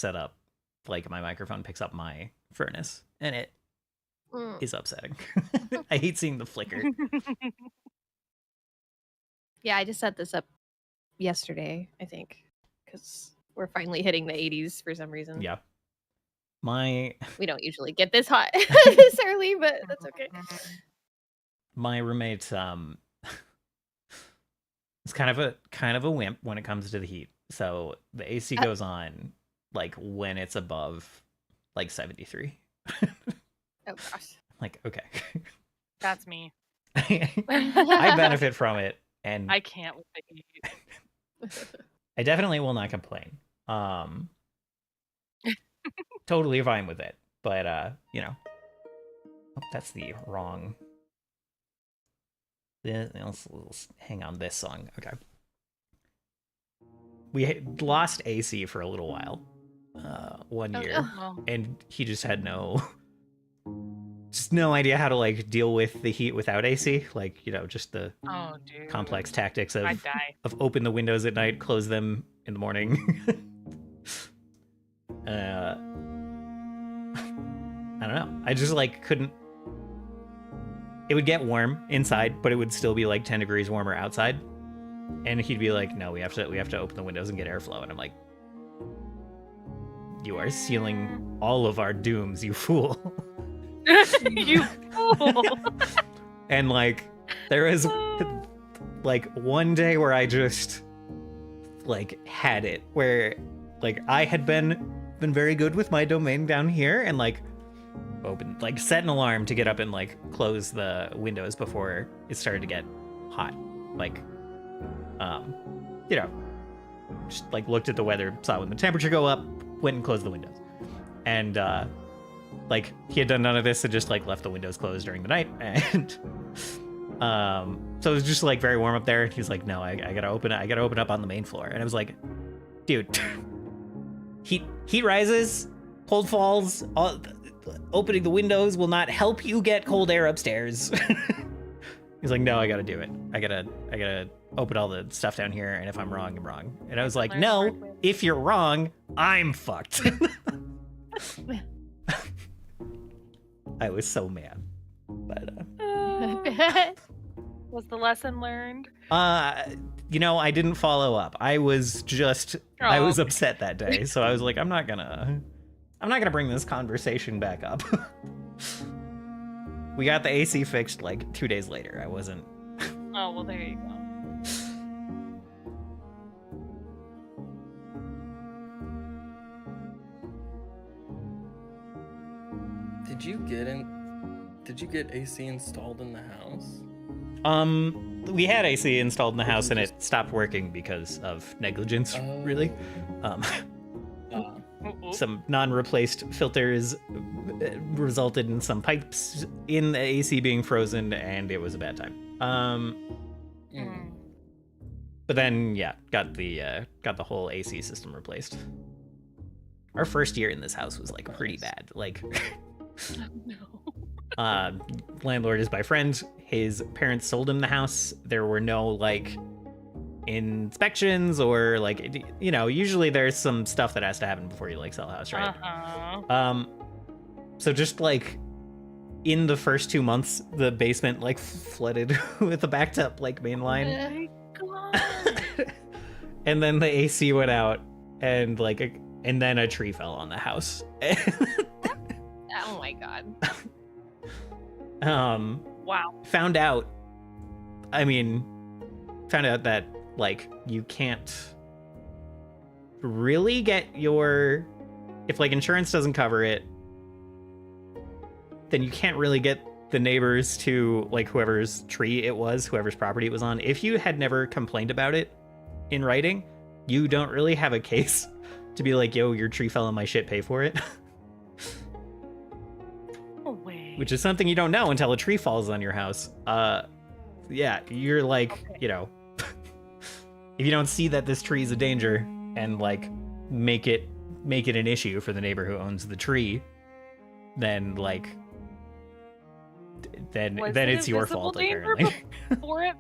set up, like my microphone picks up my furnace, and it is upsetting. I hate seeing the flicker. Yeah, I just set this up yesterday, I think, because we're finally hitting the 80s for some reason. Yeah. We don't usually get this hot this early, but that's okay. My roommate is kind of a wimp when it comes to the heat. So the AC goes on like when it's above like 73. Oh gosh. Like, okay. That's me. I benefit from it, and I can't with the heat. I definitely will not complain. Totally fine with it. But you know. Oh, that's the wrong. Let's hang on this song. Okay. We lost AC for a little while. 1 year. And he just had no idea how to like deal with the heat without AC. Like, you know, just the complex tactics of open the windows at night, close them in the morning. I don't know. I just like couldn't. It would get warm inside, but it would still be like 10 degrees warmer outside. And he'd be like, "No, we have to open the windows and get airflow." And I'm like, "You are sealing all of our dooms, you fool." You fool. And like there was like one day where I just like had it, where like I had been very good with my domain down here, and like set an alarm to get up and like close the windows before it started to get hot. Like you know, just like looked at the weather, saw when the temperature go up, went and closed the windows. And like he had done none of this and just like left the windows closed during the night. And so it was just like very warm up there. He's like, "No, I gotta open up on the main floor." And I was like, "Dude, heat rises, cold falls, opening the windows will not help you get cold air upstairs." He's like, "No, I gotta do it. I gotta open all the stuff down here, and if I'm wrong, I'm wrong." And I was like, "No, if you're wrong, I'm fucked." I was so mad. But was the lesson learned? You know, I didn't follow up. I was upset that day, so I was like, I'm not gonna bring this conversation back up. We got the AC fixed like 2 days later. I wasn't. Oh, well, there you go. Did you get AC installed in the house? We had AC installed in the house and it stopped working because of negligence, really. Some non-replaced filters resulted in some pipes in the AC being frozen, and it was a bad time. But then, yeah, got the whole AC system replaced. Our first year in this house was like pretty bad. Like, landlord is my friend. His parents sold him the house. There were no like inspections or like, you know, usually there's some stuff that has to happen before you like sell a house, right? So just like in the first 2 months, the basement like flooded with a backed up like main line. Oh my God. And then the AC went out, and like and then a tree fell on the house. Oh my God. Wow. Found out that like you can't really get if like insurance doesn't cover it, then you can't really get the neighbors to like whoever's tree it was, whoever's property it was on. If you had never complained about it in writing, you don't really have a case to be like, "Yo, your tree fell on my shit, pay for it." No way. Which is something you don't know until a tree falls on your house. Yeah, you're like, you know, if you don't see that this tree is a danger and like make it an issue for the neighbor who owns the tree, then like then it's your fault apparently. Before it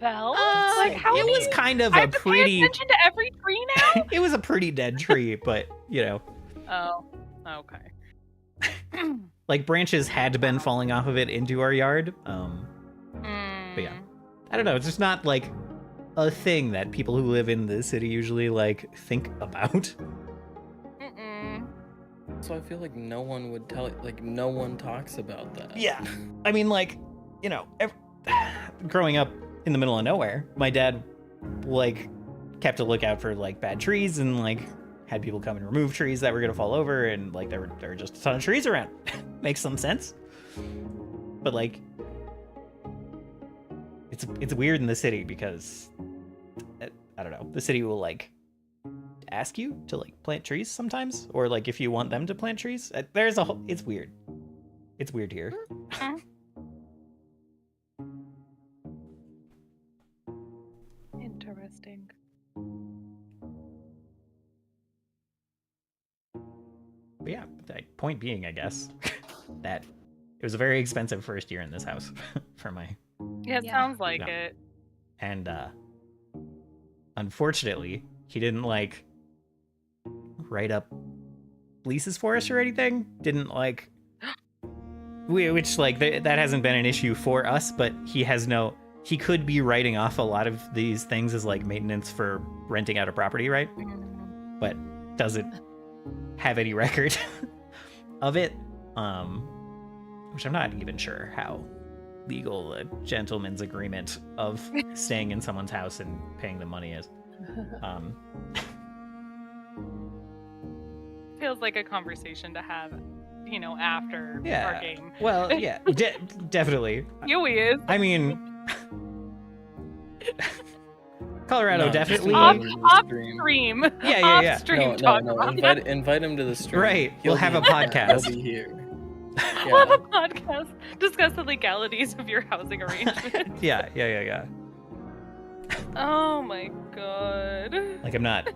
fell? Like how it was kind of a pretty pay attention to every tree now? It was a pretty dead tree, but you know, Oh, okay. like branches had been falling off of it into our yard. But yeah, I don't know. It's just not like a thing that people who live in the city usually like think about. Mm-mm. So I feel like no one would tell it. Like no one talks about that. Yeah, I mean, like, you know, growing up in the middle of nowhere, my dad like kept a lookout for like bad trees and like had people come and remove trees that were gonna fall over, and like there were just a ton of trees around. Makes some sense, but like it's weird in the city because I don't know, the city will like ask you to like plant trees sometimes, or like if you want them to plant trees. There's a whole, it's weird here. Interesting. But yeah, the point being, I guess, that it was a very expensive first year in this house for my, Yeah, it Yeah. sounds like Yeah. it. and unfortunately, he didn't like write up leases for us or anything. Didn't like, which like that hasn't been an issue for us, but he could be writing off a lot of these things as like maintenance for renting out a property, right? But doesn't have any record of it, which I'm not even sure how legal a gentleman's agreement of staying in someone's house and paying them money is. Feels like a conversation to have, after Yeah. our game. Well, yeah, definitely. You is. I mean, Colorado No, just definitely. Off, invite him to the off stream. stream. Yeah, Off yeah. stream No, talk no, no. about it. Invite him to the stream. Right, we'll have a be- podcast. He'll be here. We'll have Yeah. a podcast. Discuss the legalities of your housing arrangement. Yeah. Oh my god. Like, I'm not.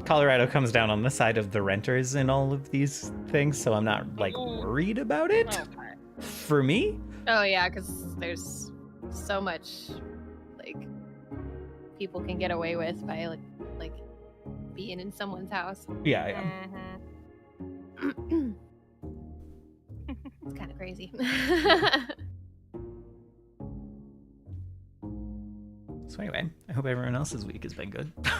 Colorado comes down on the side of the renters in all of these things, so I'm not like worried about it. Okay. For me, Oh yeah, because there's so much like people can get away with by like being in someone's house. yeah. Mhm. It's kind of crazy. So anyway, I hope everyone else's week has been good. It's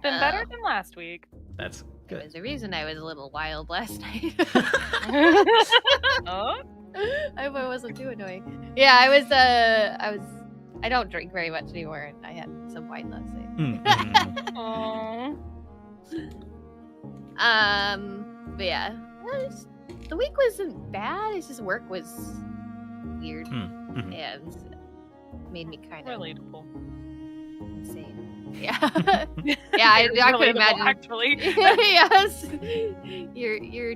been better than last week. That's There good. was a reason I was a little wild last night. Oh? I hope I wasn't too annoying. Yeah, I don't drink very much anymore, and I had some wine last night. Mm. Aw. But yeah, the week wasn't bad. It's just work was weird Mhm. and made me kind of Relatable. insane. Yeah, yeah. I could Relatable, imagine. Actually. Yes, your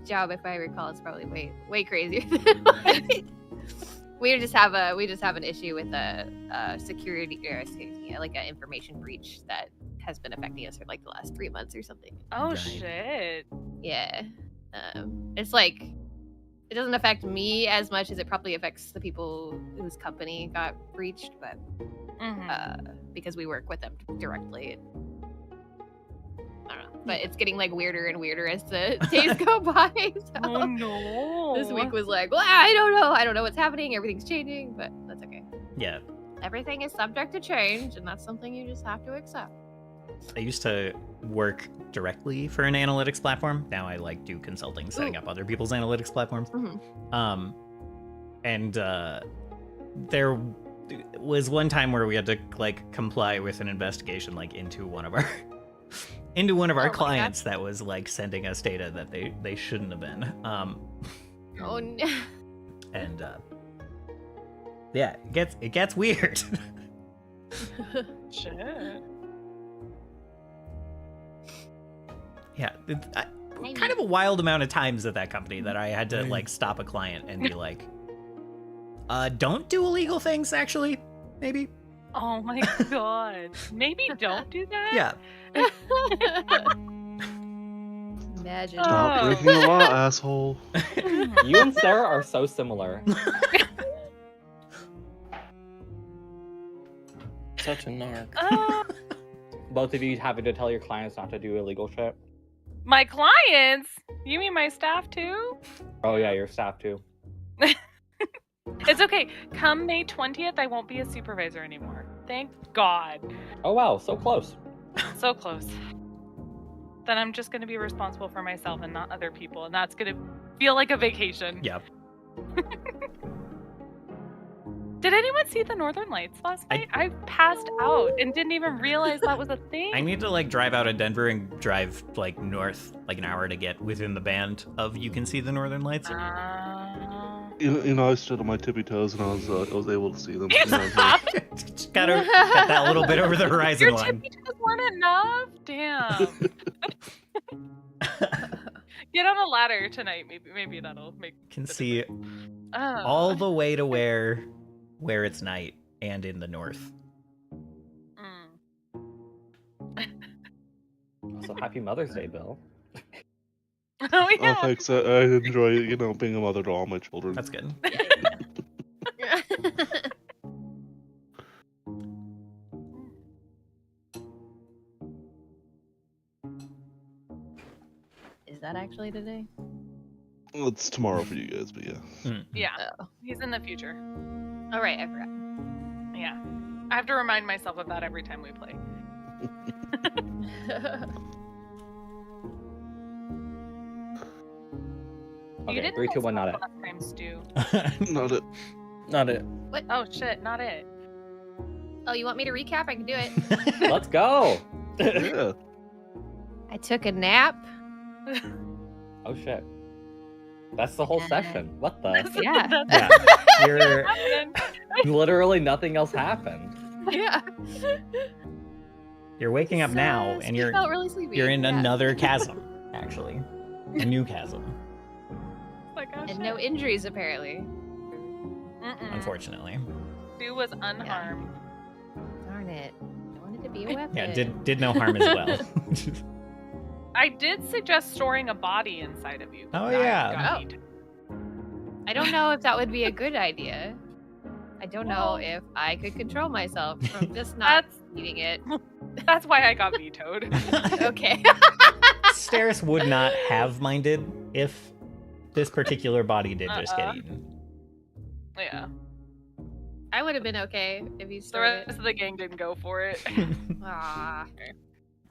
job, if I recall, is probably way crazier. Than mine. We just have an issue with a security, or excuse me, like an information breach that has been affecting us for like the last 3 months or something. Oh Right. shit. Yeah, it's like it doesn't affect me as much as it probably affects the people whose company got breached, but Mhm. because we work with them directly. I don't know, but it's getting like weirder and weirder as the days go by. So Oh no. this week was like, well, I don't know what's happening. Everything's changing, but that's okay. Yeah, Everything is subject to change, and that's something you just have to accept. I used to work directly for an analytics platform. Now I like do consulting, setting up other people's analytics platforms. Mhm. And there was one time where we had to like comply with an investigation like into one of our Oh my God. clients that was like sending us data that they shouldn't have been. Oh no. And yeah, it gets weird. Shit. Yeah, kind of a wild amount of times at that company that I had to like stop a client and be like, don't do illegal things, actually, maybe. Oh my god. Maybe don't do that. Yeah. Imagine. Oh. Stop breaking the law, asshole. You and Sarah are so similar. Such a narc. Oh, both of you having to tell your clients not to do illegal shit. My clients? You mean my staff too? Oh yeah, your staff too. It's okay. Come May 20th, I won't be a supervisor anymore. Thank God. Oh wow, so close. So close. Then I'm just going to be responsible for myself and not other people, and that's going to feel like a vacation. Yep. Did anyone see the Northern Lights last night? I passed out and didn't even realize that was a thing. I need to like drive out of Denver and drive like north like an hour to get within the band of you can see the Northern Lights. You know, I stood on my tippy toes and I was able to see them. Just gotta cut that little bit over the horizon Your line. tippy toes weren't enough? Damn. Get on a ladder tonight. Maybe that'll make. Can the see difference. all the way to where it's night and in the north. Also, happy Mother's Day, Bill. Oh yeah. Oh, thanks. I enjoy, you know, being a mother to all my children. That's good. Is that actually today? Well, it's tomorrow for you guys, but yeah. Yeah. Oh. He's in the future. All right, I forgot. Yeah. I have to remind myself of that every time we play. You Okay, didn't 3, 2, 1, not it. last time, Stu. Not it. Not it. Oh shit, not it. Oh, you want me to recap? I can do it. Let's go. Yeah. I took a nap. Oh shit. That's the whole session. What the? Yeah. Yeah. You're Literally nothing else happened. Yeah. you're waking up now and You you're felt really sleepy. you're in Yeah. another chasm, actually. A new chasm, Like, oh, And shit. no injuries apparently. Mm-mm. unfortunately. Stu was unharmed. Darn it. I wanted to be a weapon. Yeah, did no harm as well. I did suggest storing a body inside of you. Oh, I yeah. got Oh. beat. I don't know if that would be a good idea. I don't know Well- if I could control myself from just not That's eating it. that's why I got vetoed. Okay. Steris would not have minded if this particular body did just get eaten. Yeah. I would have been okay if you The started. rest of the gang didn't go for it. Ah,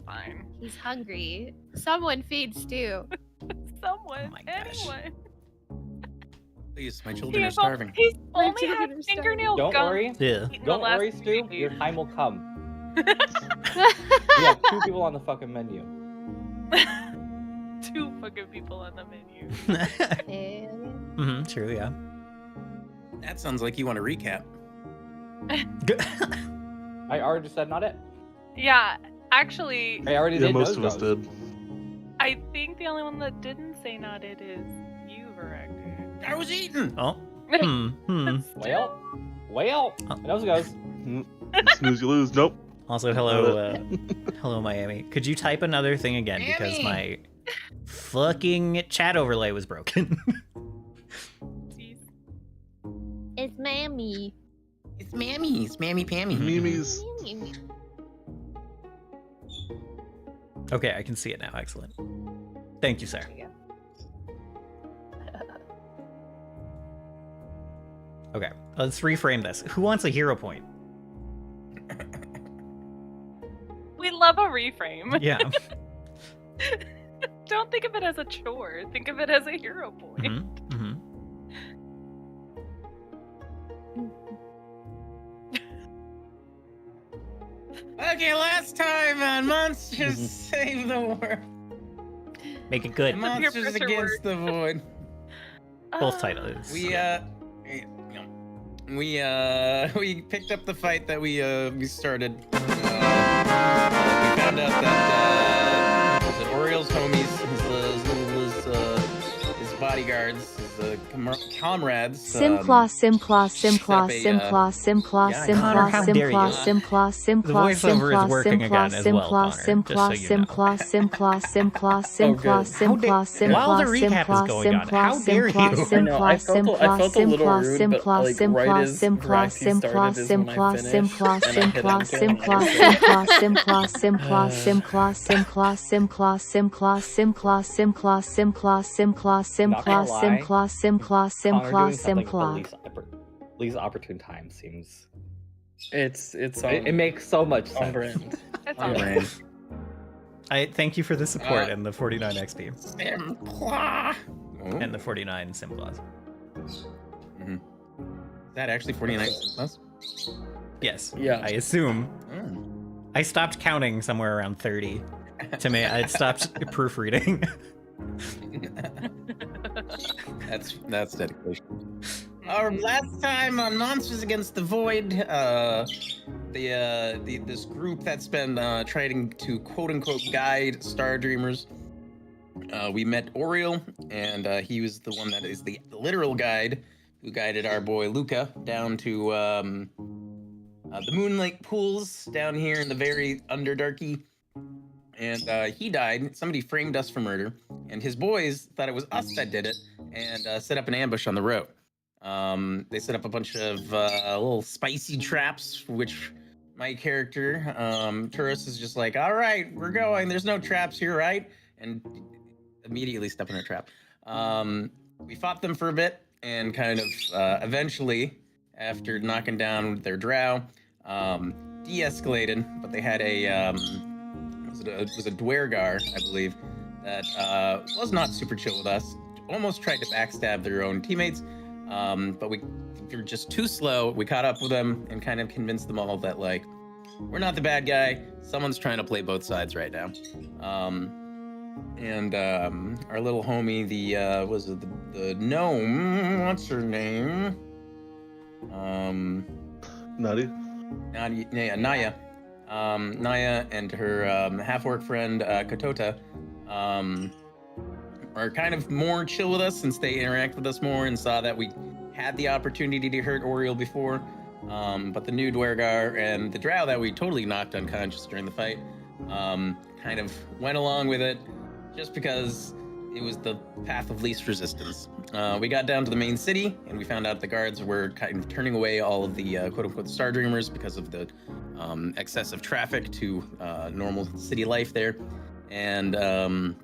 Fine. he's hungry. Someone feed Stu. Someone. Oh my gosh. Anyone. Please, my children are He's starving. He's My only children had are starving. fingernail Don't gum worry. Yeah. eaten the Don't last worry, 3 Stu. days. Your time will come. We have 2 people on the fucking menu. 2 fucking people on the menu. Mm-hmm, true, yeah. That sounds like you want to recap. I already said not it. Yeah, actually, I already Yeah, did most of nose us goes. did. I think the only one that didn't say not it is you, Varek. I was eating. Oh. Well, nose goes. Snooze, you lose. Nope. Also, hello, hello, Miami. Could you type another thing again because Miami. my fucking chat overlay was broken. Jeez. It's Mammy. It's Mammy. It's Mammy Pammy. Mimi's. Okay, I can see it now. Excellent. Thank you, sir. Okay, let's reframe this. Who wants a hero point? We love a reframe. Yeah. Don't think of it as a chore. Think of it as a hero point. Mm-hmm. Okay, last time on Monsters Save the World. Make it good. Monsters pressure Against the Void. Both Ah. titles. We picked up the fight that we started. We found out that was it Oriel's homies, his bodyguards, his comrades. Simpla, simpla, simpla, up a, simpla, simpla, yeah, simpla, Connor, how dare simpla, you? simpla, simpla, The voiceover is simpla, working simpla, again as well, simpla, Connor, just simpla, so you know. simpla, simpla, Oh, simpla, good. simpla, simpla, While the simpla, recap is going on, simpla, how dare simpla, you? I know. I simpla, felt a little simpla, rude, but simpla, like simpla, right as simpla, Viraxi started is when I simpla, finished, simpla, and I hit simpla, enter, and simpla, I said, simpla, simpla, simpla, simpla, simpla, simpla, simpla, simpla, simpla, simpla, simpla, Not gonna simpla, lie, simpla, simpla, Connor simpla, doing something at the simpla. least opportune time seems. it's It makes so much on sense. brand. It's On on brand. I thank you for the support and the 49 XP Simpla. Oh. and the 49 Simplas. Is that actually 49 plus? Yes. Yeah. I assume. Oh. I stopped counting somewhere around 30. To me, I stopped proofreading. That's dedication. Last time on Monsters Against the Void, this group that's been trying to quote unquote guide Star Dreamers. We met Oriel, and he was the one that is the literal guide who guided our boy Luca down to the Moonlight Pools down here in the very Underdarky. And he died. Somebody framed us for murder, and his boys thought it was us that did it, and set up an ambush on the road. They set up a bunch of little spicy traps, which my character, Turris, is just like, all right, we're going. There's no traps here, right? And immediately step in a trap. We fought them for a bit, and kind of eventually, after knocking down their drow, de-escalated, but they had it was a Dwergar, I believe, that was not super chill with us. Almost tried to backstab their own teammates, but we were just too slow. We caught up with them and kind of convinced them all that, like, we're not the bad guy. Someone's trying to play both sides right now. And our little homie, the gnome, what's her name? Nutty. Naya. Naya and her half-orc friend Katota are kind of more chill with us since they interact with us more and saw that we had the opportunity to hurt Oriel before. But the new Dwergar and the drow that we totally knocked unconscious during the fight kind of went along with it just because it was the path of least resistance. We got down to the main city and we found out the guards were kind of turning away all of the quote-unquote Star Dreamers because of the excessive traffic to normal city life there. And the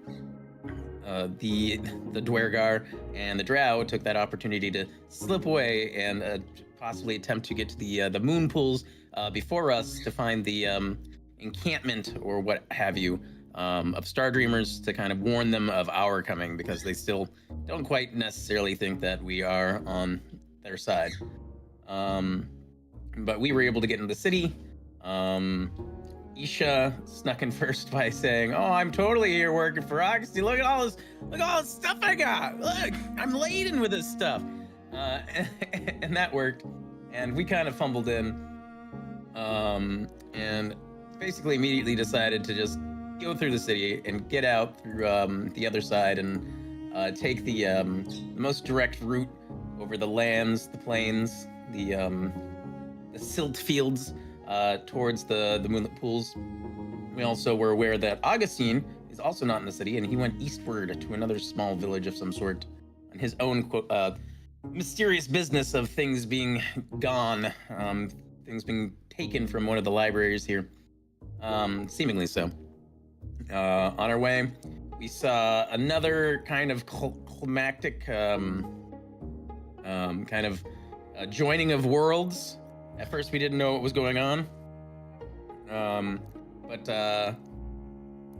Dwergar and the Drow took that opportunity to slip away and possibly attempt to get to the moon pools before us to find the encampment or what have you of Star Dreamers to kind of warn them of our coming, because they still don't quite necessarily think that we are on their side. But we were able to get into the city. Isha snuck in first by saying, "Oh, I'm totally here working for Augusty. Look at all this stuff I got. Look, I'm laden with this stuff." And that worked. And we kind of fumbled in, and basically immediately decided to just go through the city and get out through the other side and take the most direct route over the lands, the plains, the silt fields towards the Moonlit Pools. We also were aware that Augustine is also not in the city, and he went eastward to another small village of some sort on his own quote, mysterious business of things being gone, things being taken from one of the libraries here, seemingly so. On our way, we saw another kind of climactic kind of joining of worlds. At first, we didn't know what was going on, but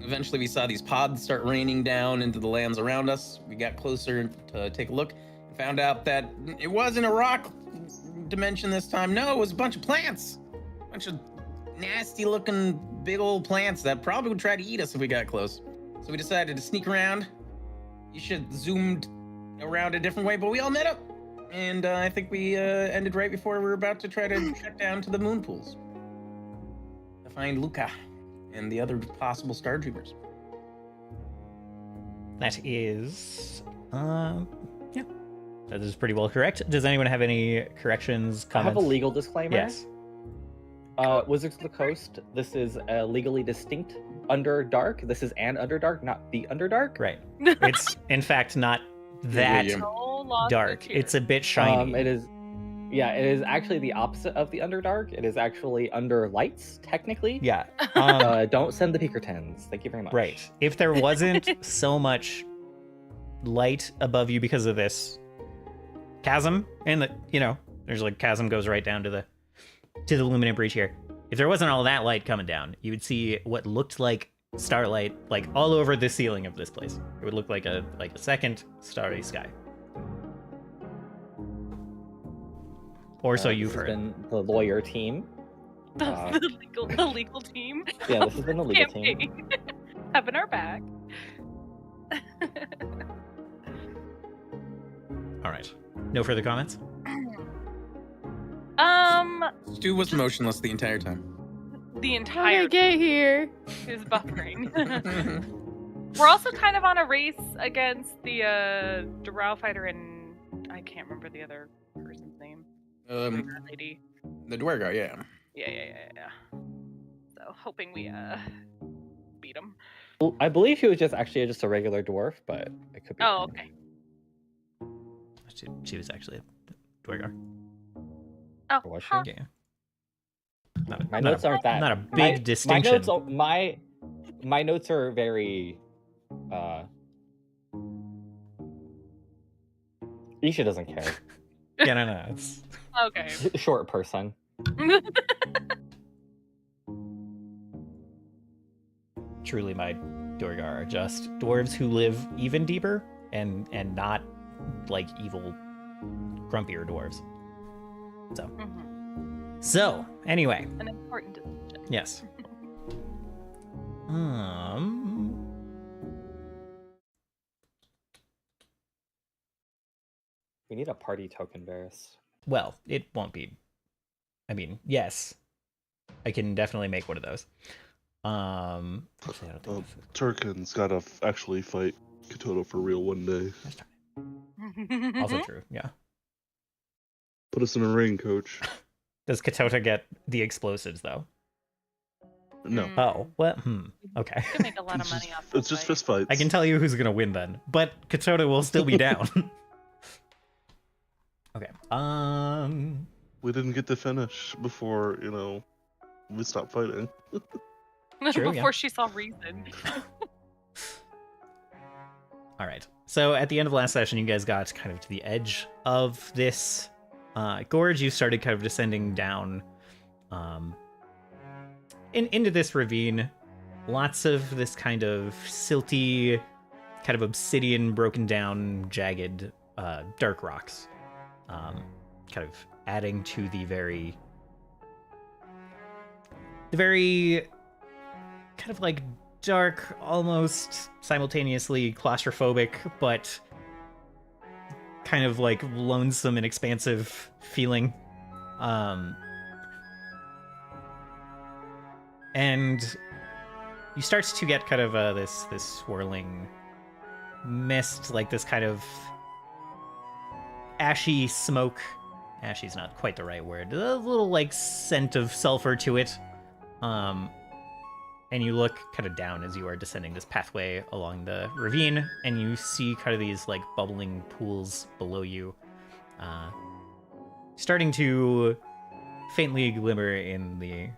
eventually we saw these pods start raining down into the lands around us. We got closer to take a look and found out that it wasn't a rock dimension this time. No, it was a bunch of plants. A bunch of nasty-looking big old plants that probably would try to eat us if we got close. So we decided to sneak around. You should zoomed around a different way, but we all met up. And I think we ended right before we were about to try to trek down to the moon pools to find Luca and the other possible Star Dreamers. That is, yeah. That is pretty well correct. Does anyone have any corrections, I comments? have a legal disclaimer. Yes. Wizards of the Coast, this is a legally distinct Underdark. This is an Underdark, not the Underdark. Right. It's, in fact, not that yeah. No lost dark. here. It's a bit shiny. It is actually the opposite of the Underdark. It is actually under lights, technically. Yeah. Don't send the Pinkertons. Thank you very much. Right. If there wasn't so much light above you because of this chasm, and there's like chasm goes right down to the luminant breach here. If there wasn't all that light coming down, you would see what looked like starlight like all over the ceiling of this place. It would look like a second starry sky. Or so you've This has heard. been the lawyer team. The legal team. Yeah, this has been the legal team. Campaign. Having our back. All right. No further comments? Stu was motionless the entire time. The How entire did I get here? is buffering. We're also kind of on a race against the Drow fighter and I can't remember the other person's name. Lady. The Dwergar, yeah. Yeah. So hoping we beat him. Well, I believe she was just a regular dwarf, but it could be. Oh, okay. She was actually a Dwergar. Oh, Was she? huh. Yeah. My notes aren't that. Not a big distinction. My notes are very. Isha doesn't care. Yeah, no. It's Okay. Short person. truly my Dwergar are just dwarves who live even deeper and not like evil, grumpier dwarves. So anyway, An important distinction. yes. We need a party token, Varys. Well, it won't be. I mean, yes, I can definitely make one of those. Actually, I don't think Turkin's gotta actually fight Katoto for real one day. that's also true. Yeah. Put us in a ring, coach. Does Katota get the explosives though? No. Oh, what? Okay. You can make a lot of money off It's just fight. fist fights. I can tell you who's gonna win then, but Katota will still be down. Okay. We didn't get to finish before, we stopped fighting. True, Before yeah. she saw reason. All right. So at the end of last session, you guys got kind of to the edge of this gorge. You started kind of descending down into this ravine. Lots of this kind of silty, kind of obsidian, broken down, jagged, dark rocks. Kind of adding to the very kind of like dark, almost simultaneously claustrophobic, but kind of like lonesome and expansive feeling. And you start to get kind of this swirling mist, like this kind of ashy smoke. Ashy's not quite the right word. A little like scent of sulfur to it. And you look kind of down as you are descending this pathway along the ravine, and you see kind of these like bubbling pools below you, starting to faintly glimmer in the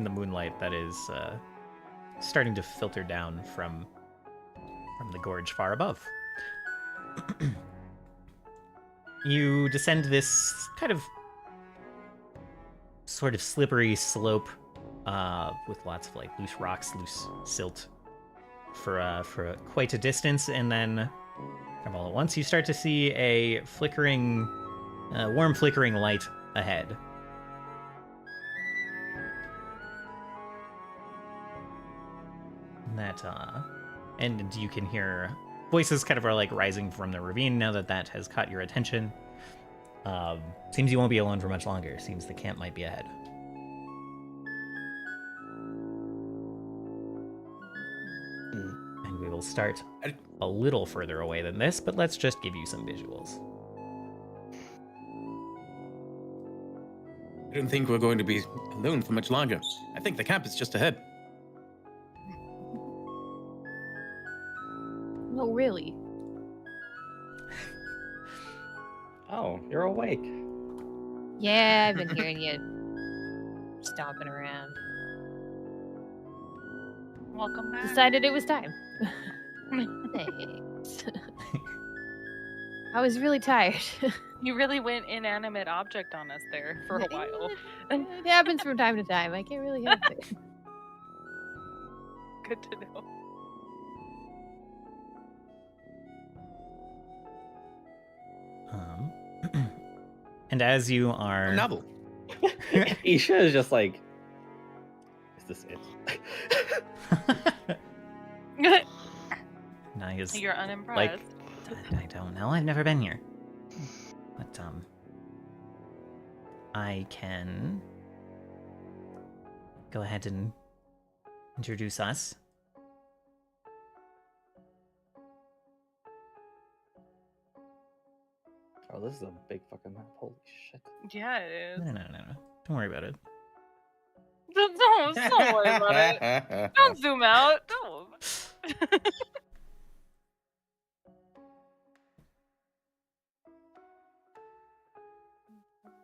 moonlight that is starting to filter down from the gorge far above. You descend this kind of sort of slippery slope with lots of like loose rocks, loose silt for quite a distance, and then kind of all at once you start to see a flickering, warm flickering light ahead. And you can hear voices kind of are like rising from the ravine now that has caught your attention. Seems you won't be alone for much longer. Seems the camp might be ahead. And we will start a little further away than this, but let's just give you some visuals. I don't think we're going to be alone for much longer. I think the camp is just ahead. Oh, really? Oh, you're awake. Yeah, I've been hearing you stomping around. Welcome back. Decided it was time. Thanks. I was really tired. You really went inanimate object on us there for a while. It happens from time to time. I can't really help it. Good to know. And as you are Novel. Isha is just like, is this it? Naya's You're unimpressed. I don't know. I've never been here. But I can go ahead and introduce us. Oh, this is a big fucking map. Holy shit. Yeah, it is. No. Don't worry about it. Don't worry about it. Don't zoom out. Don't.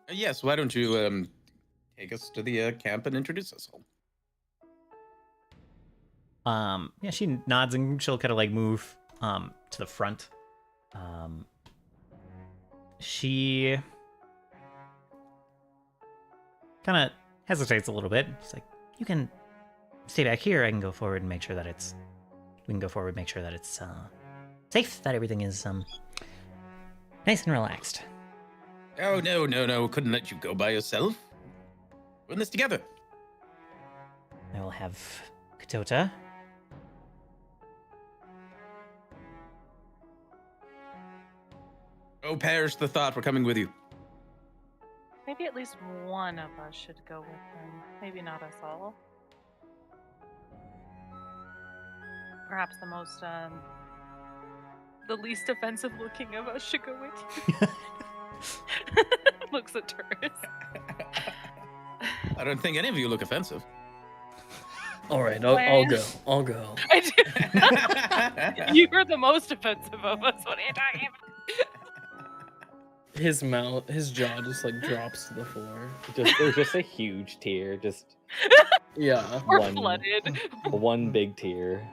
Yes, why don't you take us to the camp and introduce us all? Yeah, she nods and she'll kind of like move to the front. She kind of hesitates a little bit. She's like, "You can stay back here. I can go forward and make sure that it's. We can go forward and make sure that it's safe. That everything is nice and relaxed." Oh, no. Couldn't let you go by yourself. We're in this together. I will have Katota. Oh, perish the thought, we're coming with you. Maybe at least one of us should go with him. Maybe not us all. Perhaps the least offensive looking of us should go with you. Looks at Turris. I don't think any of you look offensive. All right, I'll go. I'll go. I do. You were the most offensive of us. What are you talking about? His jaw just like drops to the floor. There's just a huge tear. Just Yeah. We're One. flooded. one big tear.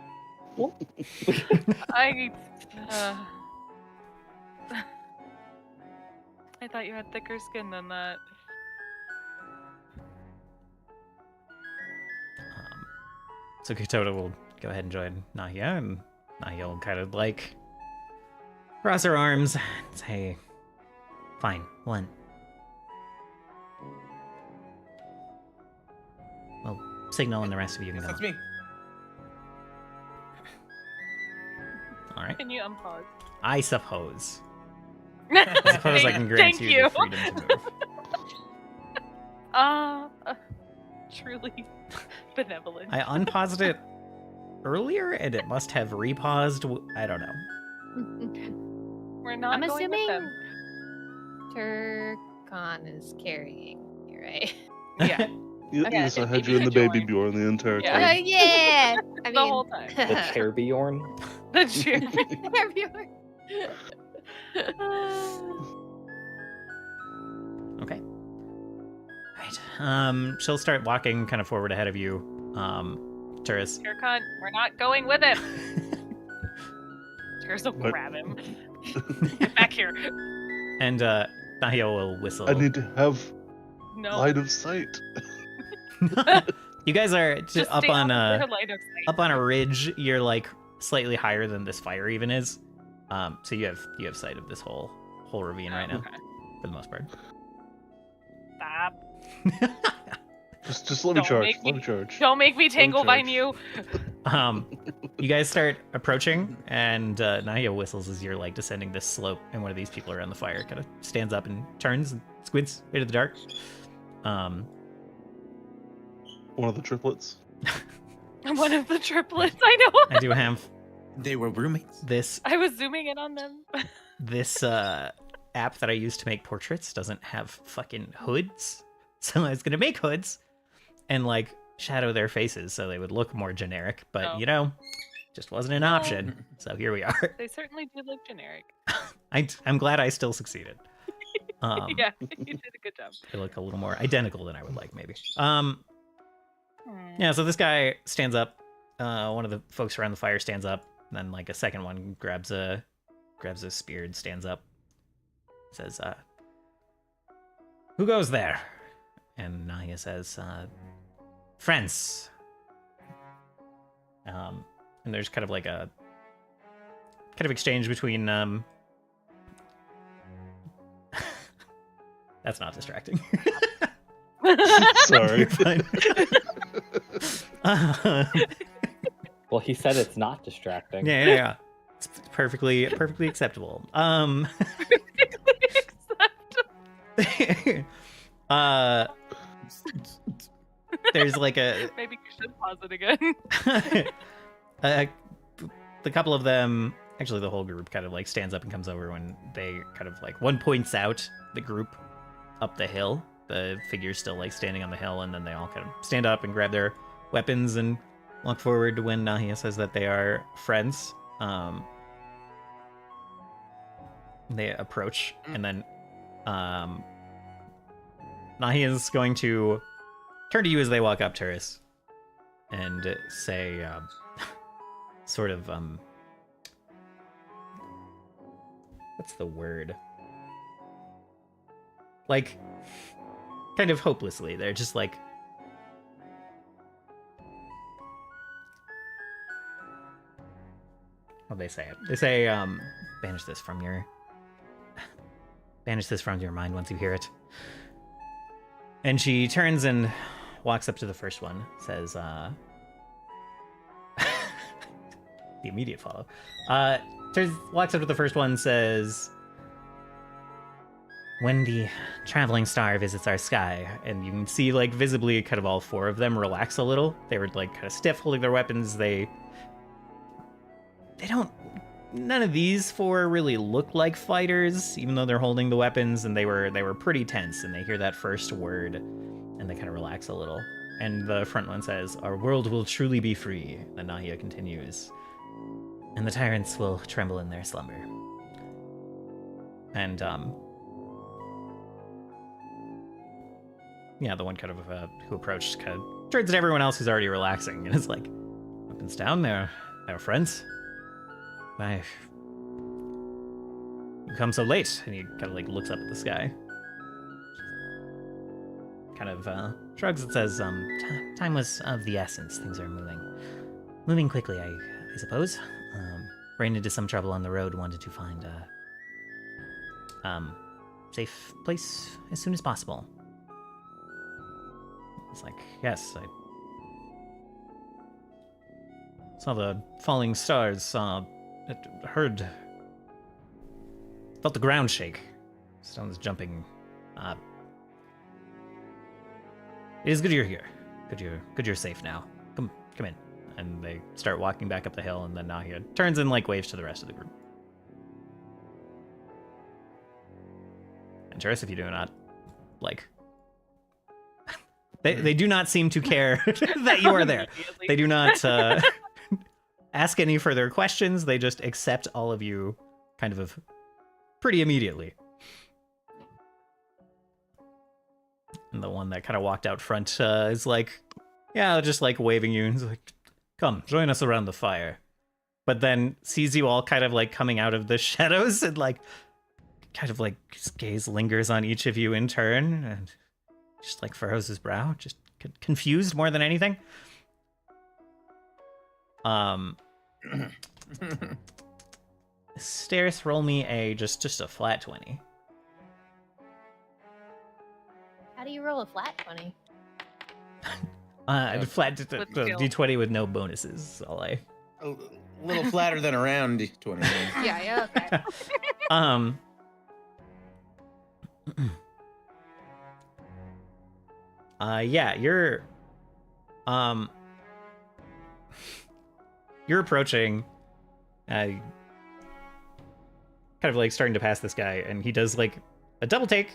I thought you had thicker skin than that. So Katota will go ahead and join Nahia, and Nahia will kind of like cross her arms and say, "Fine, one." Well, signal and the rest of you can go. That's me. All right. Can you unpause? I suppose. I suppose I can grant Thank you the freedom to move. Truly benevolent. I unpaused it earlier, and it must have repaused. I don't know. We're not I'm going with assuming them. Turcon is carrying you, right? Yeah, Yes, I had you in the baby Bjorn the entire Yeah. time. Yeah. I the whole time. The chair Bjorn. The cheer. Okay. Right. She'll start walking kind of forward ahead of you. Turris. Turcon, we're not going with him. Turris will What? grab him. Get back here. And Nahia will whistle. I need to have No. line of sight. You guys are Just up stay on off a the line of sight. up on a ridge. You're like slightly higher than this fire even is. So you have sight of this whole ravine right now Okay. for the most part. Stop. Just let me Don't charge. make Let me- me charge. Don't make me tangle vine you. You guys start approaching, and Nahia whistles as you're like descending this slope, and one of these people around the fire kind of stands up and turns and squints into the dark. One of the triplets. One of the triplets. I know. I do have They were roommates. this I was zooming in on them. this app that I use to make portraits doesn't have fucking hoods, So I was gonna make hoods and like shadow their faces so they would look more generic, but Oh. you know, just wasn't an option. So here we are. They certainly do look generic. I'm glad I still succeeded. Yeah, you did a good job. They look a little more identical than I would like, maybe. Hmm. Yeah, so this guy stands up. One of the folks around the fire stands up. And then, like, a second one grabs a spear and stands up. Says, "Who goes there?" And Nahia says, "Friends." And there's kind of like a exchange between That's not distracting. Sorry. You're fine. Well, he said it's not distracting. Yeah. It's perfectly acceptable. There's like a Maybe you should pause it again. the couple of them, actually the whole group kind of like stands up and comes over when they kind of like, one points out the group up the hill. The figure's still like standing on the hill, and then they all kind of stand up and grab their weapons and walk forward when Nahia says that they are friends. They approach, and then Nahia is going to turn to you as they walk up, Turris, and say, sort of, what's the word? Like, kind of hopelessly. They're just like, what do they say? They say, banish this from your mind once you hear it. And she turns and walks up to the first one, says, the immediate follow. Walks up to the first one, says, "When the traveling star visits our sky," and you can see, like, visibly kind of all four of them relax a little. They were, like, kind of stiff holding their weapons. They don't... None of these four really look like fighters, even though they're holding the weapons, and they were pretty tense, and they hear that first word, and they kind of relax a little. And the front one says, "Our world will truly be free," and Nahia continues, "and the tyrants will tremble in their slumber." And, yeah, the one kind of who approached kind of turns to everyone else who's already relaxing, and is like, "Weapons down, they're friends. Why, you come so late?" And he kind of like looks up at the sky, kind of shrugs and says, "Time was of the essence. Things are moving quickly, I suppose. Ran into some trouble on the road. Wanted to find a safe place as soon as possible." It's like, "Yes, I saw the falling stars, felt the ground shake. Stones jumping. It is good you're here. Good you're safe now. Come in." And they start walking back up the hill, and then Nahia turns and like waves to the rest of the group. And Turris, if you do not like, they do not seem to care that you are there. They do not ask any further questions. They just accept all of you kind of pretty immediately. And the one that kind of walked out front is like, yeah, just like waving you. And he's like, "Come, join us around the fire." But then sees you all kind of like coming out of the shadows, and like kind of like his gaze lingers on each of you in turn, and just like furrows his brow, just confused more than anything. Steris, roll me just a flat 20. How do you roll a flat 20? Flat With skill. D20 with no bonuses. All I. A little flatter than around 20. Yeah, okay. Yeah, you're approaching, kind of like starting to pass this guy, and he does like a double take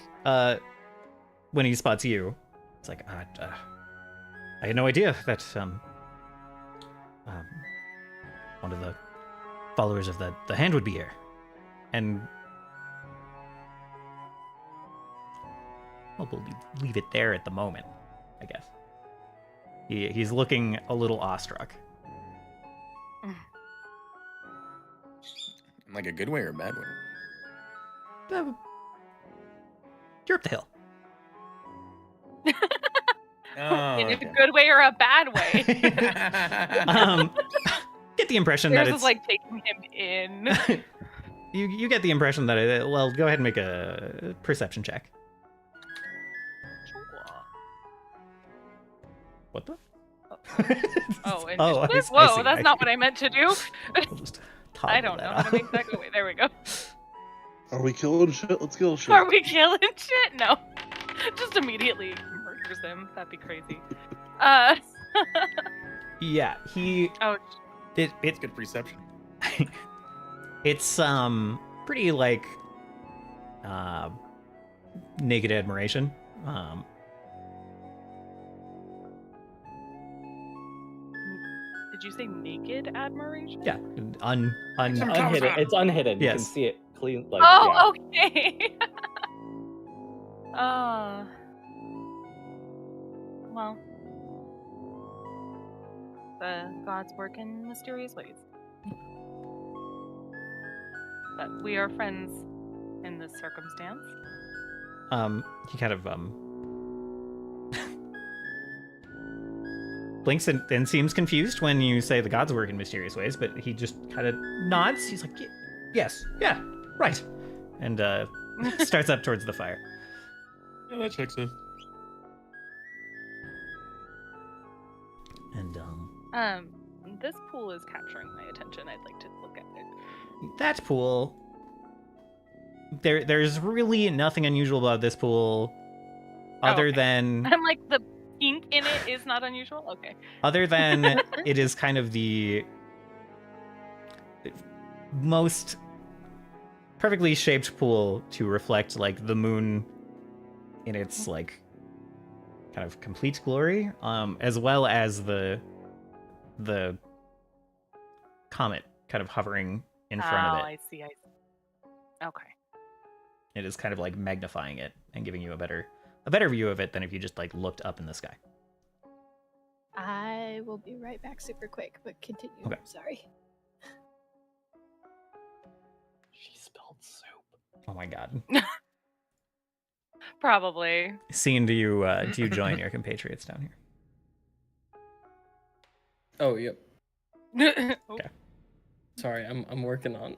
when he spots you, It's like, I had no idea that one of the followers of the hand would be here. And well, we'll leave it there at the moment, I guess. He's looking a little awestruck. In like a good way or a bad way? You're up the hill. Oh, In a okay. good way or a bad way? Get the impression Yours that is it's like taking him in. you get the impression that well, go ahead and make a perception check. What the? Oh, initiative? Oh, I Whoa, see, that's I not see. what I meant to do. We'll just I toggle don't know that how to off. make that go away. There we go. Are we killing shit? Let's kill shit. Are we killing shit? No. Just immediately murders him. That'd be crazy. Yeah, he Oh, it's It's good perception. it's pretty like naked admiration. did you say naked admiration? Yeah, Unhidden. It's unhidden. You can Yes. see it clean. Like, Oh, okay. Well, the gods work in mysterious ways. But we are friends in this circumstance. he kind of blinks and seems confused when you say the gods work in mysterious ways, but he just kind of nods. He's like, yes, yeah, right, and starts up towards the fire. Yeah, that checks in. And This pool is capturing my attention. I'd like to look at it. that pool, there's really nothing unusual about this pool, other okay. than I'm like, the pink in it is not unusual? Okay. other than it is kind of the most perfectly shaped pool to reflect like the moon in its like kind of complete glory, as well as the comet kind of hovering in front of it. I see. Okay. It is kind of like magnifying it and giving you a better view of it than if you just like looked up in the sky. I will be right back super quick, but continue. Okay. Sorry. She spelled soup. Oh my god. Probably. Scene, do you join your compatriots down here? Oh, yep. Okay. Sorry, I'm working on.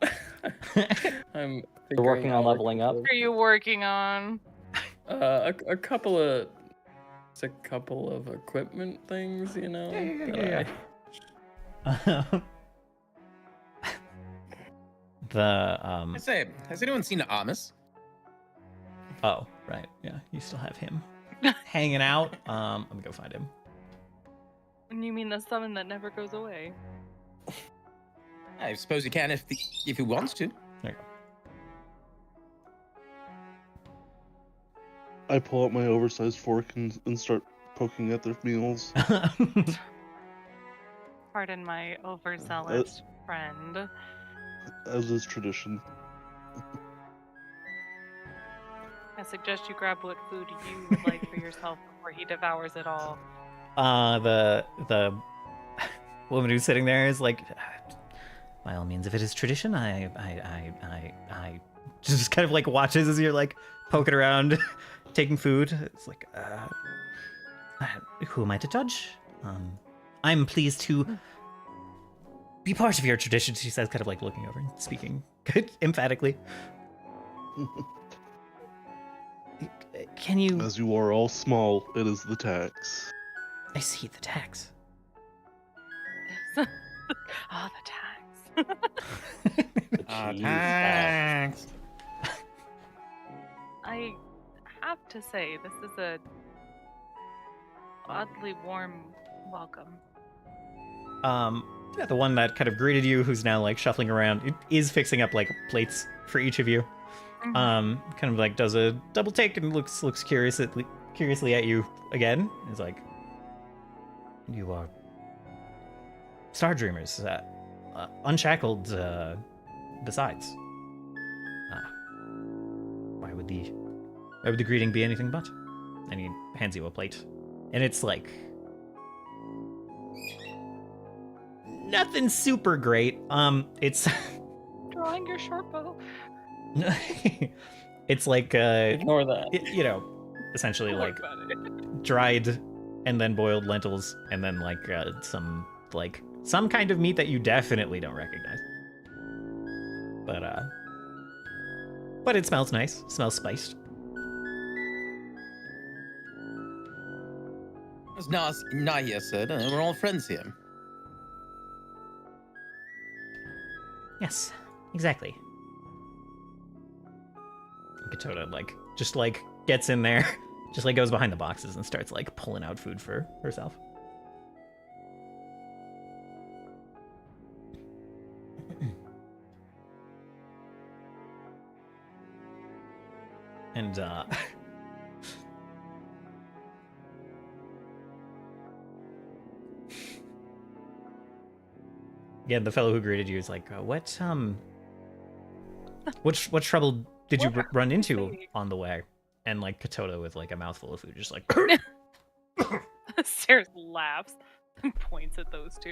I'm You're working figuring on out leveling up. What are you working on? a couple of. It's a couple of equipment things, you know. Yeah. that The I say, has anyone seen Amos? oh right, yeah, you still have him hanging out. Let me go find him. You mean the summon that never goes away? I suppose he can if he wants to. There you I pull out my oversized fork and start poking at their meals. go. Pardon my overzealous friend. As is tradition. I suggest you grab what food you would like for yourself before he devours it all. The woman who's sitting there is like, by all means, if it is tradition, I just kind of like watches as you're like poking around, taking food. It's like, who am I to judge? I'm pleased to be part of your tradition, she says, kind of like looking over and speaking emphatically. Can you? As you are all small, it is the tax. I see the tax. Oh, the tax. The cheese Thanks. I have to say, this is a oddly warm welcome. Yeah, the one that kind of greeted you, who's now like shuffling around, is fixing up like plates for each of you. Mhm. Kind of like does a double take and looks curious curiously at you again. He's like, "You are Star Dreamers, unshackled. Besides, why would the greeting be anything but?" And he hands you a plate, and it's like nothing super great. It's Drawing your short bow. it's like Ignore that. you know, essentially Don't worry like about it. dried and then boiled lentils, and then like some kind of meat that you definitely don't recognize. But it smells nice. It smells spiced. It's not here, sir. We're all friends here. Yes, exactly. Katota just gets in there, just like goes behind the boxes and starts like pulling out food for herself. And again, the fellow who greeted you is like, what trouble did you run into on the way? And like Katota with like a mouthful of food, just like Sarah laughs and points at those two.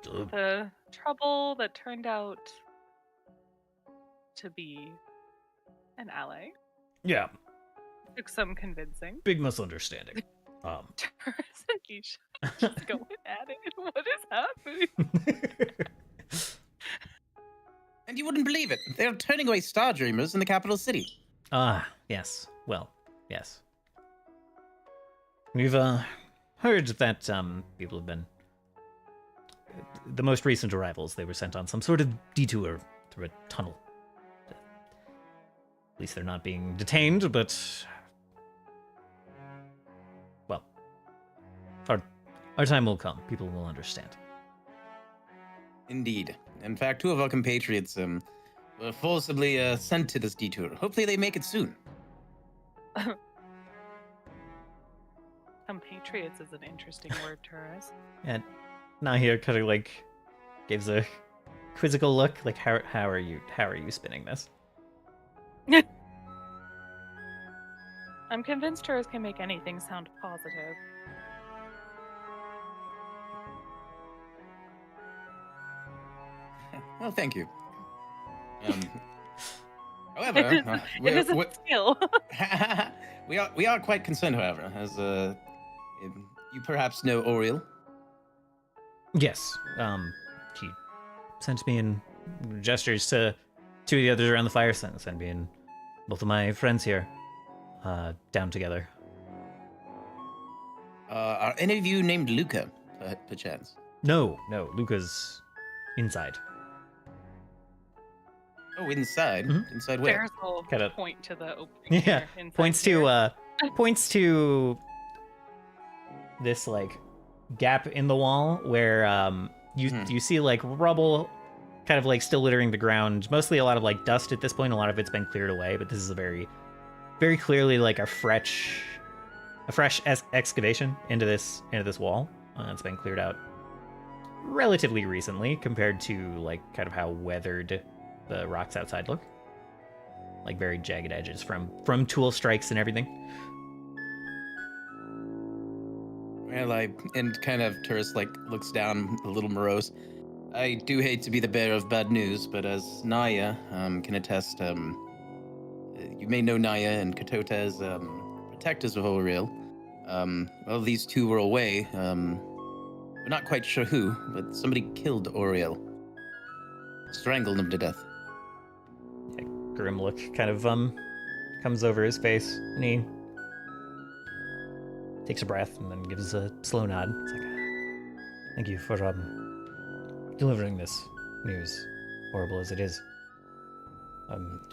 The trouble that turned out to be an ally. Yeah, Took some convincing. big misunderstanding. Taurus and Isha just going at it. What is happening? And you wouldn't believe it. They're turning away Star Dreamers in the capital city. Yes. Well, yes. We've heard that people have been the most recent arrivals. They were sent on some sort of detour through a tunnel. At least they're not being detained, but well, our time will come. People will understand. Indeed. In fact, 2 of our compatriots were forcibly sent to this detour. Hopefully they make it soon. Compatriots is an interesting word, Taurus. And Nahia kind of like gives a quizzical look, like how are you spinning this? I'm convinced Taurus can make anything sound positive. Well, thank you. However, It is a skill. we are quite concerned, however, as you perhaps know Oriel. Yes. He sent me in gestures to 2 of the others around the fire, sent me and both of my friends here down together. Are any of you named Luca, perchance? No, Luca's inside. Oh, inside? Mhm. Inside where? Bears will Kinda- point to the opening. Yeah, here, inside points here. to this like gap in the wall where you see like rubble kind of like still littering the ground, mostly a lot of like dust at this point. A lot of it's been cleared away, but this is a very clearly like a fresh excavation into this wall. It's been cleared out relatively recently compared to like kind of how weathered the rocks outside look. Like very jagged edges from tool strikes and everything. Well, and kind of Turris like looks down a little morose. I do hate to be the bearer of bad news, but as Naya can attest, you may know Naya and Katota as protectors of Oriel. Well, these 2 were away. We're not quite sure who, but somebody killed Oriel. Strangled him to death. Grim look kind of comes over his face, and he takes a breath and then gives a slow nod. It's like, thank you for delivering this news, horrible as it is.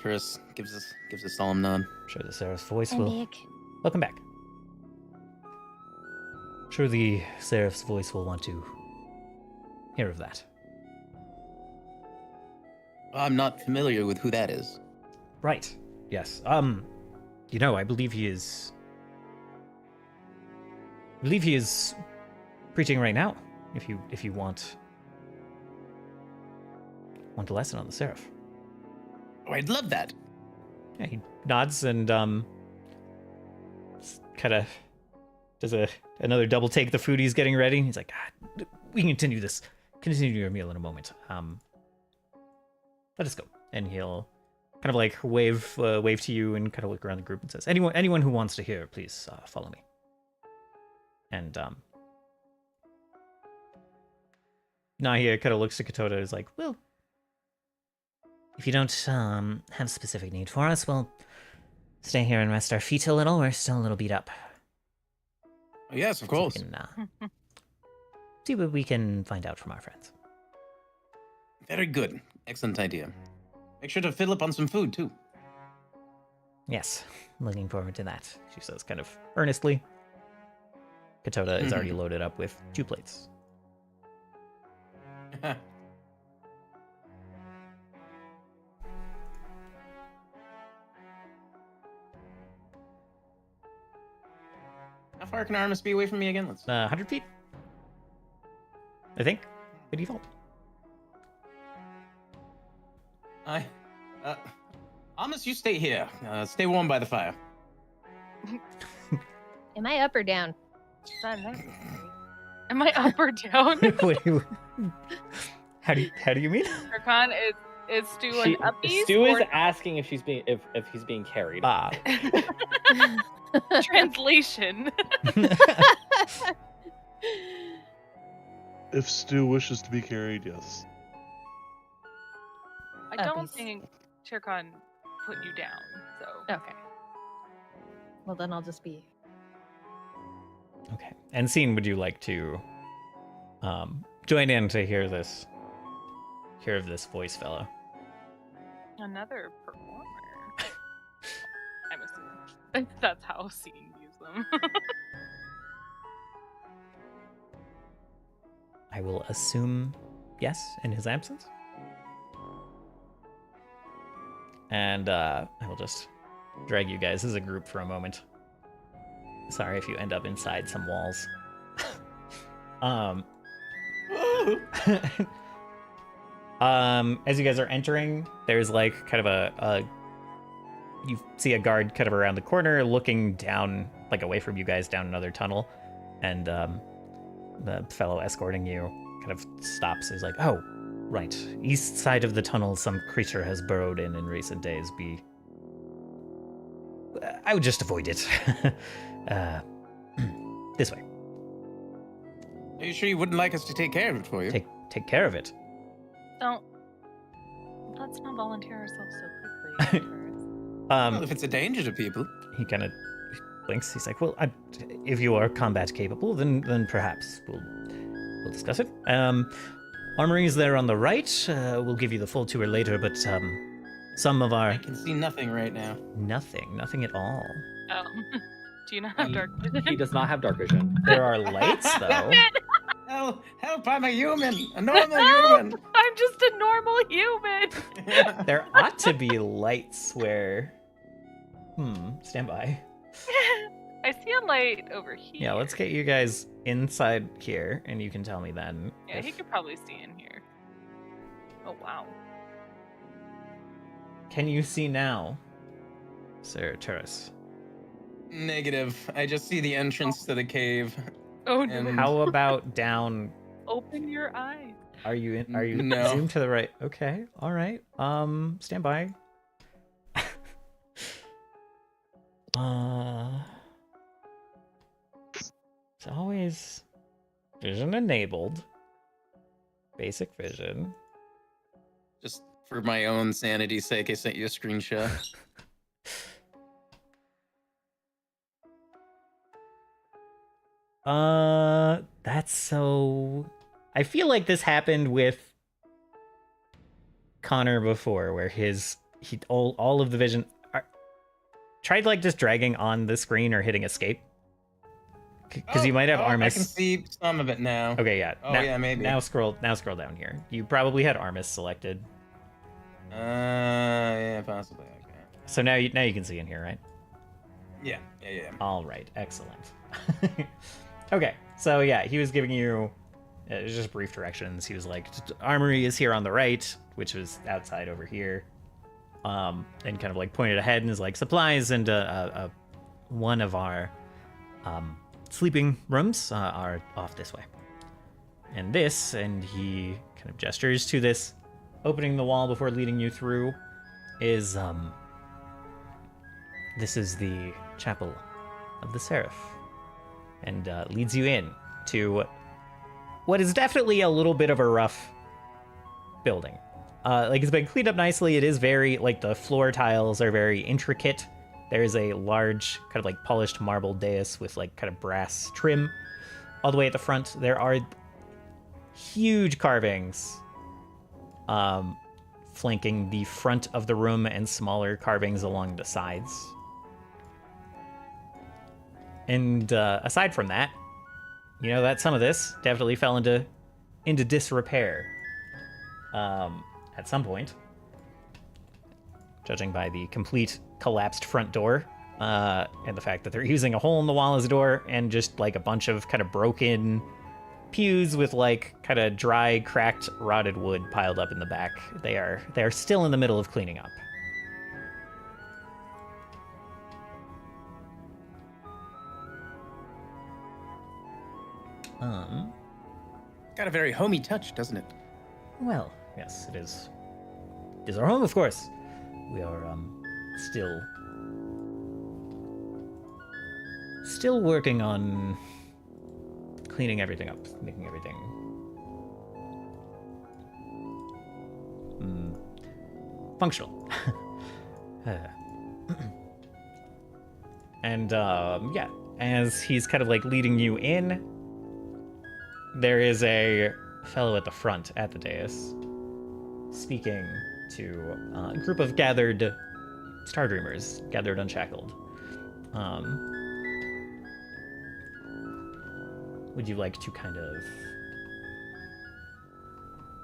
Turris gives a solemn nod. I'm sure the Seraph's voice Hi, will. Nick. Welcome back. I'm sure the Seraph's voice will want to hear of that. I'm not familiar with who that is. Right. Yes. You know, I believe he is preaching right now. If you want a lesson on the Seraph. Oh, I'd love that. Yeah, he nods and kind of does another double take the food he's getting ready. He's like, we can continue your meal in a moment. Let us go. And he'll kind of like wave to you and kind of look around the group and says, anyone who wants to hear, please follow me. And Nahia kind of looks to Katoda and is like, well, if you don't have specific need for us, we'll stay here and rest our feet a little. We're still a little beat up. Yes, of course. So we can, see what we can find out from our friends. Very good. Excellent idea. Make sure to fill up on some food, too. Yes, I'm looking forward to that, she says kind of earnestly. Katoda is already loaded up with 2 plates. How far can Armis be away from me again? Let's 100 feet, I think, by default. Armis, you stay here. Stay warm by the fire. Am I up or down? Am I up or down? How do you mean? Turkan, is Stu an uppies? Stu or is asking if he's being carried. Translation. If Stu wishes to be carried, yes. I don't Uppies. think Turkan put you down, so. Okay. Well, then I'll just be. Okay. And Scene, would you like to join in to hear of this voice fellow? Another performer. I'm assuming. That's how Scene views them. I will assume yes in his absence. And I will just drag you guys as a group for a moment. Sorry if you end up inside some walls. As you guys are entering, there's like kind of you see a guard kind of around the corner looking down, like away from you guys down another tunnel. And the fellow escorting you kind of stops. He's like, oh, right. East side of the tunnel, some creature has burrowed in recent days. I would just avoid it. This way. Are you sure you wouldn't like us to take care of it for you? Take care of it. Let's not volunteer ourselves so quickly. Well, if it's a danger to people. He kind of blinks. He's like, well, if you are combat capable, then perhaps we'll discuss it. Armory is there on the right. We'll give you the full tour later, but some of our... I can see nothing right now. Nothing at all. Oh. Do you not have dark vision? He does not have dark vision. There are lights, though. Help, I'm a human. A normal human. I'm just a normal human. There ought to be lights where... stand by. I see a light over here. Yeah, let's get you guys inside here, and you can tell me then. Yeah, he could probably see in here. Oh, wow. Can you see now, Sir Turris? Negative. I just see the entrance to the cave. Oh, no. And- How about down? Open your eyes. Are you No. zoomed to the right? Okay, all right. Stand by. It's always vision enabled. Basic vision. Just for my own sanity's sake, I sent you a screenshot. That's so... I feel like this happened with Connor before, where all of the vision... Tried like just dragging on the screen or hitting escape. Because you might have Armis. I can see some of it now. Okay, yeah. Oh, yeah, maybe. Now scroll down here. You probably had Armis selected. Yeah, possibly. Okay. So now you can see in here, right? Yeah. All right, excellent. Okay, so yeah, he was giving you just brief directions. He was like, armory is here on the right, which was outside over here. And kind of like pointed ahead and is like, supplies and one of our sleeping rooms are off this way. And this, and he kind of gestures to this, opening the wall before leading you through, is this is the chapel of the Seraph, and leads you in to what is definitely a little bit of a rough building. Like, it's been cleaned up nicely. It is very, like, the floor tiles are very intricate. There is a large kind of like polished marble dais with like kind of brass trim all the way at the front. There are huge carvings flanking the front of the room and smaller carvings along the sides. And aside from that, you know that some of this definitely fell into disrepair at some point, judging by the complete collapsed front door and the fact that they're using a hole in the wall as a door and just like a bunch of kind of broken pews with like kind of dry, cracked, rotted wood piled up in the back. They are still in the middle of cleaning up. Got a very homey touch, doesn't it? Well, yes, it is. It is our home, of course. We are still working on cleaning everything up, making everything functional. And yeah, as he's kind of like leading you in, there is a fellow at the front at the dais speaking to a group of gathered Star Dreamers, gathered unshackled. Would you like to kind of...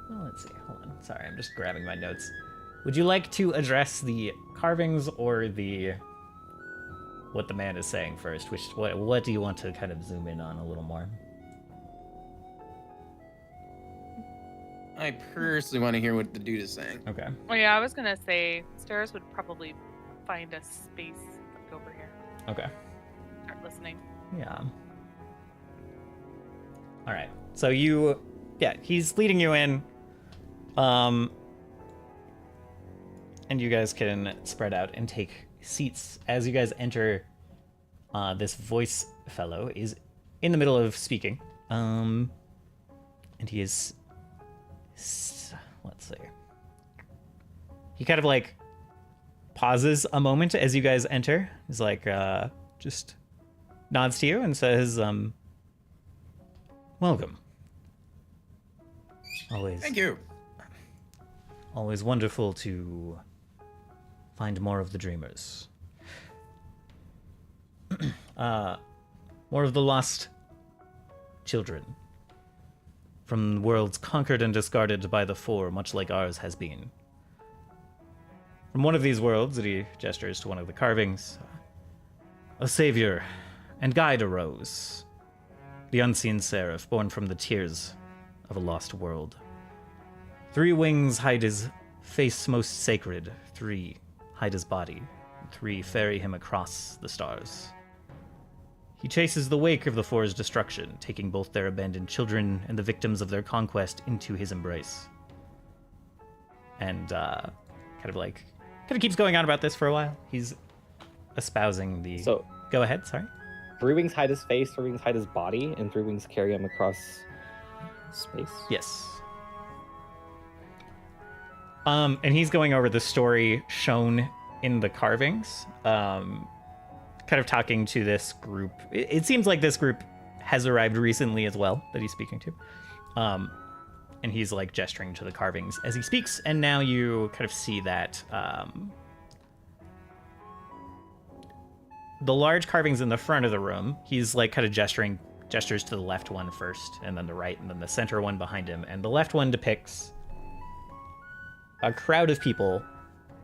Well, let's see. Hold on. Sorry, I'm just grabbing my notes. Would you like to address the carvings or the... what the man is saying first? What do you want to kind of zoom in on a little more? I personally want to hear what the dude is saying. Okay. Oh yeah, I was gonna say Stairs would probably find a space like over here. Okay. Start listening. Yeah. All right. So he's leading you in. And you guys can spread out and take seats. As you guys enter, this voice fellow is in the middle of speaking. And he is... let's see. He kind of like pauses a moment as you guys enter. He's like, just nods to you and says, welcome. Always. Thank you. Always wonderful to find more of the dreamers. More of the lost children from worlds conquered and discarded by the Four, much like ours has been. From one of these worlds, and he gestures to one of the carvings, a savior and guide arose. The unseen seraph, born from the tears of a lost world. 3 wings hide his face most sacred, 3 hide his body, and 3 ferry him across the stars. He chases the wake of the Four's destruction, taking both their abandoned children and the victims of their conquest into his embrace. And kind of keeps going on about this for a while. He's espousing the... So, go ahead, sorry. 3 wings hide his face, 3 wings hide his body, and 3 wings carry him across space? Yes. And he's going over the story shown in the carvings, kind of talking to this group. It seems like this group has arrived recently as well, that he's speaking to. And he's like gesturing to the carvings as he speaks, and now you kind of see that the large carvings in the front of the room, he's like kind of gestures to the left one first, and then the right, and then the center one behind him. And the left one depicts a crowd of people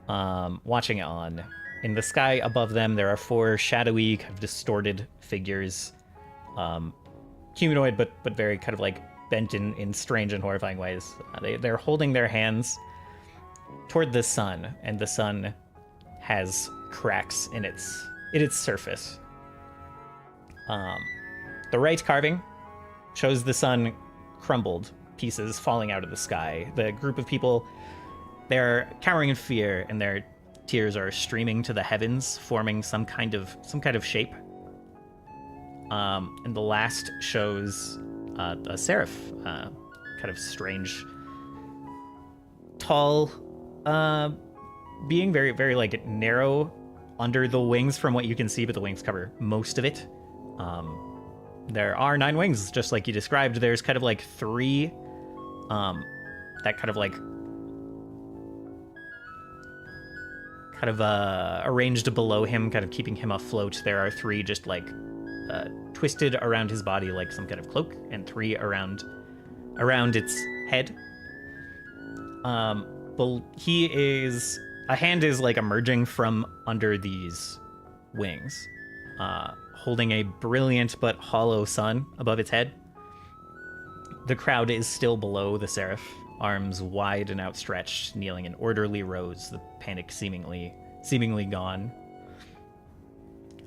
watching on In the sky above them, there are 4 shadowy, kind of distorted figures. Humanoid, but very kind of like bent in strange and horrifying ways. They're holding their hands toward the sun, and the sun has cracks in its surface. The right carving shows the sun crumbled, pieces falling out of the sky. The group of people, they're cowering in fear, and their tears are streaming to the heavens, forming some kind of shape. And the last shows a seraph, kind of strange, tall, being very, very like narrow under the wings from what you can see, but the wings cover most of it. There are 9 wings, just like you described. There's kind of like 3 that kind of like arranged below him, kind of keeping him afloat. There are 3 just like twisted around his body like some kind of cloak, and 3 around its head. But a hand is like emerging from under these wings, holding a brilliant but hollow sun above its head. The crowd is still below the seraph, arms wide and outstretched, kneeling in orderly rows, the panic seemingly gone.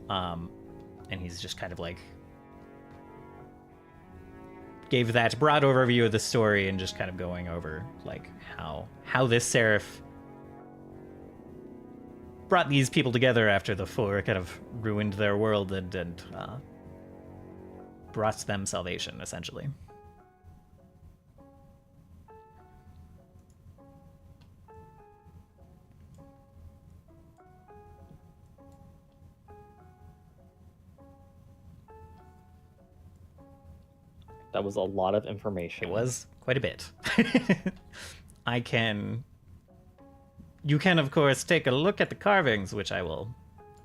And he's just kind of like gave that broad overview of the story and just kind of going over like how this seraph brought these people together after the 4 kind of ruined their world and brought them salvation, essentially. That was a lot of information. It was quite a bit. You can, of course, take a look at the carvings, which I will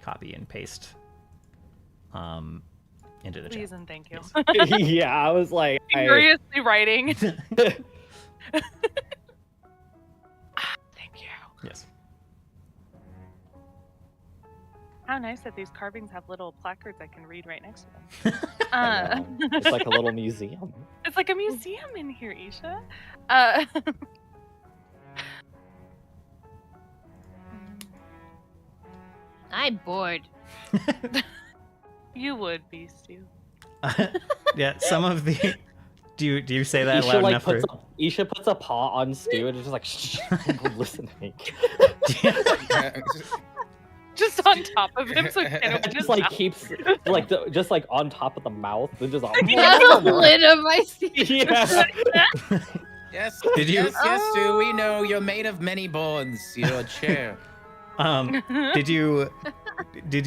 copy and paste into the Please chat. and thank you. Yeah, I was like... Furiously writing. Thank you. Yes. How nice that these carvings have little placards I can read right next to them. I know. It's like a little museum. It's like a museum in here, Isha. I'm bored. You would be, Stu. Yeah, some of the... Do you say that Isha, loud like, enough for... Isha puts a paw on Stu and is just like, shh, I'm listening. Just on top of him, so it Just like keeps like just like on top of the mouth, and just like The lid of my seat. yeah. Yes, Did you- yes, Stu, we know you're made of many boards. You're a chair. Did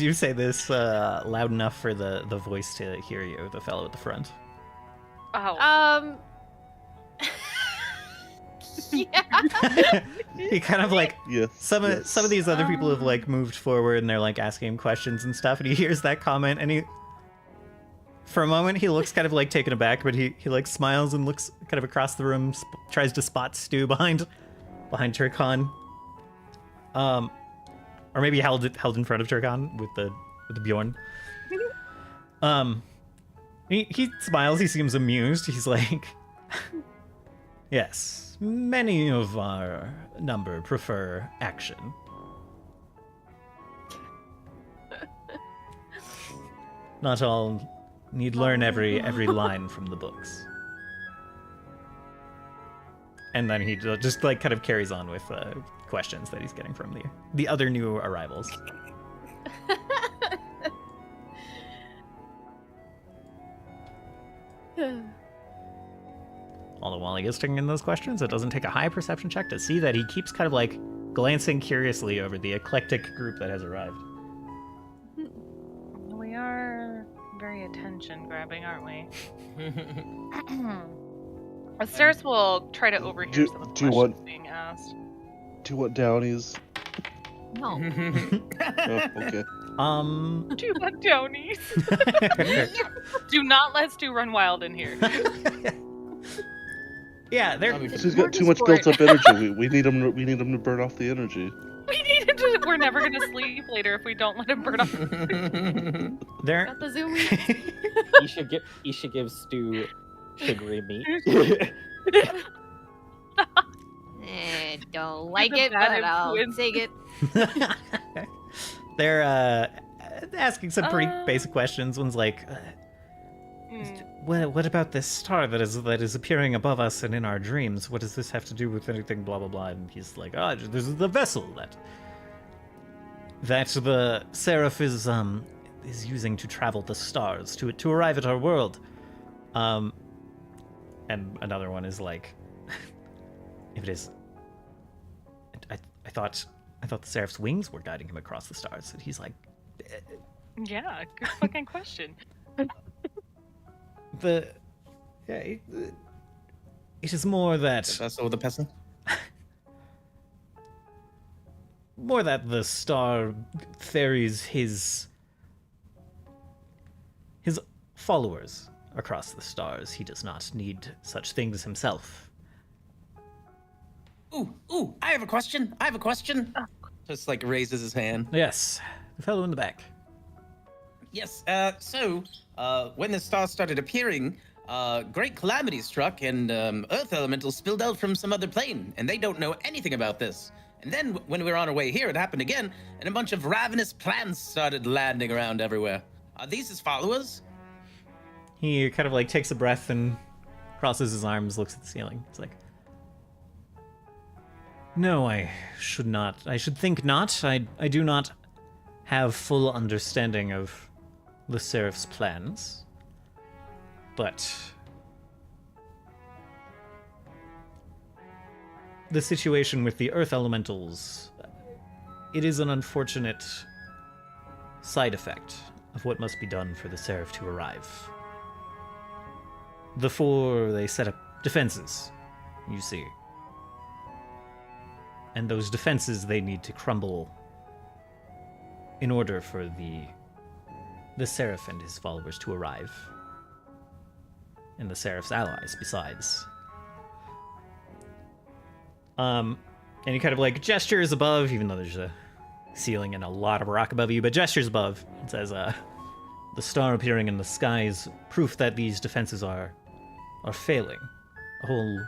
you say this loud enough for the voice to hear you, the fellow at the front? Oh. Yeah. He kind of like Yes. some of these other people have like moved forward and they're like asking him questions and stuff, and he hears that comment and he, for a moment, he looks kind of like taken aback, but he like smiles and looks kind of across the room, tries to spot Stu behind Turkon, or maybe held in front of Turkon with the Bjorn. He smiles. He seems amused. He's like, yes. Many of our number prefer action. Not all need learn every line from the books. And then he just like kind of carries on with questions that he's getting from the other new arrivals. All the while he is taking in those questions, it doesn't take a high perception check to see that he keeps kind of like glancing curiously over the eclectic group that has arrived. We are very attention grabbing, aren't we? Asters will try to overhear some of the questions being asked. Do you want downies? No. Oh, okay. Do you want downies? Do not let Stu run wild in here. Yeah, they're... He's got too much built up energy. We need him to burn off the energy. We need him to. we're never gonna sleep later if we don't let him burn off. There. Got the zoom meet. You should give Stu sugary meat. Don't like a it, bad but I'll influence. take it. They're asking some pretty basic questions. One's like, what about this star that is appearing above us and in our dreams? What does this have to do with anything? Blah blah blah. And he's like, this is the vessel that the Seraph is using to travel the stars to arrive at our world. And another one is like, if it is, I thought the Seraph's wings were guiding him across the stars. And he's like, Yeah, good fucking question. it is more that The vessel with the pestle? more that the star ferries his followers across the stars. He does not need such things himself. Ooh, I have a question. Just like raises his hand. Yes, the fellow in the back. Yes, so, when the star started appearing, great calamity struck and, earth elementals spilled out from some other plane, and they don't know anything about this. And then, when we were on our way here, it happened again, and a bunch of ravenous plants started landing around everywhere. Are these his followers? He kind of like takes a breath and crosses his arms, looks at the ceiling. It's like, no, I should not. I should think not. I do not have full understanding of the Seraph's plans. But the situation with the Earth Elementals, it is an unfortunate side effect of what must be done for the Seraph to arrive. The four, they set up defenses, you see. And those defenses, they need to crumble in order for the Seraph and his followers to arrive. And the Seraph's allies, besides. And he kind of like gestures above, even though there's a ceiling and a lot of rock above you, but gestures above and says, the star appearing in the sky is proof that these defenses are failing. A hole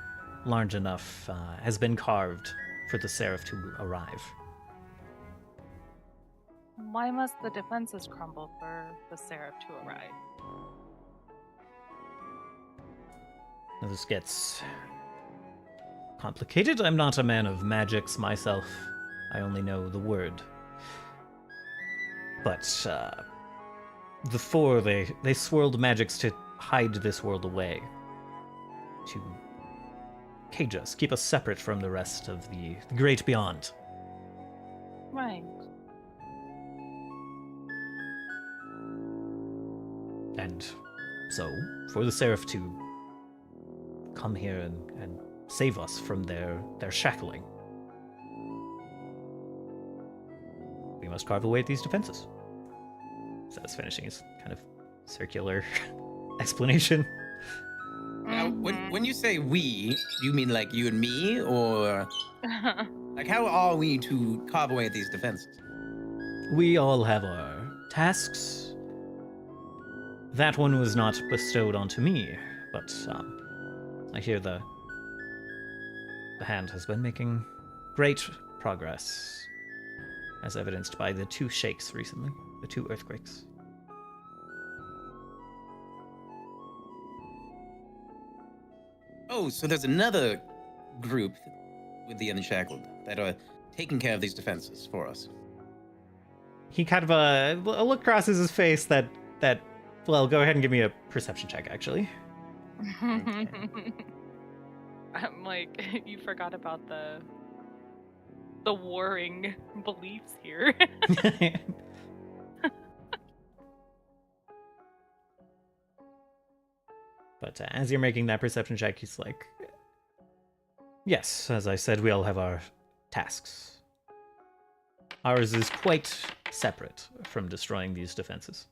large enough has been carved for the Seraph to arrive. Why must the defenses crumble for the Seraph to arrive? This gets complicated. I'm not a man of magics myself. I only know the word. But the four, they swirled magics to hide this world away. To cage us, keep us separate from the rest of the great beyond. Right. And so, for the Seraph to come here and save us from their shackling, we must carve away at these defenses. So that's finishing his kind of circular explanation. Now, when you say we, do you mean like you and me, or like how are we to carve away at these defenses? We all have our tasks. That one was not bestowed onto me, but I hear the hand has been making great progress, as evidenced by the 2 shakes recently, the 2 earthquakes. Oh, so there's another group with the Unshackled that are taking care of these defenses for us. He kind of a look crosses his face that well, go ahead and give me a perception check, actually. Okay. I'm like, you forgot about the warring beliefs here. But as you're making that perception check, he's like, yes, as I said, we all have our tasks. Ours is quite separate from destroying these defenses.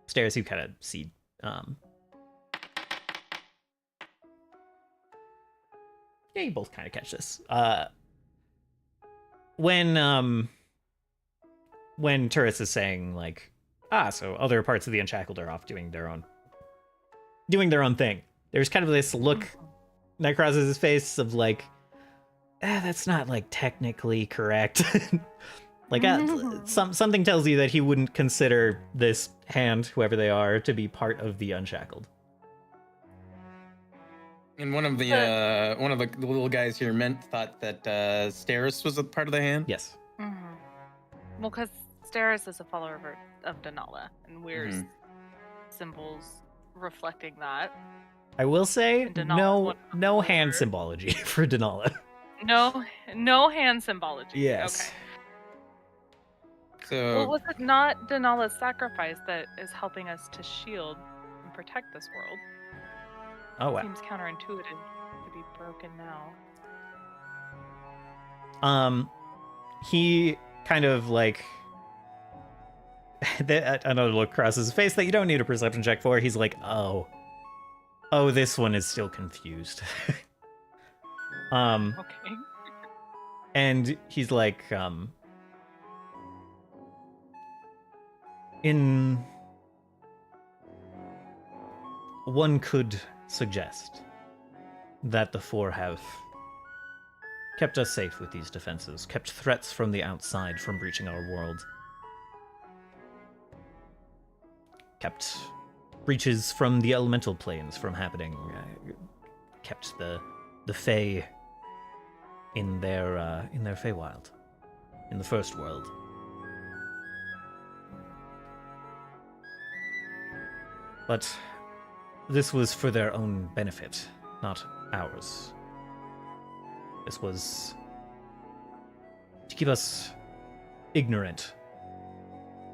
Stairs, you kind of see, yeah, you both kind of catch this. when Turris is saying like, so other parts of the Unshackled are off doing their own thing. There's kind of this look that crosses his face of like, that's not like technically correct. Like something tells you that he wouldn't consider this hand, whoever they are, to be part of the Unshackled. And one of the little guys here thought that Steris was a part of the hand. Yes. Well, because Steris is a follower of Denala, and we're symbols reflecting that. I will say Denala's no hand symbology for Denala. No hand symbology. Yes. Okay. So Well, was it not Denala's sacrifice that is helping us to shield and protect this world? Oh wow. Seems counterintuitive to be broken now. He kind of like another look crosses his face that you don't need a perception check for. He's like, oh, this one is still confused. Okay. And he's like, in one could suggest that the Four have kept us safe with these defenses, kept threats from the outside from breaching our world, kept breaches from the elemental planes from happening, kept the Fae in their Feywild, in the first world. But this was for their own benefit, not ours. This was to keep us ignorant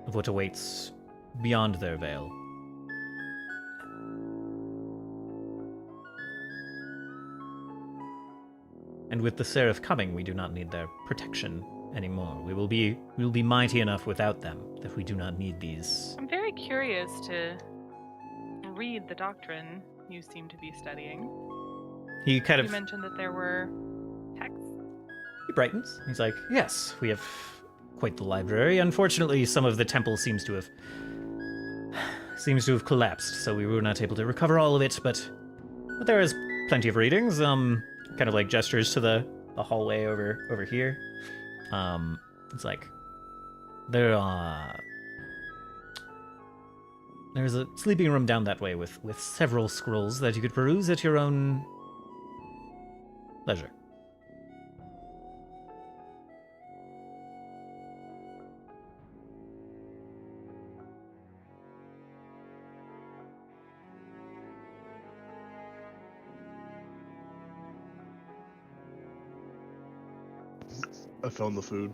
of what awaits beyond their veil. And with the Seraph coming, we do not need their protection anymore. We will be mighty enough without them that we do not need these. I'm very curious to read the doctrine you seem to be studying. He kind You of mentioned that there were texts. He brightens. He's like, yes, we have quite the library. Unfortunately, some of the temple seems to have collapsed, so we were not able to recover all of it, but there is plenty of readings. Kind of like gestures to the hallway over here. It's like there's a sleeping room down that way with several scrolls that you could peruse at your own leisure. I found the food.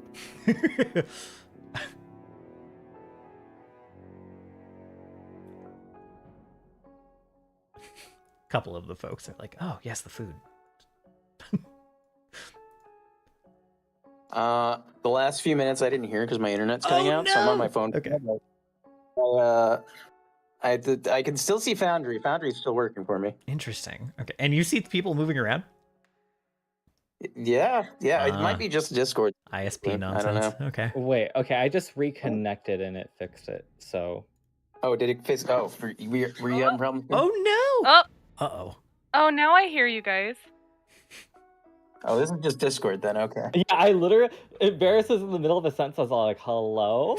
Couple of the folks are like, oh, yes, the food. the last few minutes I didn't hear because my internet's cutting out, so I'm on my phone. Okay. I can still see Foundry. Foundry's still working for me. Interesting. Okay. And you see people moving around? Yeah. It might be just Discord. ISP I nonsense. don't know. Okay. Wait, okay, I just reconnected and it fixed it. So Oh, did it fix? Oh, were you having problems? Oh, no! Oh, Uh-oh. oh, now I hear you guys. Oh, this is just Discord then. Okay. yeah, I literally Barret was in the middle of a sentence. I was all like, "Hello,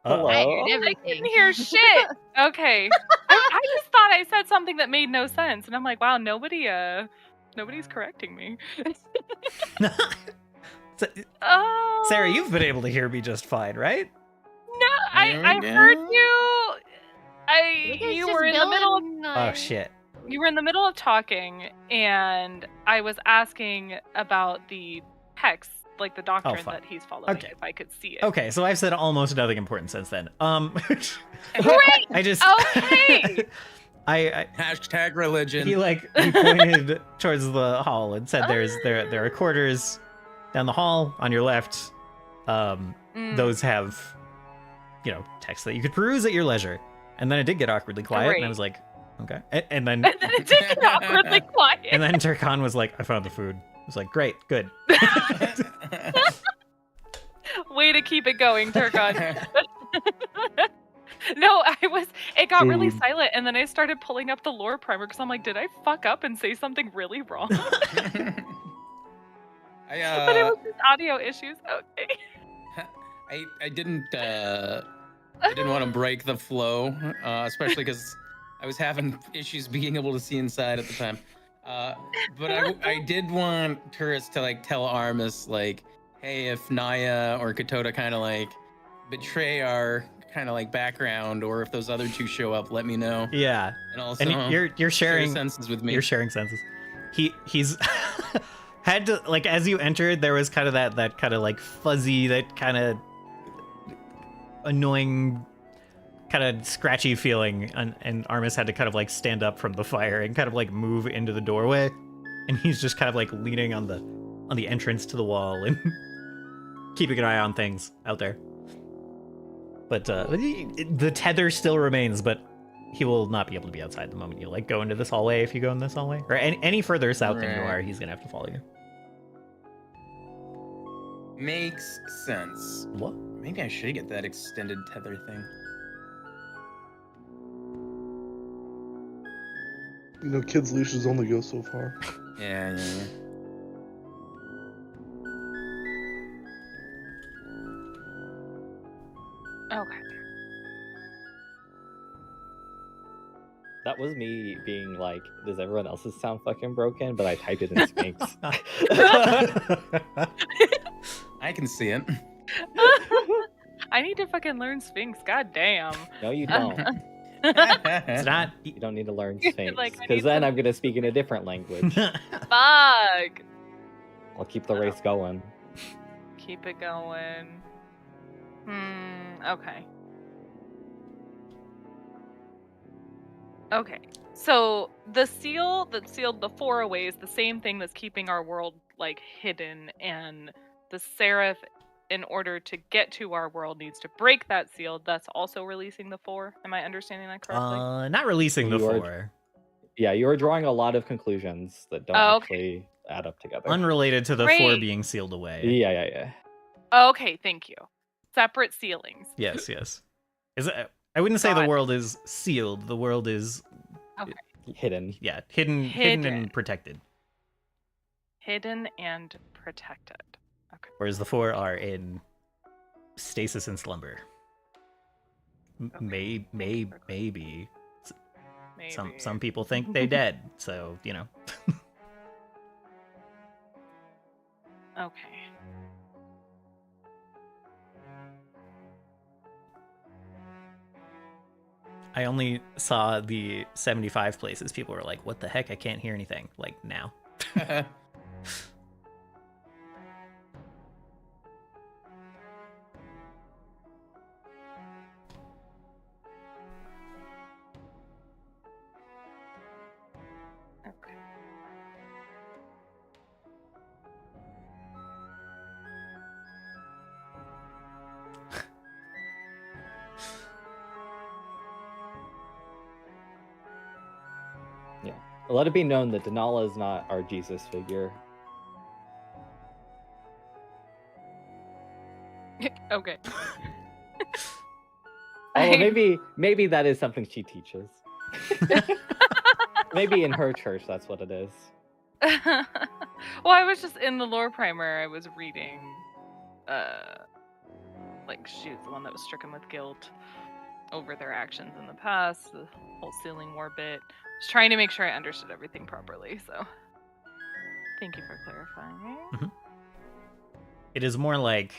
hello." I heard I everything. didn't hear shit. Okay. I just thought I said something that made no sense, and I'm like, wow, nobody's correcting me. Oh, Sarah, you've been able to hear me just fine, right? No, I heard you. You were in the middle. Oh, shit. You were in the middle of talking, and I was asking about the text, like the doctrine fine. that he's following, Okay. if I could see it. Okay, so I've said almost nothing important since then. Great. I just... Okay. I Hashtag religion. he pointed towards the hall and said there are quarters down the hall on your left. Those have, text that you could peruse at your leisure. And then it did get awkwardly quiet, and I was like, okay. And then And then it did get awkwardly quiet. and then Turkan was like, I found the food. I was like, great, good. Way to keep it going, Turgon. No, it got really silent, and then I started pulling up the lore primer because I'm like, did I fuck up and say something really wrong? But it was just audio issues. Okay. I didn't want to break the flow, especially because I was having issues being able to see inside at the time. But I did want Turris to like tell Armus like, hey, if Naya or Katota kind of like betray our kind of like background, or if those other two show up, let me know. Yeah. And also, you're sharing share senses with me. You're sharing senses. He's had to, like, as you entered, there was kind of that kind of like fuzzy, that kind of annoying, kind of scratchy feeling, and Armus had to kind of like stand up from the fire and kind of like move into the doorway, and he's just kind of like leaning on the entrance to the wall and keeping an eye on things out there. But the tether still remains, but he will not be able to be outside the moment you like go into this hallway. If you go in this hallway, or any further south than you are, he's gonna have to follow you. Makes sense. What? Maybe I should get that extended tether thing. You know, kids' leashes only go so far. Yeah. Okay. That was me being like, does everyone else's sound fucking broken? But I typed it in Sphinx. I can see it. I need to fucking learn Sphinx. God damn. No, you don't. It's not. You don't need to learn Sphinx. Like, I Because need then to- I'm going to speak in a different language. Fuck. I'll keep the race going. Keep it going. Okay. Okay. So the seal that sealed the four away is the same thing that's keeping our world like hidden, and the Seraph, in order to get to our world, needs to break that seal. That's also releasing the four. Am I understanding that correctly? Not releasing the You are- four. Yeah, you are drawing a lot of conclusions that don't Oh, okay. actually add up together. Unrelated to the four Great. being sealed away. Yeah. Okay, thank you. Separate sealings. Yes. Is it? I wouldn't say the Got world is sealed. The world is Hidden. hidden and protected. Hidden and protected. Okay. Whereas the four are in stasis and slumber. Okay. Maybe. Maybe. Some people think they dead, so you know. Okay. I only saw the 75 places people were like, "What the heck? I can't hear anything." Like now. Okay. Yeah. Let it be known that Denala is not our Jesus figure. Okay. Oh, maybe that is something she teaches. Maybe in her church, that's what it is. Well, I was just in the lore primer. I was reading, like she was the one that was stricken with guilt over their actions in the past, the whole sealing war bit. I was trying to make sure I understood everything properly. So, thank you for clarifying. It is more like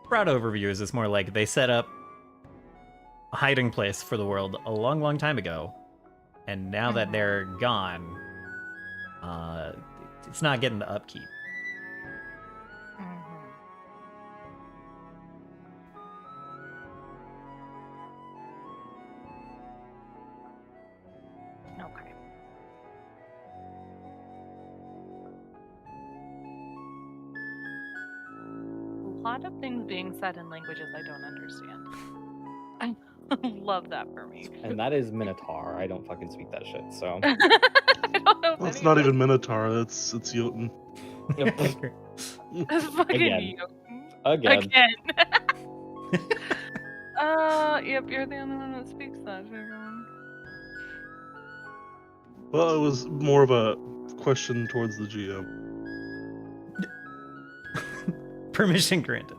broad overviews. It's more like they set up a hiding place for the world a long time ago, and now that they're gone, it's not getting the upkeep. Okay. A lot of things being said in languages I don't understand. Love that for me. And that is Minotaur. I don't fucking speak that shit, so. I don't know if Well, it's any not of even Minotaur. It's Jotun. us- fucking Again. you. Again. Again. Yep, you're the only one that speaks that. Everyone. Well, it was more of a question towards the GM. Permission granted.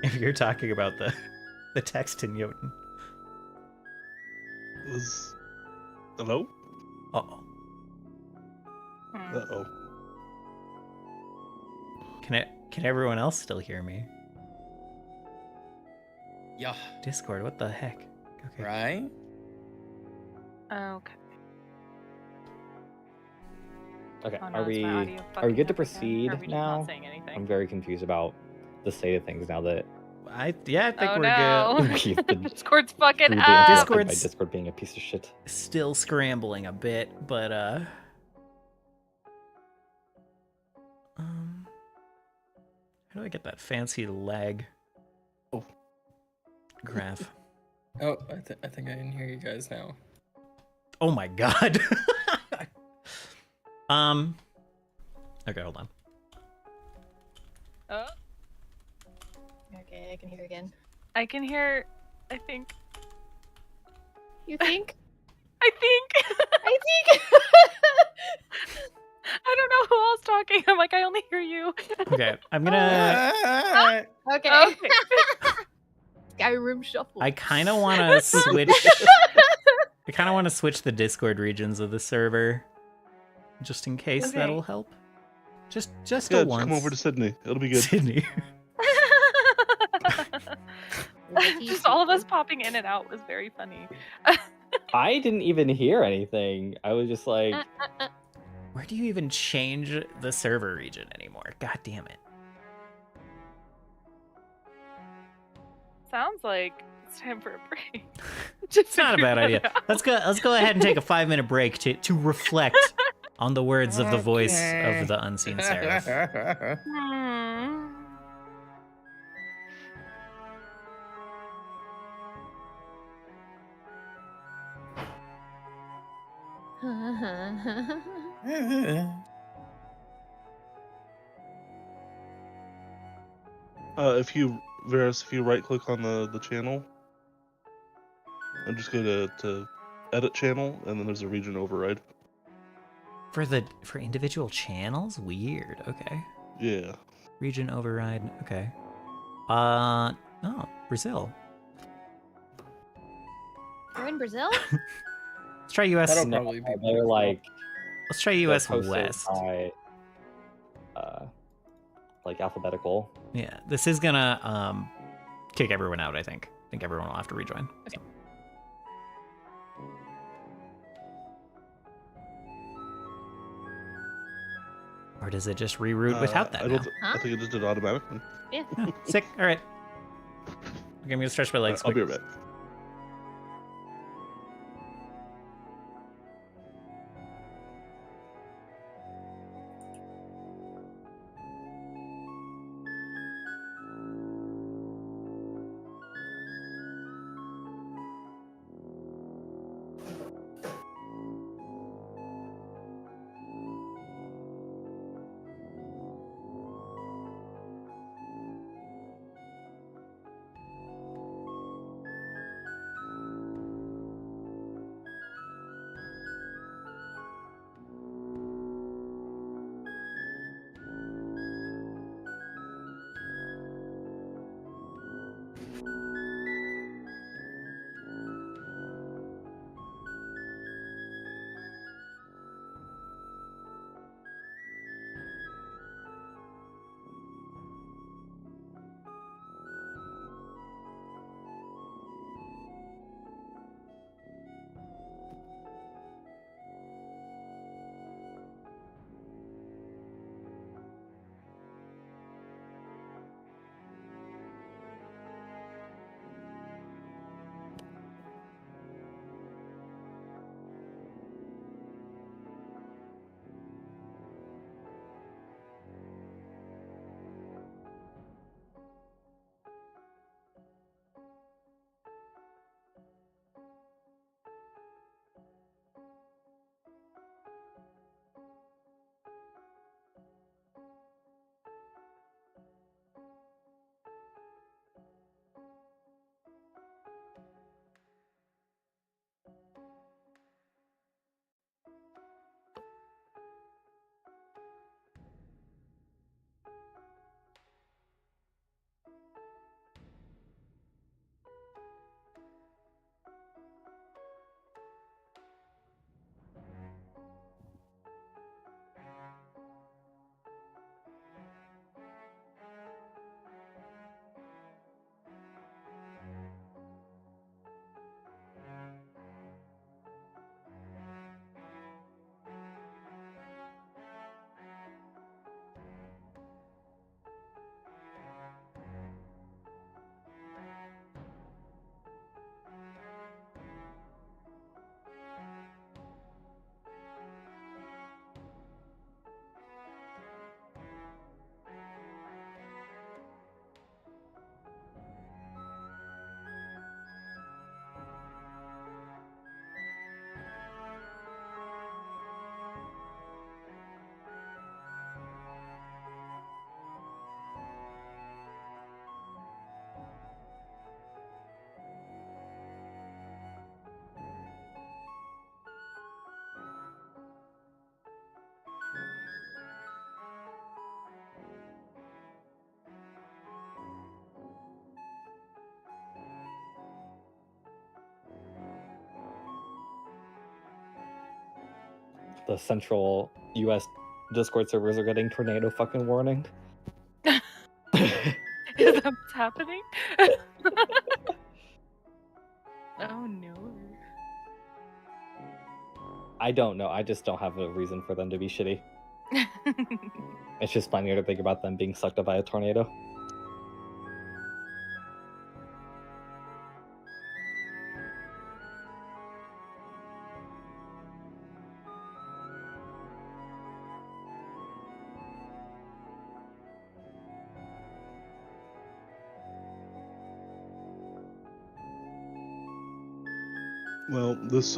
If you're talking about the text in Jotun. Was hello? Uh-oh. Hmm. Uh-oh. Can everyone else still hear me? Yeah. Discord, what the heck? Okay. Right? Okay. Okay, Oh, no, are it's we my audio are we fucking good to up again. proceed Are we just now? not saying anything? I'm very confused about the state of things now that I think Oh we're no. we've been Discord's fucking rudely up. interrupted by Discord's- Discord being a piece of shit. good. Still scrambling a bit, but how do I get that fancy lag Oh. graph? Oh, I think I can hear you guys now. Oh my god. Okay, hold on. Oh, Okay, I can hear again. I can hear. I think. You think? I think. I think. I don't know who else talking. I'm like, I only hear you. Okay, I'm gonna Okay. Okay. Skyrim shuffle. I kind of want to switch I kind of want to switch the Discord regions of the server just in case Okay. that'll help. Just Yeah, a just once. come over to Sydney. It'll be good. Sydney. Just all of us popping in and out was very funny. I didn't even hear anything. I was just like, Where do you even change the server region anymore? God damn it. Sounds like it's time for a break. It's not a bad idea. Let's go ahead and take a 5-minute break to reflect on the words of the voice of the unseen seraph. Hmm. If you right click on the channel and just go to edit channel, and then there's a region override. For individual channels? Weird. Okay. Yeah. Region override. Okay. Oh, Brazil. You're in Brazil? Let's try US. That'll no, probably be they're like Let's try they're US posted West. by, like alphabetical. Yeah, this is gonna kick everyone out. I think everyone will have to rejoin. Okay. So. Or does it just reroute without that? I now? I think it just did automatically. Yeah. Oh, sick. All right. Okay, I'm gonna stretch my legs. I'll be quick. right back. the central U.S. Discord servers are getting tornado fucking warning. Is that what's happening? Oh no. I don't know. I just don't have a reason for them to be shitty. It's just funnier to think about them being sucked up by a tornado. Well, this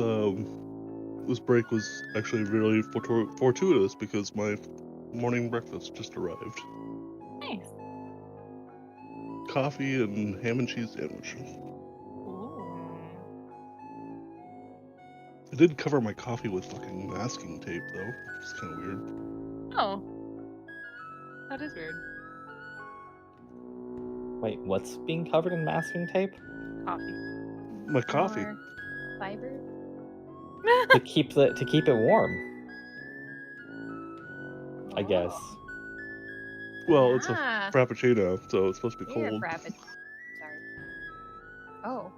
break was actually really fortuitous because my morning breakfast just arrived. Nice. Coffee and ham and cheese sandwich. Ooh. I did cover my coffee with fucking masking tape though. It's kind of weird. Oh. That is weird. Wait, what's being covered in masking tape? Coffee. My coffee. More fiber. to keep it warm. I guess. Well, it's a Ah, frappuccino, so it's supposed to be you're a cold. Sorry. Oh.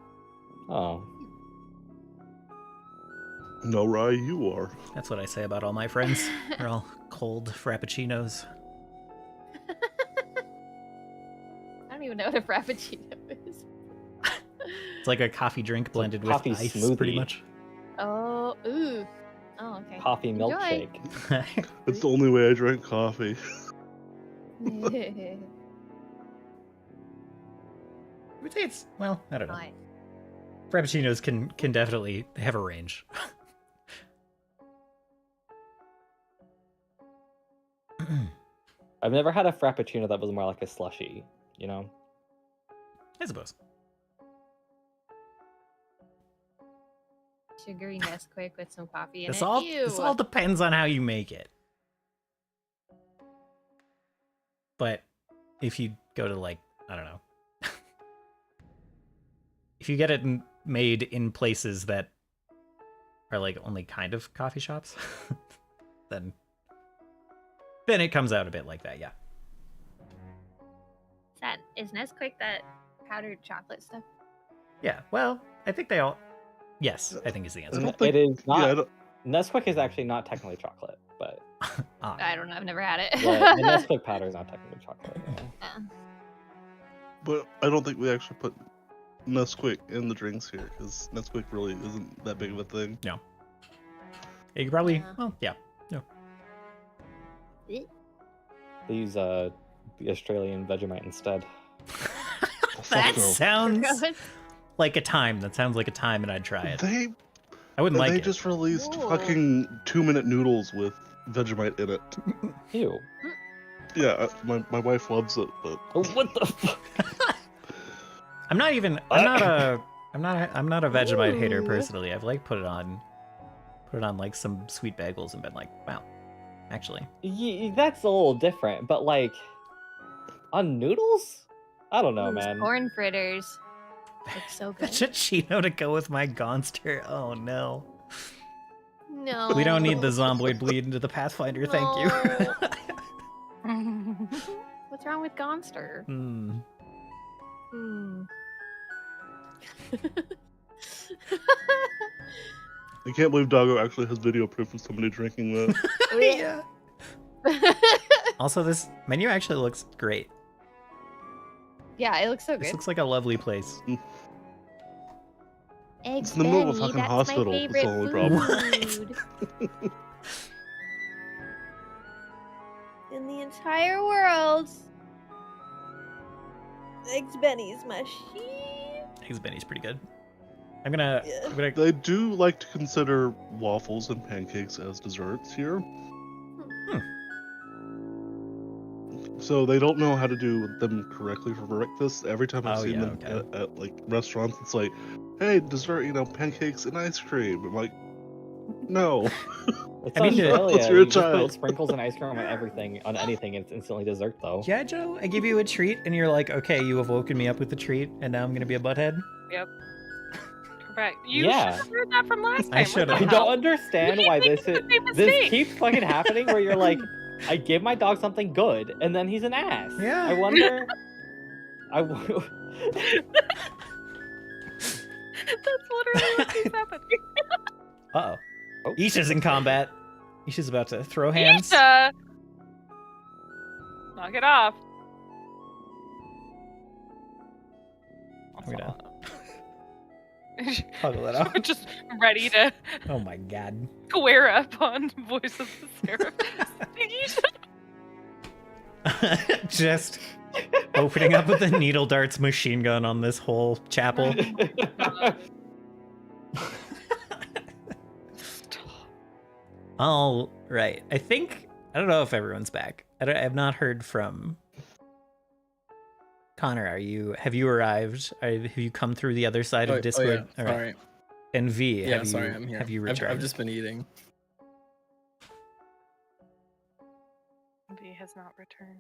Oh. No, Rye, you are. That's what I say about all my friends. They're all cold frappuccinos. I don't even know what a frappuccino is. It's like a coffee drink blended with coffee ice, smoothie. pretty much. Oh, ooh. Oh, okay. Coffee Enjoy. milkshake. It's the only way I drink coffee. I would say it's, well, I don't know. Fine. Frappuccinos can definitely have a range. I've never had a frappuccino that was more like a slushy, you know? I suppose. Sugary Nesquik with some coffee in This it. all Ew. this all depends on how you make it. But if you go to, like, I don't know. If you get it made in places that are like only kind of coffee shops, then it comes out a bit like that, yeah. Is Nesquik that powdered chocolate stuff? Yeah, well, I think they all... Yes, I think is the I answer. don't think- It is Yeah, I not. don't- Nesquik is actually not technically chocolate, but Ah, I don't know. I've never had it. the Nesquik powder is not technically chocolate. Yeah. but I don't think we actually put Nesquik in the drinks here, because Nesquik really isn't that big of a thing. you could probably... Yeah. Well, yeah. They use the Australian Vegemite instead. That no. sounds Going- like a time. That sounds like a time, and I'd try it. They I wouldn't like they it. just released Ooh. fucking 2-minute noodles with Vegemite in it. Ew. Yeah, my wife loves it, but Oh, what the fuck? I'm not a Vegemite hater Ooh. personally. I've like put it on like some sweet bagels and been like, wow, actually. That's a little different, but like on noodles? I don't know, Those man. Corn fritters. Looks so good. Fettuccino to go with my Gonster. Oh no. No. We don't need the Zomboid bleed into the Pathfinder, thank you. What's wrong with Gonster? Hmm. Hmm. I can't believe Doggo actually has video proof of somebody drinking that. Yeah. Also, this menu actually looks great. Yeah, it looks so This good. looks like a lovely place. Eggs It's in the middle of a Benny, fucking that's hospital, My that's the favorite only problem. food. In the entire world. Eggs Benny's my shit. Eggs Benny's pretty good. I'm gonna They do like to consider waffles and pancakes as desserts here. So they don't know how to do them correctly for breakfast. Every time I've Oh, seen yeah, them okay. at like restaurants, it's like, hey, dessert, pancakes and ice cream. I'm like, no. It's I mean, Australia. Unless you're a You just child. put sprinkles and ice cream on everything, on anything, and it's instantly dessert, though. Yeah, Joe, I give you a treat, and you're like, okay, you have woken me up with the treat, and now I'm gonna be a butthead. Right. You Yeah. should have heard that from last time. I What should the have. You hell? don't understand keep why this making is the same this mistake. keeps fucking happening where you're like, I give my dog something good, and then he's an ass. Yeah. I wonder. That's literally what keeps happening. Uh-oh. Oh. Isha's in combat. Isha's about to throw hands. Isha! Knock it off. I'm gonna toggle that off. Just ready to Oh my god. square up on Voice of the Seraph. Just opening up with the needle darts machine gun on this whole chapel. All right. I don't know if everyone's back. I have not heard from Connor. Have you arrived? Have you come through the other side of Discord? Yeah. All right. Sorry. And V, Yeah, sorry, I'm here. have you I've returned? just been eating. V has not returned.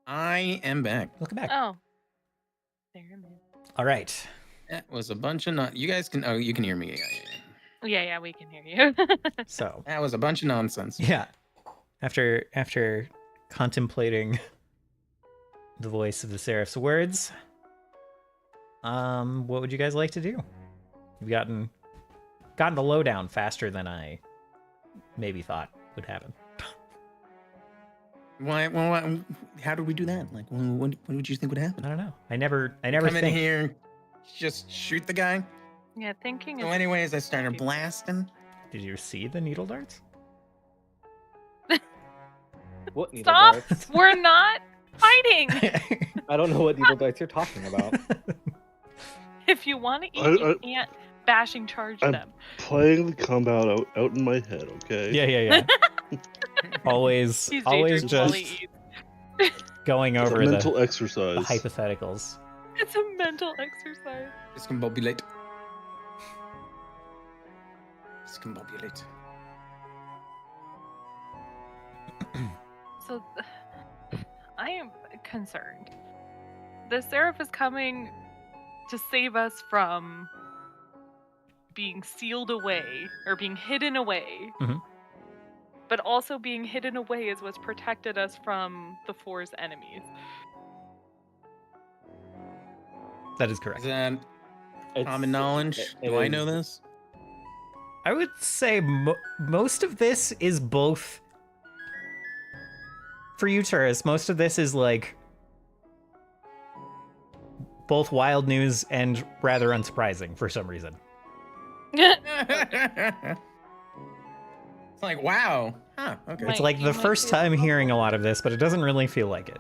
I am back. Welcome back. Oh. There, man. All right. That was a bunch of you guys can. Oh, you can hear me. Yeah, we can hear you. So That was a bunch of nonsense. yeah, after contemplating the voice of the Seraph's words, what would you guys like to do? You've gotten the lowdown faster than I maybe thought would happen. Why? Well, how did we do that? Like, what would you think would happen? I don't know. I never Come in think. here, just shoot the guy. Yeah, thinking So, is anyways, I started blasting. Did you see the needle darts? What needle Stop! darts? We're not fighting. I don't know what needle darts you're talking about. If you want to eat, you can't bashing charge I'm- them. Playing the combat out in my head, okay? yeah. Always He's always dangerous while just he eats. going It's a over mental the exercise. hypotheticals. It's a mental exercise. Discombobulate. Discombobulate. So, I am concerned. The Seraph is coming to save us from being sealed away or being hidden away. Mhm. But also being hidden away is what's protected us from the Four's enemies. That is Is correct. that It's- common knowledge? it Do I is- know this? I would say most of this is both. For you, tourists, most of this is like both wild news and rather unsurprising for some reason. It's like, wow. Huh, okay. Right. It's like you the might first be- time hearing a lot of this, but it doesn't really feel like it.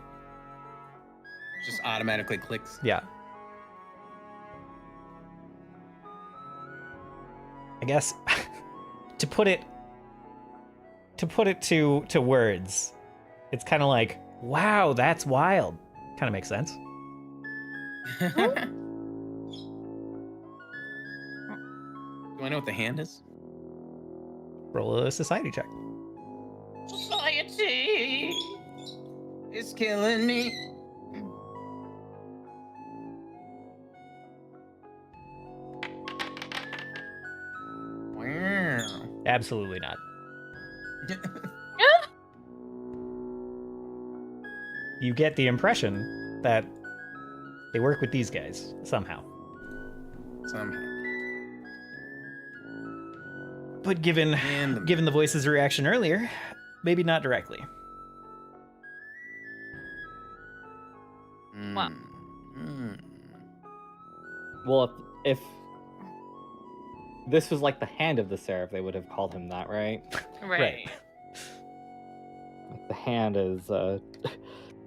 Just automatically clicks. Yeah. I guess to put it to words, it's kind of like, wow, that's wild. Kind of makes sense. Do I know what the hand is? Roll a society check. Society is killing me. Wow. Absolutely not. You get the impression that they work with these guys somehow. Somehow. But given And the voice's reaction earlier, maybe not directly. Wow. Mm. Well, if this was like the hand of the Seraph, they would have called him that, right? Right. Like the hand is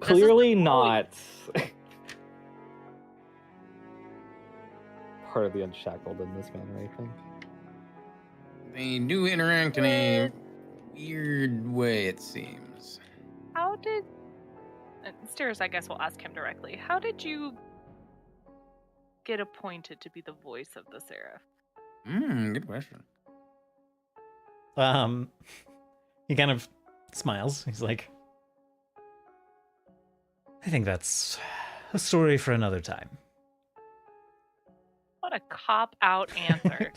clearly not part of the Unshackled in this manner, I think. They do interact in a weird way, it seems. How did... Stairs, I guess we'll ask him directly. How did you get appointed to be the voice of the Seraph? Good question. He kind of smiles. He's like, I think that's a story for another time. What a cop out answer.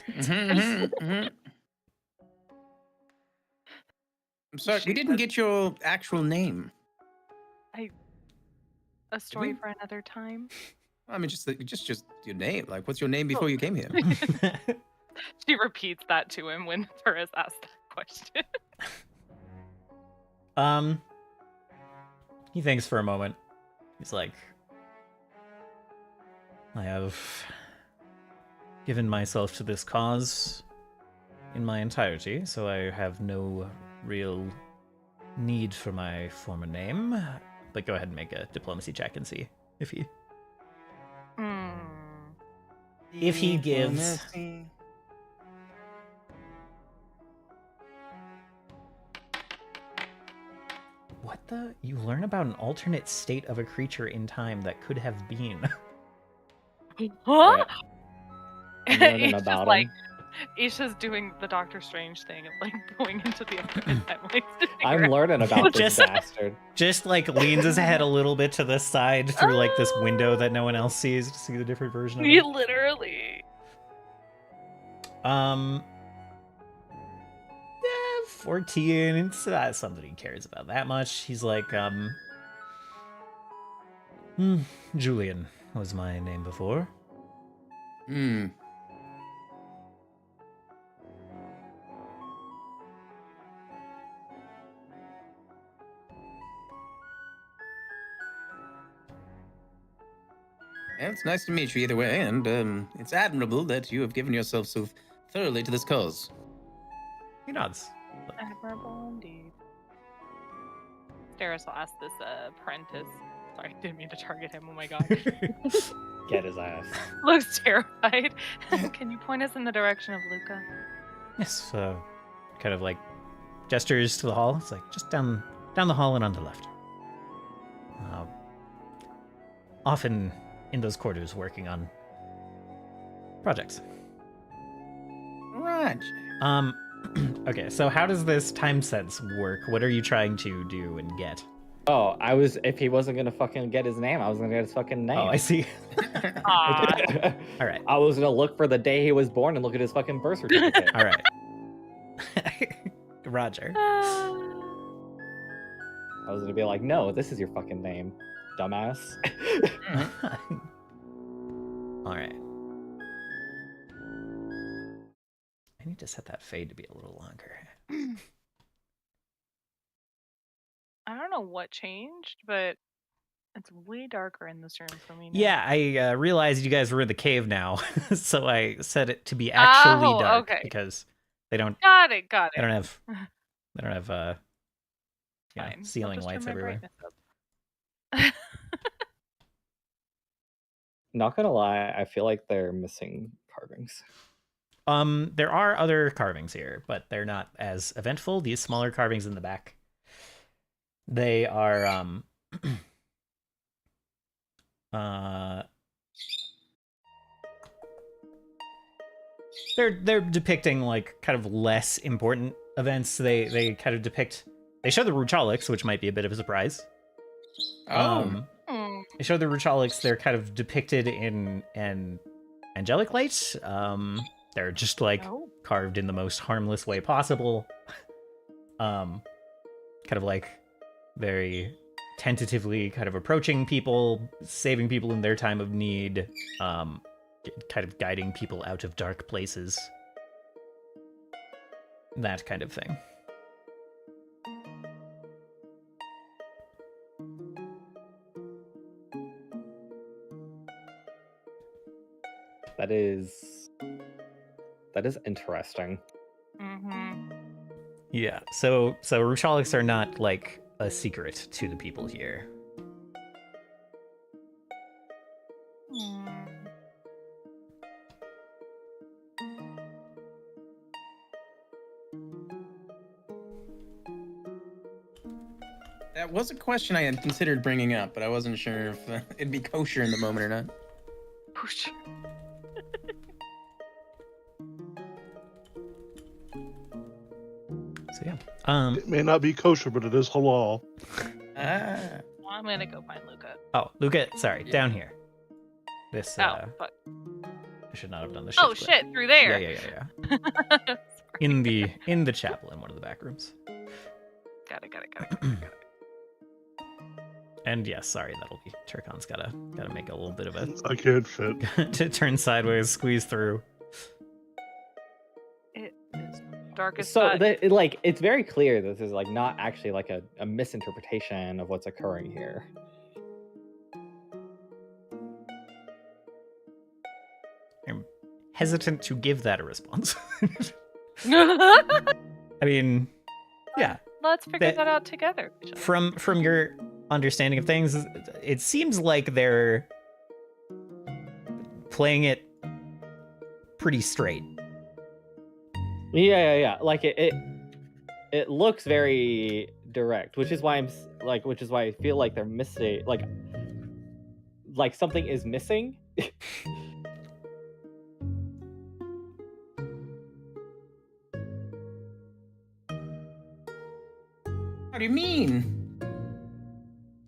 I'm sorry, we didn't get your actual name. A story for another time. I mean, just your name. Like, what's your name before you came here? She repeats that to him when Turis asks that question. He thinks for a moment. He's like, I have given myself to this cause in my entirety, so I have no real need for my former name. But go ahead and make a diplomacy check and see if he gives. What the? You learn about an alternate state of a creature in time that could have been. Huh? I'm learning Isha's about like, him. Isha's doing the Doctor Strange thing of like going into the alternate timelines to figure I'm out- learning about this Just- bastard. Just like leans his head a little bit to the side through like this window that no one else sees to see the different version of it. You literally. 14. It's not something he cares about that much. He's like, Julian was my name before. Hmm. Yeah, it's nice to meet you either way, and it's admirable that you have given yourself so thoroughly to this cause. He nods. Admirable indeed. Steris will ask this apprentice. Sorry, didn't mean to target him. Oh my god. Get his ass. Looks terrified. Can you point us in the direction of Luca? Yes, kind of like gestures to the hall. It's like just down the hall and on the left. Often in those quarters working on projects. Right. Okay, so how does this time sense work? What are you trying to do and get? Oh, if he wasn't gonna fucking get his name, I was gonna get his fucking name. Oh, I see. Aw. All right. I was gonna look for the day he was born and look at his fucking birth certificate. All right. Roger. I was gonna be like, no, this is your fucking name, dumbass. All right. I need to set that fade to be a little longer. I don't know what changed, but it's way darker in this room for me now. Yeah, I realized you guys were in the cave now, so I set it to be actually Oh, dark okay. because they don't Got it. they don't have Fine. I'll ceiling just lights turn my everywhere. brightness up. Not gonna lie, I feel like they're missing carvings. There are other carvings here, but they're not as eventful. These smaller carvings in the back, they are they're depicting like kind of less important events. They kind of depict. They show the Ruchalics, which might be a bit of a surprise. They show the Ruchalics. They're kind of depicted in an angelic light. They're just like carved in the most harmless way possible. Kind of like very tentatively kind of approaching people, saving people in their time of need, kind of guiding people out of dark places. That kind of thing. That is interesting. Mm-hmm. Yeah, so Ruchalics are not like a secret to the people here. That was a question I had considered bringing up, but I wasn't sure if it'd be kosher in the moment or not. Push. So yeah. It may not be kosher, but it is halal. Ah. I'm gonna go find Luca. Oh, Luca, sorry, down here. This Oh, fuck. I should not have done the Oh shift shit, through there. Yeah. In the chapel in one of the back rooms. Got it. And yes, sorry, that'll be Turkon's gotta make a little bit of a I can't fit. to turn sideways, squeeze through. It is dark as So fuck. it's very clear that this is like not actually like a misinterpretation of what's occurring here. I'm hesitant to give that a response. I mean, yeah. Let's figure that out together. From your understanding of things, it seems like they're playing it pretty straight. Yeah. Like it looks very direct, which is why I feel like they're missing like something is missing. What do you mean?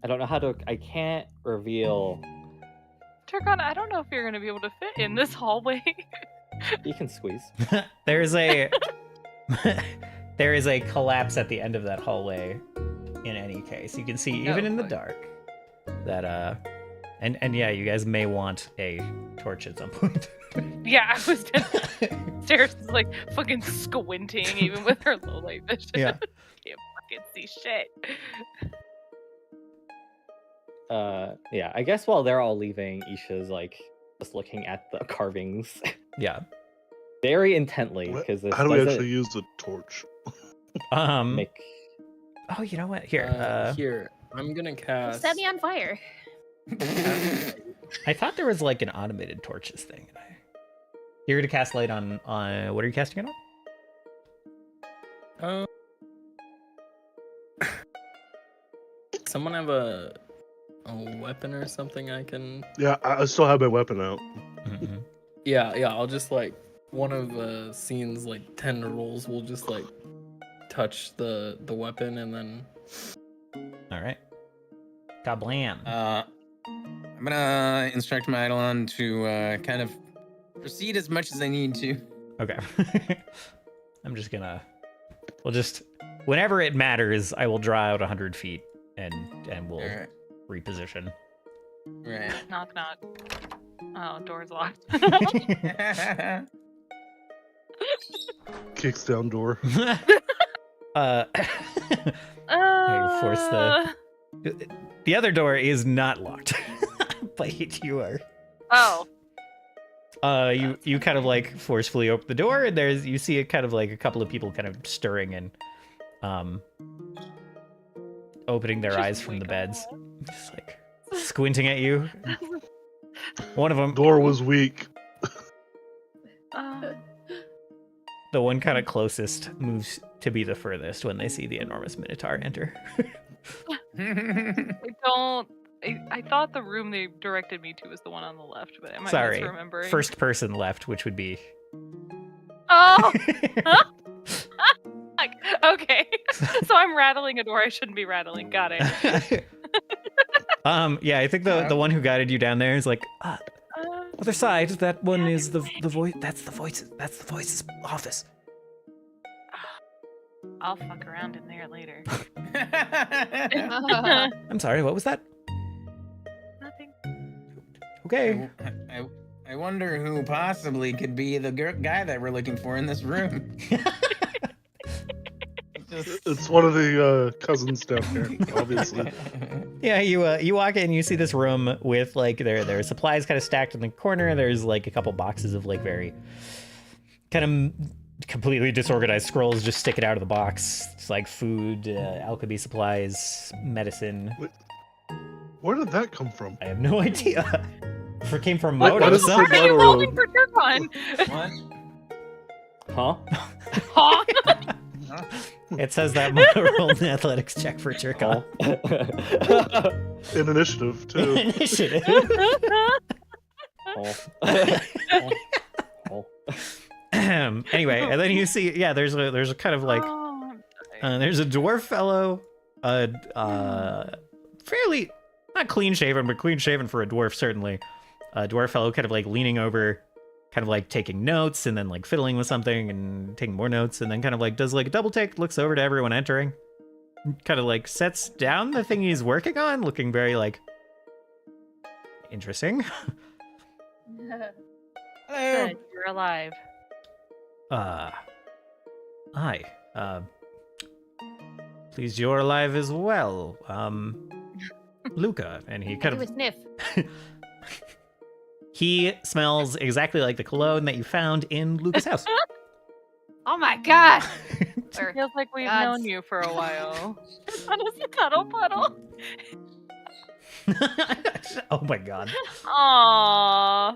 I don't know how to. I can't reveal. Turkon, I don't know if you're going to be able to fit in this hallway. You can squeeze. There is a collapse at the end of that hallway. In any case, you can see even in the dark that and yeah, you guys may want a torch at some point. Yeah, I was Sarah's like fucking squinting even with her low light vision. Yeah. Can't fucking see shit. Yeah, I guess while they're all leaving, Isha's like just looking at the carvings Yeah. very intently because How do we actually use the torch? make Oh, you know what? Here. Here, I'm gonna cast. Set me on fire. I thought there was like an automated torches thing. You're gonna cast light on what are you casting it on? Someone have a weapon or something I can. Yeah, I still have my weapon out. Mhm. Yeah. I'll just like one of scenes like 10 rolls will just like touch the weapon and then. All right. Kablam. I'm gonna instruct my Eidolon to kind of proceed as much as I need to. Okay. I'm just gonna. We'll just. Whenever it matters, I will draw out 100 feet and we'll Alright. reposition. Right. Knock. Oh, door's locked. Kicks down door. Force the other door is not locked, but you are. Oh. You kind of like forcefully open the door, and you see a kind of like a couple of people kind of stirring and opening their eyes from the beds, just like squinting at you. One of them, Door was weak. the one kind of closest, moves to be the furthest when they see the enormous minotaur enter. I thought the room they directed me to was the one on the left, but am I Sorry, misremembering? first person left, which would be. Oh! Okay. So I'm rattling a door I shouldn't be rattling. Got it. Yeah, I think the one who guided you down there is like, other side. That one is the voice. That's the voice's office. I'll fuck around in there later. I'm sorry. What was that? Nothing. Okay. I wonder who possibly could be the guy that we're looking for in this room. It's one of the cousins down here, obviously. Yeah, you walk in, you see this room with like there are supplies kind of stacked in the corner. There's like a couple boxes of like very kind of completely disorganized scrolls just sticking out of the box. It's like food, alchemy supplies, medicine. Where did that come from? I have no idea. If it came from What Moto, is some- Why are you rolling for Turkon? What? huh? Huh? it says that Moto rolled an athletics check for Turkon. In initiative, too. Initiative. Anyway, and then you see, yeah, there's a kind of like there's a dwarf fellow, fairly not clean shaven, but clean shaven for a dwarf certainly. A dwarf fellow kind of like leaning over, kind of like taking notes and then like fiddling with something and taking more notes, and then kind of like does like a double take, looks over to everyone entering, kind of like sets down the thing he's working on, looking very like interesting. Hello. Good, you're alive. Hi. Pleased you're alive as well. Luca, and he kind Do a of sniff. he smells exactly like the cologne that you found in Luca's house. Oh my god. Or- Feels like we've Gods. known you for a while. On a cuddle puddle. Oh my god. Aww.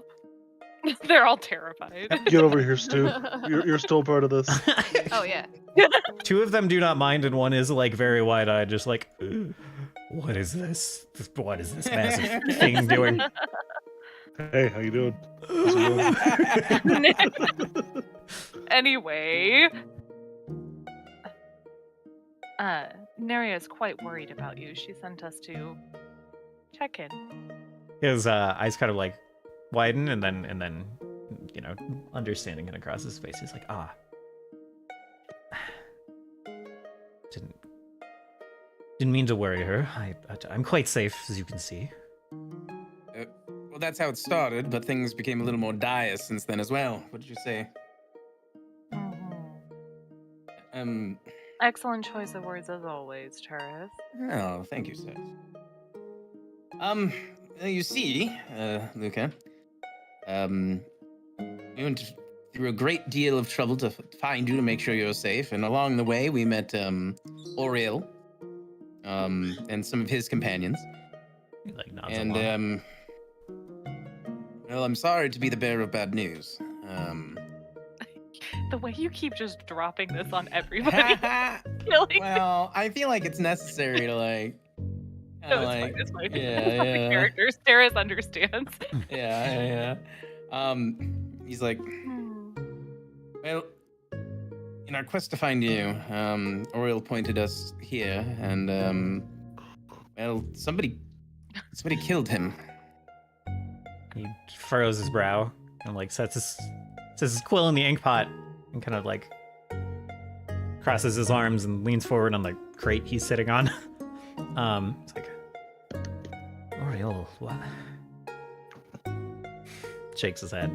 They're all terrified. Get over here, Stu. You're still part of this. oh yeah. Two of them do not mind, and one is like very wide-eyed, just like, what is this? What is this massive thing doing? Hey, how you doing? How's it going? Anyway. Neria is quite worried about you. She sent us to check in. His eyes kind of like widen, and then, you know, understanding it across his face. He's like, Didn't mean to worry her. I'm quite safe, as you can see. Well, that's how it started, but things became a little more dire since then as well. What did you say? Excellent choice of words as always, Charis. Oh, thank you, sir. You see, Luca, we went through a great deal of trouble to find you, to make sure you're safe, and along the way we met, Oriel, and some of his companions. He like nods And, along. well, I'm sorry to be the bearer of bad news. The way you keep just dropping this on everybody, killing me. Well, I feel like it's necessary to, like, No, kinda it's fine. yeah, It's not the yeah. characters. Terrace understands. Yeah. He's like, well, in our quest to find you, Oriel pointed us here, and, well, somebody killed him. He furrows his brow and like sets his quill in the ink pot and kind of like crosses his arms and leans forward on the crate he's sitting on. It's like, Oriel, what? Shakes his head.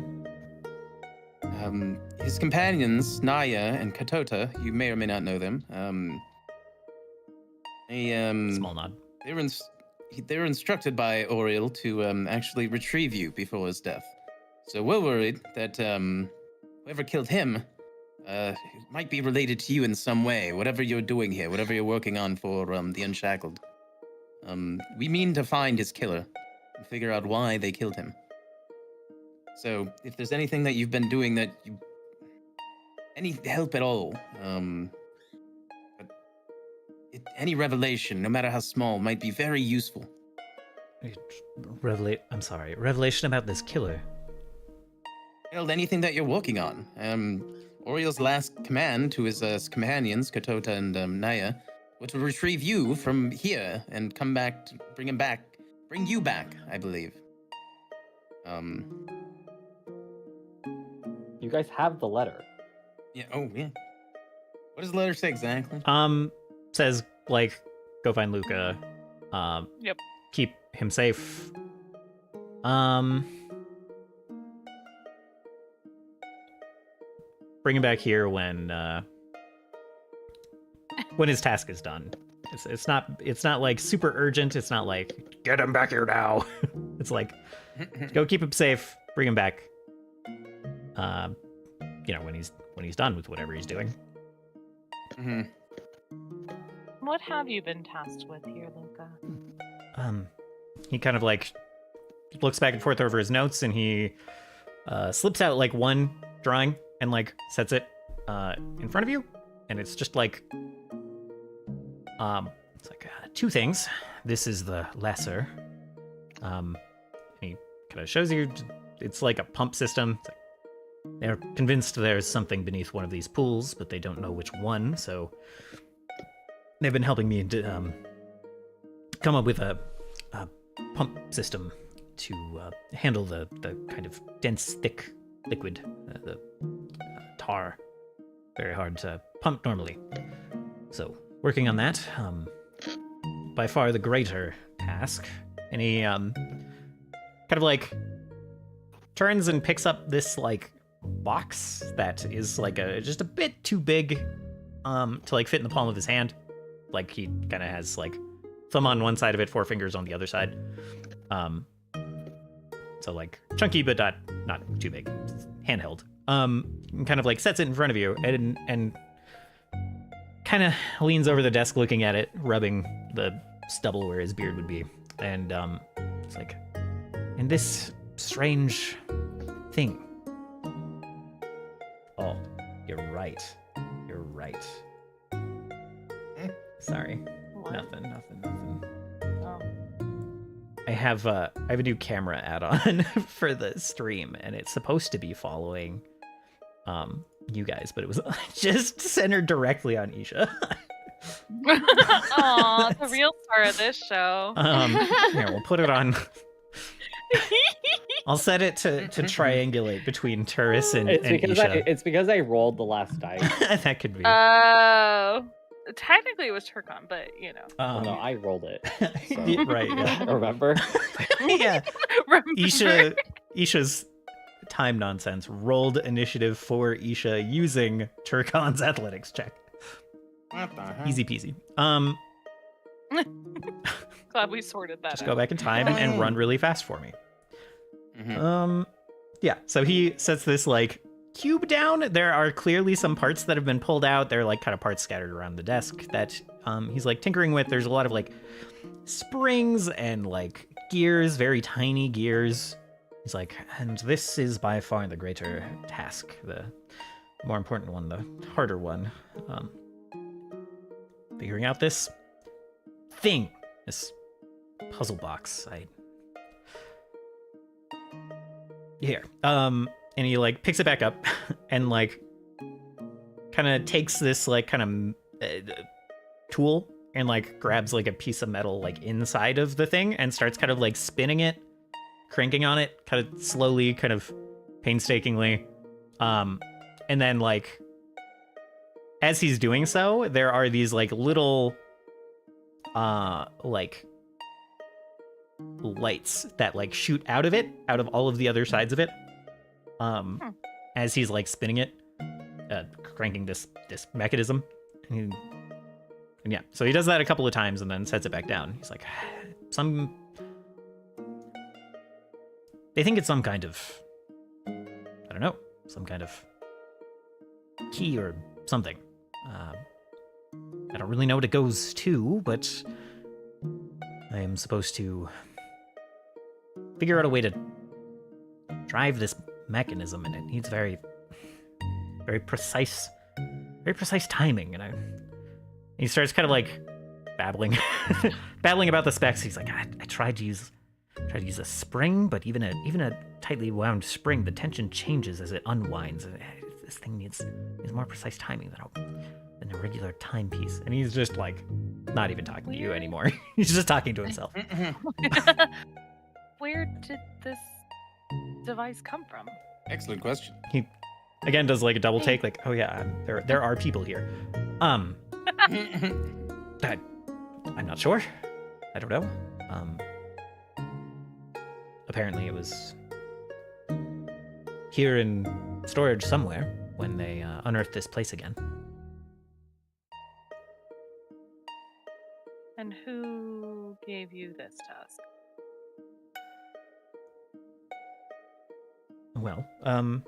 His companions, Naya and Katota, you may or may not know them. Small nod. They were instructed by Oriel to actually retrieve you before his death. So we're worried that whoever killed him might be related to you in some way. Whatever you're doing here, whatever you're working on for the Unshackled. We mean to find his killer and figure out why they killed him. So if there's anything that you've been doing that you any help at all, any revelation, no matter how small, might be very useful. Revelation about this killer. Well, anything that you're working on. Oriel's last command to his companions, Katota and Naya, was to retrieve you from here and come back, bring you back, I believe. You guys have the letter. Yeah. Oh, yeah. What does the letter say exactly? Says like, go find Luca. Yep. Keep him safe. Bring him back here when his task is done. It's not like super urgent. It's not like get him back here now. It's like go keep him safe. Bring him back. When he's done with whatever he's doing. Mm-hmm. What have you been tasked with here, Luca? He kind of like looks back and forth over his notes, and he slips out like one drawing and like sets it in front of you, and it's just like it's like two things. This is the lesser. And he kind of shows you. It's like a pump system. It's like, they're convinced there's something beneath one of these pools, but they don't know which one. So they've been helping me to come up with a pump system to handle the kind of dense, thick liquid, the tar. Very hard to pump normally. So, working on that. By far the greater task. And he kind of like turns and picks up this like box that is like just a bit too big to like fit in the palm of his hand. Like he kind of has like thumb on one side of it, 4 fingers on the other side. So like chunky but not too big. It's handheld. And kind of like sets it in front of you and kind of leans over the desk looking at it, rubbing the stubble where his beard would be. And it's like, and this strange thing. Oh, you're right. You're right. Sorry. What? Nothing. Oh. I have a new camera add-on for the stream, and it's supposed to be following you guys, but it was just centered directly on Isha. Aw, the real star of this show. Here, we'll put it on. I'll set it to triangulate between Turris and Isha. It's because I rolled the last dice. That could be. Oh. Technically it was Turcon, but you know. Oh, no, I rolled it. So. Yeah, right, yeah. Remember? Yeah. Remember? Isha's time nonsense rolled initiative for Isha using Turcon's athletics check. What the heck? Easy peasy. Glad we sorted that Just out. go back in time and run really fast for me. Mhm. Yeah, so he sets this like cube down. There are clearly some parts that have been pulled out. There are like kind of parts scattered around the desk that he's like tinkering with. There's a lot of like springs and like gears, very tiny gears. He's like, and this is by far the greater task, the more important one, the harder one. Figuring out this thing, this puzzle box. Here. And he like picks it back up and like kind of takes this like kind of tool and like grabs like a piece of metal like inside of the thing and starts kind of like spinning it, cranking on it, kind of slowly, kind of painstakingly. And then like as he's doing so, there are these like little like lights that like shoot out of it, out of all of the other sides of it. As he's like spinning it, cranking this mechanism. And yeah, so he does that a couple of times and then sets it back down. He's like, they think it's some kind of, I don't know, some kind of key or something. I don't really know what it goes to, but I am supposed to figure out a way to drive this mechanism, and it needs very precise timing. And he starts kind of like babbling about the specs. He's like, I tried to use a spring, but even a tightly wound spring, the tension changes as it unwinds. This thing needs more precise timing than a regular timepiece. And he's just like not even talking to you anymore. He's just talking to himself. Where did this device come from? Excellent question. He again does like a double take, like, oh yeah, there are people here. I'm not sure. I don't know. Apparently it was here in storage somewhere when they unearthed this place again. And who gave you this task? Well, I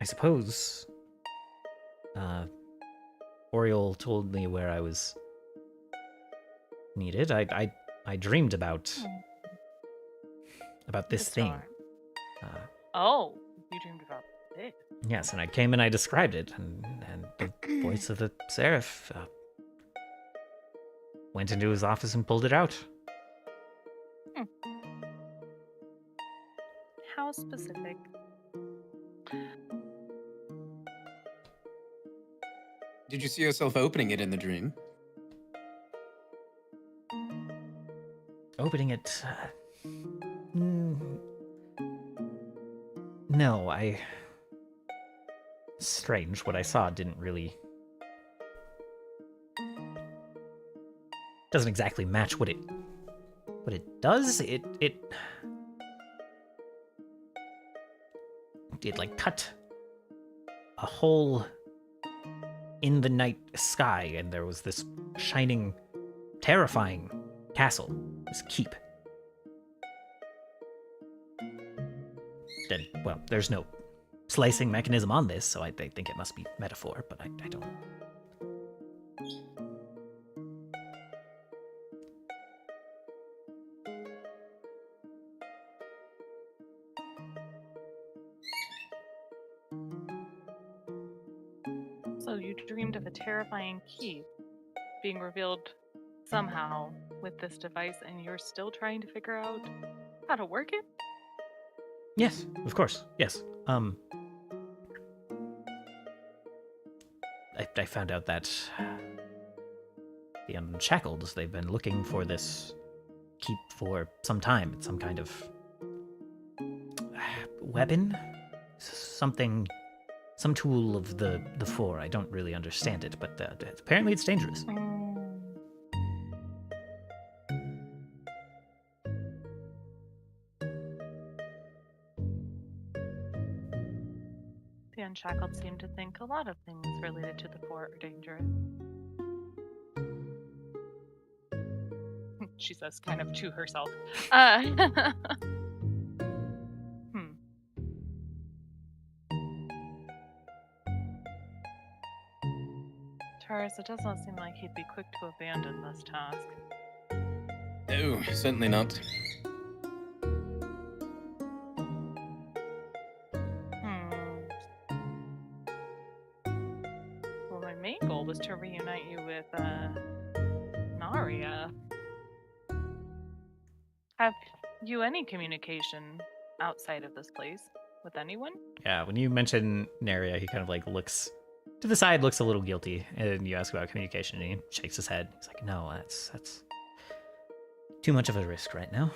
suppose Oriole told me where I was needed. I dreamed about this thing. Oh, you dreamed about it. Yes, and I came and I described it, and the voice of the Seraph went into his office and pulled it out. How specific? Did you see yourself opening it in the dream? Opening it. No, Strange. What I saw didn't really... Doesn't exactly match what it does. It like cut a hole in the night sky, and there was this shining, terrifying castle, this keep. Then, well, there's no slicing mechanism on this, so I think it must be metaphor, but I don't... So you dreamed of a terrifying key being revealed somehow with this device, and you're still trying to figure out how to work it? Yes, of course, yes. I found out that the Unshackled, they've been looking for this keep for some time. It's some kind of weapon? Something, some tool of the Four. I don't really understand it, but apparently it's dangerous. The Unshackled seem to think a lot of things related to the Four are dangerous. She says kind of to herself. Taurus, it does not seem like he'd be quick to abandon this task. No, certainly not. Well, my main goal was to reunite you with, Naria. Have you any communication outside of this place with anyone? Yeah, when you mention Naria, he kind of like looks to the side, looks a little guilty, and you ask about communication, and he shakes his head. He's like, no, that's too much of a risk right now.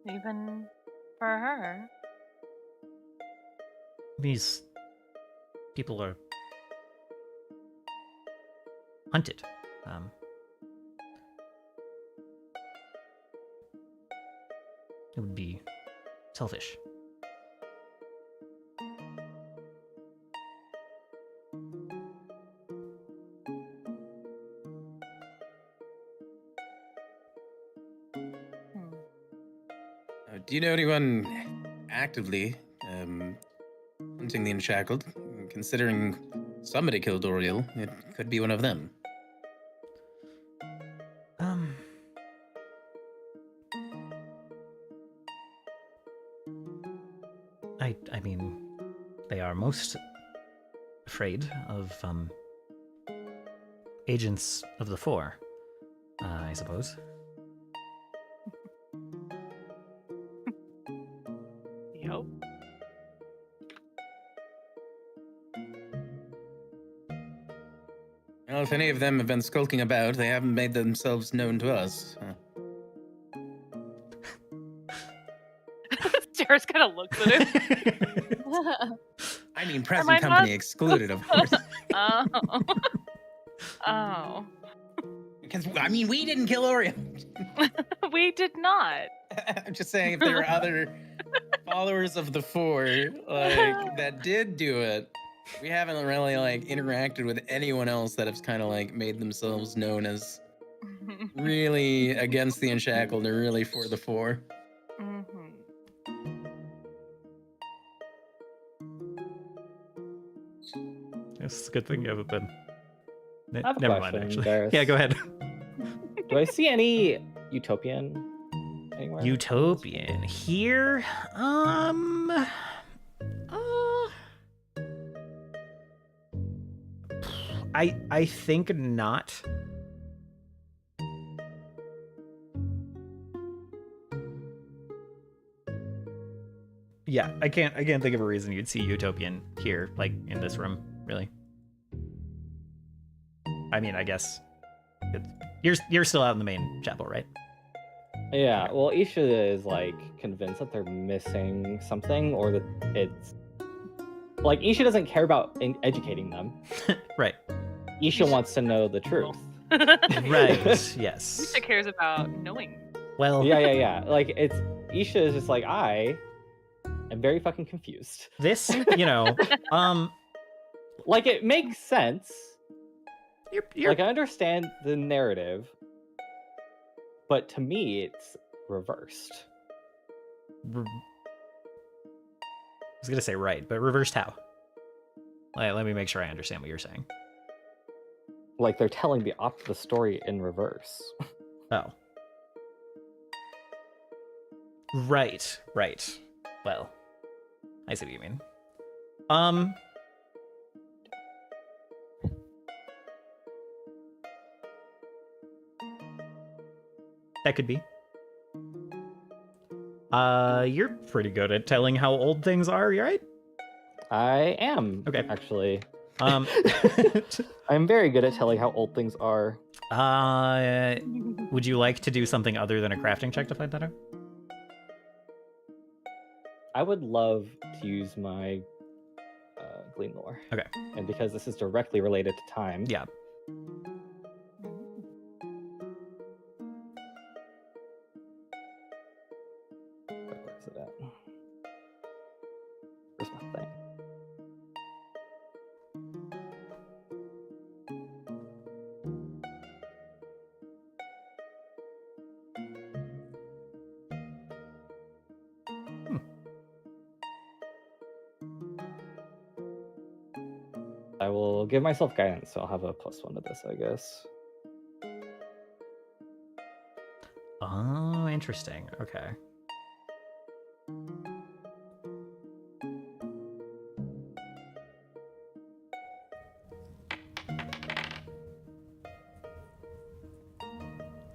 Even for her? These people are hunted. It would be selfish. Do you know anyone actively hunting the Unshackled? Considering somebody killed Oriel, it could be one of them. I mean, they are most afraid of agents of the Four, I suppose. Yep. Well, if any of them have been skulking about, they haven't made themselves known to us. Jared's kind of looks at it. I mean, Am present I company not- excluded, of course. Oh. Oh. Because, I mean, we didn't kill Oriel. We did not. I'm just saying, if there were other followers of the Four, like, that did do it, we haven't really, like, interacted with anyone else that has kind of, like, made themselves known as really against the Unshackled or really for the Four. It's a good thing you haven't been. I have a Never mind, question, actually. Barret. Yeah, go ahead. Do I see any utopian anywhere? Utopian here? I think not. Yeah, I can't think of a reason you'd see utopian here, like in this room, really. I mean, I guess you're still out in the main chapel, right? Yeah, well, Isha is like convinced that they're missing something, or that it's like Isha doesn't care about educating them. Right. Isha wants to know the truth. Right. Yes. Isha cares about knowing. Well, Yeah. Like it's Isha is just like I am very fucking confused. this, Like it makes sense. you're Like I understand the narrative, but to me it's reversed. I was gonna say right, but reversed how? Let me make sure I understand what you're saying. Like they're telling the story in reverse. Oh. Right. Well, I see what you mean. That could be. You're pretty good at telling how old things are, right? I am. Okay. Actually. Um, I'm very good at telling how old things are. would you like to do something other than a crafting check to find that out? I would love to use my Glean Lore. Okay. And because this is directly related to time. Yeah. Where's it at? Where's my thing? I will give myself guidance, so I'll have a +1 to this, I guess. Oh, interesting. Okay.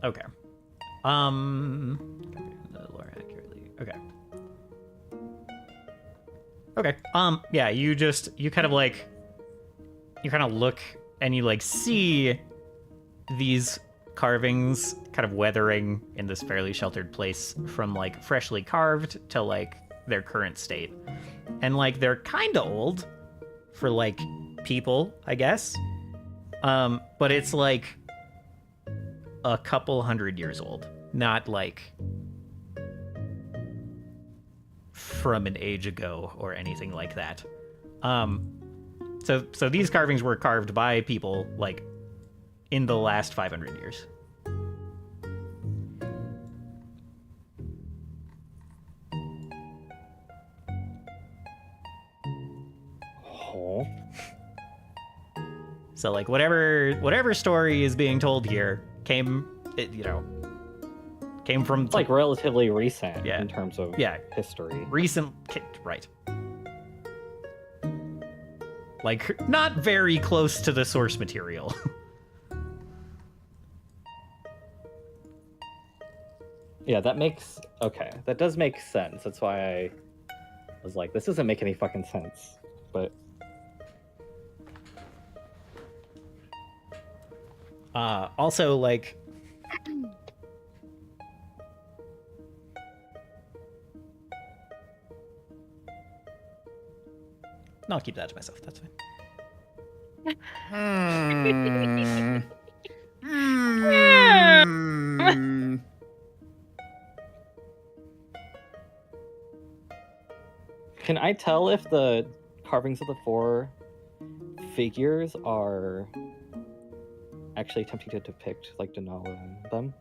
Okay. The lore accurately. Okay. Okay. Yeah, you kind of look and you like see these carvings kind of weathering in this fairly sheltered place from like freshly carved to like their current state. And like they're kind of old for like people, I guess. But it's like a couple 100 years old, not like from an age ago or anything like that. So these carvings were carved by people like in the last 500 years. Oh. So like whatever story is being told here came from It's like relatively recent Yeah. in terms of history. right. Like not very close to the source material. Yeah, that does make sense. That's why I was like, this doesn't make any fucking sense. But also like no, I'll keep that to myself. That's fine. can I tell if the carvings of the 4 figures are actually attempting to depict like Denala and them?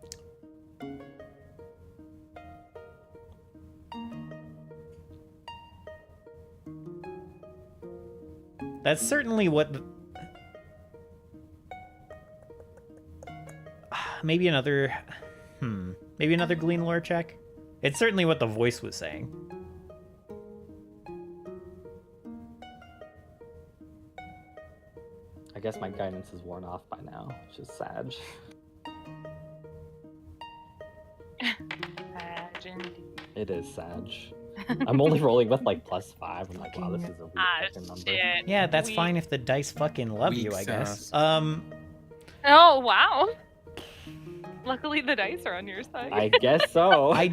That's certainly what maybe another Glean lore check. It's certainly what the voice was saying. I guess my guidance is worn off by now, which is sad. It is sad. I'm only rolling with like +5. I'm like, wow, this is a weak fucking number. Shit. Yeah, that's Weak. fine if the dice fucking love you, I Weak guess. Oh wow. Luckily, the dice are on your side. I guess so. I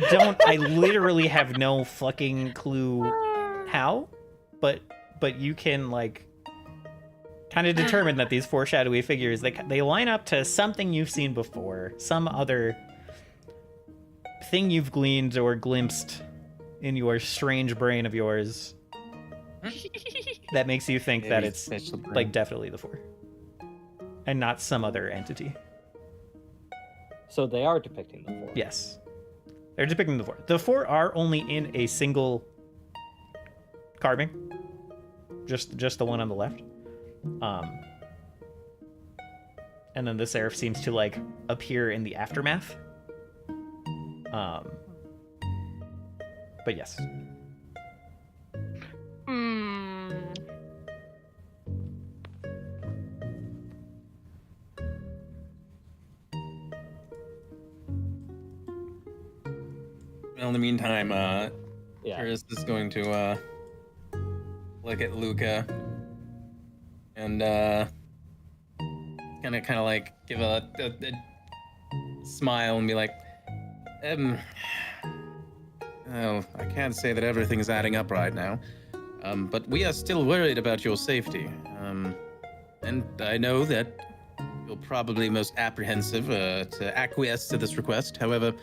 literally have no fucking clue how, but you can like kind of determine that these four shadowy figures, they line up to something you've seen before, some other thing you've gleaned or glimpsed in your strange brain of yours that makes you think that Maybe it's special brain. like definitely the four and not some other entity. So they are depicting the four. Yes, they're depicting the four. The four are only in a single carving, just the one on the left. And then the seraph seems to like appear in the aftermath. But yes. Well, in the meantime, Yeah. Chris is going to look at Luca and kind of like give a smile and be like, oh, I can't say that everything's adding up right now, but we are still worried about your safety. And I know that you're probably most apprehensive to acquiesce to this request. However,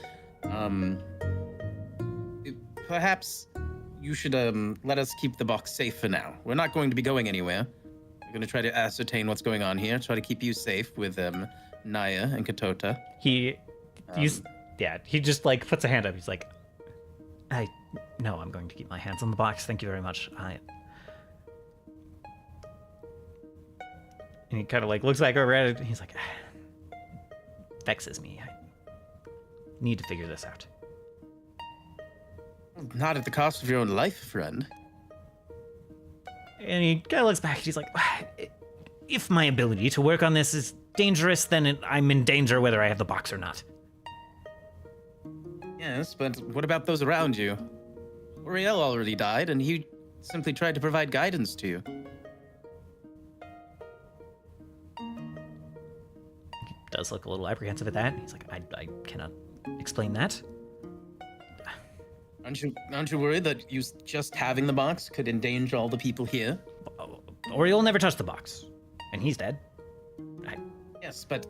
perhaps you should let us keep the box safe for now. We're not going to be going anywhere. We're going to try to ascertain what's going on here, try to keep you safe with Naya and Katota. He just like puts a hand up. He's like, no, I'm going to keep my hands on the box. Thank you very much. And he kind of like looks back over at it. And he's like, vexes me. I need to figure this out. Not at the cost of your own life, friend. And he kind of looks back. And he's like, if my ability to work on this is dangerous, then I'm in danger whether I have the box or not. Yes, but what about those around you? Corel already died, and he simply tried to provide guidance to you. He does look a little apprehensive at that. He's like, I cannot explain that. Aren't you worried that you just having the box could endanger all the people here? Oriel never touched the box, and he's dead. Yes, but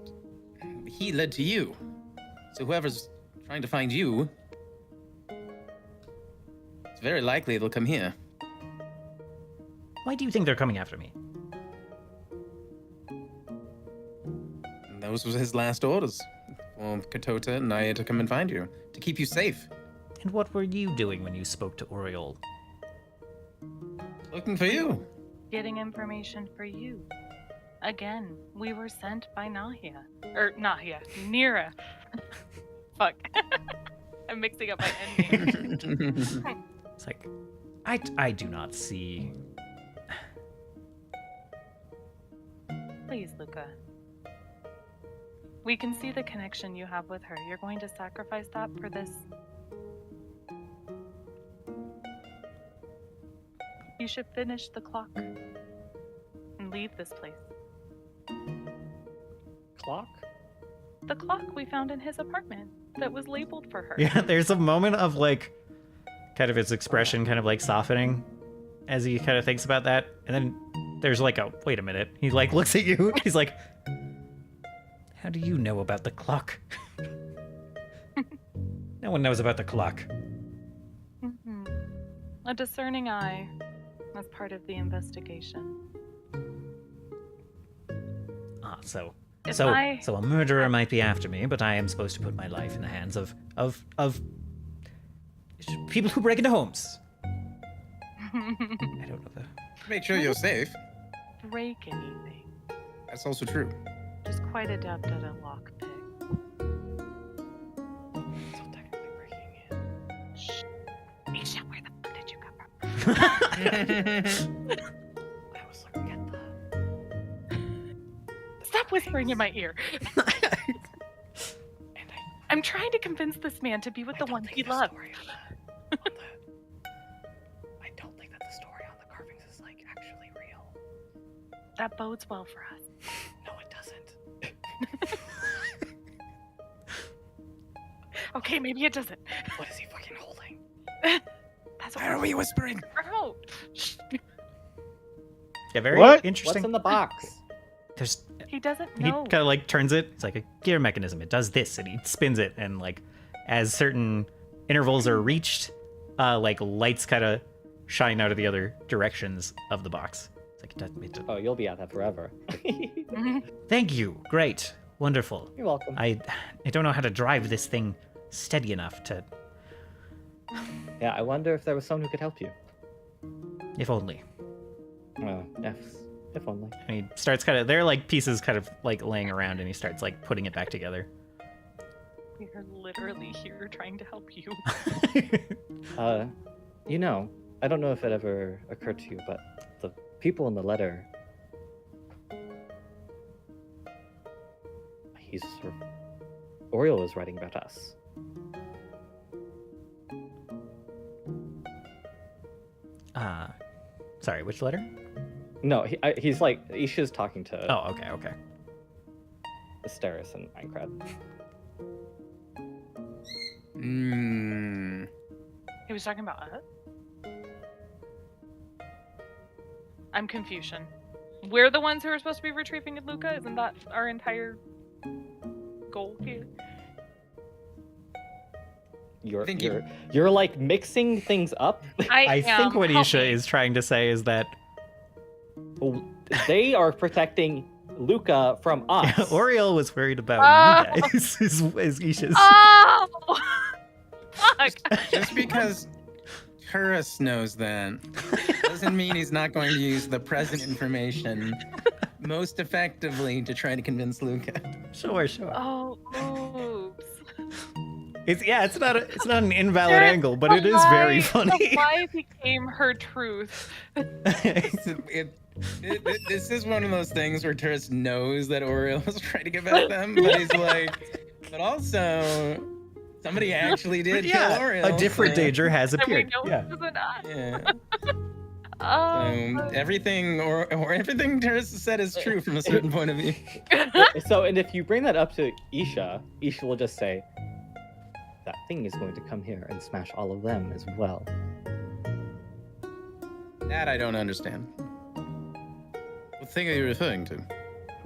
he led to you. So whoever's trying to find you, it's very likely they'll come here. Why do you think they're coming after me? And those was his last orders for Katota and Naya to come and find you, to keep you safe. And what were you doing when you spoke to Oriol? Looking for you. Getting information for you. Again, we were sent by Nahia. Or Nahia. Nira. Fuck. I'm mixing up my endings. It's like, I do not see. Please, Luca. We can see the connection you have with her. You're going to sacrifice that for this? You should finish the clock and leave this place. Clock? The clock we found in his apartment that was labeled for her. Yeah, there's a moment of like, kind of his expression kind of like softening as he kind of thinks about that. And then there's like a, wait a minute. He like looks at you. He's like, how do you know about the clock? No one knows about the clock. Mm-hmm. A discerning eye as part of the investigation. So If so I- a murderer might be after me, but I am supposed to put my life in the hands of people who break into homes. I don't know the. Make sure you're safe. Break anything. That's also true. Just quite adept at a lockpick. So technically breaking in. Shh. Misha, where the fuck did you come from? I was looking at the... Stop whispering in my ear. And I'm trying to convince this man to be with the one he loves. I don't think that the story on the carvings is like actually real. That bodes well for us. No, it doesn't. Okay, maybe it doesn't. What is he fucking holding? That's Why are we whispering? out. Yeah, very What? interesting. What's in the box? There's He doesn't he know. kind of like turns it. It's like a gear mechanism. It does this, and he spins it, and like as certain intervals are reached, like lights kind of shine out of the other directions of the box. It's like it does. Oh, you'll be at that forever. Thank you. Great. Wonderful. You're welcome. I don't know how to drive this thing steady enough to. Yeah, I wonder if there was someone who could help you. If only. If only. And he starts kind of. There are like pieces kind of like laying around, and he starts like putting it back together. We're literally here trying to help you. You know, I don't know if it ever occurred to you, but the people in the letter. Oriole is writing about us. Sorry, which letter? No, he's like Isha's talking to Oh, okay. Asteris and Minecraft. He was talking about us? I'm Confucian. We're the ones who are supposed to be retrieving Luca? Isn't that our entire goal here? You're like mixing things up. I think what help Isha me. is trying to say is that They are protecting Luca from us. Oriole was worried about you guys. is Isha's. Oh! Fuck! Just because Turris knows that doesn't mean he's not going to use the present information most effectively to try to convince Luca. Sure. Oh, oops. It's not an invalid angle, but it is very funny. The lie became her truth. This is one of those things where Turris knows that Oriole was trying to get back at them, but he's like, but also somebody actually did kill Oriole. A different danger has And we appeared. know Yeah. it wasn't us. Yeah. Oh. Everything or everything Turris has said is true from a certain point of view. So, and if you bring that up to Isha, Isha will just say, that thing is going to come here and smash all of them as well. That I don't understand. What thing are you referring to?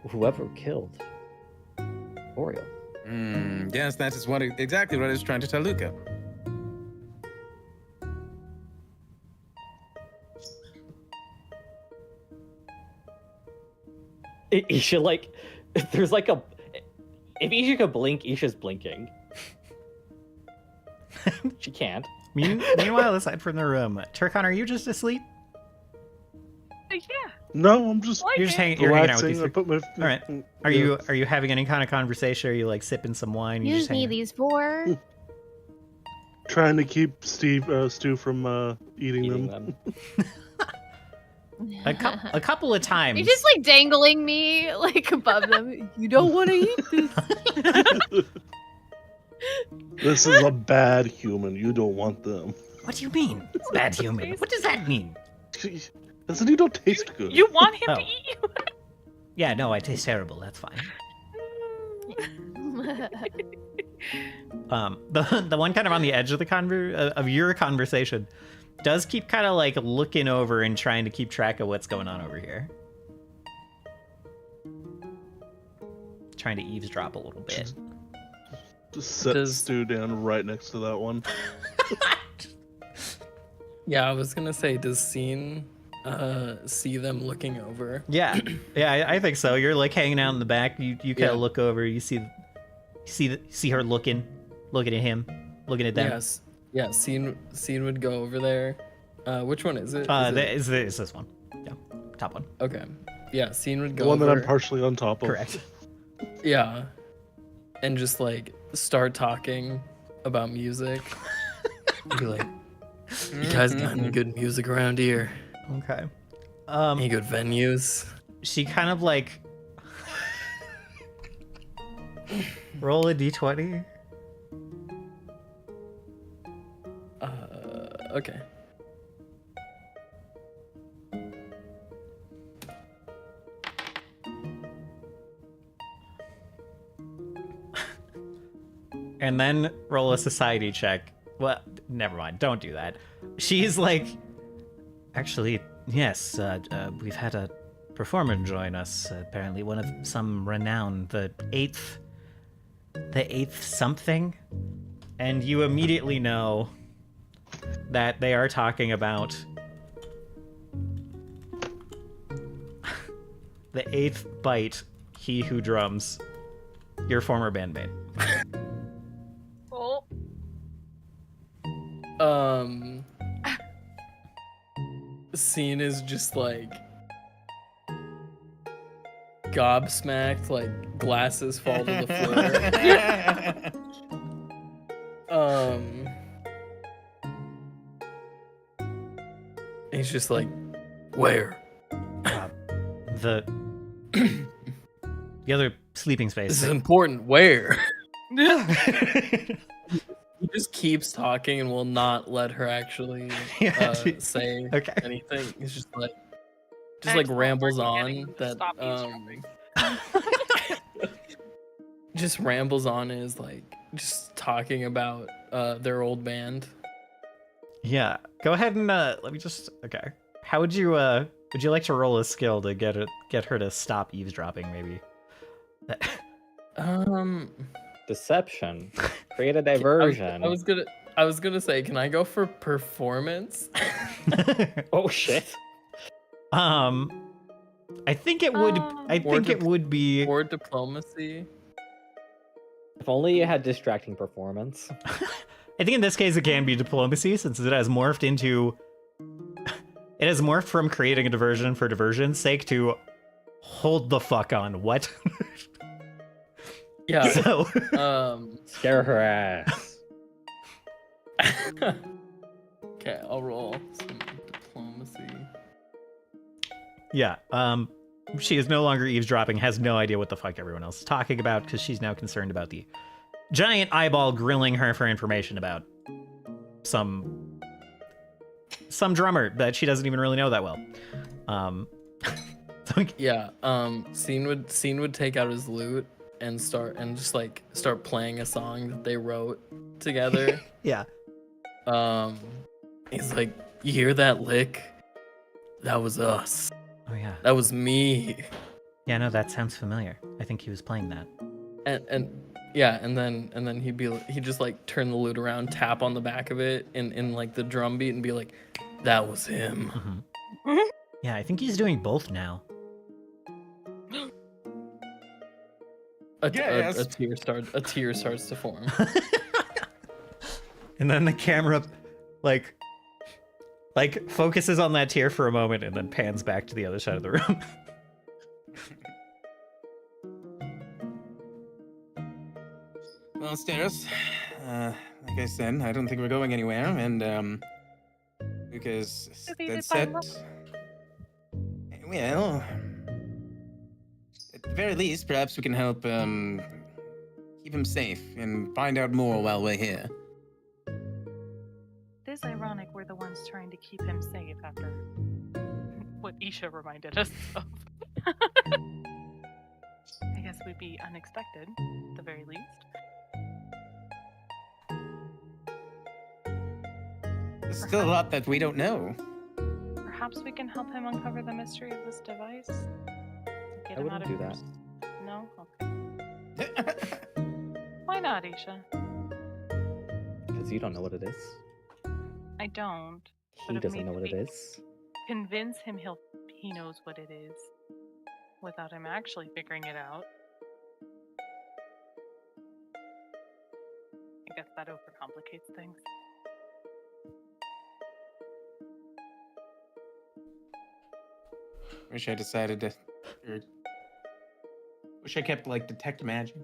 Whoever killed Oriole. Yes, that is exactly what I was trying to tell Luca. Isha, like, there's like a. If Isha could blink, Isha's blinking. She can't. Meanwhile, aside from the room, Turkon, are you just asleep? Yeah. No, I'm just Like You're just it. you're hanging out with relaxing. these I three. put my. All right. Are you having any kind of conversation? Are you like sipping some wine? You Use just me hanging- these for. trying to keep Stu from eating them? a couple of times. You're just like dangling me like above them. You don't want to eat this. This is a bad human. You don't want them. What do you mean? Bad human. What does that mean? Doesn't he don't taste good? You want him Oh. to eat you? Yeah, no, I taste terrible. That's fine. The one kind of on the edge of the of your conversation does keep kind of like looking over and trying to keep track of what's going on over here. Trying to eavesdrop a little bit. Just set Does- Stu down right next to that one. Yeah, I was gonna say, does Scene see them looking over? Yeah, I think so. You're like hanging out in the back. You kind of Yeah. look over. You see her looking at him, looking at them. Yes. Yeah, Scene would go over there. Which one is it? Is this one? Yeah, top one. Okay. Yeah, Scene would go The one that over. I'm partially on top of. Correct. Yeah. And just like start talking about music. Be like, you guys got any good music around here? Okay. Any good venues? She kind of like roll a d20. Okay. and then roll a society check. Well, never mind. Don't do that. She's like, actually, yes, we've had a performer join us, apparently one of some renown, the eighth something. And you immediately know that they are talking about the eighth bite, he who drums, your former bandmate. Oh. Scene is just like gobsmacked, like glasses fall to the floor. He's just like, where? The other sleeping space. This is important. Where? He just keeps talking and will not let her actually say Okay. anything. He's just like Excellent rambles work, on getting that stop eavesdropping. just rambles on and is like just talking about their old band. Yeah. Go ahead and let me just. Okay. How would you like to roll a skill to get her to stop eavesdropping? Maybe. Deception. Create a diversion. I was gonna say, can I go for performance? Oh shit. I think it would. I think it would be. Or diplomacy. If only you had distracting performance. I think in this case it can be diplomacy, since it has morphed into. It has morphed from creating a diversion for diversion's sake to hold the fuck on. What? Yeah. So. Scare her ass. Okay, I'll roll some diplomacy. Yeah. She is no longer eavesdropping. Has no idea what the fuck everyone else is talking about because she's now concerned about the giant eyeball grilling her for information about some drummer that she doesn't even really know that well. So, Yeah. Scene would take out his lute and start playing a song that they wrote together. yeah. He's like, you hear that lick? That was us. Oh yeah. That was me. Yeah, no, that sounds familiar. I think he was playing that. And yeah, and then he'd just like turn the lute around, tap on the back of it in like the drum beat and be like, that was him. Mm-hmm. Yeah, I think he's doing both now. A tear starts to form. And then the camera like focuses on that tear for a moment and then pans back to the other side of the room. Well, Steros, like I said, I don't think we're going anywhere, and because that said, well, at the very least, perhaps we can help keep him safe and find out more while we're here. It is ironic we're the ones trying to keep him safe after what Isha reminded us of. I guess we'd be unexpected, at the very least. There's still a lot that we don't know. Perhaps we can help him uncover the mystery of this device? Get I him out wouldn't of do here that. No? Okay. Why not, Isha? Because you don't know what it is. I don't. He doesn't know what it is. Convince him he knows what it is without him actually figuring it out. I guess that overcomplicates things. Wish I decided to. Wish I kept like detect magic.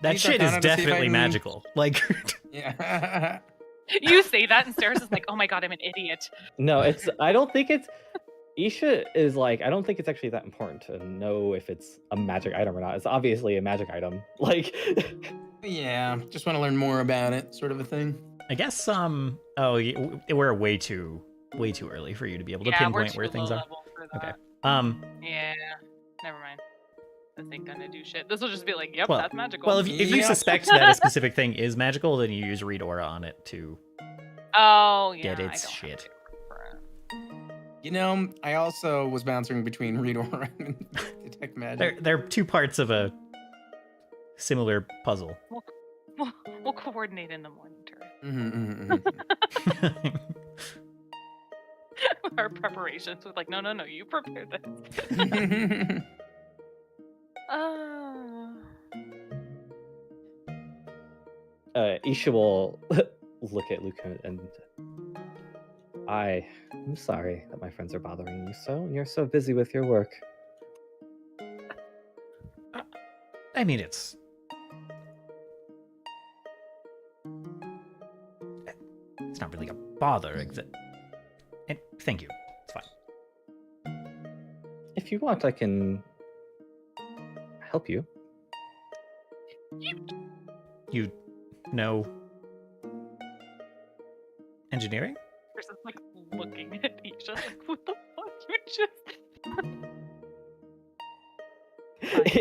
That Use shit is Arcana to see if I definitely can- magical. Like, Yeah. You say that, and Sarah's is like, "Oh my god, I'm an idiot." No, I don't think it's. Isha is like, I don't think it's actually that important to know if it's a magic item or not. It's obviously a magic item. Like, Yeah, just want to learn more about it, sort of a thing. I guess we're way too early for you to be able to Yeah, we're pinpoint too where things low are. level for Okay. that. Yeah, never mind. This ain't gonna do shit. This will just be like, yep, Well- that's magical. Well, if you Yep. suspect that a specific thing is magical, then you use read aura on it to oh yeah, get I its don't have shit. to for it. You know, I also was bouncing between read aura and detect magic. They're two parts of a similar puzzle. We'll coordinate in the morning, Tur. Our preparations was like, no, you prepare this. Isha will look at Luca and I'm sorry that my friends are bothering you so, and you're so busy with your work. I mean, it's not really a bother. And thank you. It's fine. If you want, I can help you. You know engineering? Person's like looking at Isha like, what the fuck you just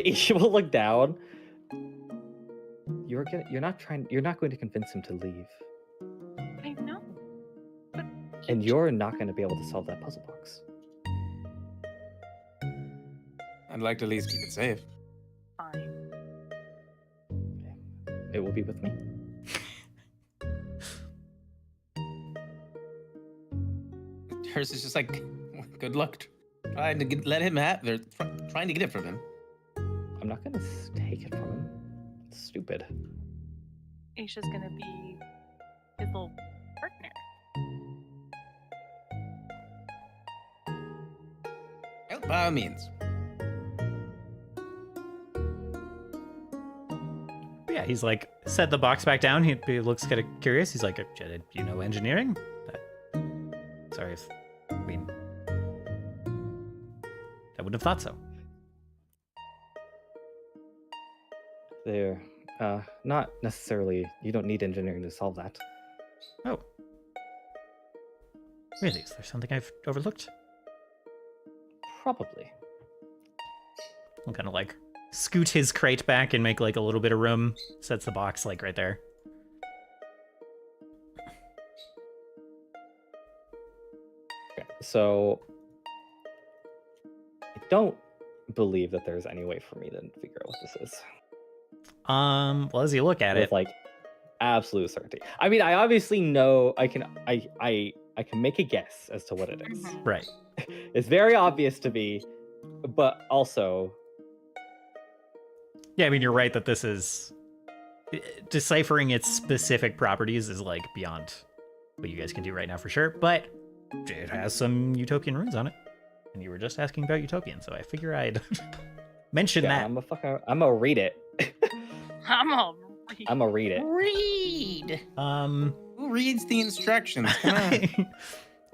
Isha will look down. You're not going to convince him to leave. I know. And you're not going to be able to solve that puzzle box. I'd like to at least keep it safe. Fine. It will be with me. Hers is just like, good luck trying to let him have. They're trying to get it from him. I'm not going to take it from him. It's stupid. Isha's gonna be his little partner. Well, by all means. But yeah, he's like, set the box back down. He looks kind of curious. He's like, you know engineering? Sorry if, I mean, I wouldn't have thought so. They're not necessarily. You don't need engineering to solve that. Oh. Really? Is there something I've overlooked? Probably. I'll kind of like scoot his crate back and make like a little bit of room. Sets the box like right there. Okay, so I don't believe that there's any way for me to figure out what this is Well, as you look at with it, like absolute certainty. I mean, I obviously know I can make a guess as to what it is. Mhm. right. It's very obvious to me, but also Yeah, I mean, you're right that this is deciphering its specific properties is like beyond what you guys can do right now for sure, but it has some utopian runes on it. And you were just asking about utopian, so I figure I'd mention yeah, that. I'm gonna read it. I'm all I'm gonna read it. Read. Um, Who reads the instructions? Come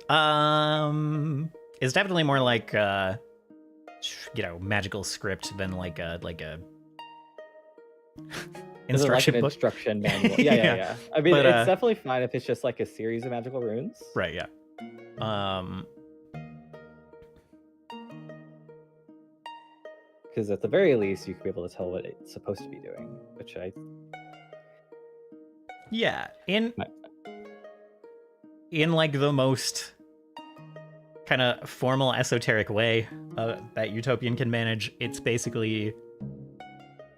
on. it's definitely more like magical script than like a Is it like instruction an book. instruction manual? Yeah. Yeah. I mean, But, it's definitely fine if it's just like a series of magical runes. Right, yeah. Because at the very least, you could be able to tell what it's supposed to be doing, which I Yeah, in My- like the most kind of formal esoteric way that utopian can manage, it's basically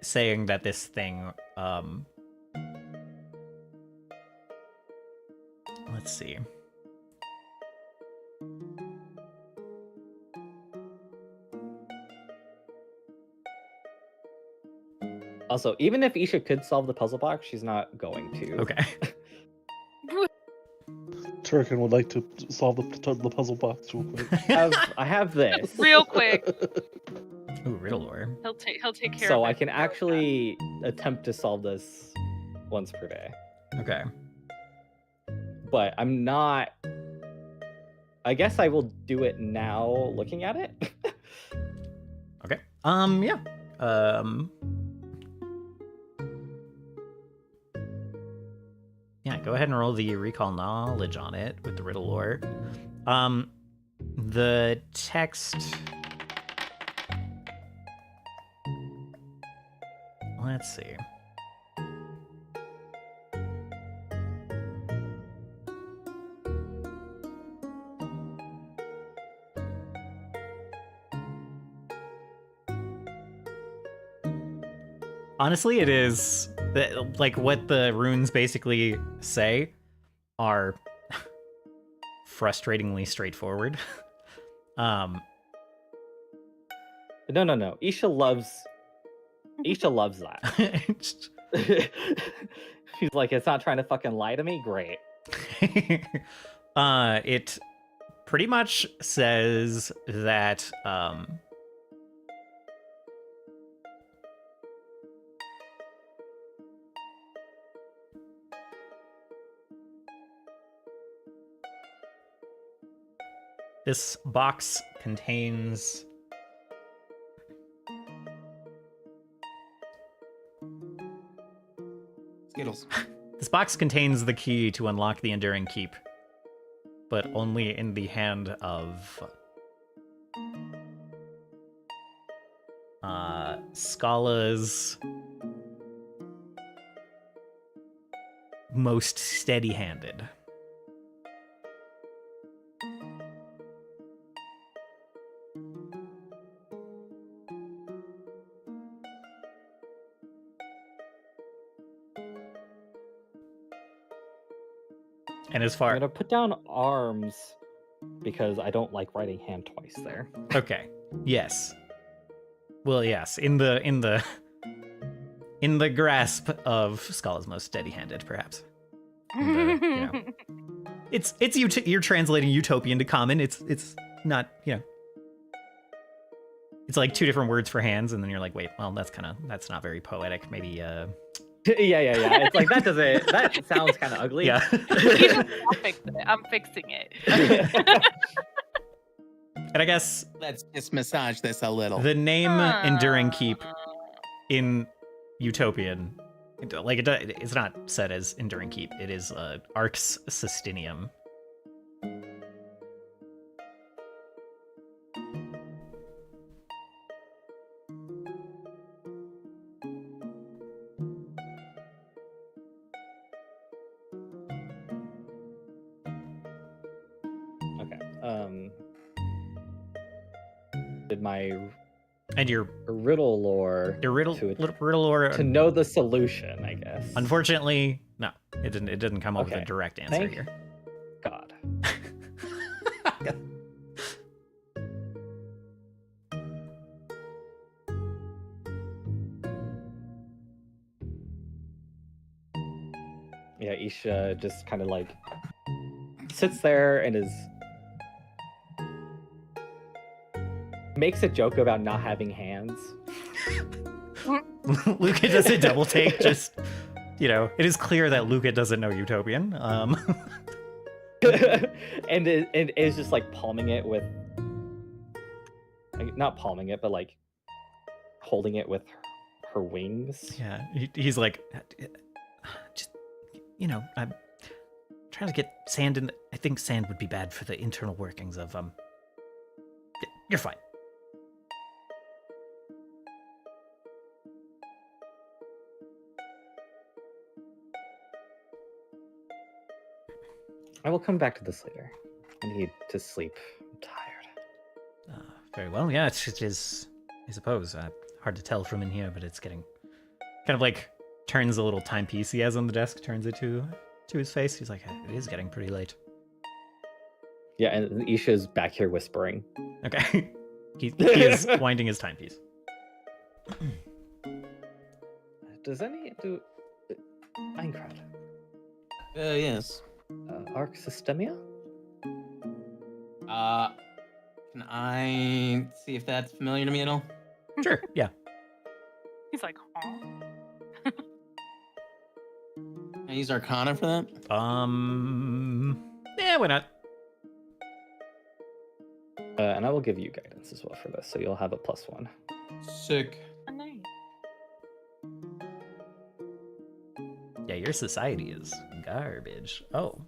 saying that this thing let's see. also, even if Isha could solve the puzzle box, she's not going to. Okay. Turkin would like to solve the puzzle box real quick. I have this, real quick. Ooh, riddle lore. He'll take care so of it. I can actually attempt to solve this once per day. Okay. But I'm not. I guess I will do it now, looking at it. Okay. Yeah. Yeah, go ahead and roll the recall knowledge on it with the riddle lore. The text let's see. Honestly, it is like what the runes basically say are frustratingly straightforward. No. Isha loves that. She's like, it's not trying to fucking lie to me. Great. It pretty much says that this box contains Skittles. this box contains the key to unlock the Enduring Keep, but only in the hand of Scala's most steady-handed. And as I'm far gonna put down arms because I don't like writing hand twice there. okay, yes. Well, yes, in the grasp of Scala's most steady-handed, perhaps. In the, you know. It's you're translating utopian to common. It's not, you know. It's like two different words for hands, and then you're like, wait, well, that's not very poetic. Maybe yeah. It's like that sounds kind of ugly. yeah. I'll fix it. I'm fixing it. And I guess Let's just massage this a little. the name Enduring Keep in Utopian, like it's not said as Enduring Keep. It is Arx Sistinium. Okay. Did my And your riddle lore riddle to lore. to know the solution, I guess. Unfortunately, no, it didn't come up with a Okay. direct answer Thank here. God. Yeah, Isha just kind of like sits there and makes a joke about not having hands. Luca does a double take. Just, you know, it is clear that Luca doesn't know Utopian. and it is just like palming it with, like, not palming it, but like holding it with her wings. Yeah, he's like, just, you know, I'm trying to get sand in. I think sand would be bad for the internal workings of You're fine. I will come back to this later. I need to sleep. I'm tired. Very well. Yeah, it is. I suppose hard to tell from in here, but it's getting kind of like turns the little timepiece he has on the desk, turns it to his face. He's like, it is getting pretty late. Yeah, and Isha's back here whispering. Okay, he is winding his timepiece. Does any do Minecraft? Yes. Arc Systemia? Can I see if that's familiar to me at all? Sure. Yeah. He's like, huh? Can I use Arcana for that? Yeah, why not? And I will give you guidance as well for this, so you'll have a +1. Sick. Oh, nice. Yeah, your society is garbage. Oh,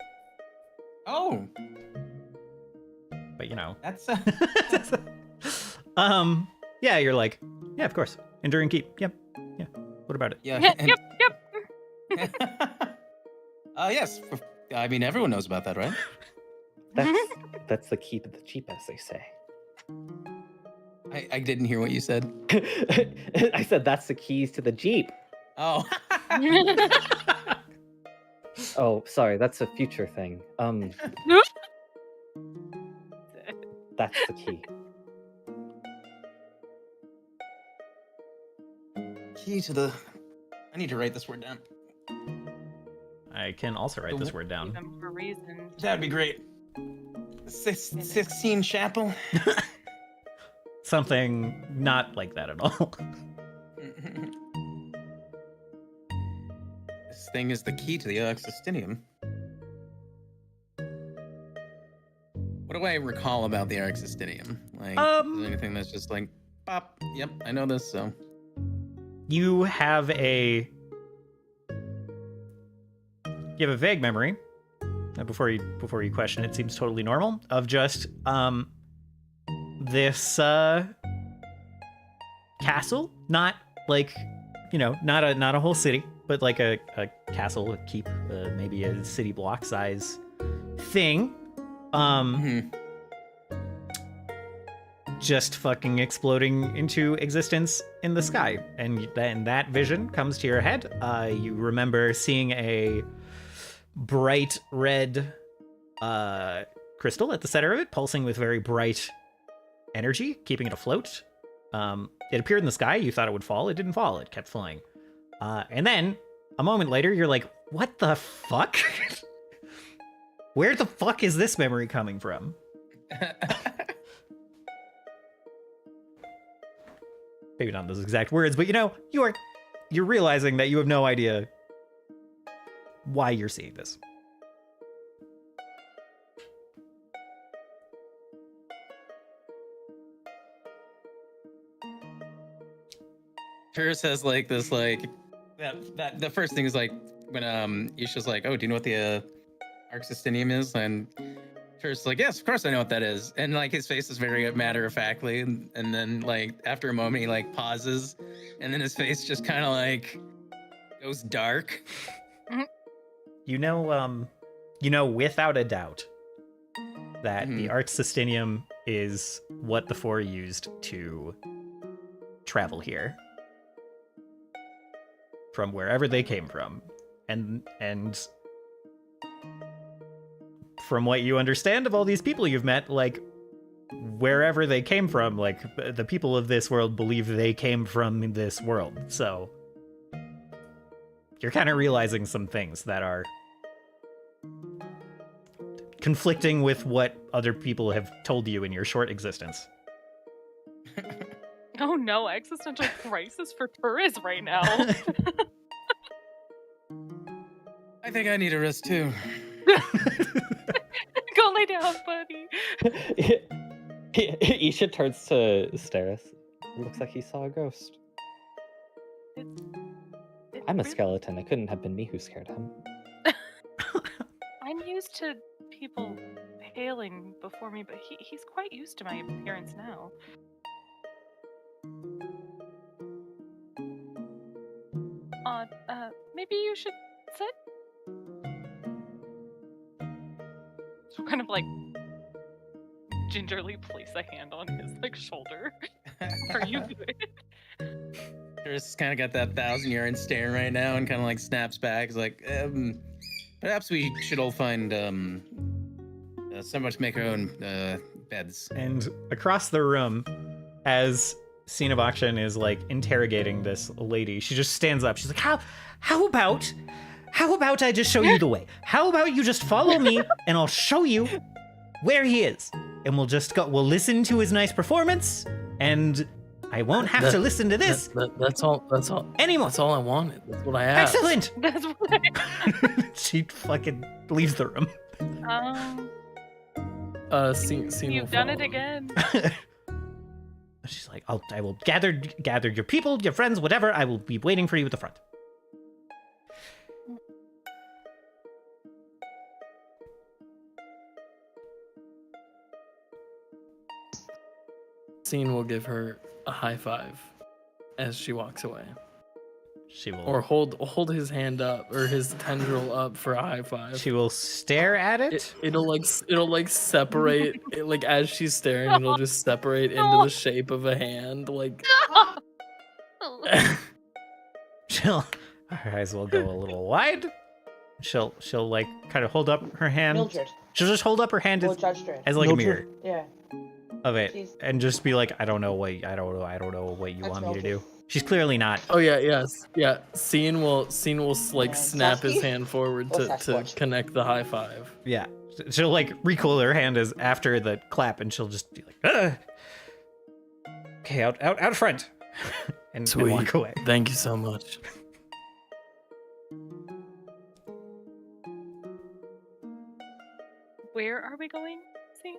but you know. That's Yeah, you're like, yeah, of course. Enduring Keep. Yep. Yeah. What about it? Yeah. Yep. Yes. I mean, everyone knows about that, right? That's the key to the Jeep, as they say. I didn't hear what you said. I said that's the keys to the Jeep. Oh. Oh, sorry, that's a future thing. That's the key. Key to the. I need to write this word down. I can also write this word down. Even for reasons. That'd be great. 16 Chapel. Something not like that at all. This thing is the key to the Arxistinium. What do I recall about the Arxistinium? Like, is there anything that's just like, pop? Yep, I know this. So You have a vague memory. Before you question it, seems totally normal of just this castle, not like, not a whole city, but like a castle, a keep, maybe a city block size thing. Just fucking exploding into existence in the sky. And then that vision comes to your head. You remember seeing a bright red crystal at the center of it, pulsing with very bright energy, keeping it afloat. It appeared in the sky. You thought it would fall. It didn't fall. It kept flying. And then a moment later, you're like, what the fuck? Where the fuck is this memory coming from? Maybe not those exact words, but you're realizing that you have no idea why you're seeing this. Paris has like this that the first thing is like when Isha's like, oh, do you know what the Arxistinium is? And Paris is like, yes, of course I know what that is. And like his face is very matter-of-factly, and then like after a moment he like pauses, and then his face just kind of like goes dark. Without a doubt that the Arxistinium is what the Four used to travel here from wherever they came from. And from what you understand of all these people you've met, like, wherever they came from, like, the people of this world believe they came from this world. So you're kind of realizing some things that are conflicting with what other people have told you in your short existence. Oh no, existential crisis for Torres right now. I think I need a rest too. Go lay down, buddy. Isha turns to Steris. It looks like he saw a ghost. I'm a skeleton. It couldn't have been me who scared him. I'm used to people hailing before me, but he's quite used to my appearance now. Maybe you should sit? So kind of like gingerly place a hand on his like shoulder. Are you good? Chris kind of got that 1,000-yard stare right now and kind of like snaps back. He's like, perhaps we should all find somewhere to make our own beds. And across the room, as Scene of Auction is like interrogating this lady, she just stands up. She's like, how about I just show you the way? How about you just follow me and I'll show you where he is. And we'll listen to his nice performance, and I won't have to listen to this. That's all anymore. That's all I wanted. That's what I asked. Excellent. That's what She fucking leaves the room. Scene You've done it again. She's like, I will gather your people, your friends, whatever. I will be waiting for you at the front. Scene will give her a high five as she walks away. She will. Or hold his hand up or his tendril up for a high five. She will stare at it. It'll like separate like as she's staring, it'll just separate into the shape of a hand. Like Her eyes will go a little wide. She'll like kind of hold up her hand. Mildred. She'll just hold up her hand We'll judge her. as like a Mildred. mirror Yeah. of it, She's- and just be like, I don't know what you That's want me to Mildred. do. She's clearly not. oh yeah. Scene will like Yeah, snap his Sasky? hand forward Or to Sasquatch? connect the high five. Yeah, she'll like recoil her hand as after the clap, and she'll just be like, ugh. Okay, out front, and Sweet. walk away. Thank you so much. Where are we going? See?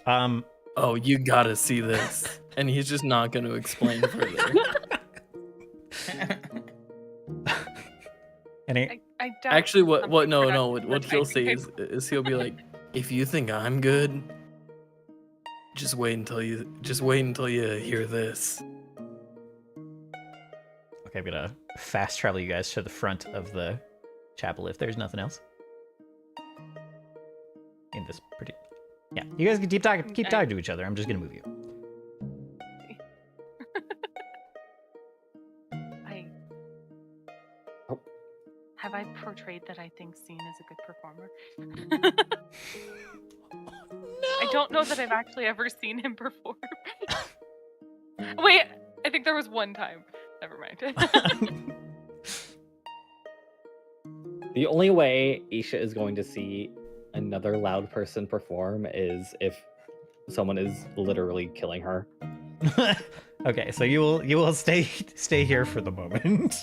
Oh, you gotta see this. And he's just not gonna explain further. Any I doubt Actually, what something no, productive, what but he'll I say think is he'll be like, if you think I'm good, just wait until you hear this. Okay, I'm gonna fast travel you guys to the front of the chapel if there's nothing else. In this pretty, yeah, you guys can keep talking to each other. I'm just gonna move you. Have I portrayed that I think Scene is a good performer? I don't know that I've actually ever seen him perform. Wait, I think there was one time. Never mind. The only way Isha is going to see another loud person perform is if someone is literally killing her. Okay, so you will stay here for the moment.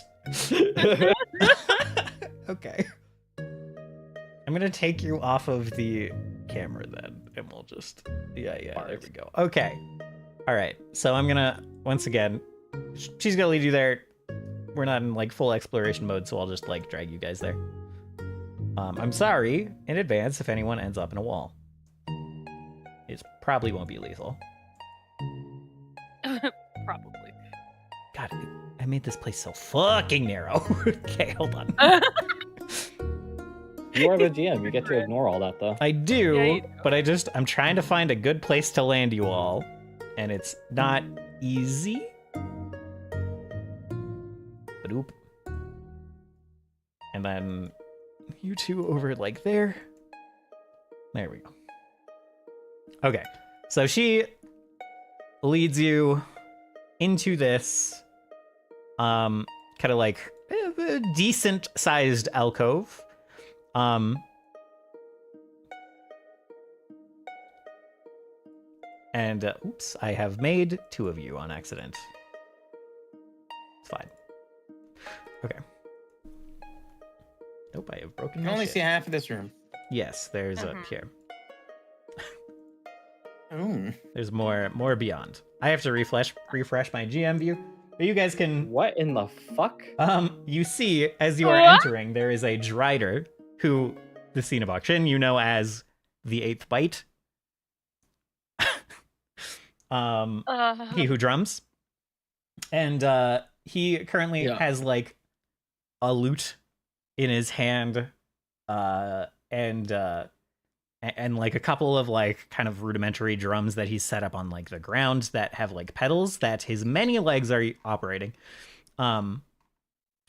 Okay. I'm gonna take you off of the camera then, and we'll just yeah, there we go. Okay. All right. So I'm gonna once again, she's gonna lead you there. We're not in like full exploration mode, so I'll just like drag you guys there. I'm sorry in advance if anyone ends up in a wall. It probably won't be lethal. Probably. God, I made this place so fucking narrow. Okay, hold on. You are the GM. You get to ignore all that, though. I do, Yeah, you do. but I'm trying to find a good place to land you all, and it's not easy. But oop. And then you two over like there. There we go. Okay, so she leads you into this, kind of like a decent sized alcove. And oops, I have made two of you on accident. It's fine. Okay. Nope, I have broken You my can only shit. see half of this room. Yes, there's up here. Ooh. There's more beyond. I have to refresh my GM view. But you guys can What in the fuck? you see as you are What? entering, there is a Drider who the scene of auction you know as the Eighth Bite. He who drums. And he currently Yeah. has like a lute in his hand, and like a couple of like kind of rudimentary drums that he's set up on like the ground that have like pedals that his many legs are operating. And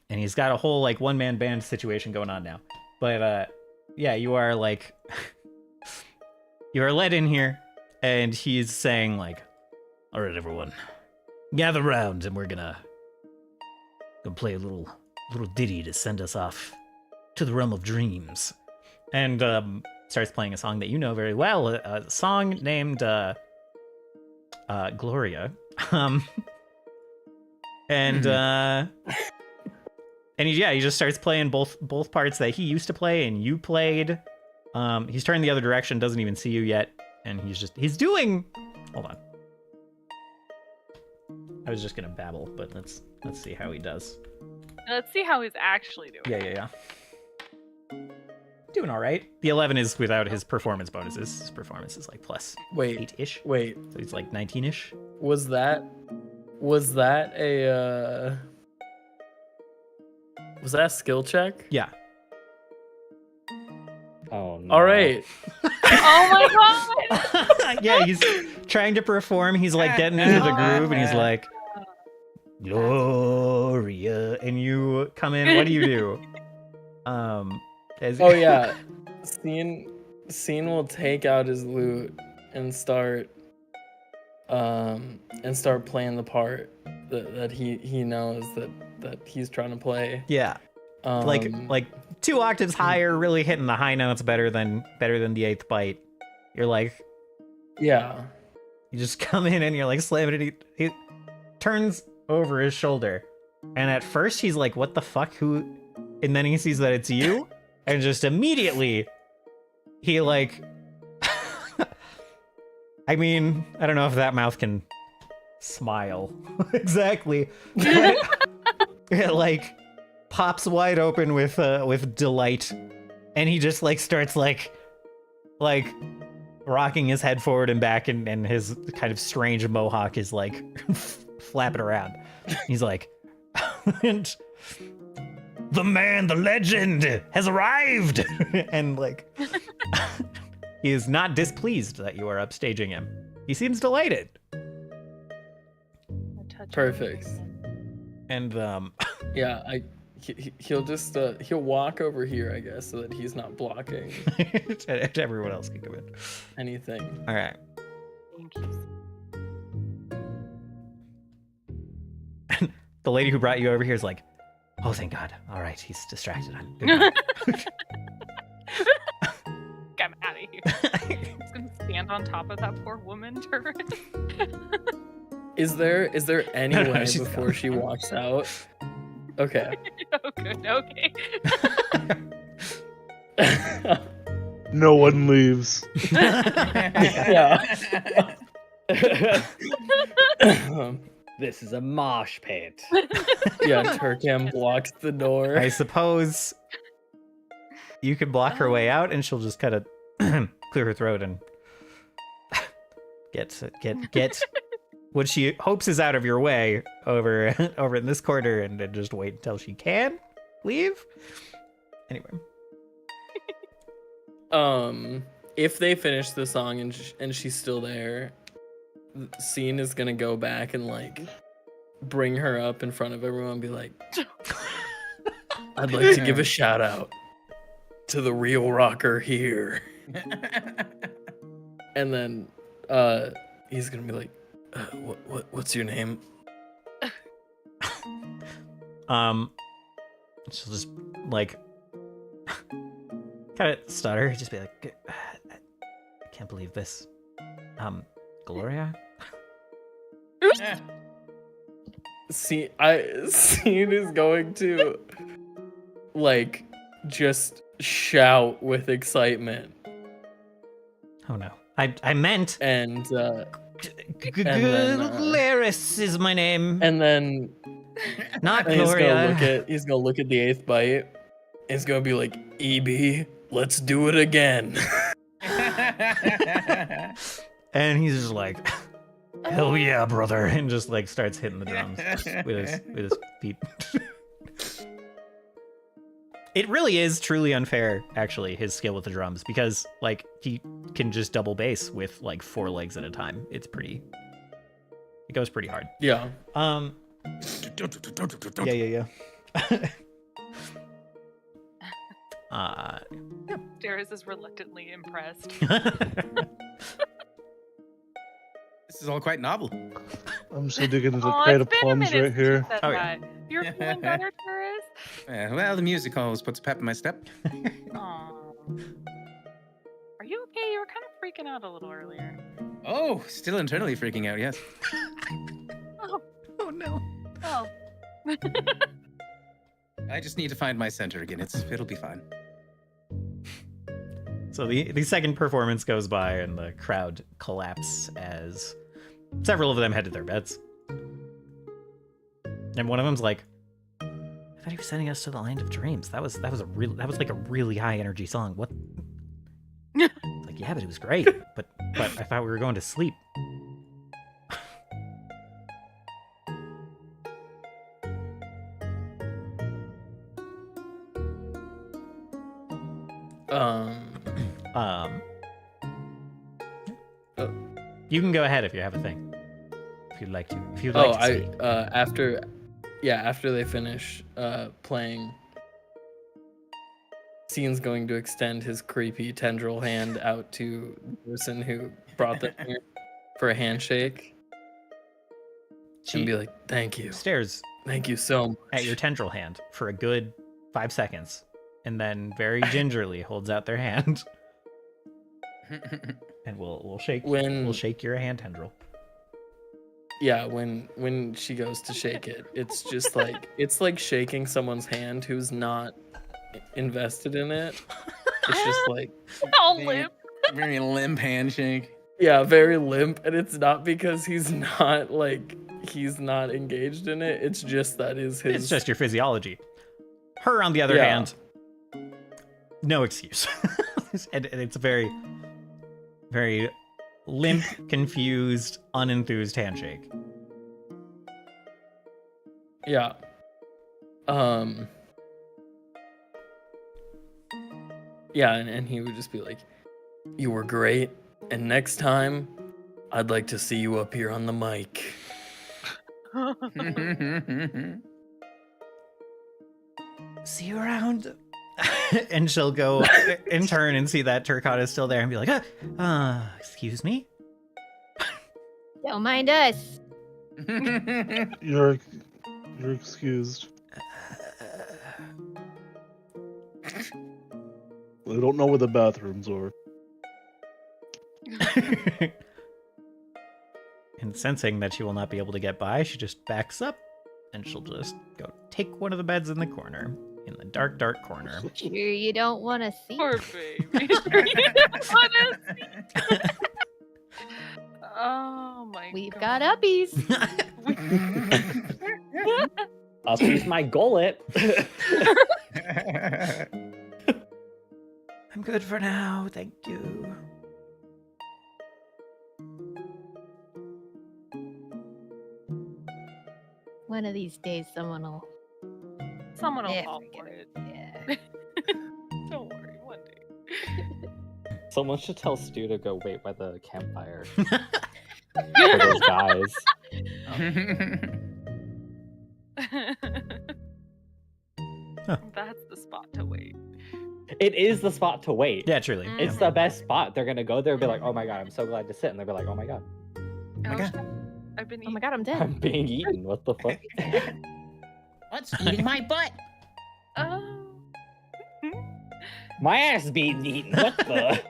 he's got a whole like one-man band situation going on now. But yeah, you are like you are led in here, and he's saying like, all right, everyone, gather round, and we're gonna play a little ditty to send us off to the realm of dreams. And starts playing a song that you know very well, a song named Gloria. And he just starts playing both parts that he used to play and you played. He's turned the other direction, doesn't even see you yet, and he's doing. Hold on. I was just gonna babble, but let's see how he does. Let's see how he's actually doing. Yeah. Doing all right. The 11 is without his performance bonuses. His performance is like plus Wait, 8-ish. wait. So he's like 19-ish. Was that Was that a skill check? Yeah. Oh no. All right. Oh my god! Yeah, he's trying to perform. He's like getting into the groove, and he's like, Gloria, and you come in. What do you do? Oh yeah. Scene will take out his lute and start playing the part that he knows that he's trying to play. Yeah, like 2 octaves higher, really hitting the high notes better than the 8th bite. You're like, yeah. you just come in and you're like slamming it. He turns over his shoulder, and at first he's like, "What the fuck? Who?" And then he sees that it's you, and just immediately he like. I mean, I don't know if that mouth can smile exactly, but it like pops wide open with delight, and he just like starts like rocking his head forward and back, and his kind of strange mohawk is like flapping around. He's like, and the man, the legend has arrived, and like. He is not displeased that you are upstaging him. He seems delighted. Perfect. And Yeah, he'll just he'll walk over here, I guess, so that he's not blocking everyone else can come in. anything. All right. The lady who brought you over here is like, "Oh, thank God. All right, he's distracted. Goodbye." I'm out of here. He's gonna stand on top of that poor woman turret. Is there any No, way she's before gone. she walks out? Okay. Oh, good. Okay. No one leaves. Yeah. This is a mosh pit. Yeah, Turkam blocks the door. I suppose you could block her way out, and she'll just kind of clear her throat and get what she hopes is out of your way over in this corner, and then just wait until she can leave. Anyway. If they finish the song and she's still there, Scene is gonna go back and like bring her up in front of everyone and be like, I'd like to give a shout out to the real rocker here. And then he's gonna be like, what's your name? She'll just like kind of stutter, just be like, I can't believe this. Gloria? Scene is going to like just shout with excitement. Oh no. I meant And Glarus is my name. and then Not and Gloria. he's gonna look at the 8th bite. He's gonna be like, EB, let's do it again. And he's just like, hell yeah, brother, and just like starts hitting the drums with his feet. It really is truly unfair, actually, his skill with the drums, because like he can just double bass with like 4 legs at a time. It goes pretty hard. Yeah. Yeah. Darius is reluctantly impressed. This is all quite novel. I'm just digging into the Aw, crate it's of been a plums minute right since here. you said Oh, yeah. that. You're feeling better, Darius? Well, the music always puts a pep in my step. Aw. Are you okay? You were kind of freaking out a little earlier. Oh, still internally freaking out, yes. Oh no. Oh. I just need to find my center again. It'll be fine. So the second performance goes by, and the crowd collapse as several of them head to their beds. And one of them's like, "I thought he was sending us to the land of dreams. That was like a really high energy song. What?" It's like, yeah, but it was great. But I thought we were going to sleep. Um, Oh. you can go ahead if you have a thing. If you'd like to. If you'd Oh, like to speak. after they finish playing, Scene's going to extend his creepy tendril hand out to the person who brought them here for a handshake She and be like, "Thank you, stares thank you so much." at your tendril hand for a good 5 seconds, and then very gingerly holds out their hand, and we'll shake your hand tendril. Yeah, when she goes to shake it, it's just like it's like shaking someone's hand who's not invested in it. It's just like All Very- limp. Very limp handshake. yeah, very limp, and it's not because he's not engaged in it. It's just that is his. It's just your physiology. Her, on the other Yeah. hand, no excuse, and it's a very, very limp, confused, unenthused handshake. Yeah. Yeah, and he would just be like, "You were great, and next time, I'd like to see you up here on the mic." See you around. And she'll go in turn and see that Turcotte is still there and be like, excuse me? Don't mind us. You're excused. I don't know where the bathrooms are. And sensing that she will not be able to get by, she just backs up and she'll just go take one of the beds in the corner, in the dark, dark corner. Sure you don't want to see? Poor baby. Sure you don't wanna see. Oh my We've god. got uppies. Uppies my gullet. I'm good for now, thank you. One of these days, someone will. Someone will Yeah, fall forget for it. Yeah. Don't worry, one day. Someone should tell Stu to go wait by the campfire for those guys. That's the spot to wait. It is the spot to wait. Yeah, truly. Mm. It's the best spot. They're gonna go there and be like, "Oh my god, I'm so glad to sit," and they'll be like, "Oh my god, my Oh, God. shit. I've been Oh my eating. god, I'm dead. I'm being eaten. What the fuck?" What's eating my butt? Oh. My ass is being eaten. What the?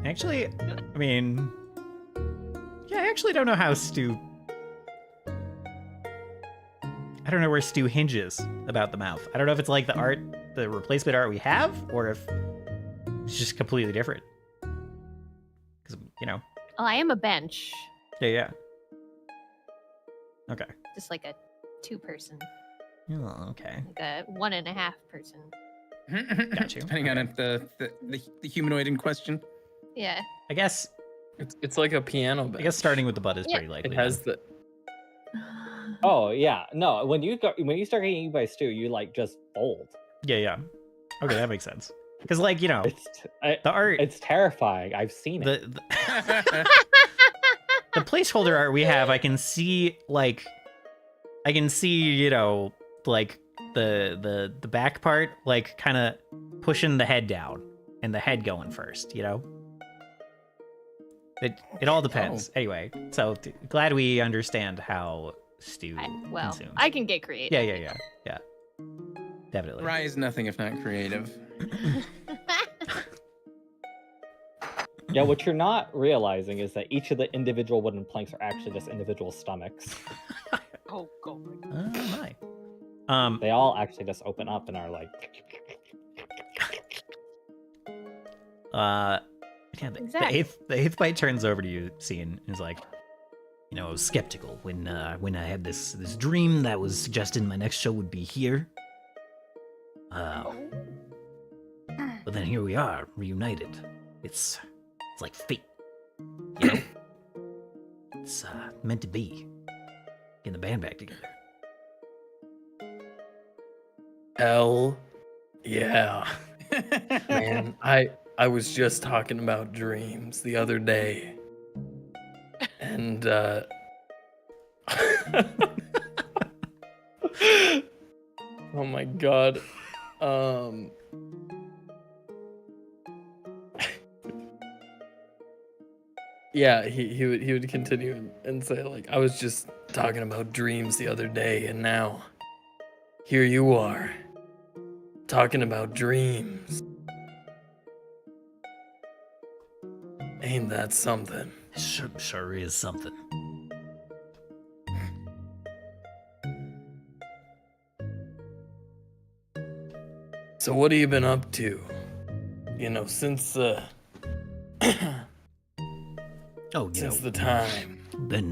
Actually, I mean, yeah, I actually don't know how Stu. I don't know where Stu hinges about the mouth. I don't know if it's like the art, the replacement art we have, or if it's just completely different. Because, you know, Oh, I am a bench. yeah. Okay. Just like a 2-person. Oh, okay. Like a 1.5 person. Got you. Depending on if the humanoid in question. Yeah. I guess It's like a piano I bench. guess starting with the butt is Yeah. pretty likely. It has then. the Oh yeah, no. When you start getting eaten by Stu, you like just fold. Yeah. Okay, that makes sense. Because, like, you know, the art, It's terrifying. I've seen it. the placeholder art we have, I can see, you know, like the back part, like kind of pushing the head down and the head going first, you know. It all depends. Anyway, so glad we understand how Stu consumes. I can get creative. Yeah. Definitely. Rye is nothing if not creative. Yeah, what you're not realizing is that each of the individual wooden planks are actually just individual stomachs. Oh god. Oh my. They all actually just open up and are like. Yeah, Exactly. the eighth bite turns over to you, Cian, and is like, you know, I was skeptical when I had this dream that was suggesting my next show would be here. But then here we are, reunited. It's like fate, you know. It's meant to be. Getting the band back together. hell yeah. Man, I was just talking about dreams the other day. And oh my god. Yeah, he would continue and say like, I was just talking about dreams the other day, and now here you are talking about dreams. Ain't that something? Sure is something. So what have you been up to? You know, since Oh, since the time. been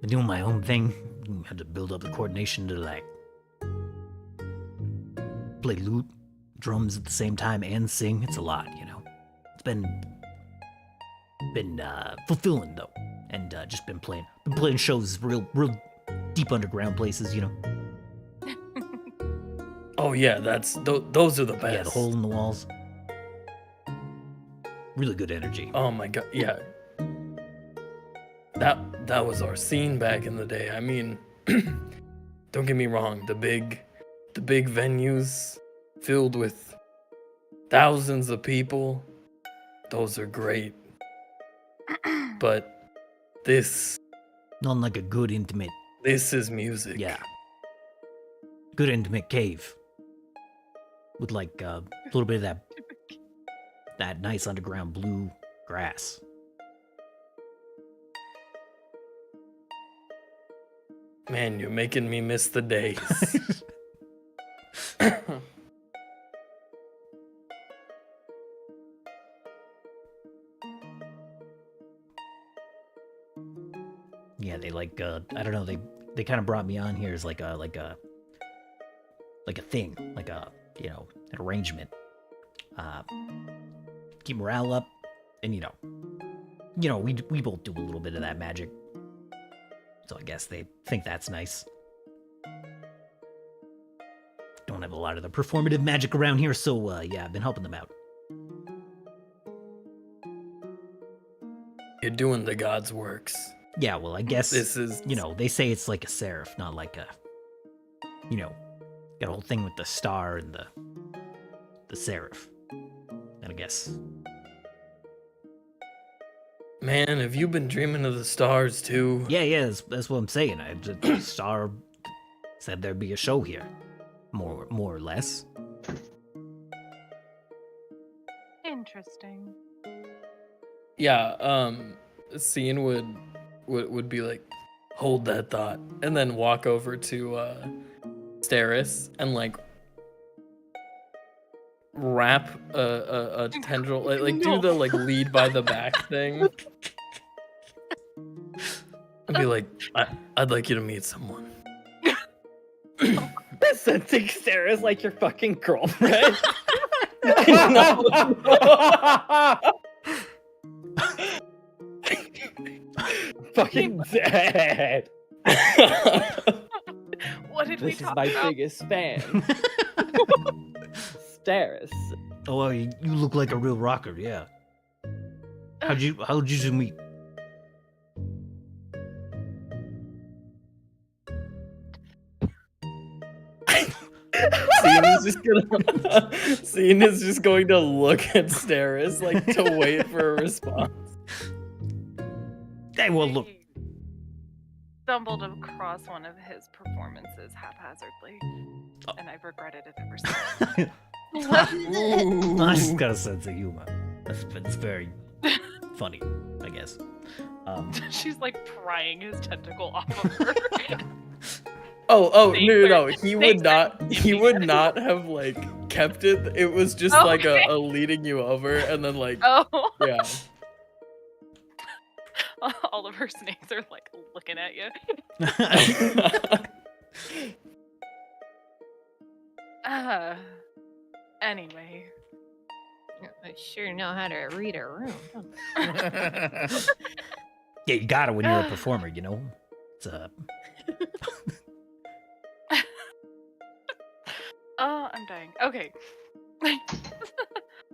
doing my own thing. Had to build up the coordination to like play lute, drums at the same time, and sing. It's a lot, you know. It's been fulfilling though, and just been playing shows, real deep underground places, you know. Oh yeah, those are the best. Yeah, the hole in the walls. Really good energy. Oh my god, yeah. That was our scene back in the day. I mean, don't get me wrong, the big venues filled with thousands of people, those are great. But this Not like a good intimate. this is music. Yeah. Good intimate cave. With like a little bit of that nice underground blue grass. Man, you're making me miss the days. Yeah, they like I don't know, they kind of brought me on here as like a thing, like a, you know, an arrangement. Keep morale up, and you know, we both do a little bit of that magic. So I guess they think that's nice. Don't have a lot of the performative magic around here, so yeah, I've been helping them out. You're doing the God's works. Yeah, well, I guess This is you know, they say it's like a seraph, not like a, you know, got a whole thing with the star and the seraph. And I guess. Man, have you been dreaming of the stars too? Yeah, that's what I'm saying. The star said there'd be a show here, more or less. Interesting. Yeah, Scene would be like, hold that thought, and then walk over to Steris and like wrap a tendril, like do the like lead by the back thing, and be like, I'd like you to meet someone. Sensing Sarah's like your fucking girlfriend. Fucking dead. What did we This is talk my about? biggest fan. Steris. Oh, well, you look like a real rocker, yeah. How'd you two meet? Scene is just going to look at Steris like to wait for a response. Hey, well, look. Stumbled across one of his performances haphazardly, and I've regretted it ever since. I just got a sense of humor. It's very funny, I guess. She's like prying his tentacle off of her. Oh, Thanks no. for- He thanks for- would not have like kept it. It was just like Okay. a leading you over, and then like Oh, yeah. all of her snakes are like looking at you. Anyway, I sure know how to read a room. Yeah, you gotta when you're a performer, you know? It's oh, I'm dying. Okay.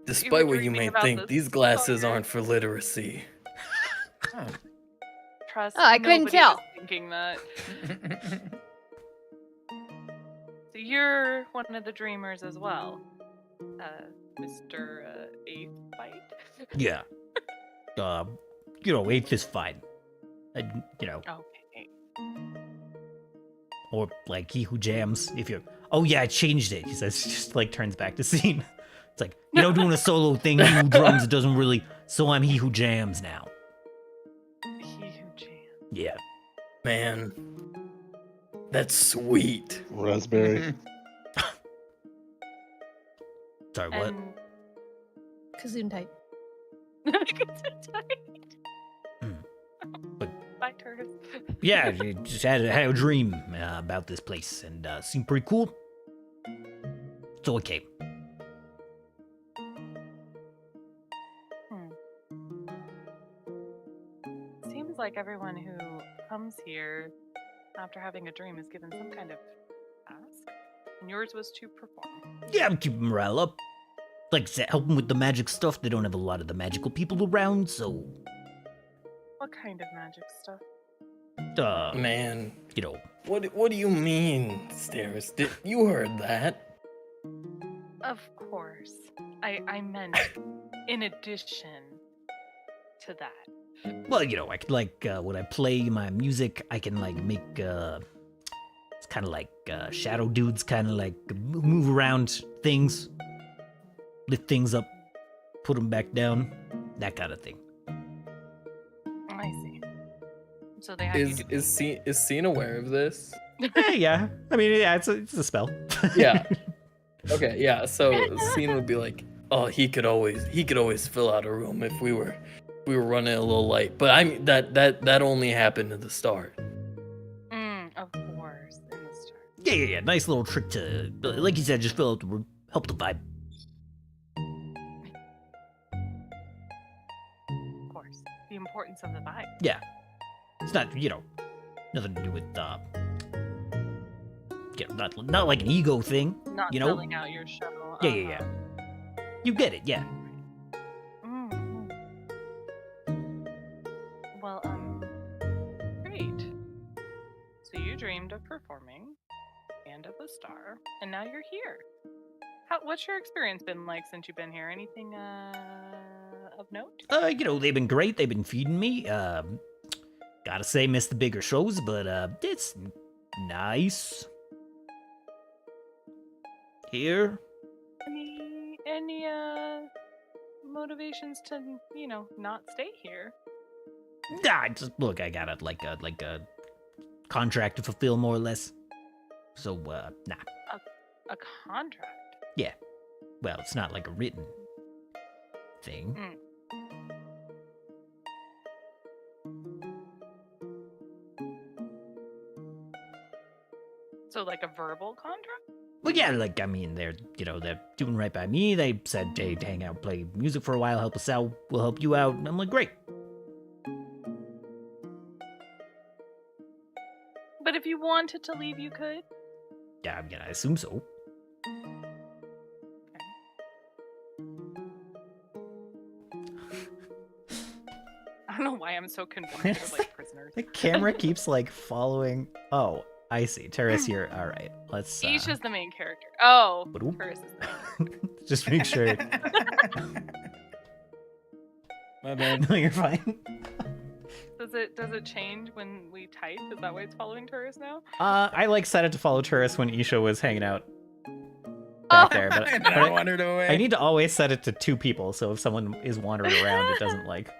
Despite what you dreaming may about think, this these glasses star. aren't for literacy. Oh. Trust. Oh, I couldn't nobody tell. was thinking that. So you're one of the dreamers as well, Mr. Eighth Bite. Yeah. You know, eighth is fine. You know, Okay. or like he who jams. If you're, oh yeah, I changed it. He says, just like turns back to scene. It's like, you know, doing a solo thing. He who drums, it doesn't really. So I'm he who jams now. He who jams. Yeah. Man, that's sweet. Raspberry. Sorry, what? And Kazoon type. But- Bye, Turtis. Yeah, I just had a dream about this place and seemed pretty cool. So I came. Seems like everyone who comes here after having a dream is given some kind of task. And yours was to perform. Yeah, I'm keeping morale up. Like I said, helping with the magic stuff. They don't have a lot of the magical people around, so What kind of magic stuff? Man, you know, what do you mean, Steris? You heard that? Of course. I meant in addition to that. well, you know, I could like when I play my music, I can like make it's kind of like shadow dudes, kind of like move around things, lift things up, put them back down, that kind of thing. I see. So they have you do Is Scene aware of this? Yeah, I mean, yeah, it's a spell. Yeah. Okay, yeah. So Scene would be like, "Oh, he could always fill out a room if we were running a little late." But I mean that only happened at the start. Of course, in the start. Yeah. Nice little trick to, like you said, just fill out the room, help the vibe. Of course. The importance of the vibe. Yeah. It's not, you know, nothing to do with, yeah, not like an ego thing. Not You know? selling out your show. Yeah. You get it, yeah. Mhm. Well, great. So you dreamed of performing and of a star, and now you're here. What's your experience been like since you've been here? Anything of note? You know, they've been great. They've been feeding me. Gotta say, missed the bigger shows, but it's nice. Here. Any motivations to, you know, not stay here? Nah, just look, I got like a contract to fulfill, more or less. So, nah. A contract? Yeah. Well, it's not like a written thing. So like a verbal contract? Well, yeah, like, I mean, they're doing right by me. They said, hey, hang out, play music for a while, help us out, we'll help you out. And I'm like, great. But if you wanted to leave, you could? Yeah, I mean, I assume so. I don't know why I'm so convinced of like prisoners. The camera keeps, like, following. Oh, I see. Terrace, you're all right. Let's. Each is the main character. Oh, Ba-doop. Paris is the main Just make sure. My bad. No, you're fine. Does it change when we type? Is that why it's following tourists now? I like set it to follow Turris when Isha was hanging out back there, but, And but I wandered away. I need to always set it to 2 people, so if someone is wandering around, it doesn't like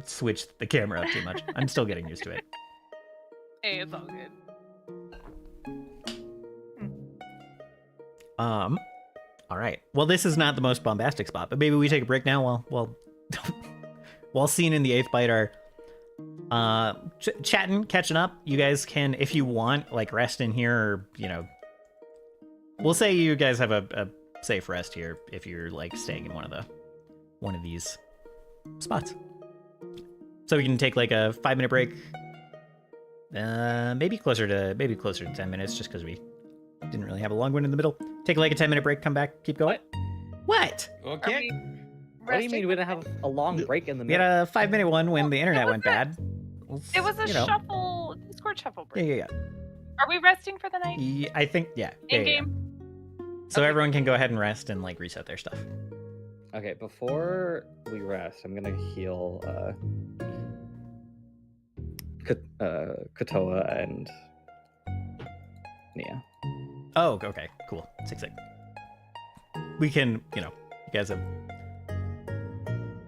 switch the camera up too much. I'm still getting used to it. Hey, it's all good. All right. Well, this is not the most bombastic spot, but maybe we take a break now while Scene and the Eighth Bite are chatting, catching up. You guys can, if you want, like rest in here, or we'll say you guys have a safe rest here if you're like staying in one of these spots. So we can take like a 5-minute break. Maybe closer to 10 minutes, just because we didn't really have a long one in the middle. Take like a 10-minute break, come back, keep going. What? Okay. What do you mean we didn't have a long break in the We had middle? a 5-minute one when the internet was went a- bad. It was a You know. shuffle, Discord shuffle Yeah, break. yeah, Are we resting for the night? yeah. I think, yeah. In yeah. game? So Okay. everyone can go ahead and rest and like reset their stuff. Okay, before we rest, I'm gonna heal Katoa and Nia. Oh, okay, cool. 6-6. We can, you guys have.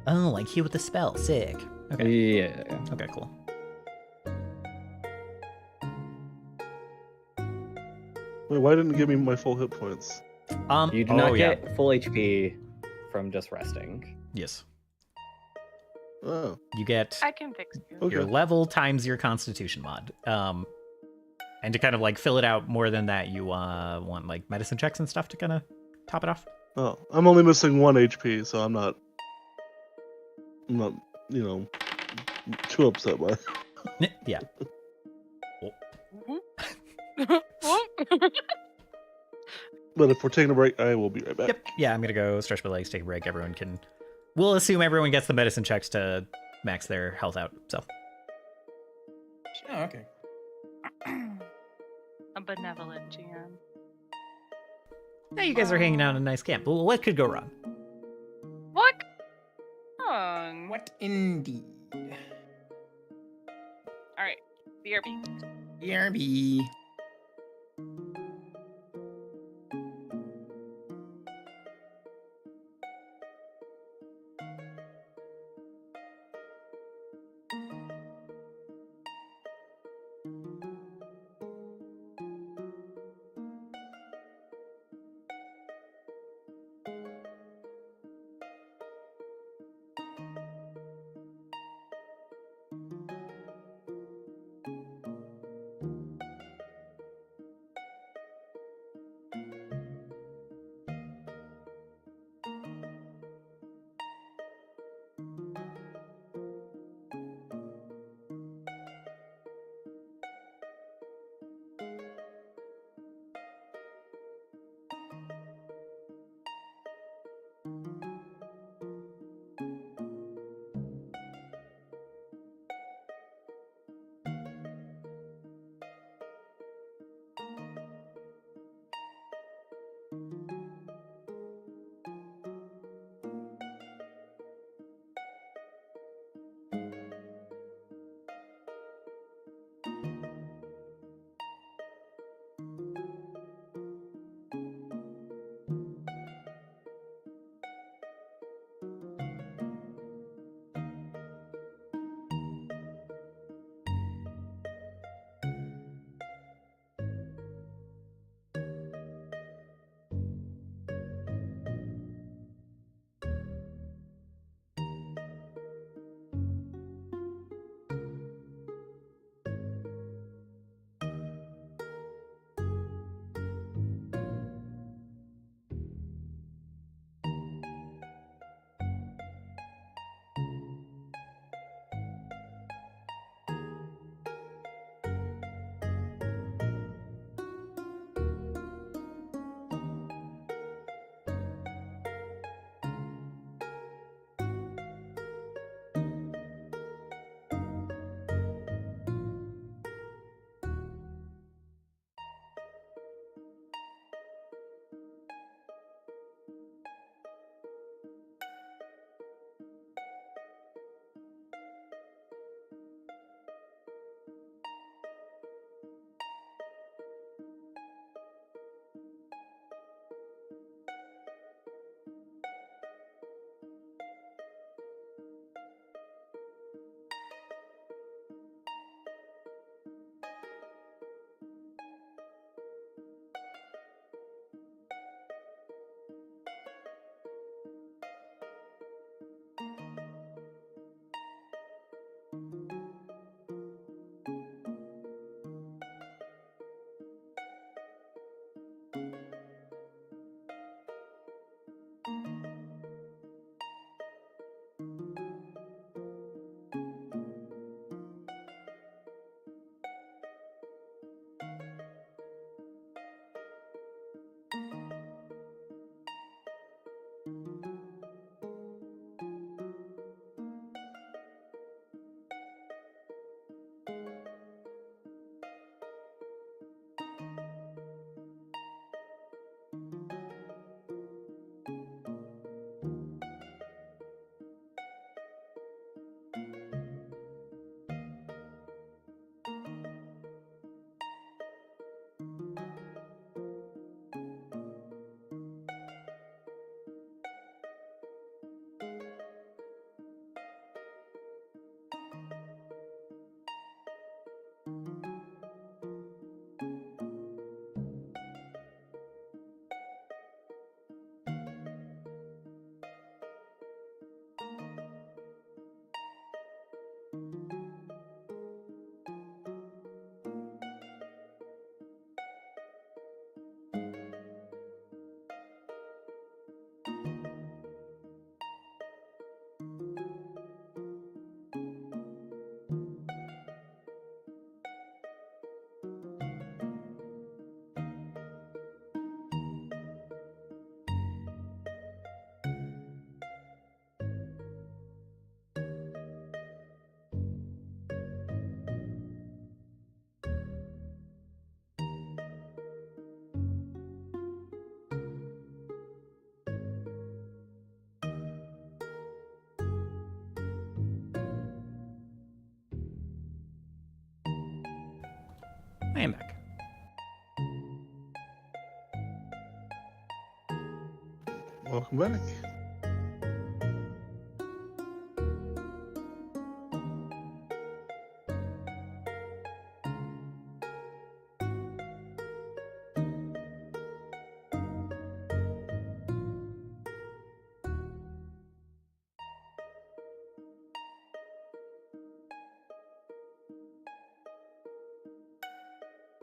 Oh, like heal with the spell. Sick. Okay. Yeah. Okay, cool. Wait, why didn't it give me my full hit points? You do oh, not yeah. get full HP from just resting. Yes. Oh, You get I can fix you. okay. your level times your Constitution mod. And to kind of like fill it out more than that, you want like medicine checks and stuff to kind of top it off. Oh, I'm only missing 1 HP, so I'm not, too upset by it. Yeah. But if we're taking a break, I will be right back. Yep. Yeah, I'm gonna go stretch my legs, take a break. Everyone can. We'll assume everyone gets the medicine checks to max their health out. So. Oh, okay. A benevolent GM. Now you guys are hanging out in a nice camp. Well, what could go wrong? What? What indeed? Alright. BRB. BRB. I am back. Welcome back.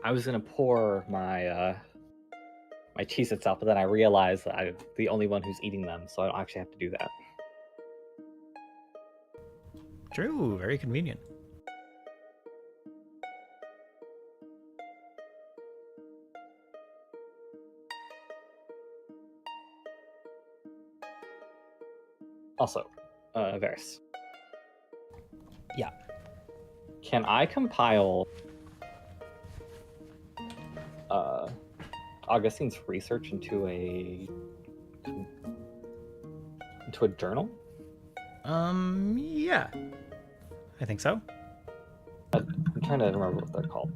I was gonna pour my my Cheez-Its out, but then I realized that I'm the only one who's eating them, so I don't actually have to do that. True, very convenient. Also, Varys. Yeah. Can I compile Augustine's research into a journal? Yeah. I think so. I'm trying to remember what they're called.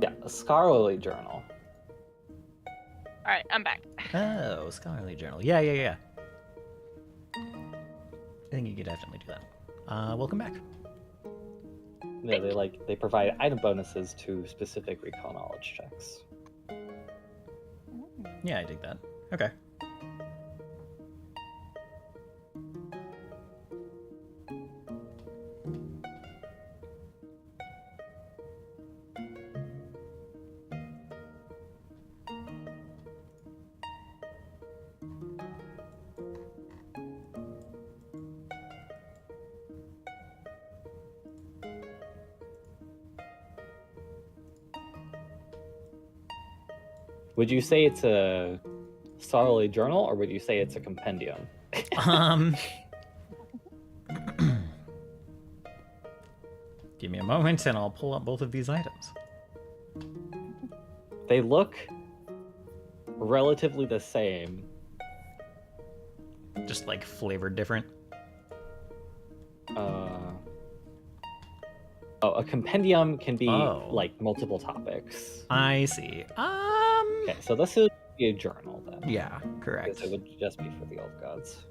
Yeah, a scholarly journal. All right, I'm back. Oh, scholarly journal. Yeah. I think you could definitely do that. Welcome back. No, they provide item bonuses to specific recall knowledge checks. Yeah, I dig that. Okay. Would you say it's a scholarly journal, or would you say it's a compendium? Give me a moment and I'll pull up both of these items. They look relatively the same. Just like flavored different. A compendium can be Oh. like multiple topics. I see. Okay, so this would be a journal then. Yeah, correct. Because it would just be for the old gods.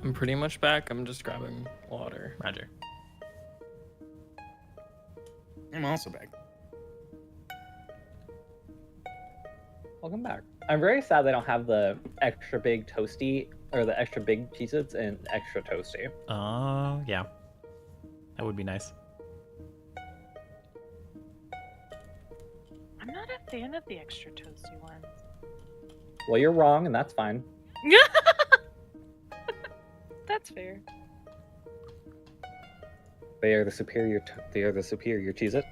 I'm pretty much back. I'm just grabbing water. Roger. I'm also back. Welcome back. I'm very sad they don't have the extra big toasty or the extra big Cheez-Its and extra toasty. Oh, yeah. That would be nice. I'm not a fan of the extra toasty ones. Well, you're wrong, and that's fine. That's fair. They are the superior. They are the superior Cheez-It.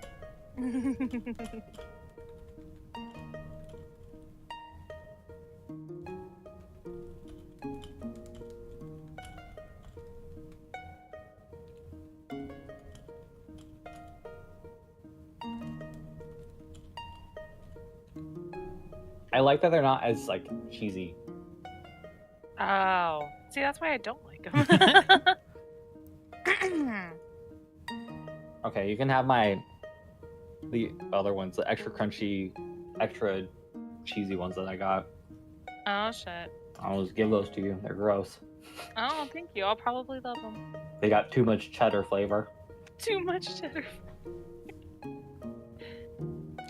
I like that they're not as like cheesy. Oh, see, that's why I don't like them. Okay, you can have the other ones, the extra crunchy, extra cheesy ones that I got. Oh shit. I'll just give those to you. They're gross. Oh, thank you. I'll probably love them. They got too much cheddar flavor. Too much cheddar.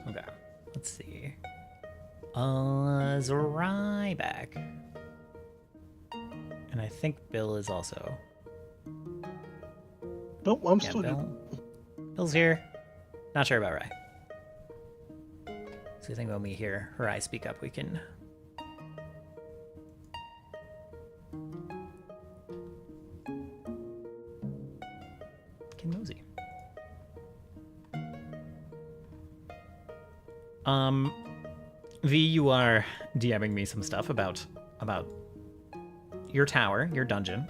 Okay, let's see. Zrai back. And I think Bill is also. Nope, I'm Yeah, still here. Bill's here. Not sure about Rai. So I think when we hear Rai speak up, we can. Can mosey. V, you are DMing me some stuff about your tower, your dungeon.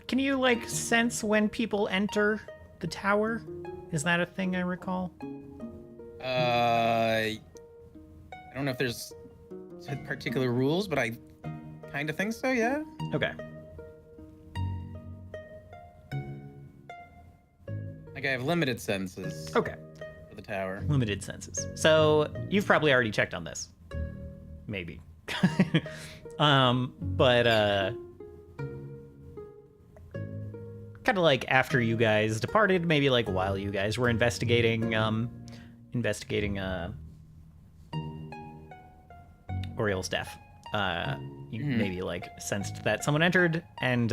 Can you like sense when people enter the tower? Is that a thing I recall? I don't know if there's particular rules, but I kind of think so, yeah. Okay. Like I have limited senses Okay. for the tower. Limited senses. So you've probably already checked on this. Maybe. But kind of like after you guys departed, maybe like while you guys were investigating Oriel's death. You maybe like sensed that someone entered, and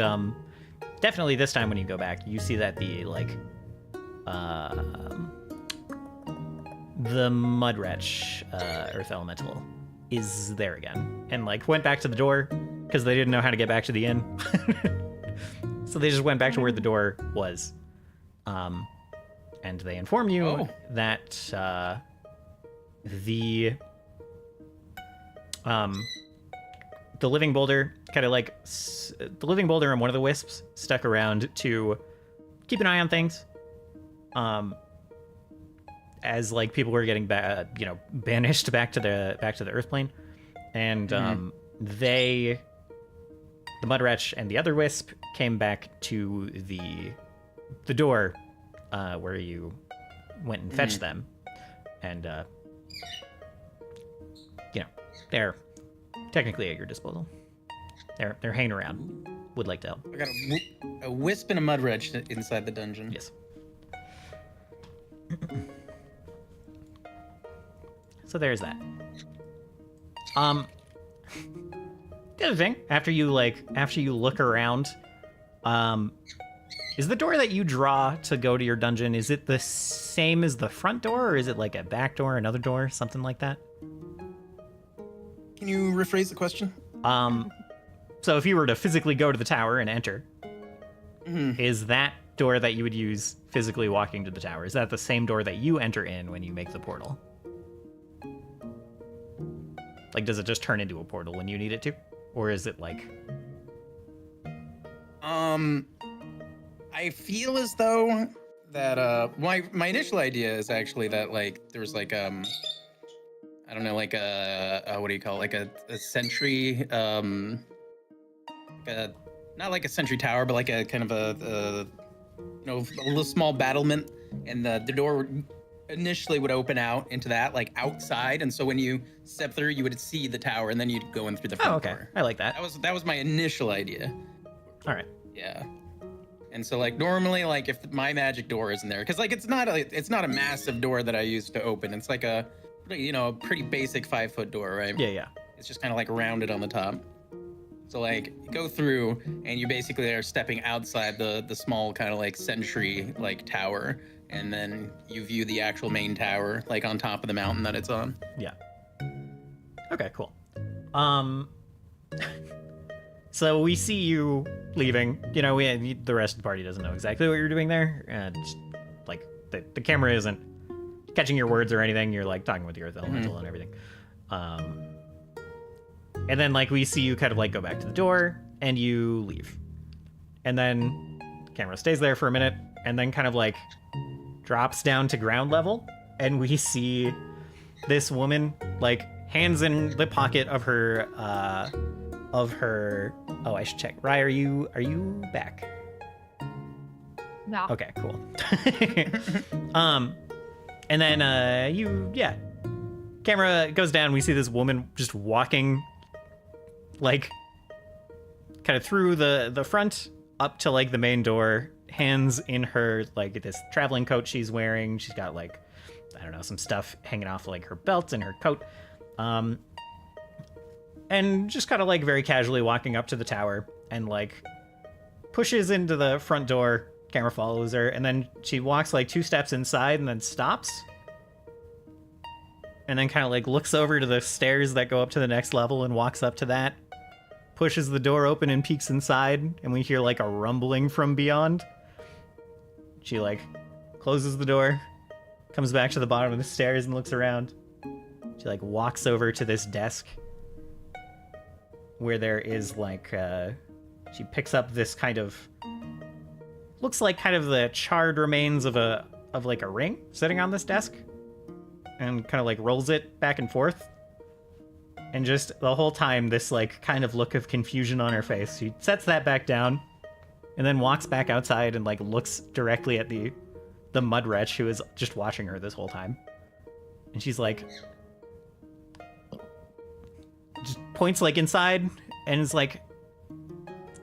definitely this time when you go back, you see that the mud wretch, earth elemental, is there again, and like went back to the door because they didn't know how to get back to the inn. So they just went back to where the door was, and they inform you that the living boulder kind of like the living boulder and one of the wisps stuck around to keep an eye on things, as like people were getting banished back to the earth plane, and the mud wretch and the other wisp came back to the door where you went and fetched them, and they're technically at your disposal. They're hanging around. Would like to help. I got a wisp and a mud wretch inside the dungeon. Yes. So there's that. The other thing, after you look around, is the door that you draw to go to your dungeon, is it the same as the front door, or is it like a back door, another door, something like that? Can you rephrase the question? So if you were to physically go to the tower and enter, is that door that you would use physically walking to the tower, is that the same door that you enter in when you make the portal? Like, does it just turn into a portal when you need it to? Or is it like... I feel as though that, my initial idea is actually that, like, there was, like, I don't know, like what do you call it? Like a sentry, not like a sentry tower, but like a kind of a little small battlement, and the door initially would open out into that, like outside, and so when you step through, you would see the tower, and then you'd go in through the front door. I like that. That was my initial idea. All right. Yeah. And so, like, normally, like, if my magic door isn't there, because, like, it's not a massive door that I use to open. It's like a pretty basic 5-foot door, right? Yeah. It's just kind of like rounded on the top. So, like, you go through, and you basically are stepping outside the small kind of like sentry like tower, and then you view the actual main tower like on top of the mountain that it's on. Yeah. Okay, cool. So we see you leaving. The rest of the party doesn't know exactly what you're doing there, and like the camera isn't catching your words or anything. You're like talking with the earth elemental and everything. And then like we see you kind of like go back to the door and you leave, and then the camera stays there for a minute, and then kind of like drops down to ground level, and we see this woman, like, hands in the pocket of her, oh, I should check. Rye, are you back? No. Okay, cool. And then, camera goes down. We see this woman just walking, like, kind of through the front up to, like, the main door, hands in her, like, this traveling coat she's wearing. She's got, like, I don't know, some stuff hanging off, like, her belt and her coat. And just kind of, like, very casually walking up to the tower and, like, pushes into the front door. Camera follows her, and then she walks, like, 2 steps inside and then stops. And then kind of, like, looks over to the stairs that go up to the next level and walks up to that. Pushes the door open and peeks inside, and we hear, like, a rumbling from beyond. She, like, closes the door, comes back to the bottom of the stairs and looks around. She, like, walks over to this desk where there is, like, she picks up this kind of, looks like kind of the charred remains of like a ring sitting on this desk, and kind of, like, rolls it back and forth. And just the whole time, this, like, kind of look of confusion on her face. She sets that back down and then walks back outside and, like, looks directly at the mud wretch who is just watching her this whole time. And she's like, just points, like, inside and is like,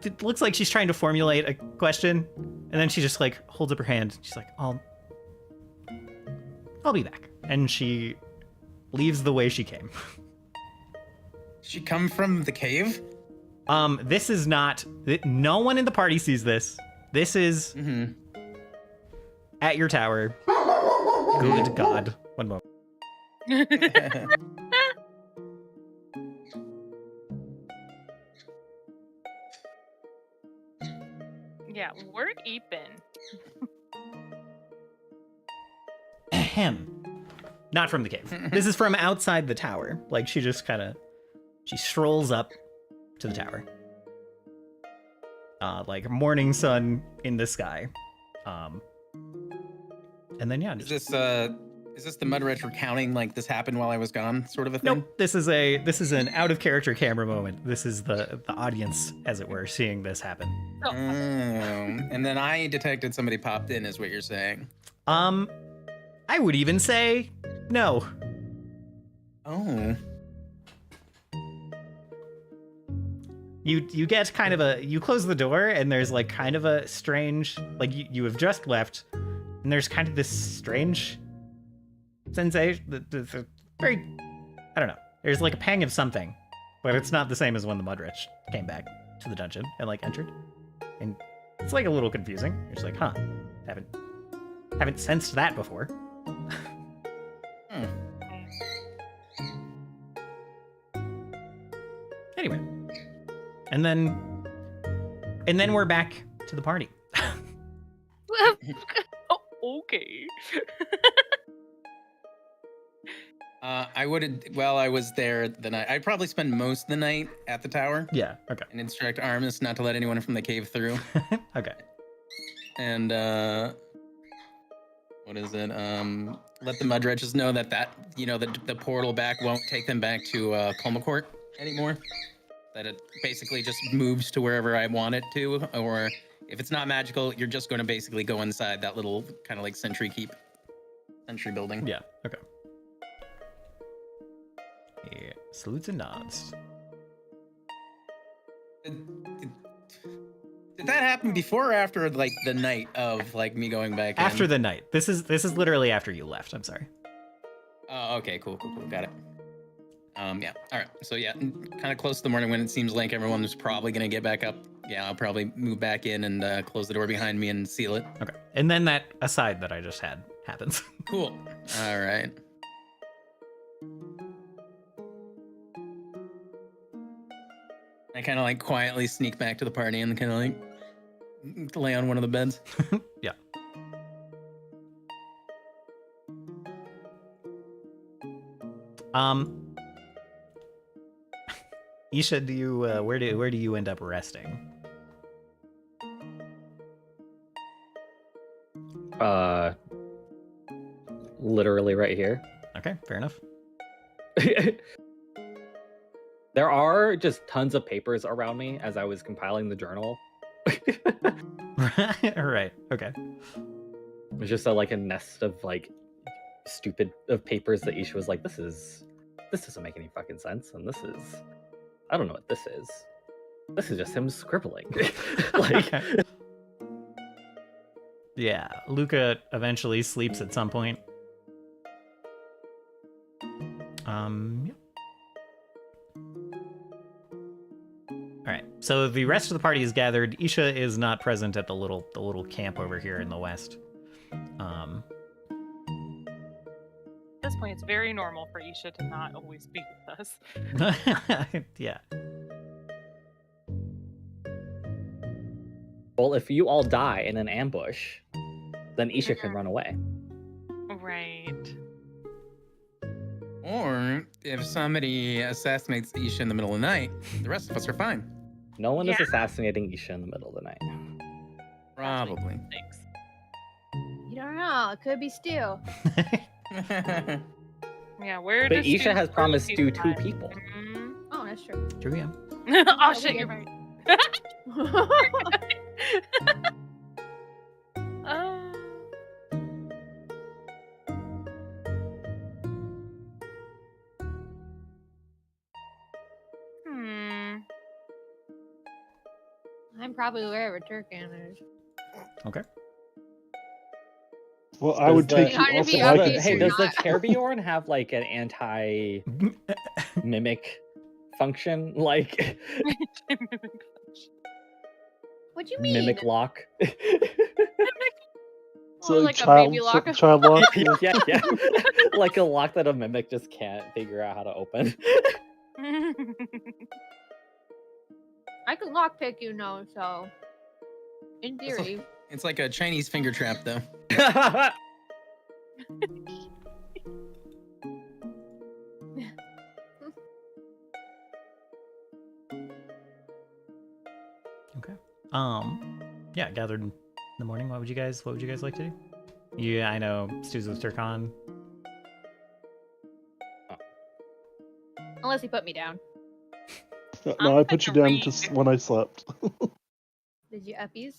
it looks like she's trying to formulate a question, and then she just, like, holds up her hand. She's like, I'll be back. And she leaves the way she came. She come from the cave? This is not, no one in the party sees this. This is at your tower. Good God. One moment. Yeah, we're even. Ahem. Not from the cave. This is from outside the tower. Like, she just kind of, she strolls up to the tower. Like, morning sun in the sky. And then, yeah. Is this the mud wretch recounting, like, this happened while I was gone, sort of a thing? Nope. This is an out of character camera moment. This is the audience, as it were, seeing this happen. Oh, and then I detected somebody popped in, is what you're saying. I would even say no. Oh. You get kind of you close the door, and there's, like, kind of a strange, like, you have just left, and there's kind of this strange sensation, the very, I don't know, there's, like, a pang of something, but it's not the same as when the mud wretch came back to the dungeon and, like, entered, and it's, like, a little confusing. You're just like, huh, haven't sensed that before. Anyway, and then we're back to the party. Oh, okay. I was there the night. I'd probably spend most of the night at the tower. Yeah, okay. And instruct Armis not to let anyone from the cave through. Okay. And, what is it? Let the mud wretches know that the portal back won't take them back to Colmacourt anymore. That it basically just moves to wherever I want it to, or if it's not magical, you're just going to basically go inside that little kind of like sentry building. Yeah, okay. Yeah, salutes and nods. Did that happen before or after, like, the night of, like, me going back After in? the night. This is literally after you left. I'm sorry. Oh, okay, cool. Got it. Yeah, all right. So, yeah, kind of close to the morning when it seems like everyone is probably going to get back up. Yeah, I'll probably move back in and close the door behind me and seal it. Okay. And then that aside that I just had happens. Cool. All right. I kind of, like, quietly sneak back to the party and kind of, like, lay on one of the beds. Yeah. Isha, do you where do you end up resting? literally right here. Okay, fair enough. There are just tons of papers around me as I was compiling the journal. Right. Okay. It's just like a nest of like stupid of papers that Isha was like, this doesn't make any fucking sense, and I don't know what this is. This is just him scribbling. Like, Yeah, Luca eventually sleeps at some point. Yeah. All right. So the rest of the party is gathered. Isha is not present at the little camp over here in the west. At this point, it's very normal for Isha to not always be with us. Yeah. well, if you all die in an ambush, then Isha can run away. Right. Or if somebody assassinates Isha in the middle of the night, the rest of us are fine. No one is Yeah. assassinating Isha in the middle of the night. Probably. Thanks. You don't know. It could be Stu. Yeah, where But does Isha Stu- has where promised does Stu Stu 2 die? people. Mhm. Oh, that's true. True, yeah. Oh shit, you're right. Uh, hmm. I'm probably aware of a Turkan. Okay. Well, I would Does take the- you Gotta be also. obvious Hey, or does the not. Terbiorn have like an anti-mimic function? Like What do you mean? mimic lock? It's Oh, like like a baby lock. child lock. Yeah. yeah. Like a lock that a mimic just can't figure out how to open. I can lockpick, you know, so in It's theory. It's like a Chinese finger trap, though. Okay. Yeah, gathered in the morning. What would you guys like to do? Yeah, I know Stu's with Turkan. Unless he put me down. No, I put you down just when I slept. Did you uppies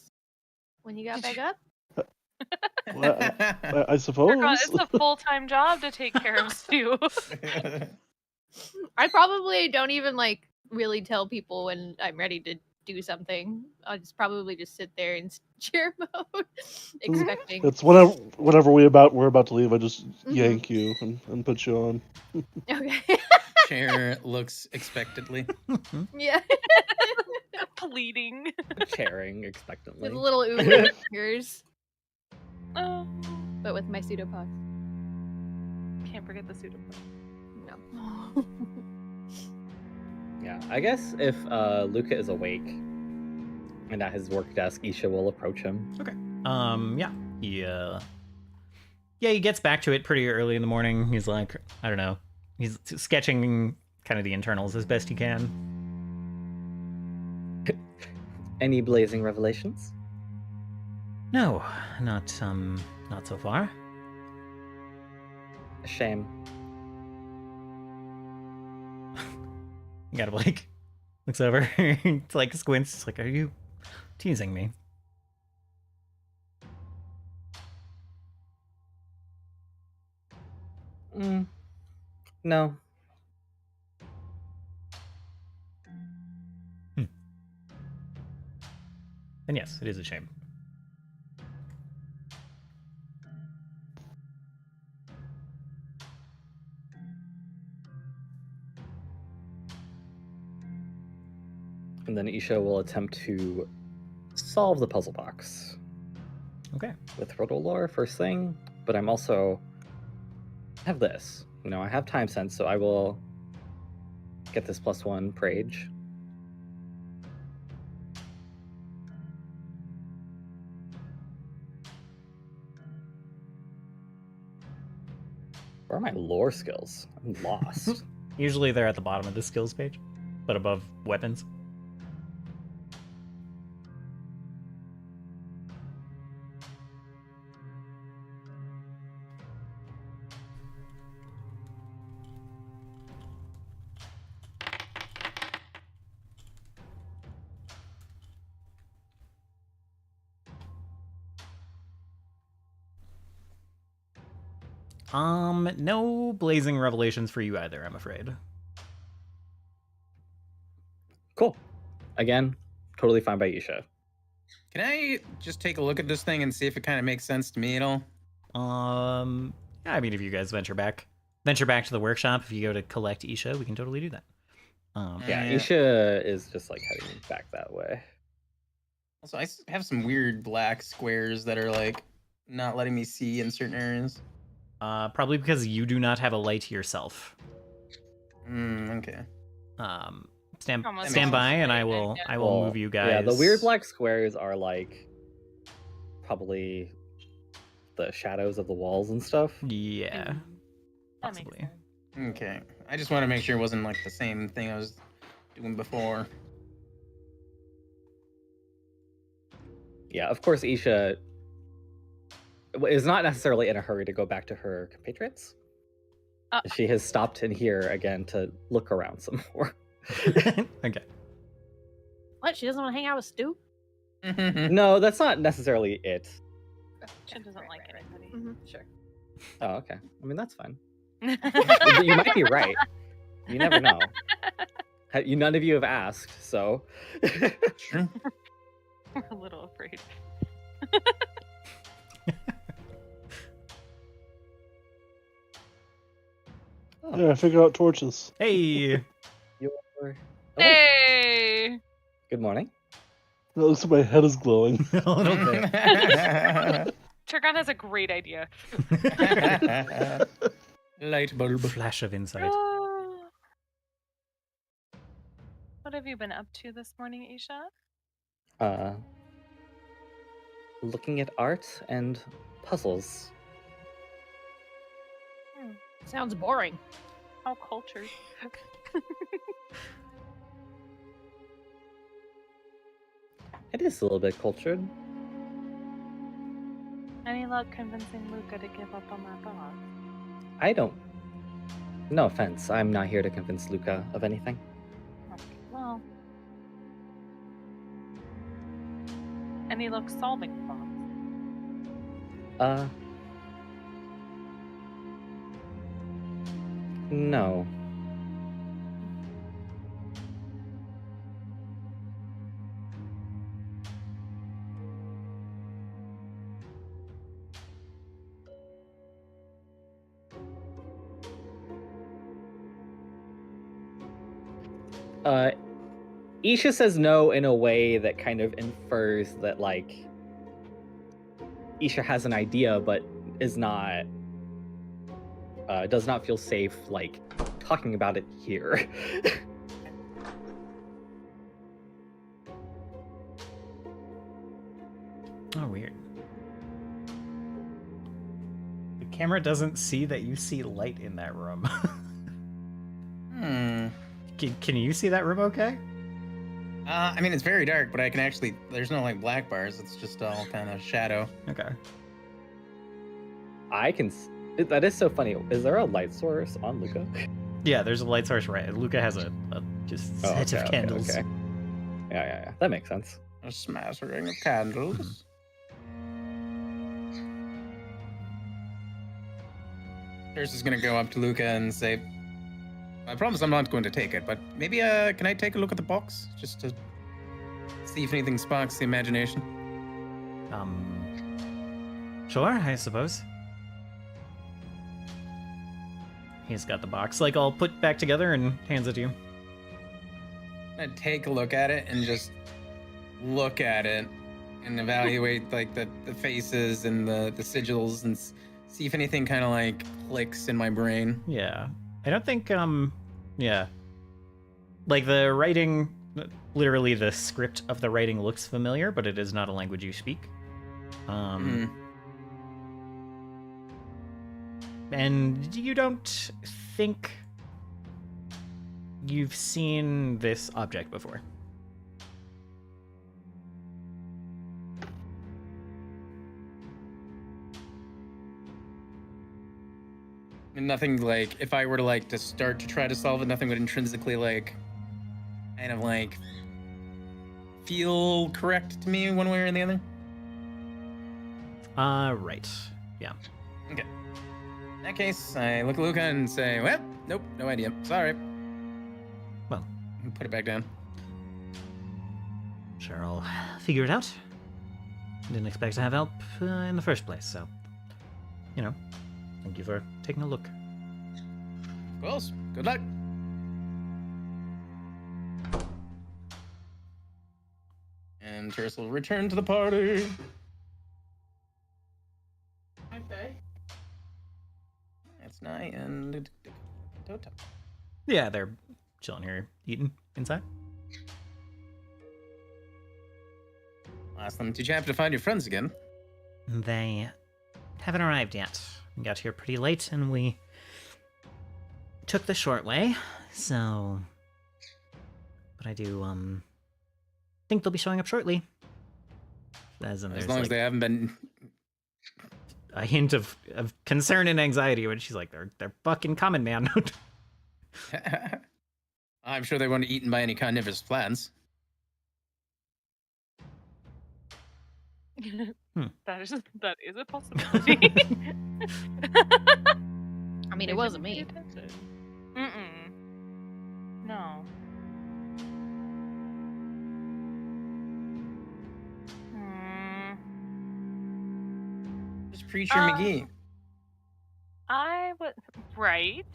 when you got back up? Well, I suppose. It's a full-time job to take care of Stu. I probably don't even like really tell people when I'm ready to do something. I'll just probably just sit there in cheer mode, expecting. It's whenever we're about to leave, I just Mhm. yank you and put you on. Okay. Chair looks expectantly. Yeah. Pleading. Chairing expectantly. With a little Uber fingers, Oh, but with my pseudopods. can't forget the pseudopod. No. Yeah, I guess if Luca is awake and at his work desk, Isha will approach him. Yeah. He gets back to it pretty early in the morning. He's like, I don't know. He's sketching kind of the internals as best he can. Any blazing revelations? No, not so far. Shame. You gotta like looks over, it's like squints. It's like, are you teasing me? No. And yes, it is a shame. And then Isha will attempt to solve the puzzle box Okay. with Rotolore first thing, but I'm also have this. You know, I have time sense, so I will get this +1 per age. Where are my lore skills? I'm lost. Usually they're at the bottom of the skills page, but above weapons. No blazing revelations for you either, I'm afraid. Cool. Again, totally fine by Isha. Can I just take a look at this thing and see if it kind of makes sense to me at all? Yeah, I mean, if you guys venture back to the workshop, if you go to collect Isha, we can totally do that. Yeah, Yeah. Isha is just like heading back that way. Also, have some weird black squares that are like not letting me see in certain areas. Probably because you do not have a light yourself. Okay. Stand Almost by, and I almost will right, Well, move you guys. Yeah, the weird black squares are like probably the shadows of the walls and stuff. Yeah, That makes possibly. sense. Okay. I just want to make sure it wasn't like the same thing I was doing before. Yeah, of course, Isha is not necessarily in a hurry to go back to her compatriots. She has stopped in here again to look around some more. Okay. What? She doesn't want to hang out with Stu? No, that's not necessarily it. She doesn't like anybody. Sure. Oh, okay. I mean, that's fine. You might be right. You never know. None of you have asked, so. Sure. We're a little afraid. Yeah, I figure out torches. Hey. You're... Hey! Good morning. It looks like my head is glowing. A little bit. Turgon has a great idea. Light bulb. Flash of insight. What have you been up to this morning, Isha? Looking at art and puzzles. Sounds boring. How cultured. It is a little bit cultured. Any luck convincing Luca to give up on that box? I don't. No offense, I'm not here to convince Luca of anything. Well. Any luck solving the box? No. Isha says no in a way that kind of infers that, like, Isha has an idea, but is not, does not feel safe, like, talking about it here. Oh, weird. The camera doesn't see that you see light in that room. Can you see that room okay? I mean, it's very dark, but I can actually... There's no, like, black bars. It's just all kind of shadow. Okay. I can... That is so funny. Is there a light source on Luca? Yeah, there's a light source right. Luca has a just set of candles. Okay. Yeah. That makes sense. A smattering of candles. Pierce is gonna go up to Luca and say, I promise I'm not going to take it, but maybe, can I take a look at the box? Just to see if anything sparks the imagination. Sure, I suppose. He's got the box, like, all put back together and hands it to you. I'm gonna take a look at it and just look at it and evaluate, like, the faces and the sigils and see if anything kind of, like, clicks in my brain. Yeah. I don't think, yeah. Like, the writing, literally the script of the writing looks familiar, but it is not a language you speak. And you don't think you've seen this object before. And nothing, like, if I were to, like, to start to try to solve it, nothing would intrinsically, like, kind of, like, feel correct to me one way or the other? Right. Yeah. Okay. In that case, I look at Luca and say, well, nope, no idea. Sorry. Well, Put it back down. sure, I'll figure it out. Didn't expect to have help in the first place, so, you know, thank you for taking a look. Of course. Good luck. And Terrace will return to the party. Okay. That's Nye and Toto. Yeah, they're chilling here, eating inside. I'll ask them, did you happen to find your friends again? They haven't arrived yet. We got here pretty late, and we took the short way, so... But I do, think they'll be showing up shortly. As in, As there's, long as like, they haven't been. a hint of concern and anxiety when she's like, they're fucking coming, man. I'm sure they weren't eaten by any carnivorous plants. That is a possibility. I mean, it wasn't me. No. Just Preacher McGee. I was right.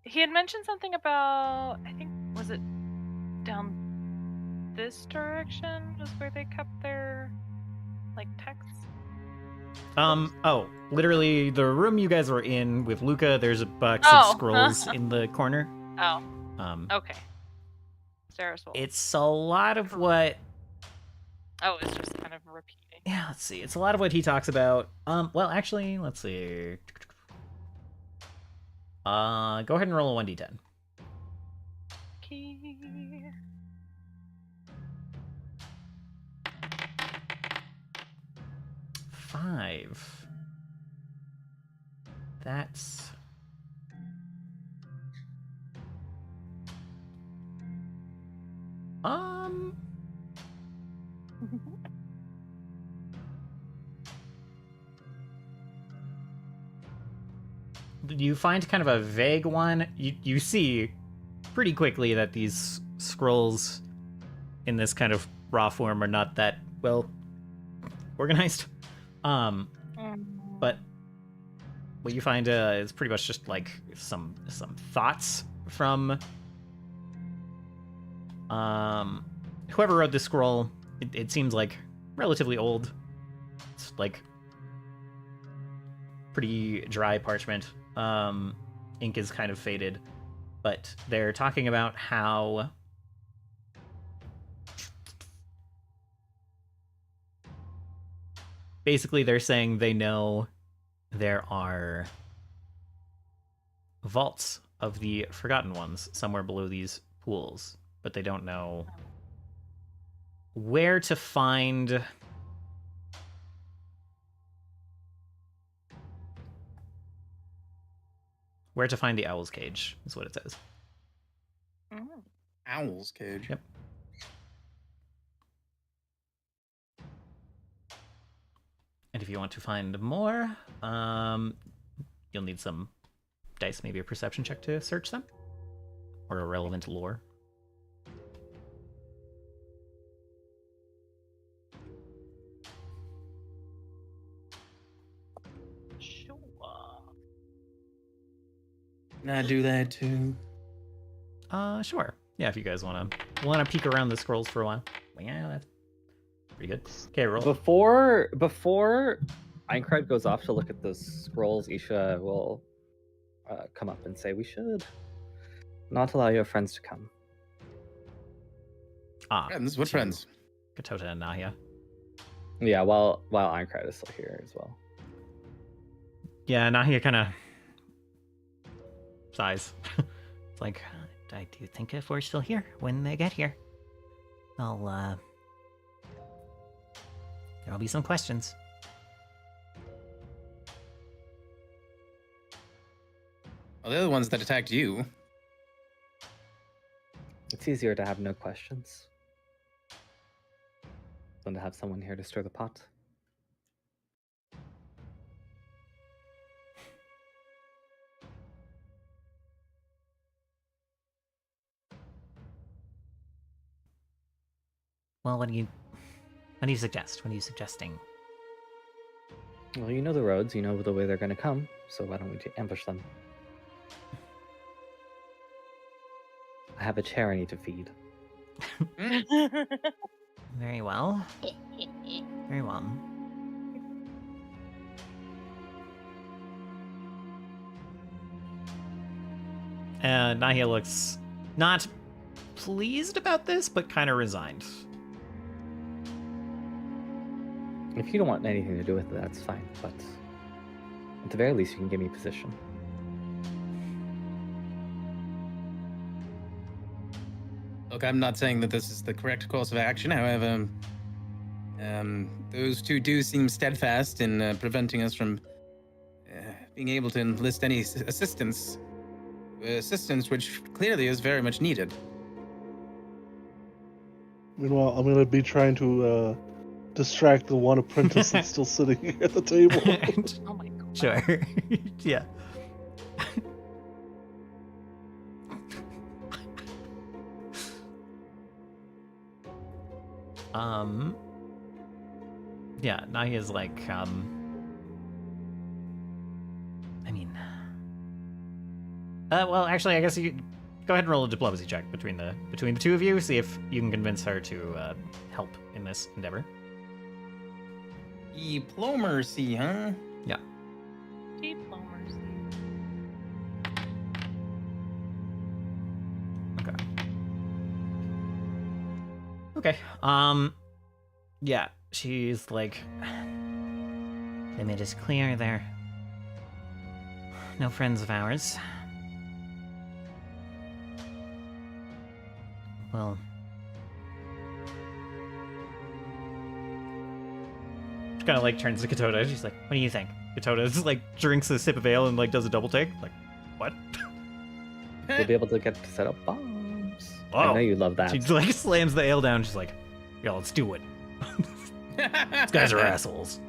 He had mentioned something about, I think, was it down this direction was where they kept their, like, texts? Oh, literally the room you guys were in with Luca, there's a box Oh. of scrolls in the corner. Oh, Um, okay. Sarah's Soul. It's a lot of what... Oh, it's just kind of repeating. Yeah, let's see. It's a lot of what he talks about. Well, actually, let's see. Go ahead and roll a 1d10. Okay. 5. That's... You find kind of a vague one. You see pretty quickly that these scrolls in this kind of raw form are not that well organized. But what you find is pretty much just like some thoughts from whoever wrote this scroll. It seems like relatively old. It's like pretty dry parchment. Ink is kind of faded, but they're talking about how basically they're saying they know there are vaults of the Forgotten Ones somewhere below these pools, but they don't know where to find the owl's cage, is what it says. Owl's cage. Yep. And if you want to find more, you'll need some dice, maybe a perception check to search them, or a relevant lore. Sure. Can I do that too? Sure. Yeah, if you guys want to peek around the scrolls for a while. Well, yeah, that's pretty good. Okay, roll. Before Eincrad goes off to look at the scrolls, Isha will come up and say, "We should not allow your friends to come." Friends? What friends? Katota and Nahia. Yeah, while Eincrad is still here as well. Yeah, Nahia kind of sighs. It's like, I do think if we're still here when they get here, there'll be some questions. Well, they're the ones that attacked you. It's easier to have no questions than to have someone here to stir the pot. Well, what do you suggest? What are you suggesting? Well, you know the roads, you know the way they're going to come, so why don't we ambush them? I have a chair I need to feed. Very well. Very well. Nahia looks not pleased about this, but kind of resigned. If you don't want anything to do with it, that's fine, but at the very least, you can give me position. Look, I'm not saying that this is the correct course of action. However, those two do seem steadfast in preventing us from being able to enlist any assistance. Assistance which clearly is very much needed. Meanwhile, I'm gonna be trying to distract the one apprentice that's still sitting at the table. Oh my god. Sure. Yeah. Yeah, Nahia's like, I mean, well, actually, I guess you go ahead and roll a diplomacy check between the two of you. See if you can convince her to help in this endeavor. Diplomacy, huh? Yeah. Diplomacy. Okay. Yeah, she's like, they made it clear they're no friends of ours. Well, she kind of like turns to Katoda. She's like, "What do you think?" Katoda just like drinks a sip of ale and like does a double take. Like, what? You'll be able to get to set up bombs. Oh. I know you love that. She like slams the ale down. She's like, "Yeah, let's do it." These guys are assholes.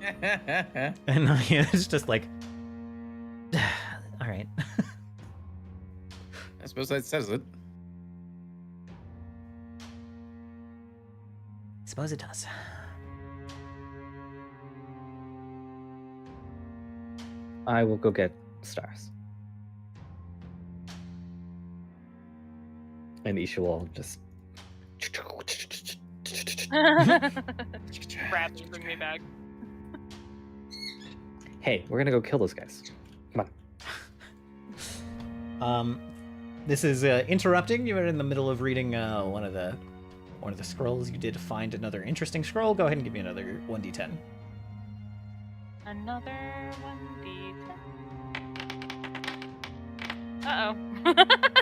And it's just like, all right. I suppose that says it. Suppose it does. I will go get stars. And Isha will just... Rats bring me back. Hey, we're gonna go kill those guys. Come on. This is interrupting. You are in the middle of reading one of the scrolls. You did find another interesting scroll. Go ahead and give me another 1d10. Another 1d10. Uh-oh.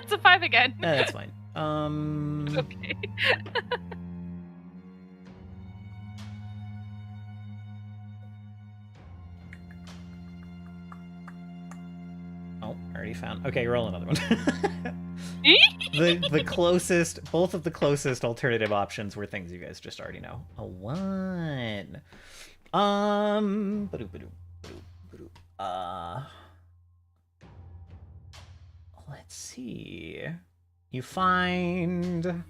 It's a 5 again. That's fine. Okay. Oh, already found. Okay, roll another one. the closest, both of the closest alternative options were things you guys just already know. A 1. Let's see. You find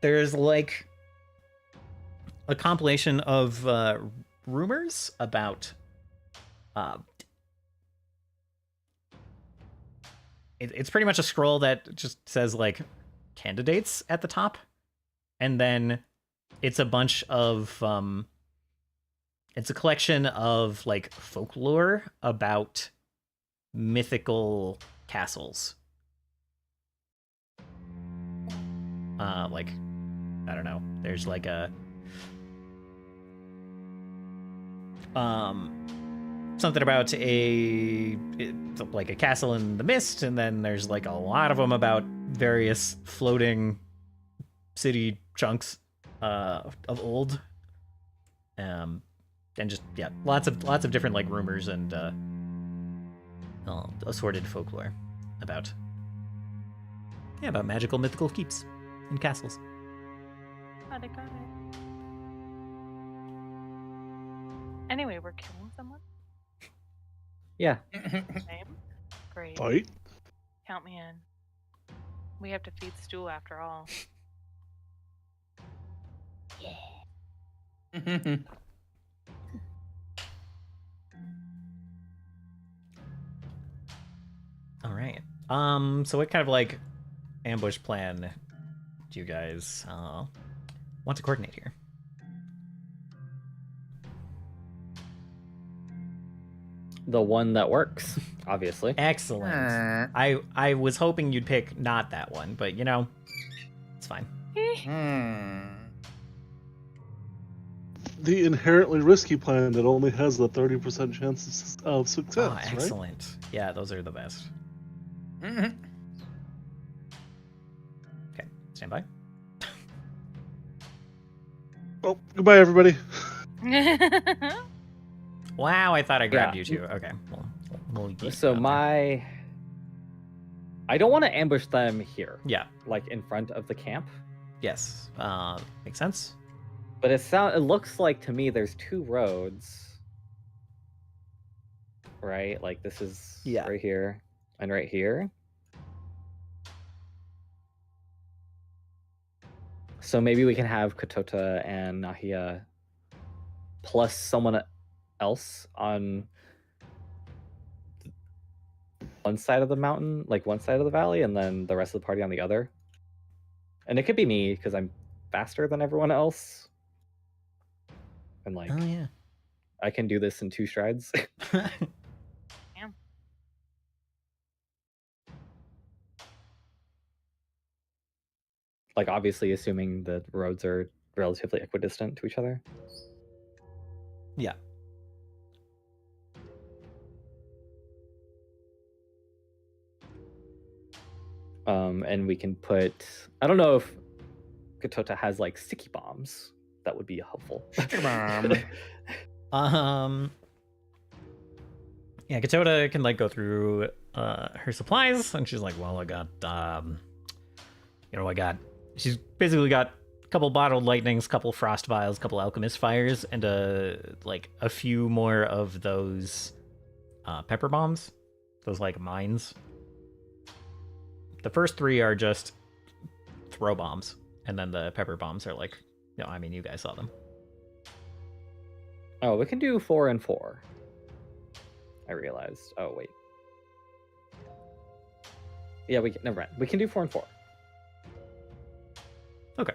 there's like a compilation of rumors about it's pretty much a scroll that just says like candidates at the top, and then it's a bunch of it's a collection of like folklore about mythical castles. Like, I don't know. There's like a something about a castle in the mist, and then there's like a lot of them about various floating city chunks of old. And just lots of different like rumors and assorted folklore about magical mythical keeps and castles. Got it. Anyway, we're killing someone? Yeah. Same. Great. Fight. Count me in. We have to feed Stool after all. All right. So what kind of like ambush plan do you guys want to coordinate here? The one that works, obviously. Excellent. I was hoping you'd pick not that one, but you know, it's fine. The inherently risky plan that only has a 30% chance of success, Oh, right? excellent. Yeah, those are the best. Okay, stand by. Oh, goodbye, everybody. Wow, I thought I grabbed Yeah. you too. Okay, we'll get So you out there. I don't want to ambush them here, Yeah. like in front of the camp. Yes. Makes sense. But it looks like to me there's two roads. Right? Like this is Yeah. right here and right here. So maybe we can have Katota and Nahia plus someone else on one side of the mountain, like one side of the valley, and then the rest of the party on the other. And it could be me because I'm faster than everyone else. And like, Oh yeah. I can do this in 2 strides. Like, obviously, assuming the roads are relatively equidistant to each other. Yeah. And we can put. I don't know if Katota has like sticky bombs. That would be helpful. Yeah, Katota can like go through her supplies, and she's like, well, I got she's basically got a couple bottled lightnings, couple frost vials, couple alchemist fires, and like a few more of those pepper bombs, those like mines. The first 3 are just throw bombs, and then the pepper bombs are like, I mean, you guys saw them. Oh, we can do 4 and 4. I realized. Oh wait. Yeah, we can. Never mind. We can do 4 and 4. Okay.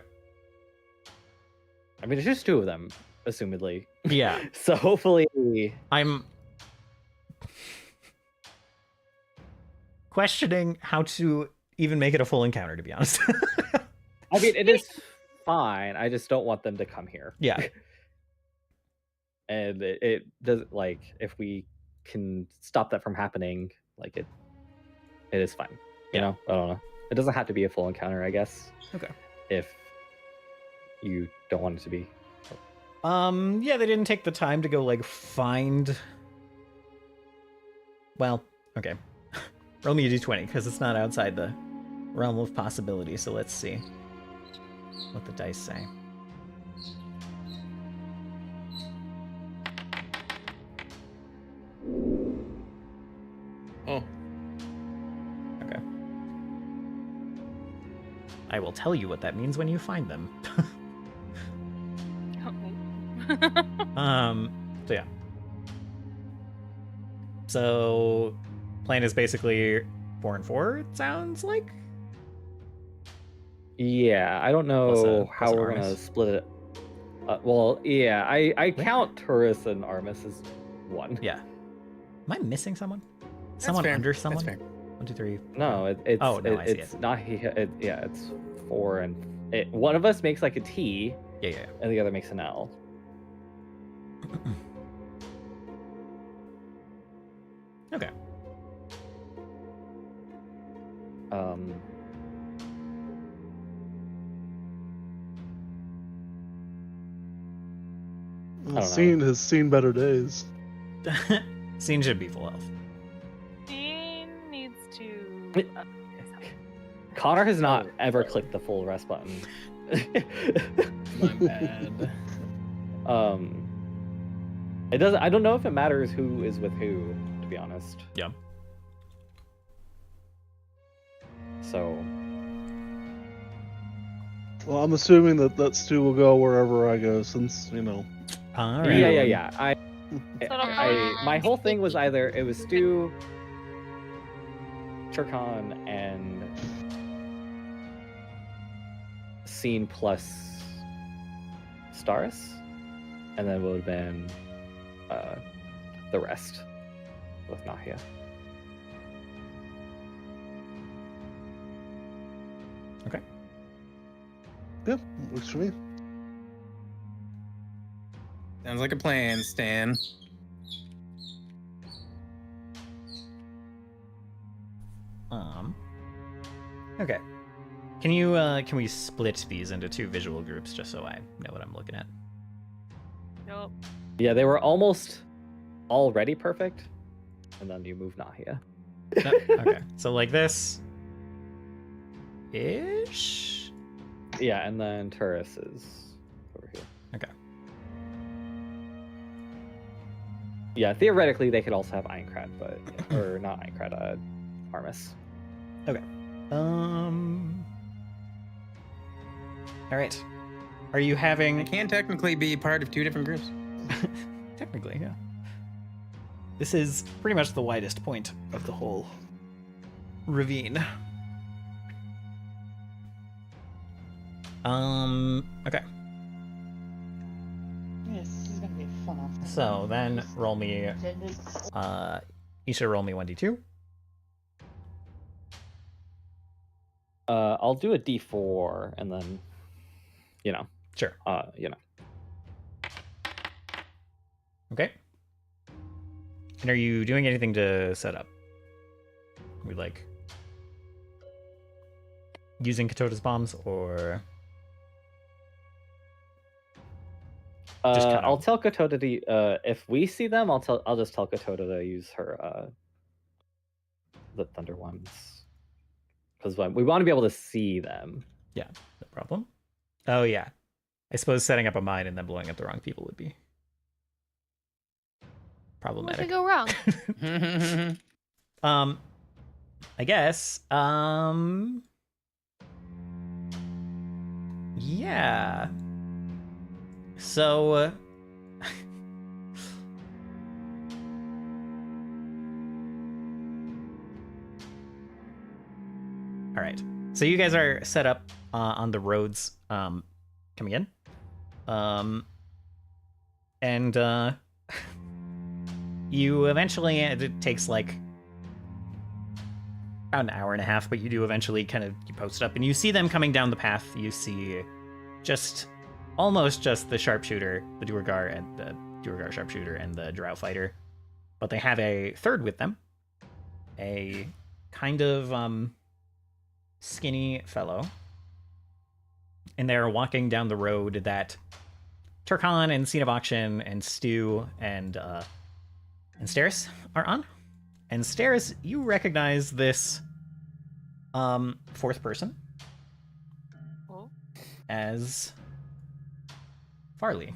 I mean, it's just 2 of them, assumedly. Yeah. So hopefully, I'm questioning how to even make it a full encounter, to be honest. I mean, it is fine. I just don't want them to come here. Yeah. And it does, like, if we can stop that from happening, like, it is fine. You know? I don't know. It doesn't have to be a full encounter, I guess. Okay. If you don't want it to be. Yeah, they didn't take the time to go, like, find... Well, okay. Roll me a d20, because it's not outside the realm of possibility, so let's see what the dice say. Oh. Okay. I will tell you what that means when you find them. So yeah. So, plan is basically 4 and 4, it sounds like? Yeah, I don't know how plus we're Armis. gonna split it. Well, yeah, I count Taurus and Armis as 1. Yeah. Am I missing someone? Someone fair. under That's someone? fair. 1, 2, 3. No, it's Oh, no, I see it's not. Yeah, it's 4 and one of us makes like a T, Yeah. and the other makes an L. Okay. don't know. Scene has seen better days. Scene should be full health. Dean needs to. Connor has not ever clicked the full rest button. My bad. It doesn't. I don't know if it matters who is with who, to to be honest. Yeah. So Well, I'm assuming that Stu will go wherever I go, since All right. yeah. My whole thing was either it was Stu, Turkon, and Scene plus Stars, and then it would have been the rest with Nahia. Okay. Yeah, works for me. Sounds like a plan, Stan. Okay. Can we split these into 2 visual groups just so I know what I'm looking at? Nope. Yeah, they were almost already perfect, and then you move Nahia. No? Okay. So like this ish. Yeah, and then Turris is over here. Okay. Yeah, theoretically they could also have Aincrad, but or not Aincrad, Armis. Okay. All right. Are you I having? can technically be part of 2 different groups. Technically, yeah. This is pretty much the widest point of the whole ravine. Okay. Yes, this is gonna be a fun afternoon. So then roll me. You should roll me 1d2. I'll do a D4 and then, Sure. you know. Okay. And are you doing anything to set up? We like using Katota's bombs or just kinda- I'll tell Katota to if we see them, I'll just tell Katota to use her the thunder ones, because we want to be able to see them. Yeah, no problem. Oh yeah, I suppose setting up a mine and then blowing up the wrong people would be What problematic. could go wrong? I guess. Yeah. So. All right. So you guys are set up on the roads coming in. And you eventually, it takes like about an hour and a half, but you do eventually you post up and you see them coming down the path. You see almost just the sharpshooter, the Duergar and the Duergar sharpshooter and the Drow fighter. But they have a third with them. A kind of skinny fellow. And they're walking down the road that Turkon and Scene of Auction and Stu and Steris are on. And Steris, you recognize this fourth person Oh. as Farley.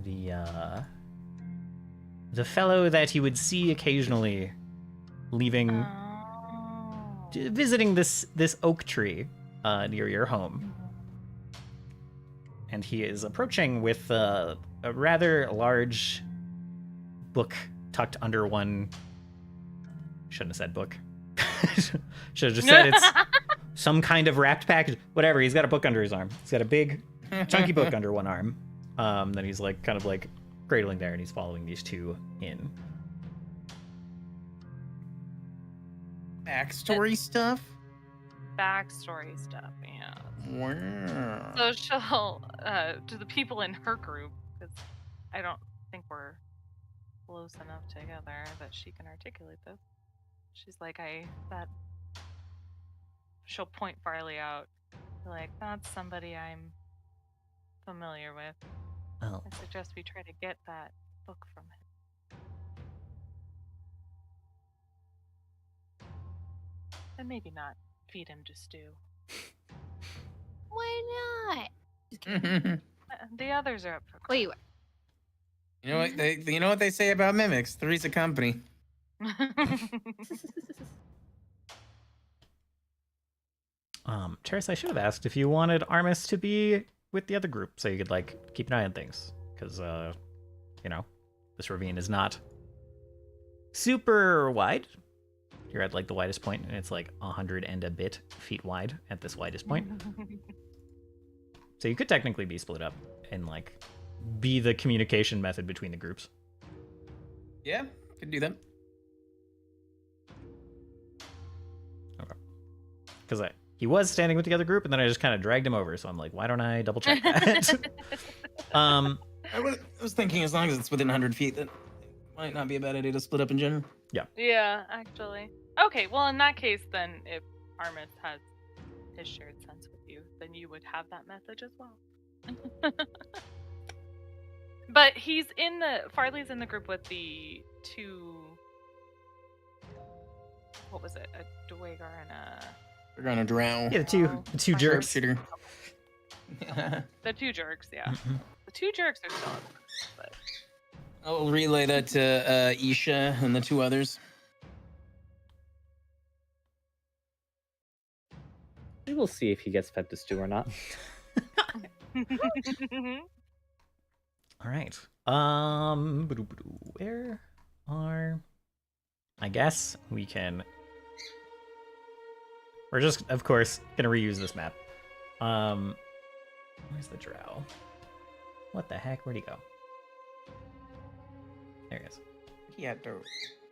The fellow that you would see occasionally leaving visiting this oak tree near your home. And he is approaching with a rather large book tucked under one. Shouldn't have said book. Should have just said it's some kind of wrapped package. Whatever. He's got a book under his arm. He's got a big, chunky book under one arm. Then he's kind of cradling there, and he's following these two in. Backstory stuff? Backstory stuff, yeah. Wow. So she'll, to the people in her group, because I don't think we're close enough together that she can articulate this. She's like, she'll point Farley out. Like, that's somebody I'm familiar with. Oh. I suggest we try to get that book from him. And maybe not feed him to Stu. Why not? Just kidding. The others are up for Wait, You know what they say about mimics? Three's a company. Terrace, I should have asked if you wanted Armis to be with the other group so you could, like, keep an eye on things. Because, you know, this ravine is not super wide. You're at, like, the widest point, and it's, like, 100 and a bit feet wide at this widest point. So you could technically be split up and, like, be the communication method between the groups. Yeah, could do that. Okay. Because he was standing with the other group, and then I just kind of dragged him over, so I'm like, why don't I double check that? I was thinking as long as it's within 100 feet, that might not be a bad idea to split up in general. Yeah, actually. Okay, well, in that case, then if Armis has his shared sense with you, then you would have that message as well. But Farley's in the group with the two. What was it? A Dwagar and a. We're gonna drown. Yeah, the two jerks. Shooter. The two jerks, yeah. The two jerks are still on the but I'll relay that to Isha and the two others. We will see if he gets fed to stew or not. All right. Where are... I guess we can... We're just, of course, gonna reuse this map. Where's the drow? What the heck? Where'd he go? There he is. Yeah, do.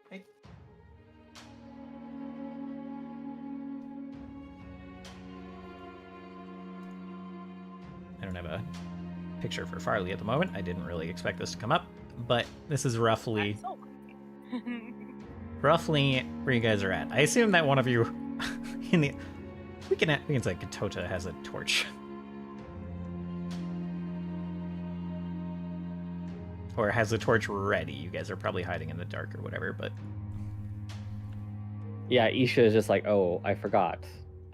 Hey. I don't have a picture for Farley at the moment. I didn't really expect this to come up, but this is roughly where you guys are at. I assume that one of you in the we can say Katota has a torch. Or has the torch ready. You guys are probably hiding in the dark or whatever, but Yeah, Isha is just like, oh, I forgot.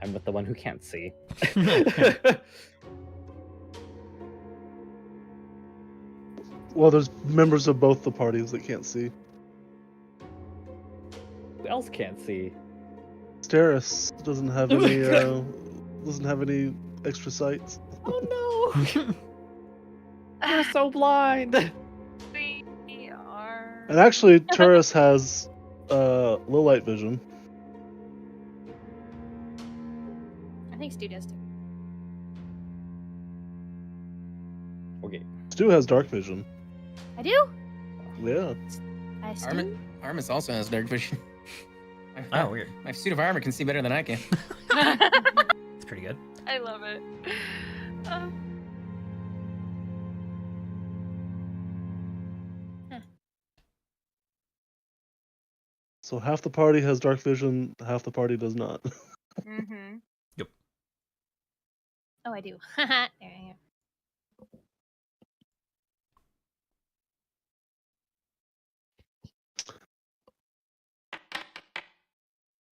I'm with the one who can't see. Well, there's members of both the parties that can't see. Who else can't see? Steris doesn't have any extra sights. Oh no! We're so blind. we are. And actually, Turris has low light vision. I think Stu does too. Okay. Stu has dark vision. I do? Yeah. I Stu? Armis also has dark vision. oh, weird. My suit of armor can see better than I can. It's pretty good. I love it. So half the party has dark vision, half the party does not. Mm-hmm. Oh, I do. There I go.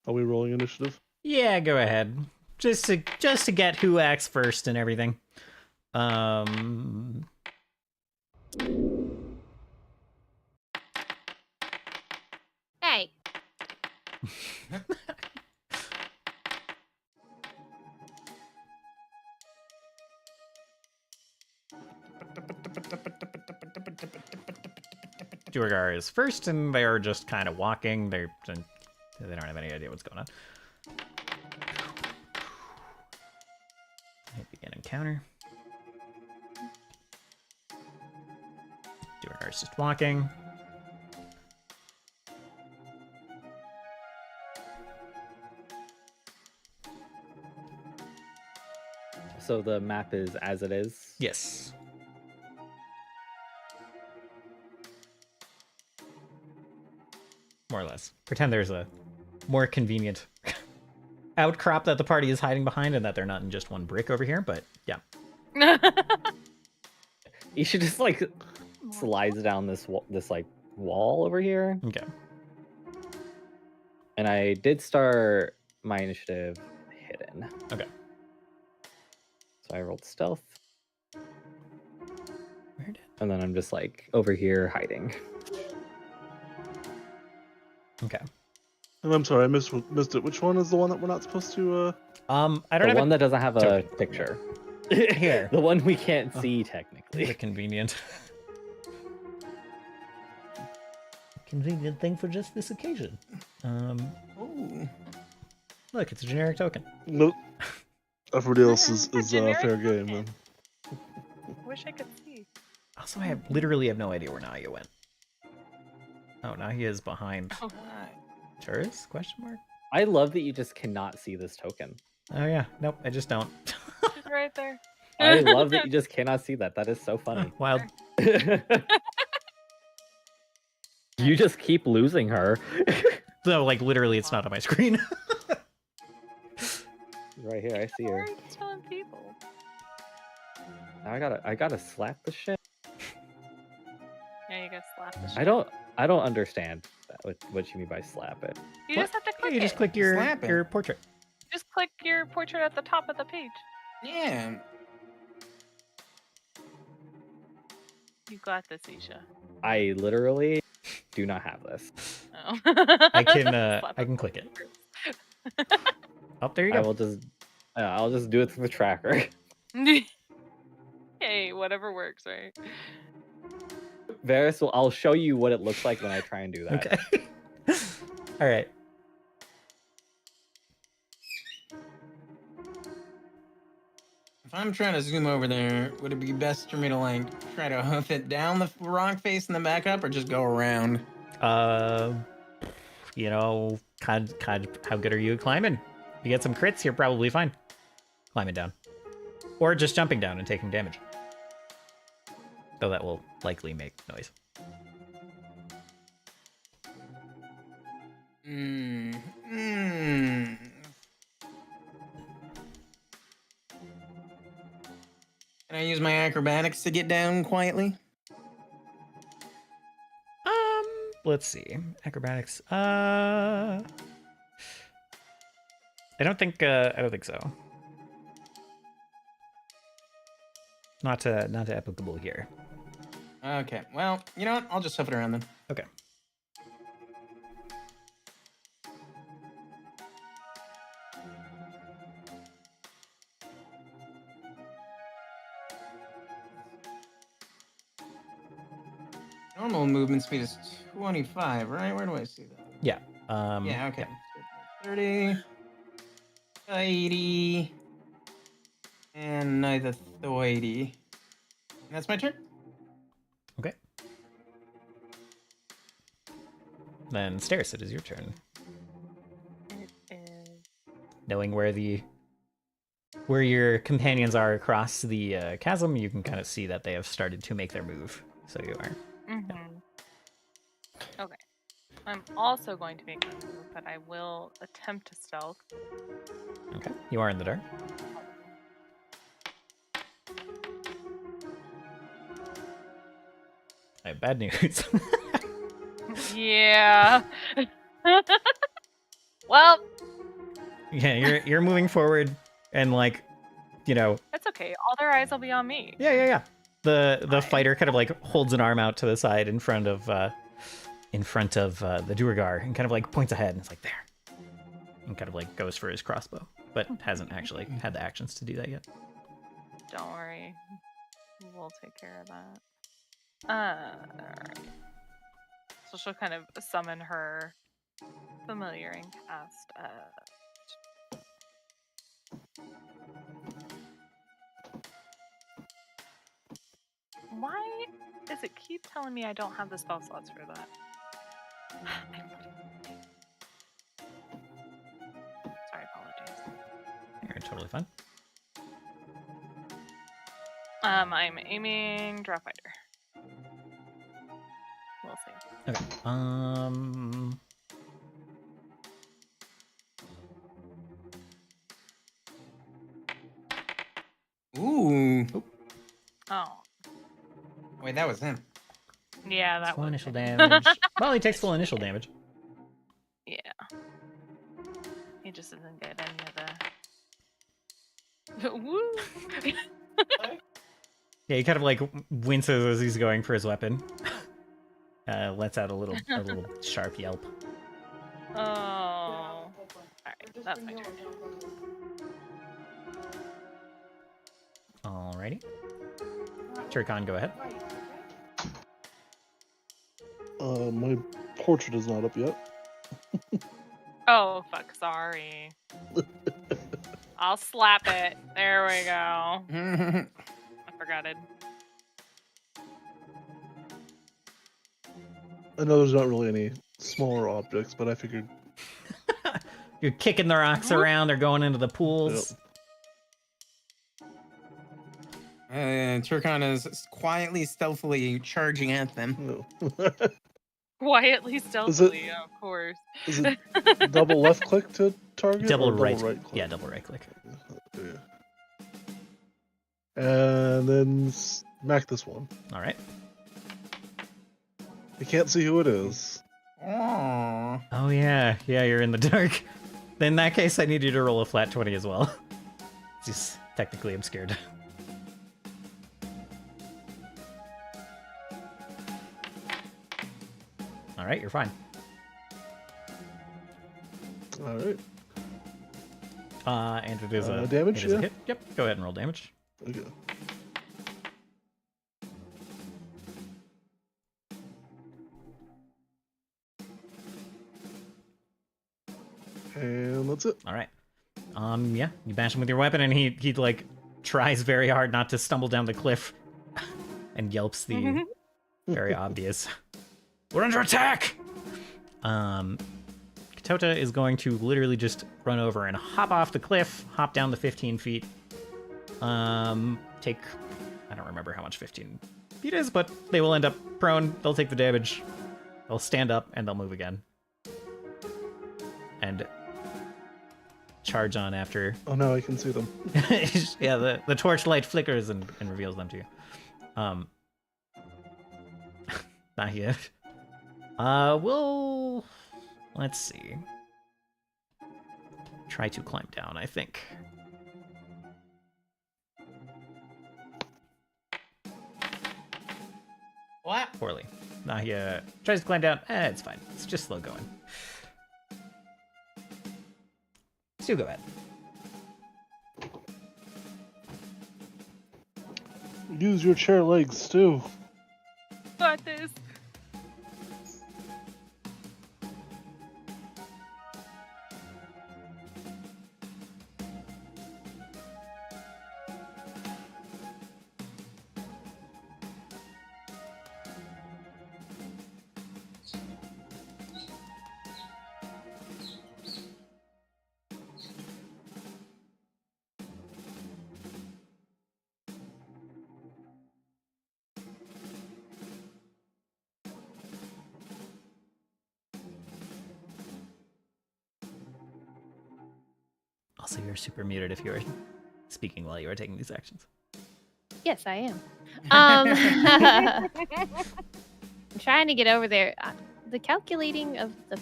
Are we rolling initiative? Yeah, go ahead. Just to get who acts first and everything. Hey. Duergar is first, and they are just kind of walking. They don't have any idea what's going on. Hit begin encounter. Duergar is just walking. So the map is as it is? Yes. More or less. Pretend there's a more convenient outcrop that the party is hiding behind and that they're not in just one brick over here, but yeah. You should just like slides down this like wall over here. Okay. And I did start my initiative hidden. Okay. So I rolled stealth. Where did... and then I'm just like over here hiding. Okay. And I'm sorry, I missed it. Which one is the one that we're not supposed to? I don't The have one that doesn't have a token. picture. Here. The one we can't Oh. see It's technically. a convenient. Convenient thing for just this occasion. Ooh. Look, it's a generic token. Nope. Everybody else is Generic fair game. token. Then. Wish I could see. Also, I literally have no idea where Naya went. Oh, Naya is behind Oh, Turris? Question mark? I love that you just cannot see this token. Oh yeah, nope, I just don't. she's right there. I love that you just cannot see that. That is so funny. Wild. You just keep losing her. So, like, literally, it's not on my screen. Right here, I see Why her. are you killing people? Now I gotta slap the shit. Yeah, you gotta slap the shit. I don't understand what you mean by slap it. You What? just have to Yeah, click you it. just click your Slap it. portrait. Just click your portrait at the top of the page. Yeah. You got this, Isha. I literally do not have this. Oh. I can Slap I can click it. Oh, there you I go. will just I'll just do it through the tracker. Hey, whatever works, right? Varys, I'll show you what it looks like when I try and do that. Okay. All right. If I'm trying to zoom over there, would it be best for me to like try to hoof it down the rock face and then back up, or just go around? You know, kind of, how good are you at climbing? You get some crits, you're probably fine. Climbing down. Or just jumping down and taking damage. Though that will likely make noise. Can I use my acrobatics to get down quietly? Let's see. Acrobatics. I don't think so. Not applicable here. Okay, well, you know what? I'll just hoof it around then. Okay. Normal movement speed is 25, right? Where do I see that? Yeah. Yeah, okay. 30, 80, and neither 30. And that's my turn? Okay. Then Stairs, it is your turn. It is. Knowing where your companions are across the chasm, you can kind of see that they have started to make their move. So you are. Okay. I'm also going to make my move, but I will attempt to stealth. Okay. You are in the dark. I have bad news. Yeah. Well, Yeah, you're moving forward and like, you know, that's okay. All their eyes will be on me. yeah. The Fine. fighter kind of like holds an arm out to the side in front of the Duergar and kind of like points ahead and it's like there. And kind of like goes for his crossbow, but hasn't actually had the actions to do that yet. Don't worry. We'll take care of that. Alright. So she'll kind of summon her familiar and cast why does it keep telling me I don't have the spell slots for that? Sorry, apologies. You're totally fine. I'm aiming draw fighter. We'll see. Okay. Ooh. Oh. Wait, that was him. Yeah, that full was initial it. damage. Well, he takes full initial damage. Yeah. He just doesn't get any of the. Woo! Yeah, he kind of like winces as he's going for his weapon. Lets out a little sharp yelp. Oh. All right, that's my turn. Alrighty. Turkon, go ahead. My portrait is not up yet. Oh fuck! Sorry. I'll slap it. There we go. I forgot it. I know there's not really any smaller objects, but I figured. You're kicking the rocks around. They're going into the pools. Turkon is quietly, stealthily charging at them. No. Quietly, stealthily, of course. Is it double left click to target? Double or right. click? Yeah, double right click. Okay. And then smack this one. All right. I can't see who it is. Aww. Oh yeah, you're in the dark. In that case, I need you to roll a flat 20 as well. Just technically obscured. All right, you're fine. All right. And it is a damage. It is a Yeah. hit. Yep. Go ahead and roll damage. Okay. And that's it. All right. Yeah, you bash him with your weapon, and he like tries very hard not to stumble down the cliff, and yelps the very obvious. We're under attack. Katota is going to literally just run over and hop off the cliff, hop down the 15 feet. Take, I don't remember how much 15 feet is, but they will end up prone. They'll take the damage. They'll stand up and they'll move again. And charge on after. Oh no, I can see them. Yeah, the torchlight flickers and reveals them to you. Not yet. Let's see. Try to climb down, I think. What? Poorly. Nahia tries to climb down. It's fine. It's just slow going. Still go ahead. Use your chair legs too. Got this. Also, you're super muted if you were speaking while you were taking these actions. Yes, I am. I'm trying to get over there. The calculating of the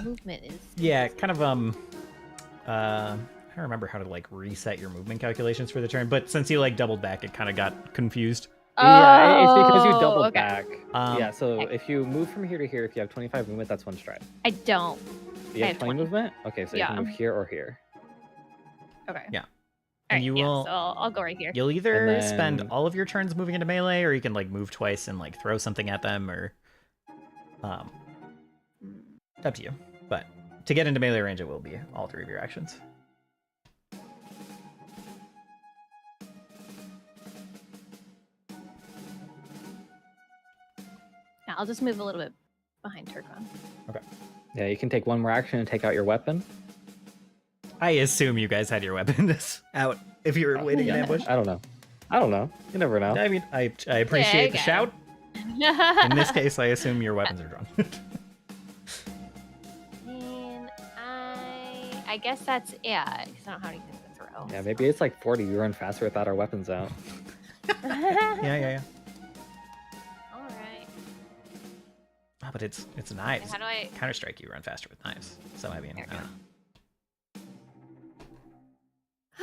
movement is. Yeah, kind of I don't remember how to like reset your movement calculations for the turn, but since you like doubled back, it kind of got confused. Yeah, it's because you Oh, doubled okay. back. Yeah, so okay. if you move from here to here, if you have 25 movement, that's one stride. I don't. You I have have 20 20. movement? Okay, so you Yeah. can move here or here. Okay. Yeah. All And right, you yeah, will- so I'll go right here. You'll either And spend then- all of your turns moving into melee, or you can like move twice and like throw something at them, or up to you. But to get into melee range, it will be all three of your actions. Now I'll just move a little bit behind Turkon. Yeah, you can take one more action and take out your weapon. I assume you guys had your weapons out if you were waiting in ambush. I don't know. You never know. I mean, I appreciate the okay. shout. In this case, I assume your weapons are drawn. And I guess that's yeah. 'Cause I don't have anything to throw. Yeah, maybe it's like 40. We run faster without our weapons out. yeah. All right. Oh, but it's knives. How do I? Counter Strike, you run faster with knives. So I mean, There I we don't know.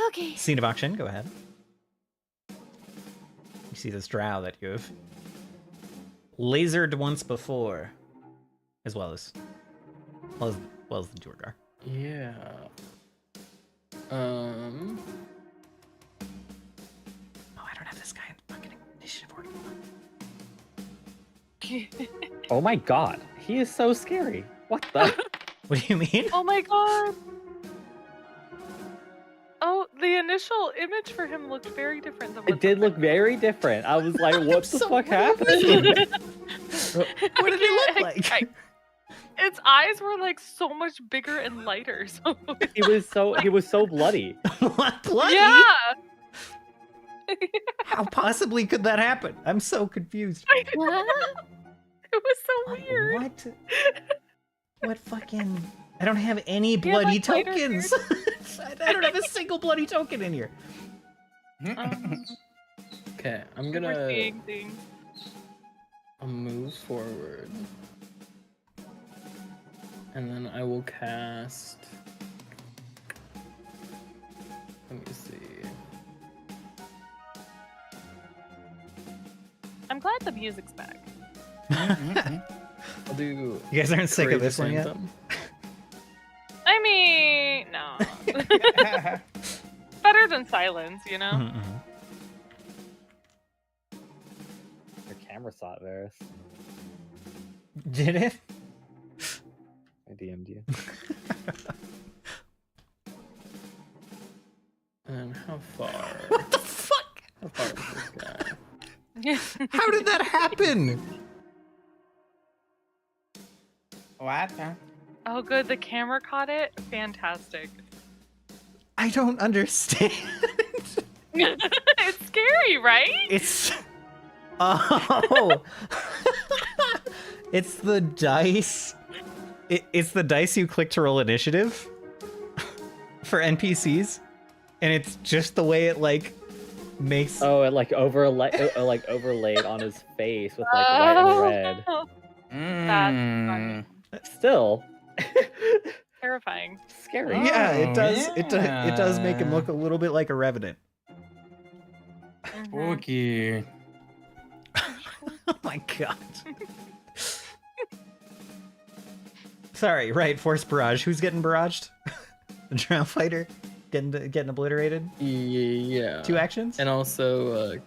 Okay. Scene of auction. Go ahead. see this drow that you've lasered once before, as well as the Duergar. Yeah. Oh, I don't have this guy in fucking initiative order. Oh my god, he is so scary. What the? What do you mean? Oh my god. Oh, the initial image for him looked very different than It what's did up look very different. I was like, what the So fuck what happened? What did it look like? Its eyes were like so much bigger and lighter. So He was so bloody. What? Bloody? yeah. How possibly could that happen? I'm so confused. What? It was so weird. What? What fucking... I don't have any He had, bloody like, lighter tokens. I don't have a single bloody token in here. Okay, I'm We're gonna seeing things. move forward. And then I will cast... Let me see. I'm glad the music's back. I'll do... You guys aren't sick of this Courageous one yet? Anthem. I mean, no. Better than silence, you know? Mhm, mhm. Your camera saw it, Varys. Did it? I DM'd you. And how far? What the fuck? How far is this guy? How did that happen? What? Oh, good. The camera caught it. Fantastic. I don't understand. It's scary, right? It's... Oh! It's the dice. It's the dice you click to roll initiative for NPCs. And it's just the way it, like, makes... Oh, it like overlaid on his face with like white and red. Oh, that's funny. Still, Terrifying. scary. Yeah, it Oh, does. It does make him yeah. look a little bit like a revenant. Mhm. Spooky. Oh my god. Sorry, right, Force Barrage. Who's getting barraged? The drow fighter? Getting obliterated? Yeah. 2 actions? And also,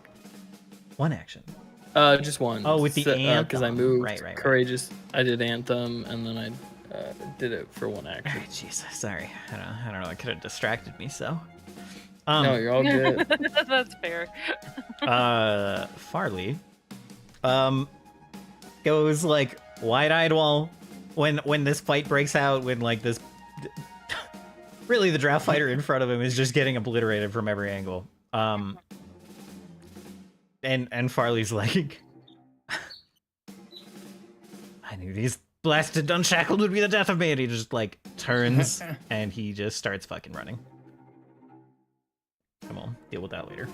1 action. just one. Oh, with the Because I anthem. moved Right. Courageous. I did Anthem, and then I did it for 1 action. Alright, jeez. Sorry. I don't know. It could have distracted me, so. No, you're all good. That's fair. Farley goes like wide-eyed while when this fight breaks out, when like this really the drow fighter in front of him is just getting obliterated from every angle. And Farley's like, I knew these blasted unshackled would be the death of me, and he just like turns and he just starts fucking running. Come on, deal with that later.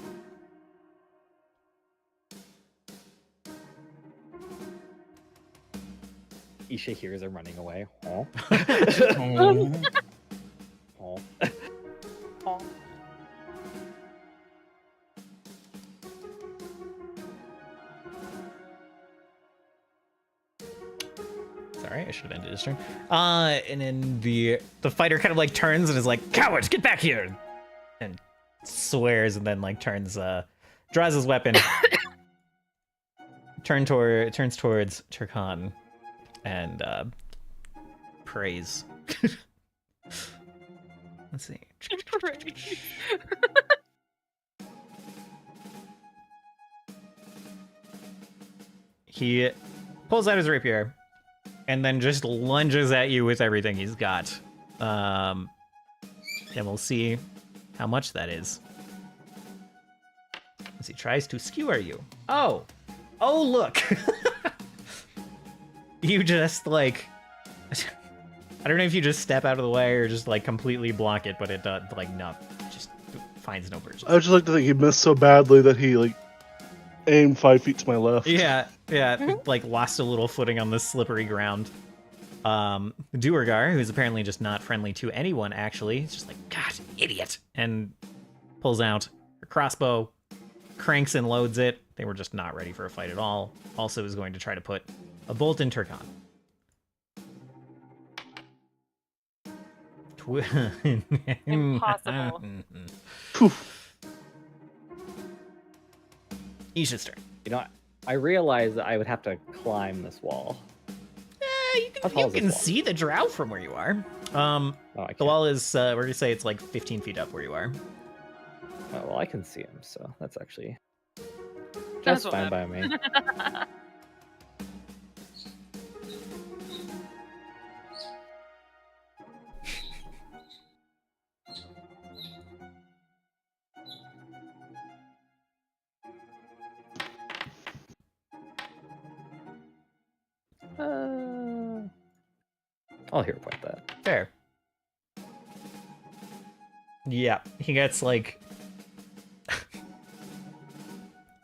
Isha hears him running away. Oh. Oh. Oh. Sorry, I should have ended his turn. And then the fighter kind of like turns and is like, "Cowards, get back here!" and swears, and then like turns, draws his weapon, turns towards Turkan, and prays. Let's see. He pulls out his rapier and then just lunges at you with everything he's got. And we'll see how much that is. As he tries to skewer you. Oh, look. You just like, I don't know if you just step out of the way or just like completely block it, but it does like no, just finds no purchase. I would just like to think he missed so badly that he like aimed 5 feet to my left. Yeah, like lost a little footing on this slippery ground. Duergar, who's apparently just not friendly to anyone, actually, is just like, God, idiot, and pulls out her crossbow cranks and loads it. They were just not ready for a fight at all. Also is going to try to put a bolt in Turkon. Impossible. Isha's turn. You know, I realized that I would have to climb this wall. You How tall you is this can wall? see the drow from where you are. Oh, I The can't. wall is, we're going to say it's like 15 feet up where you are. Oh, well, I can see him, so that's actually That's just what fine by me. I'll hear point that. Fair. Yeah, he gets like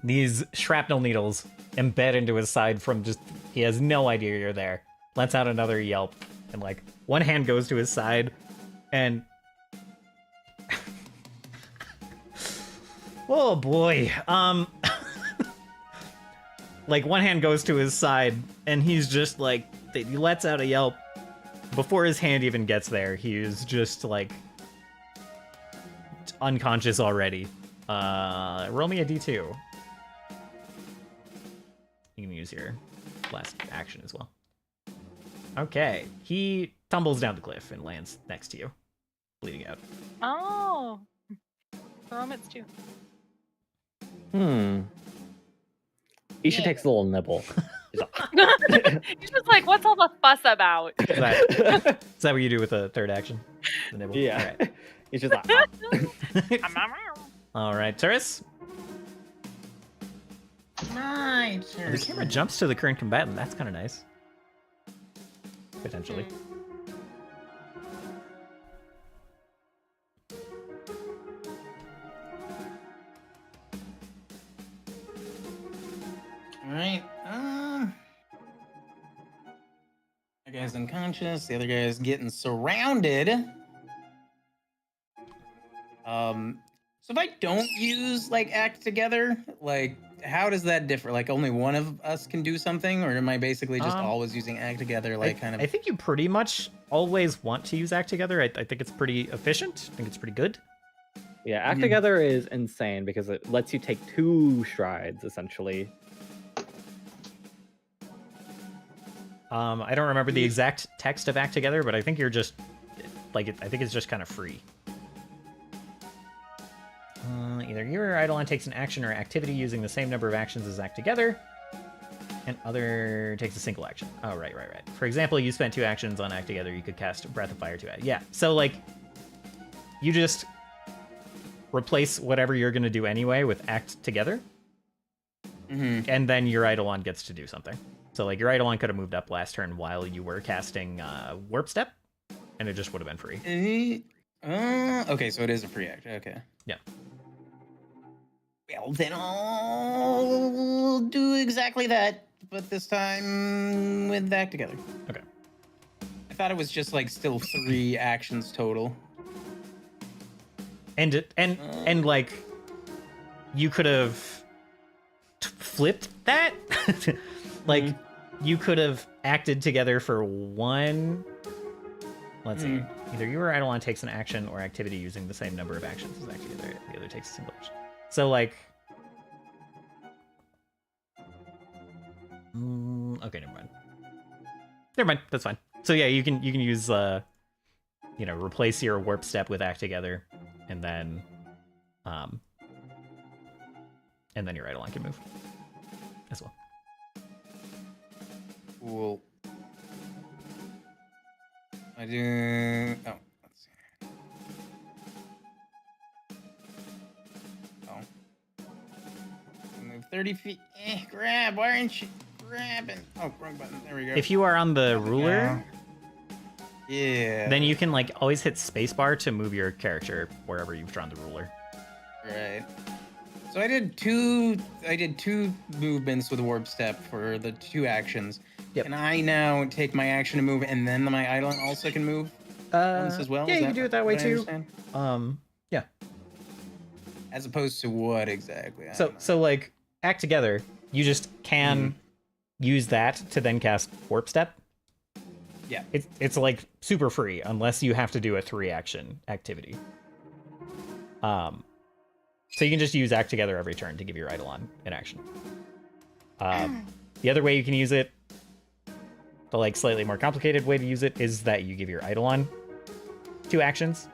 these shrapnel needles embed into his side from just, he has no idea you're there. Lets out another yelp, and like one hand goes to his side, and oh boy, like one hand goes to his side, and he's just like, he lets out a yelp. Before his hand even gets there, he is just like unconscious already. Roll me a d2. You can use your last action as well. Okay, he tumbles down the cliff and lands next to you, bleeding out. Oh. Romance too. Isha Yeah. takes a little nibble. He's like, He's just like, what's all the fuss about? Is that what you do with the third action? The nibble? yeah. All He's just like, "Ah." right. All right, Turris. My The turn. camera jumps to the current combatant. That's kind of nice. Potentially. Alright, that guy's unconscious, the other guy's getting surrounded. So if I don't use, like, act together, like, how does that differ? Like, only one of us can do something, or am I basically just always using act together, like, kind of... I think you pretty much always want to use Act Together. I think it's pretty efficient. I think it's pretty good. Yeah, Act Together is insane because it lets you take 2 strides, essentially. I don't remember the exact text of Act Together, but I think you're just like I think it's just kind of free. Either you or Eidolon takes an action or activity using the same number of actions as Act Together, and other takes a single action. Oh, right. For example, you spent 2 actions on Act Together. You could cast Breath of Fire to add. Yeah, so like you just replace whatever you're gonna do anyway with Act Together, and then your Eidolon gets to do something. So like your Eidolon could have moved up last turn while you were casting Warp Step, and it just would have been free. Okay, so it is a free act, okay. Yeah. Well, then I'll do exactly that, but this time with act together. Okay. I thought it was just, like, still 3 actions total. And like you could have flipped that. Like you could have acted together for 1. Let's see. Either you or Eidolon takes an action or activity using the same number of actions as Act Together. The other takes a single action. So like okay, never mind. That's fine. So yeah, you can use replace your Warp Step with Act Together, and then your Eidolon can move as well. Cool. I do... Oh, let's see. Oh. Move 30 feet. Grab. Why aren't you grabbing? Oh, wrong button. There we go. If you are on the ruler, Yeah. then you can like always hit spacebar to move your character wherever you've drawn the ruler. Right. So I did two movements with Warp Step for the 2 actions. Yep. Can I now take my action to move and then my Eidolon also can move once as well? Yeah, Is you can do it that way what I too. understand? Yeah. As opposed to what exactly? I So don't know. so like act together. You just can use that to then cast warp step. Yeah. It's like super free unless you have to do a 3-action activity. So you can just use act together every turn to give your Eidolon an action. The other way you can use it, the like slightly more complicated way to use it, is that you give your Eidolon 2 actions.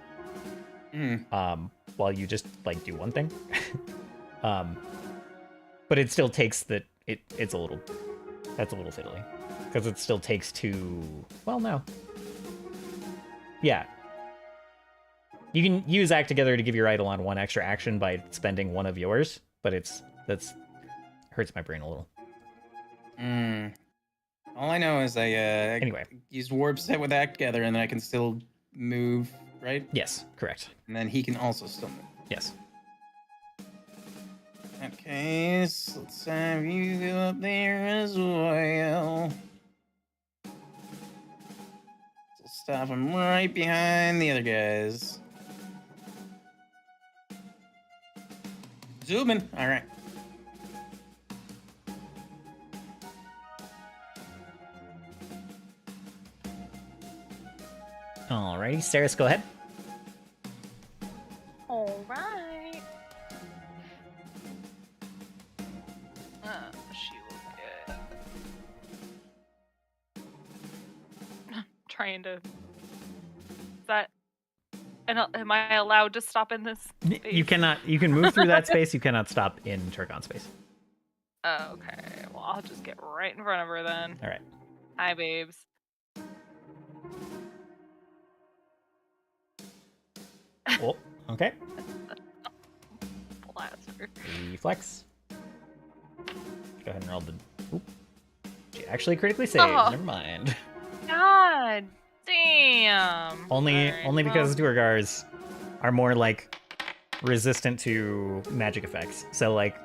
While you just like do one thing. But it still takes it's a little fiddly. Because it still takes 2. Well, no. Yeah. You can use act together to give your Eidolon 1 extra action by spending 1 of yours, but that's hurts my brain a little. All I know is I Anyway. used warp set with act together, and then I can still move, right? Yes, correct. And then he can also still move. Yes. Okay, so let's have you go up there as well. So stop him right behind the other guys. Zooming. All right. Alrighty, Saris, go ahead. All right. She will get. Trying to. Is that? And am I allowed to stop in this space? You cannot. You can move through that space. You cannot stop in Turgon space. Oh, okay. Well, I'll just get right in front of her then. All right. Hi, babes. Oh, okay. Blaster. Reflex. Go ahead and roll the. Oop. She actually critically saved. Oh. Never mind. God damn. Only Alright, because Duergars are more like resistant to magic effects. So like.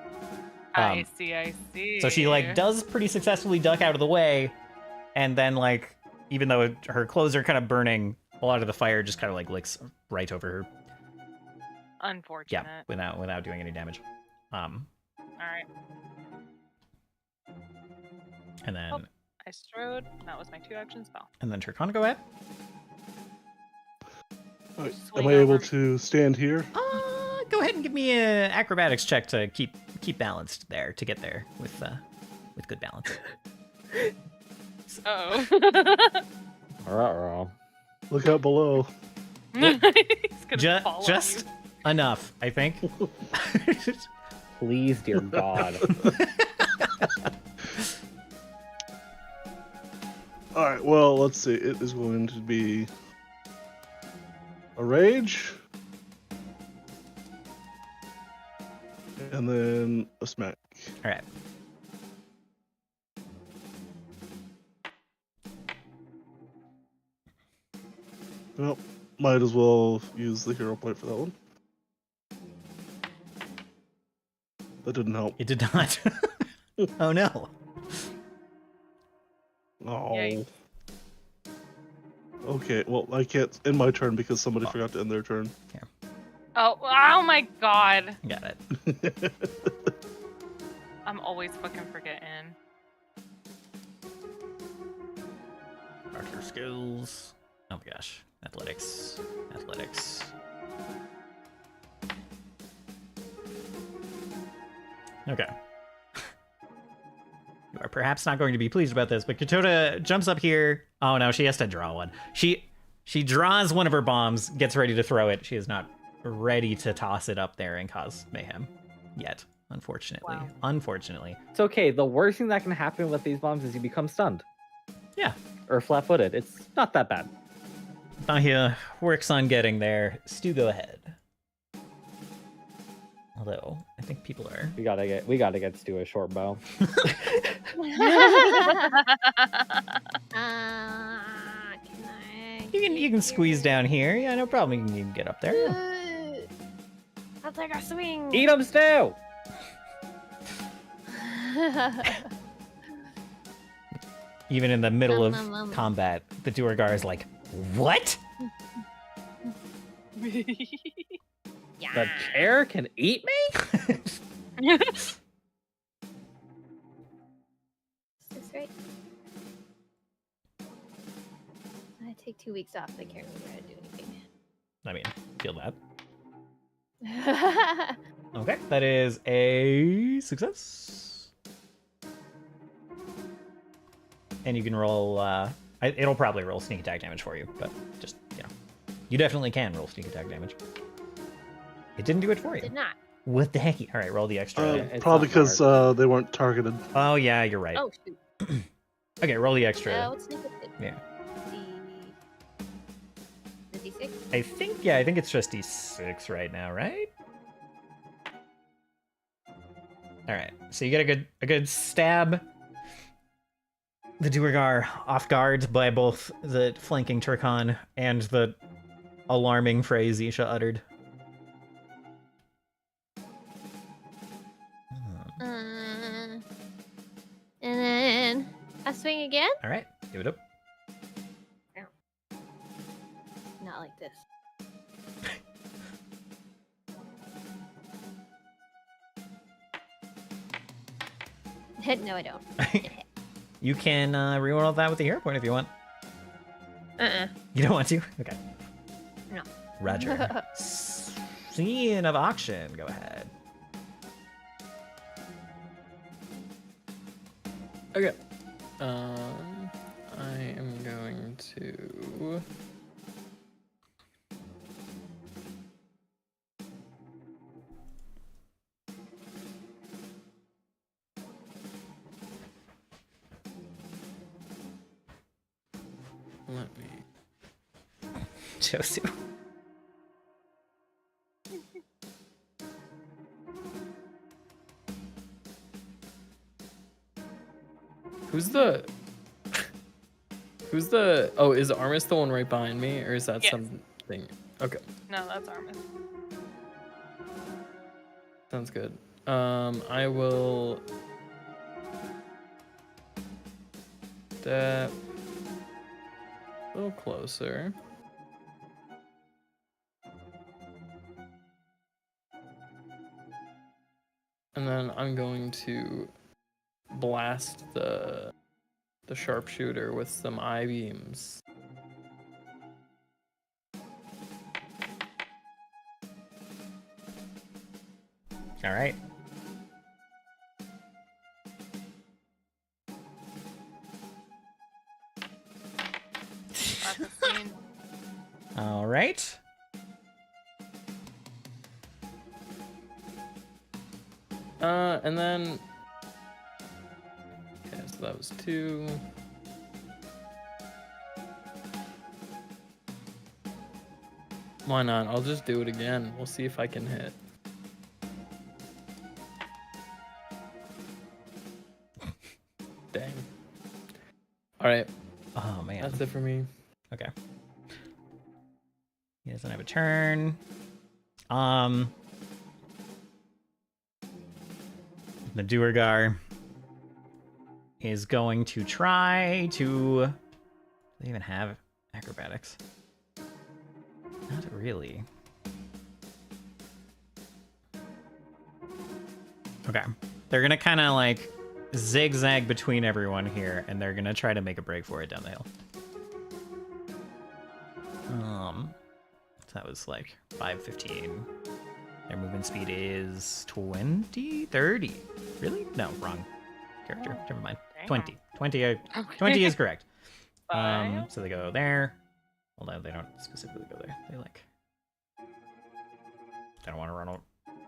I see. So she like does pretty successfully duck out of the way, and then like even though her clothes are kind of burning, a lot of the fire just kind of like licks right over her. Unfortunate. Yeah, without doing any damage. All right. And then I strode. That was my 2-action spell. and then Turkon, go ahead. Alright, Swing am I able over. to stand here? Go ahead and give me a acrobatics check to keep balanced there to get there with good balance. Oh. Uh-oh. Look out below. He's gonna fall on Just you. enough, I think. Please, dear God. Alright, well, let's see. It is going to be a rage. And then a smack. All right. Well, might as well use the hero point for that one. That didn't help. It did not. Oh no. Oh. Yikes. Okay, well, I can't end my turn because somebody forgot to end their turn. Oh my god. Got it. I'm always fucking forgetting. Archer skills. Oh my gosh. Athletics. Okay. You are perhaps not going to be pleased about this, but Katota jumps up here. Oh no, she has to draw one. She draws one of her bombs, gets ready to throw it. She is not ready to toss it up there and cause mayhem yet, unfortunately. Wow. Unfortunately. It's okay. The worst thing that can happen with these bombs is you become stunned. Yeah. Or flat-footed. It's not that bad. Nahia works on getting there. Stu, go ahead. Although, I think people are... We gotta get Stu a short bow. You can squeeze down here. Yeah, no problem. You can get up there. I'll take a swing. Eat 'em, Stu! Even in the middle of Nom, nom, nom. combat, the Duergar is like, what? Yeah. The chair can eat me? Is this right? I take 2 weeks off. I can't remember how to do anything. I mean, feel that. Okay, that is a success. And you can roll, it'll probably roll sneak attack damage for you, but just, you know. You definitely can roll sneak attack damage. It didn't do it for you. Did not. What the heck? All right, roll the extra. It's Probably not because hard. they weren't targeted. Oh, yeah, you're right. Oh shoot. Okay, roll the extra. What's sneak attack? Yeah. The D6. I think it's just D6 right now, right? All right, so you get a good stab. The Duergar off guard by both the flanking Turkon and the alarming phrase Isha uttered. And then I swing again. All right, give it up. Not like this. No, I don't. You can reroll that with the hero point if you want. You don't want to? Okay. No. Roger. Scene of auction. Go ahead. Okay. I am going to. Let me. Josu. Who's the? Who's the? Oh, is Armis the one right behind me, or is that Yes. something? Okay, No, that's Armin. sounds good. I will. Step a little closer. And then I'm going to blast the sharpshooter with some eye beams. All right. That's a scene. All right. And then. Okay, so that was 2. Why not? I'll just do it again. We'll see if I can hit. Dang. Alright, Oh man. that's it for me. Okay. He doesn't have a turn. The Duergar is going to try to. Do they even have acrobatics? Not really. Okay. They're gonna kind of like zigzag between everyone here, and they're gonna try to make a break for it down the hill. So that was like 5:15. Their movement speed is 20, 30. Really? No, wrong character. Never mind. Damn. 20. 20. Okay. 20 is correct. Five. So they go there. Although they don't specifically go there. They like. They don't want to run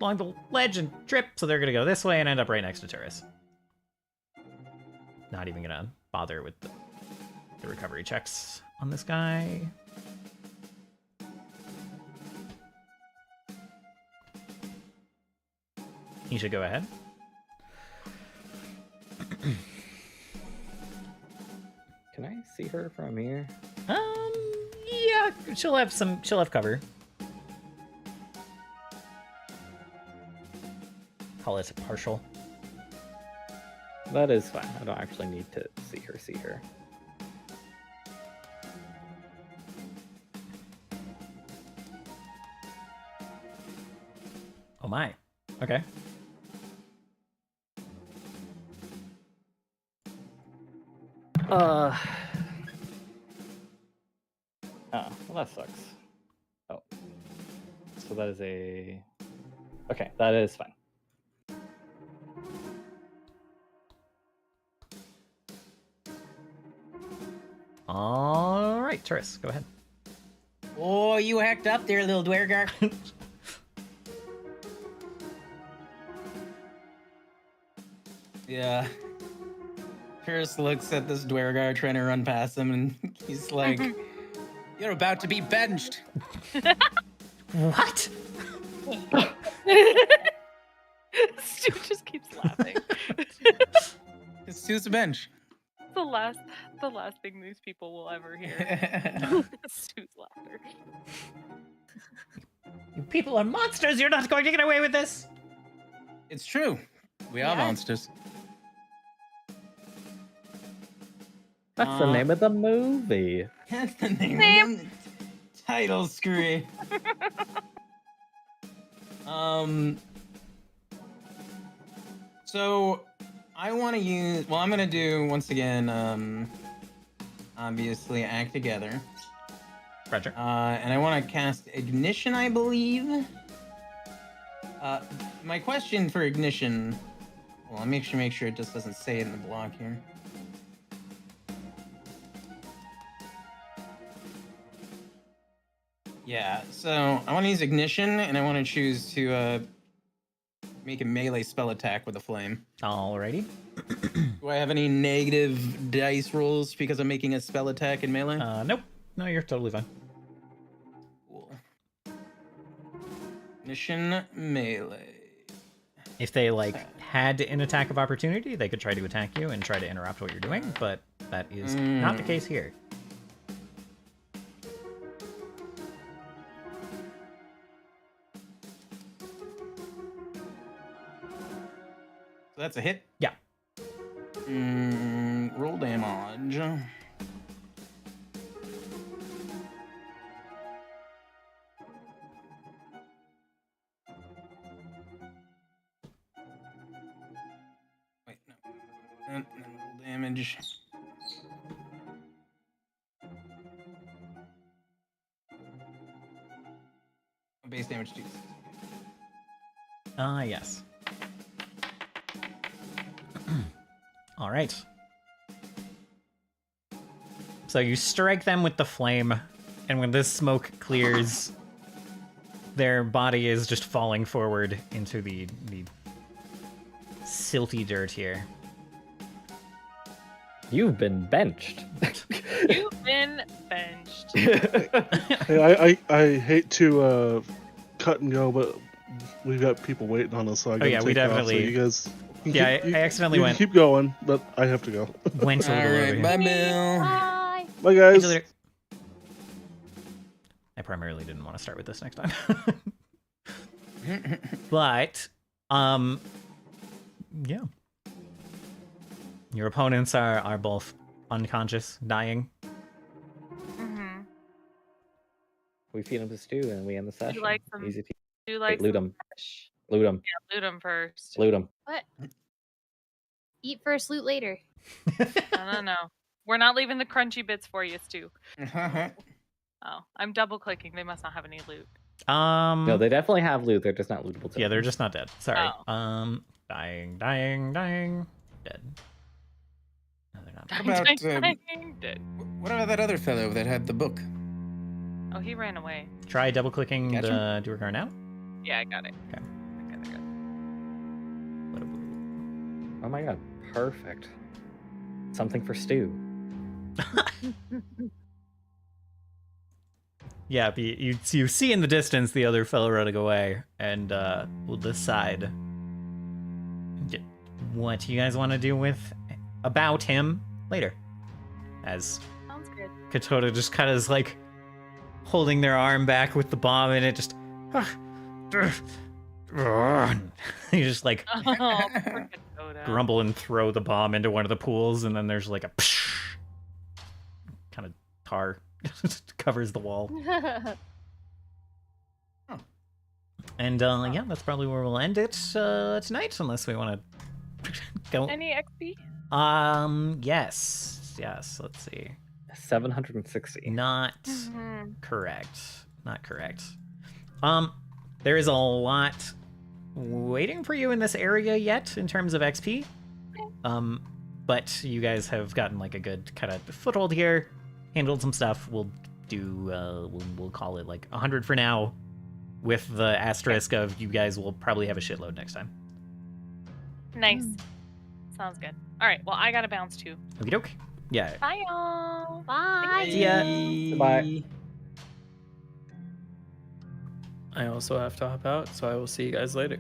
along the ledge and trip, so they're gonna go this way and end up right next to Turris. Not even gonna bother with the recovery checks on this guy. You should go ahead. Can I see her from here? Yeah, she'll have cover. Call it partial. That is fine. I don't actually need to see her. Oh my. Okay. Oh, well, that sucks. Oh. So that is a... Okay, that is fine. All right, Turris, go ahead. Oh, you hacked up there, little dwergar. Yeah. Curse looks at this dwergar trying to run past him, and he's like, "You're about to be benched." What? Stu just keeps laughing. It's Stu's a bench. the last thing these people will ever hear. Stu's laughter. You people are monsters. You're not going to get away with this. It's true. We are monsters. That's the name of the movie. That's the name of the title screen. So I want to use. Well, I'm gonna do once again. Obviously, act together. Roger. And I want to cast ignition, I believe. My question for ignition. Well, I'll make sure it just doesn't say it in the block here. Yeah, so I want to use ignition, and I want to choose to make a melee spell attack with a flame. Alrighty. Do I have any negative dice rolls because I'm making a spell attack in melee? Nope. No, you're totally fine. Cool. Ignition melee. If they had an attack of opportunity, they could try to attack you and try to interrupt what you're doing, but that is not the case here. So that's a hit? Yeah. Roll damage. Wait, no. And then roll damage. Base damage 2. Yes. All right. So you strike them with the flame, and when this smoke clears, their body is just falling forward into the silty dirt here. You've been benched. You've been benched. Hey, I hate to cut and go, but we've got people waiting on us, so I gotta yeah, we take off, definitely- so you guys. Yeah, I accidentally went. Keep going, but I have to go. Went a little over Alright, here. bye, Bill. Bye. Bye, Catch guys. you later. I primarily didn't want to start with this next time. But, yeah. Your opponents are both unconscious, dying. Mm-hmm. We feed them to stew and we end the session. like some- Easy peasy. Do you like Loot some them. fish? Loot them. Yeah, loot them first. Loot them. What? Eat first, loot later. No. We're not leaving the crunchy bits for you, Stu. Oh, I'm double clicking. They must not have any loot. No, they definitely have loot. They're just not lootable. Yeah, they're just not dead. Sorry. Oh. Dying. Dead. No, they're not. What about, Dead. what about that other fellow that had the book? Oh, he ran away. Try double clicking Gotcha. the Duergar now. Yeah, I got it. Okay. I got it. Oh my god. Perfect. Something for stew. Yeah, but you see in the distance the other fellow running away, and we'll decide what you guys want to do about him later. As Sounds good. Katoda just kind of is like holding their arm back with the bomb, and it just you just like Oh, poor Dakota. grumble and throw the bomb into one of the pools, and then there's like a kind of tar covers the wall. And yeah, that's probably where we'll end it tonight, unless we want to go. Any XP? Yes. Let's see. 760. Not Mhm. correct. Not correct. There is a lot waiting for you in this area yet in terms of XP. But you guys have gotten like a good kind of foothold here, handled some stuff. We'll do we'll call it like 100 for now, with the asterisk of you guys will probably have a shitload next time. Nice. Sounds good. All right. Well, I gotta bounce too. Okie doke. Yeah. Bye, y'all. Bye. See ya. Bye. I also have to hop out, so I will see you guys later.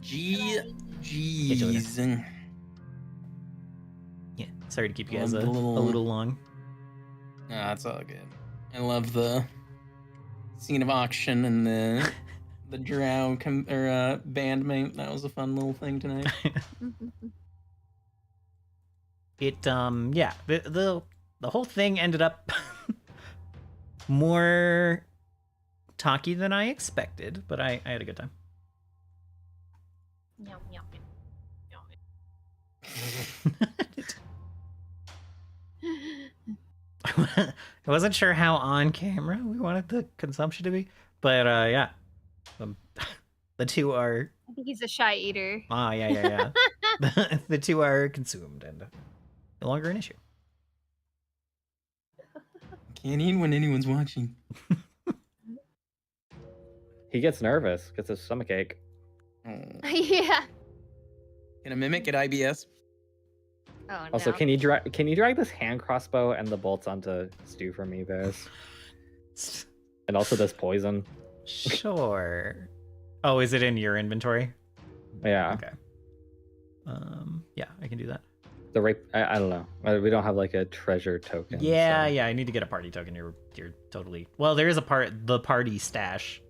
GG's. Yeah. Sorry to keep you guys a Little- little long. Nah, it's all good. I love the scene of auction and the drow bandmate. That was a fun little thing tonight. It yeah, the whole thing ended up more talky than I expected, but I had a good time. Yum, yum, yum. I wasn't sure how on camera we wanted the consumption to be, but yeah, the two are I think he's a shy eater. yeah. The two are consumed and no longer an issue. Can't eat when anyone's watching. He gets nervous, gets a stomach ache. Oh. Yeah. Can a mimic at IBS? Oh no. Also, can you drag this hand crossbow and the bolts onto Stu for me, Bears? And also this poison. Sure. Oh, is it in your inventory? Yeah. Okay. Yeah, I can do that. The rape. I don't know. We don't have like a treasure token. Yeah, so- yeah. I need to get a party token. You're totally. Well, there is the party stash.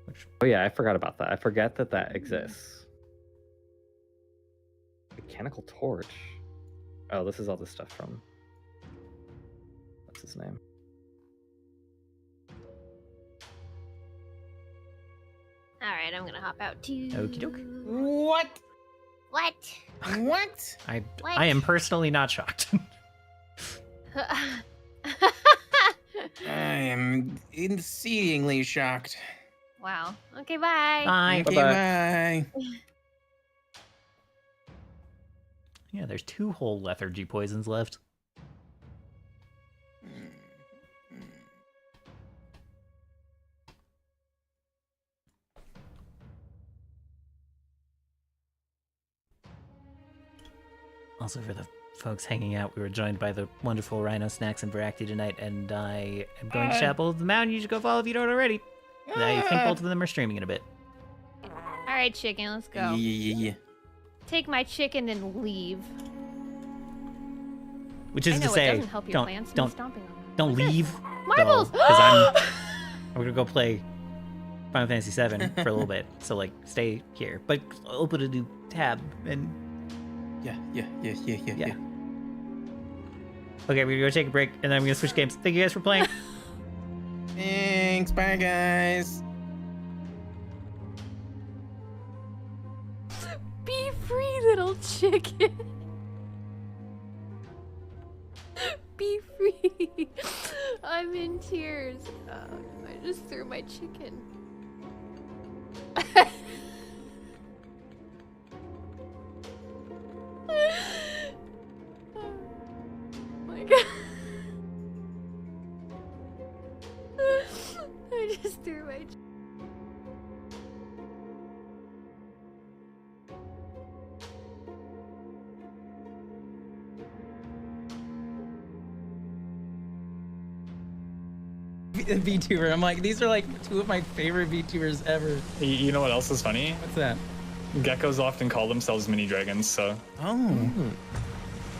Which Oh yeah, I forgot about that. I forget that exists. Mechanical torch. Oh, this is all the stuff from. What's his name? All right, I'm gonna hop out too. Okie doke. What? What? What? I am personally not shocked. I am exceedingly shocked. Wow. Okay, bye. Bye. Okay, Bye-bye. bye. Yeah, there's 2 whole lethargy poisons left. Also, for the folks hanging out, we were joined by the wonderful Rhino Snacks and Varacti tonight, and I am going to Chapel of the Mountain. You should go follow if you don't already. I think both of them are streaming in a bit. All right, chicken, let's go. Yeah. Take my chicken and leave. Which is I know to say, it doesn't help your plants. don't Stomping on them. don't leave. Marbles! Because I'm gonna go play Final Fantasy VII for a little bit. So like, stay here, but open a new tab and. Yeah. Okay, we're gonna go take a break, and then I'm gonna switch games. Thank you guys for playing. Thanks. Bye, guys. Be free, little chicken. Be free. I'm in tears. I just threw my chicken. Oh my god. I just threw my chicken. VTuber. I'm like, these are like 2 of my favorite VTubers ever. You know what else is funny? What's that? Geckos often call themselves mini dragons, so Oh.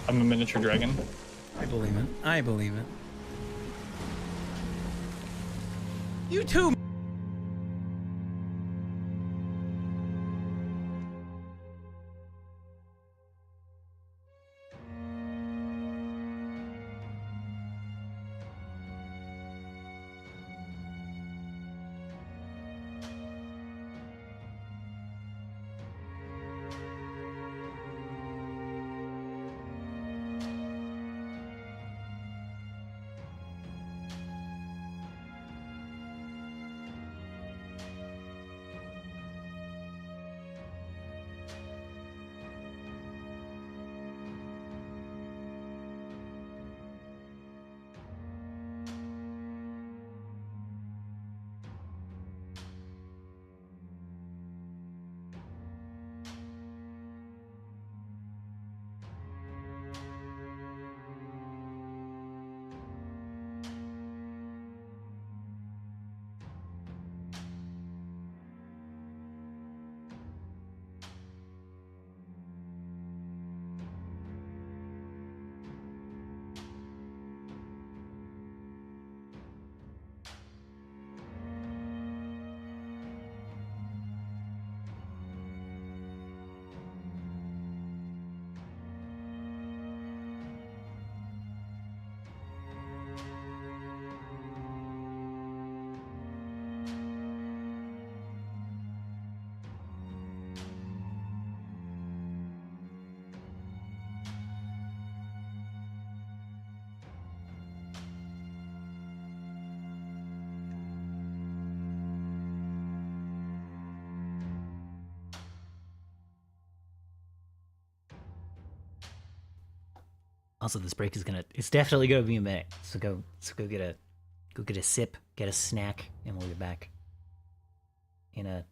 I'm a miniature dragon. I believe it. I believe it. You too. Also, this break is it's definitely gonna be a minute. So go get a sip, get a snack, and we'll be back in a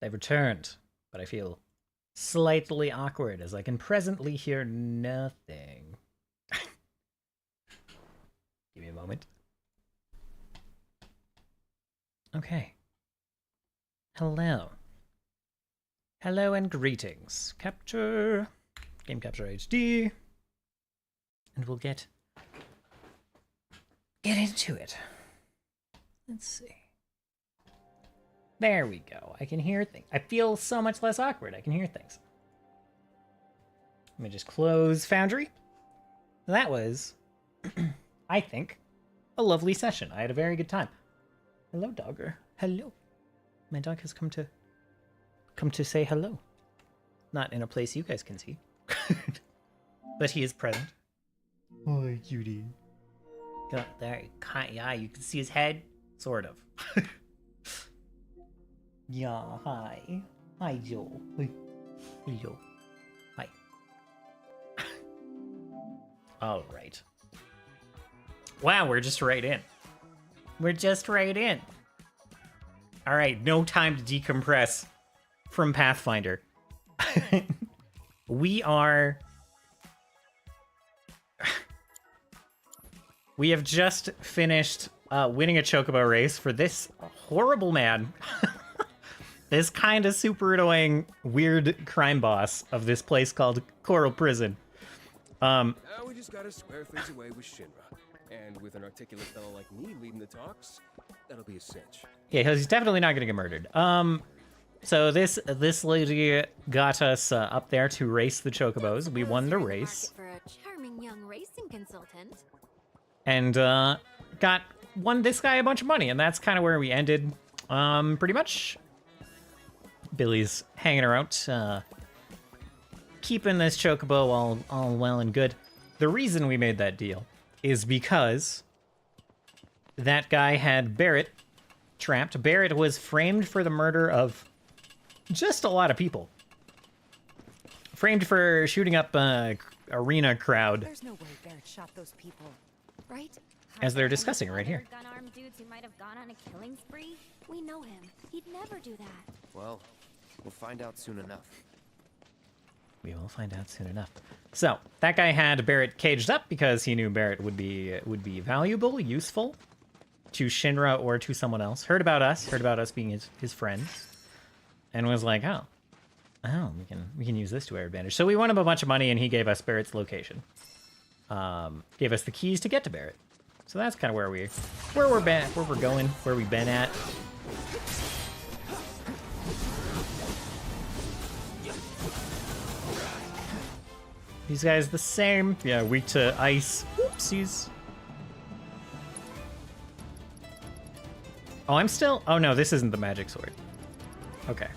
They've returned, but I feel slightly awkward as I can presently hear nothing. Give me a moment. Okay. Hello. Hello and greetings. Capture. Game Capture HD. And we'll get into it. Let's see. There we go. I can hear things. I feel so much less awkward. I can hear things. Let me just close Foundry. That was, I think, a lovely session. I had a very good time. Hello, dogger. Hello. My dog has come to say hello. Not in a place you guys can see. But he is present. Oh, cutie. There, yeah, you can see his head. Sort of. Yeah, hi. Hi, Joe. Hello. Hi. All right. Wow, we're just right in. We're just right in. All right, no time to decompress from Pathfinder. We have just finished winning a chocobo race for this horrible man. This kind of super annoying, weird crime boss of this place called Corel Prison. Now we just gotta square things away with Shinra. And with an articulate fellow like me leading the talks, that'll be a cinch. Yeah, he's definitely not gonna get murdered. So this lady got us up there to race the chocobos. We won the race. For a charming young racing consultant. And won this guy a bunch of money, and that's kind of where we ended. Pretty much. Billy's hanging around, keeping this chocobo all well and good. The reason we made that deal is because that guy had Barret trapped. Barret was framed for the murder of just a lot of people. Framed for shooting up a arena crowd. There's no way Barret shot those people, right? As they're discussing right here. Gun-armed dudes who might have gone on a killing spree. We know him. He'd never do that. Well, we'll find out soon enough. We will find out soon enough. So that guy had Barret caged up because he knew Barret would be valuable, useful to Shinra or to someone else. Heard about us being his friends, and was like, oh, we can use this to our advantage. So we won him a bunch of money, and he gave us Barret's location. Gave us the keys to get to Barret. So that's kind of where we're going, where we've been at. These guys the same. Yeah, weak to ice. Oopsies. Oh, I'm still... Oh, no, this isn't the magic sword. Okay.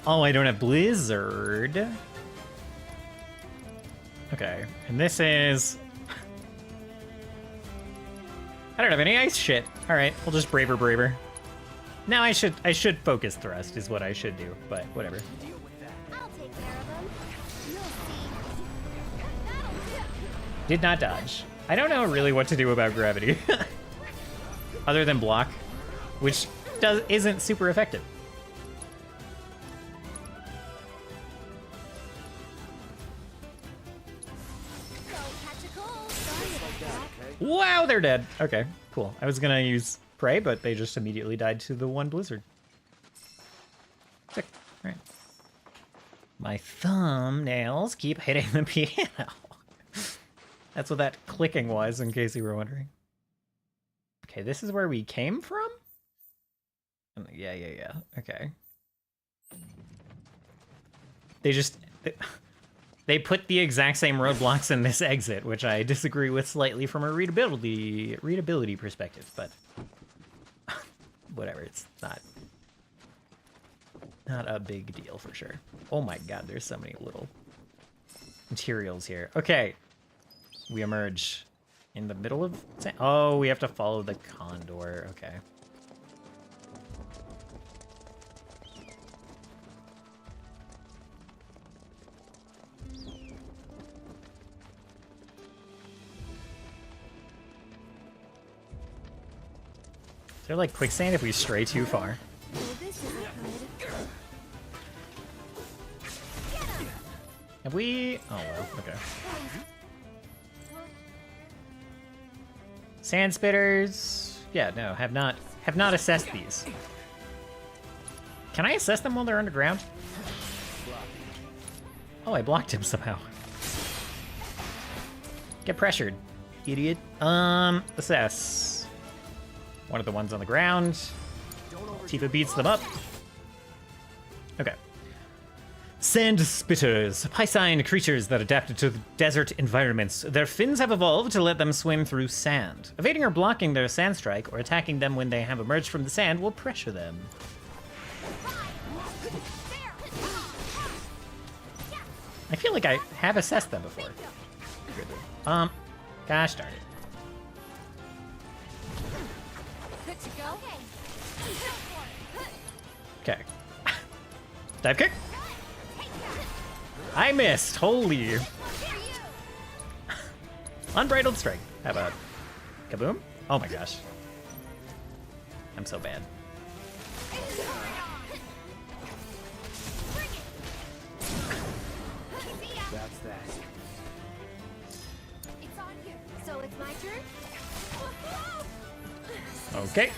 Oh, I don't have Blizzard. Okay, and this is... I don't have any ice shit. All right, we'll just Braver. Now I should focus thrust is what I should do, but whatever. I'll take care of them. Did not dodge. I don't know really what to do about gravity. Other than block, which isn't super effective. Wow, they're dead. Okay, cool. I was gonna use Prey, but they just immediately died to the one Blizzard. Sick. All right. My thumbnails keep hitting the piano. That's what that clicking was, in case you were wondering. Okay, this is where we came from? Yeah. Okay. they put the exact same roadblocks in this exit, which I disagree with slightly from a readability perspective, but whatever, it's not a big deal for sure. Oh my god, there's so many little materials here. Okay, we emerge in the middle of... Oh, we have to follow the condor. Okay. Is there like quicksand if we stray too far? Have we... Oh, well, okay. Sand spitters... Yeah, no, have not assessed these. Can I assess them while they're underground? Oh, I blocked him somehow. Get pressured, idiot. Assess. One of the ones on the ground. Tifa beats them up. Okay. Sand spitters, piscine creatures that adapted to desert environments. Their fins have evolved to let them swim through sand. Evading or blocking their sand strike or attacking them when they have emerged from the sand will pressure them. I feel like I have assessed them before. Gosh darn it. Okay. Dive kick. I missed. Holy. Unbridled strength. How about kaboom? Oh my gosh. I'm so bad. That's that. It's on here. So it's my turn? Okay.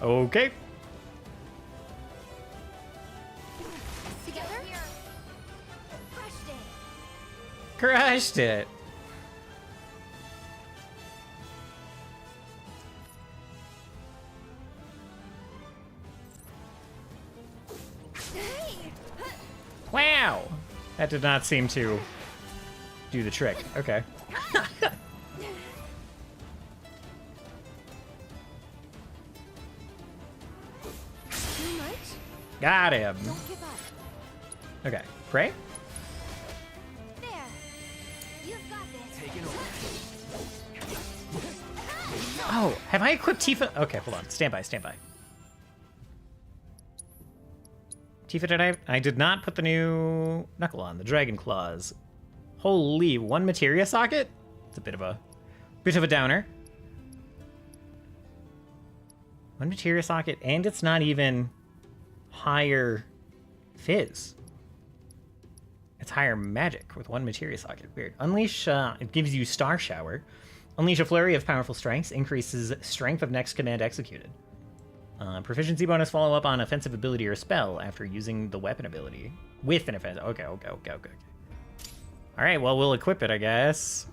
Okay. Together? Crushed it. Wow. That did not seem to do the trick. Okay. Got him. Don't give up. Okay. Pray? There. You've got this. Take it over. Oh, have I equipped Tifa? Okay, hold on. Stand by, stand by. Tifa, did I did not put the new knuckle on, the dragon claws. Holy, one materia socket? It's a bit of a downer. One materia socket, and it's not even higher fizz. It's higher magic with one materia socket. Weird. Unleash, it gives you Star Shower. Unleash a flurry of powerful strengths, increases strength of next command executed. Proficiency bonus follow up on offensive ability or spell after using the weapon ability. With an offensive. Okay. Alright, well, we'll equip it, I guess.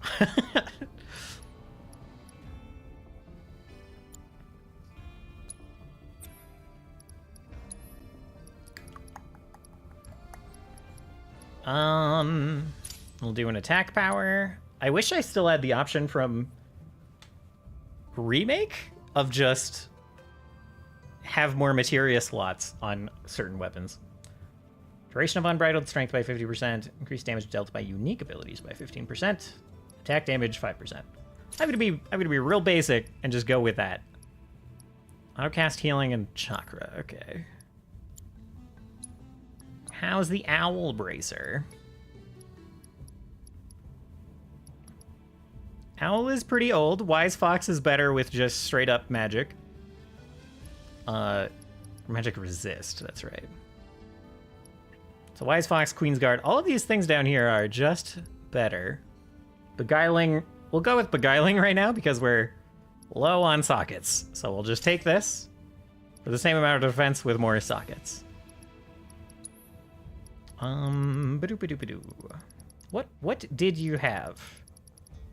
We'll do an attack power. I wish I still had the option from Remake of just have more materia slots on certain weapons. Duration of unbridled strength by 50%. Increased damage dealt by unique abilities by 15%. Attack damage 5%. I'm gonna be real basic and just go with that. Autocast healing and chakra. Okay. How's the owl bracer? Owl is pretty old. Wise Fox is better with just straight up magic. Magic resist, that's right. So Wise Fox, Queen's Guard, all of these things down here are just better. Beguiling, we'll go with Beguiling right now because we're low on sockets. So we'll just take this for the same amount of defense with more sockets. What did you have?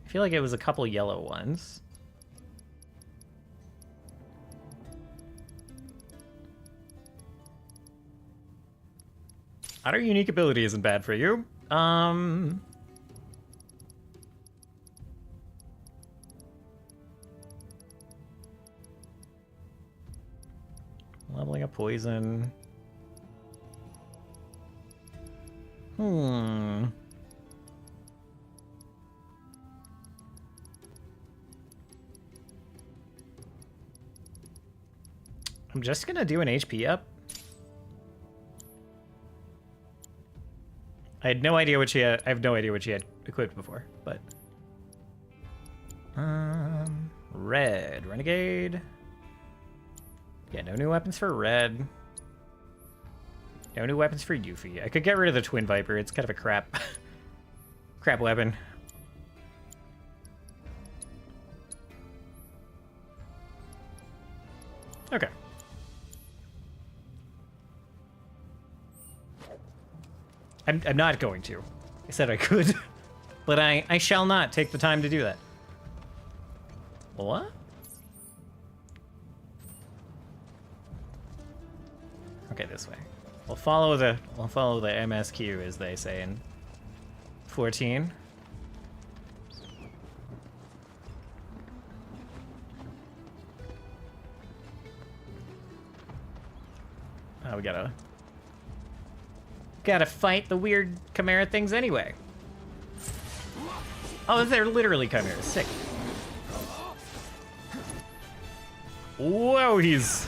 I feel like it was a couple yellow ones. Our unique ability isn't bad for you. Leveling up poison. I'm just gonna do an HP up. I had no idea what she had. I have no idea what she had equipped before, but red renegade. Yeah, no new weapons for red. No new weapons for Yuffie. I could get rid of the Twin Viper. It's kind of a crap weapon. Okay. I'm not going to. I said I could, but I shall not take the time to do that. What? Okay, this way. We'll follow the MSQ, as they say in 14. Oh, we gotta fight the weird chimera things anyway. Oh, they're literally chimeras. Sick. Whoa, he's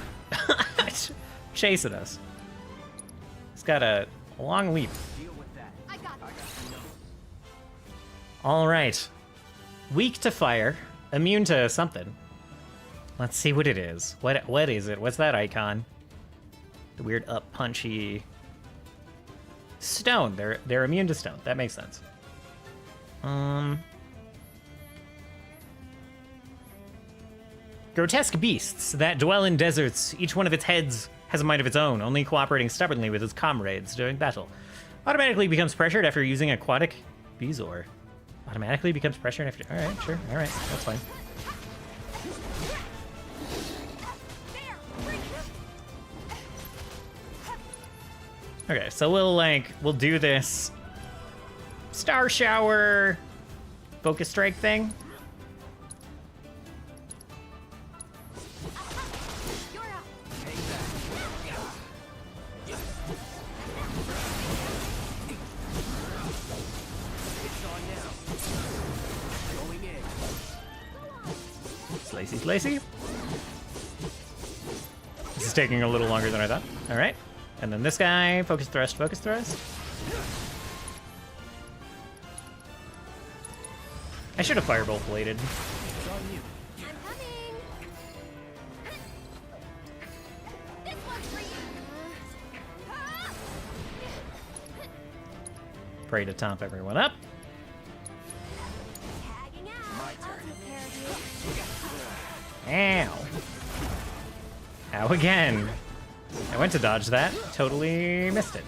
chasing us. He's got a long leap. All right. Weak to fire, immune to something. Let's see what it is. What is it? What's that icon? The weird up punchy stone. They're immune to stone. That makes sense. Grotesque beasts that dwell in deserts. Each one of its heads has a mind of its own, only cooperating stubbornly with its comrades during battle. Automatically becomes pressured after using aquatic bezoar. Automatically becomes pressured after... Alright, sure. Alright, that's fine. Okay, so we'll do this Star Shower Focus Strike thing. Slicey. This is taking a little longer than I thought. All right. And then this guy, focus thrust. I should have firebolt bladed. Pray to top everyone up. Ow. Ow again. I went to dodge that. Totally missed it.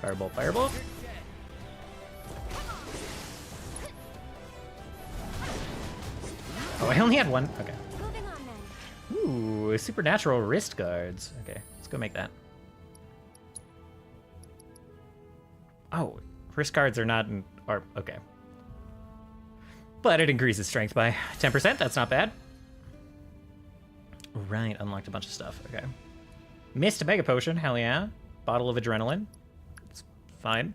Firebolt. Oh, I only had one. Okay. Ooh, supernatural wrist guards. Okay, let's go make that. Oh, wrist guards are not in... okay. But it increases strength by 10%. That's not bad. Right, unlocked a bunch of stuff. Okay. Missed a mega potion. Hell yeah. Bottle of adrenaline. It's fine.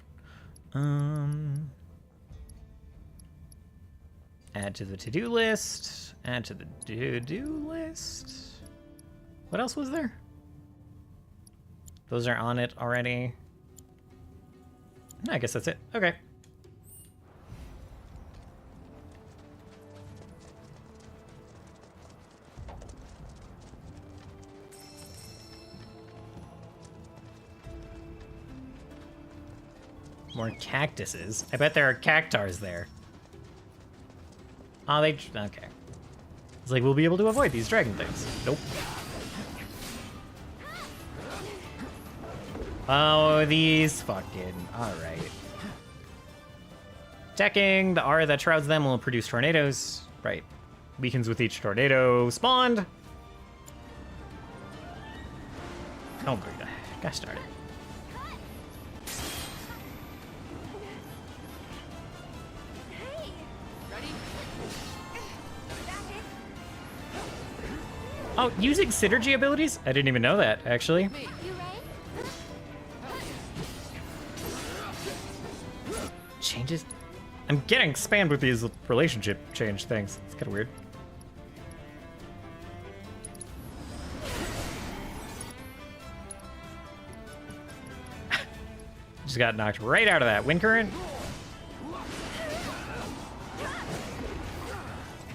Add to the to-do list. Add to the to-do list. What else was there? Those are on it already. I guess that's it. Okay. More cactuses. I bet there are cactars there. Oh, okay. It's like we'll be able to avoid these dragon things. Nope. Oh, these fucking... Alright. Attacking. The aura that shrouds them will produce tornadoes. Right. Weakens with each tornado spawned. Oh my god. Gosh darn it. Oh, using synergy abilities? I didn't even know that, actually. Changes? I'm getting spammed with these relationship change things. It's kind of weird. Just got knocked right out of that wind current.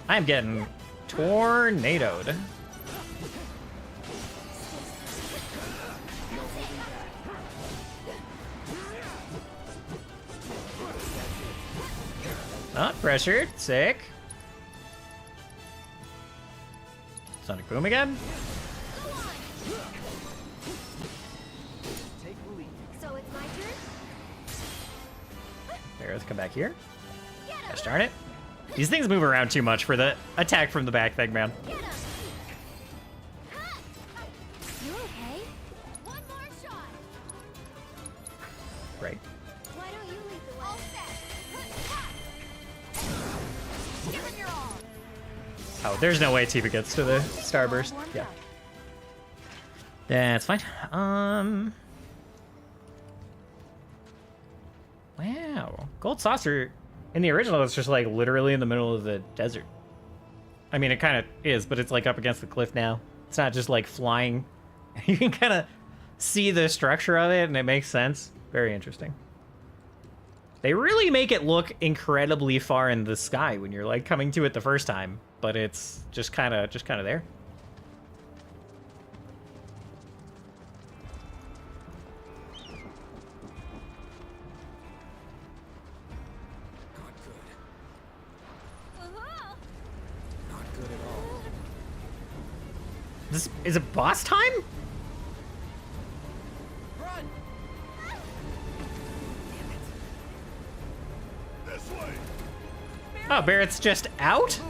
I'm getting tornadoed. Not pressured. Sick. Sonic Boom again. So it's my turn? There, let's come back here. Gosh darn it. These things move around too much for the attack from the back thing, man. You okay? One more shot. Right. Why don't you lead the way? All set. Give it your all. Oh, there's no way Tifa gets to the starburst. Yeah. That's fine. Wow. Gold saucer in the original is just like literally in the middle of the desert. I mean, it kind of is, but it's like up against the cliff now. It's not just like flying. You can kind of see the structure of it and it makes sense. Very interesting. They really make it look incredibly far in the sky when you're like coming to it the first time, but it's just kind of there. This is it boss time? Run! This way. Oh, Barret's just out?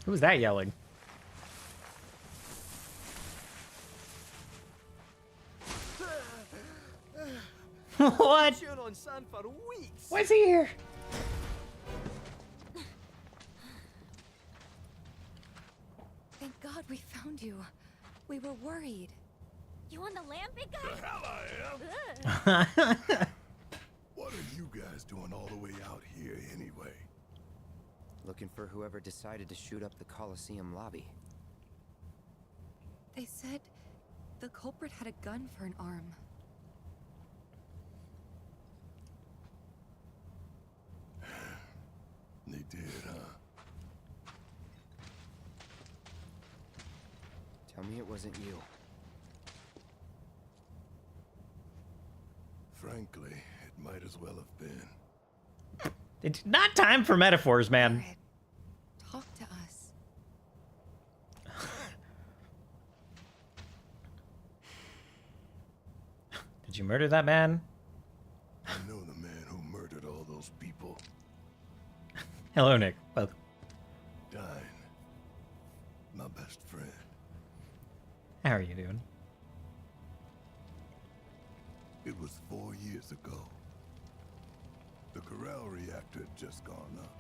Who was that yelling? What? Why's he here? Thank God we found you. We were worried. You on the lamp, big guy? The hell I am. What are you guys doing all the way out here anyway? Looking for whoever decided to shoot up the Coliseum lobby. They said the culprit had a gun for an arm. They did, huh? Tell me it wasn't you. Frankly, it might as well have been. It's not time for metaphors, man. Barret, talk to us. Did you murder that man? I know the man who murdered all those people. Hello, Nick. Welcome. Thenn, my best friend. How are you doing? It was 4 years ago. The Corel reactor had just gone up.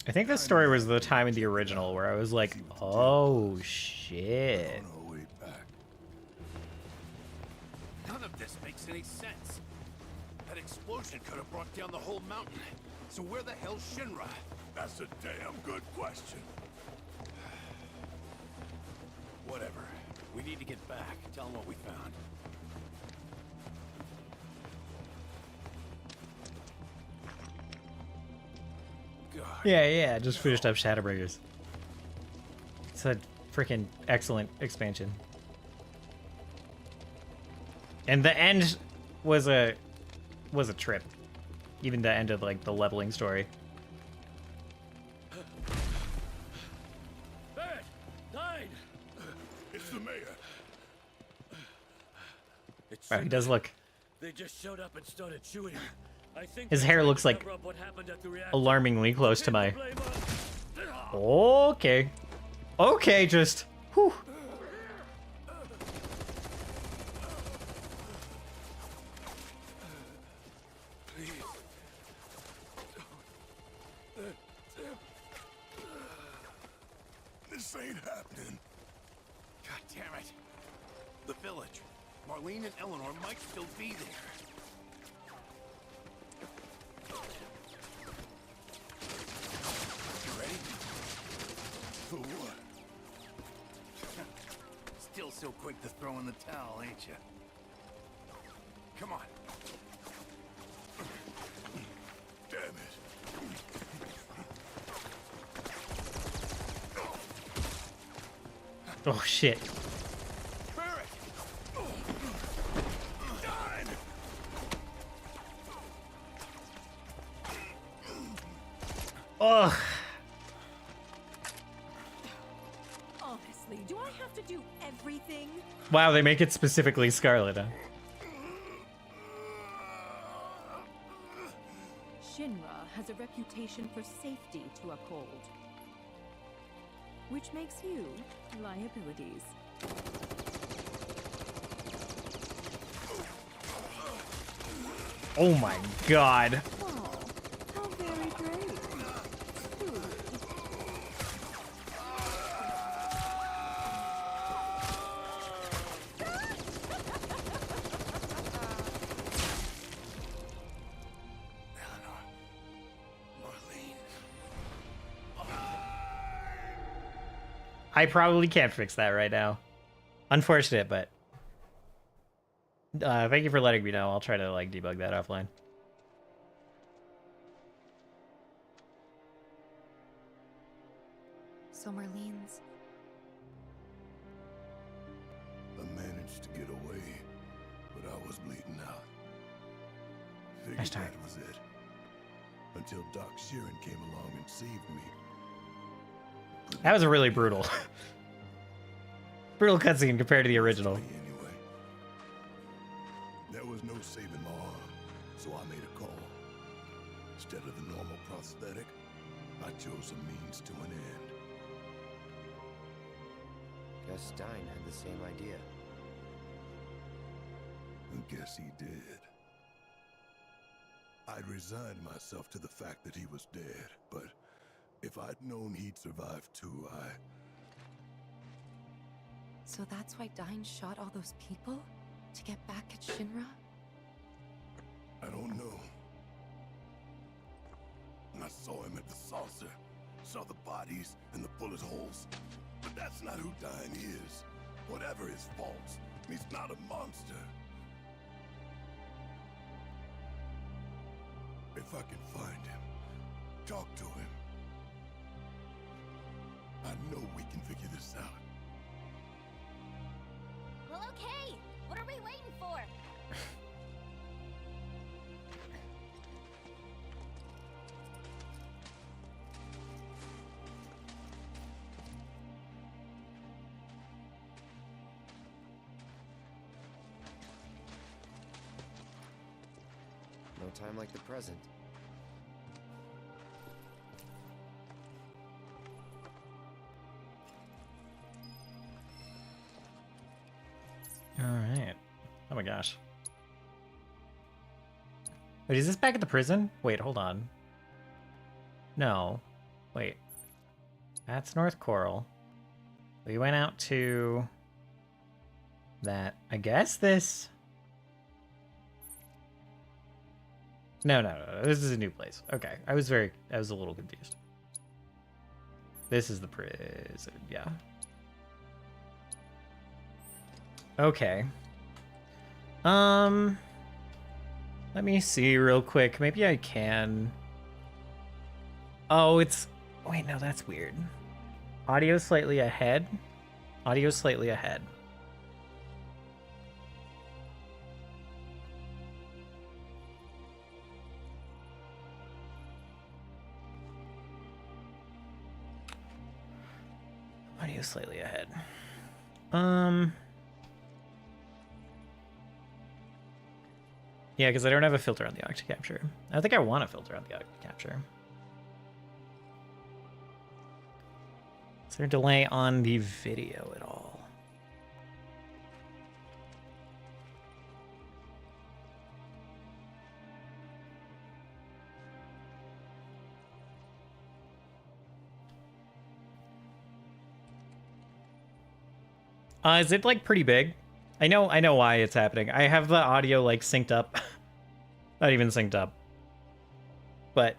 I think this story was the time in the original where I was like, oh shit. On our way back. None of this makes any sense. That explosion could have brought down the whole mountain. So where the hell's Shinra? That's a damn good question. Whatever. We need to get back. Tell them what we found. God. Yeah, just finished up Shadowbringers. It's a freaking excellent expansion. And the end was a trip. Even the end of like the leveling story. Barret! Thenn! It's the mayor. Wow, he does look They just showed up and started shooting. I think His they hair tried to looks like cover up what happened at the reactor. alarmingly close to my. Blame us. Okay. Okay, just. Whew. This ain't happening. God damn it. The village. Marlene and Eleanor might still be there. You ready? For what? Still so quick to throw in the towel, ain't you? Come on. Damn it. Oh shit. Barret! Done! Ugh. Honestly, do I have to do everything? Wow, they make it specifically Scarlet. Huh? Shinra has a reputation for safety to uphold, which makes you liabilities. Oh my god. Oh, how very great. I probably can't fix that right now. Unfortunate, but thank you for letting me know. I'll try to like debug that offline. So Marlene's... I managed to get away, but I was bleeding out. Figured Nice try. that was it. Until Doc Sheeran came along and saved me. That was a really brutal, brutal cutscene compared to the original. Anyway, there was no saving my arm, so I made a call. Instead of the normal prosthetic, I chose a means to an end. Guess Stein had the same idea. I guess he did. I'd resigned myself to the fact that he was dead, but if I'd known he'd survive too, So that's why Stein shot all those people? To get back at Shinra? I don't know. I saw him at the saucer, saw the bodies and the bullet holes, but that's not who Stein is. Whatever his faults, he's not a monster. If I can find him, talk to him, I know we can figure this out. Well, okay. What are we waiting for? No time like the present. All right. Oh my gosh. Wait, is this back at the prison? Wait, hold on. No. Wait. That's North Corel. We went out to that. I guess this. No. This is a new place. Okay. I was a little confused. This is the prison. Yeah. Okay. Let me see real quick. Maybe I can. Oh, it's. Wait, no, that's weird. Audio slightly ahead. Audio slightly ahead. Audio slightly ahead. Yeah, because I don't have a filter on the Octocapture. I don't think I want a filter on the Octocapture. Is there a delay on the video at all? Is it like pretty big? I know why it's happening. I have the audio like synced up. Not even synced up. But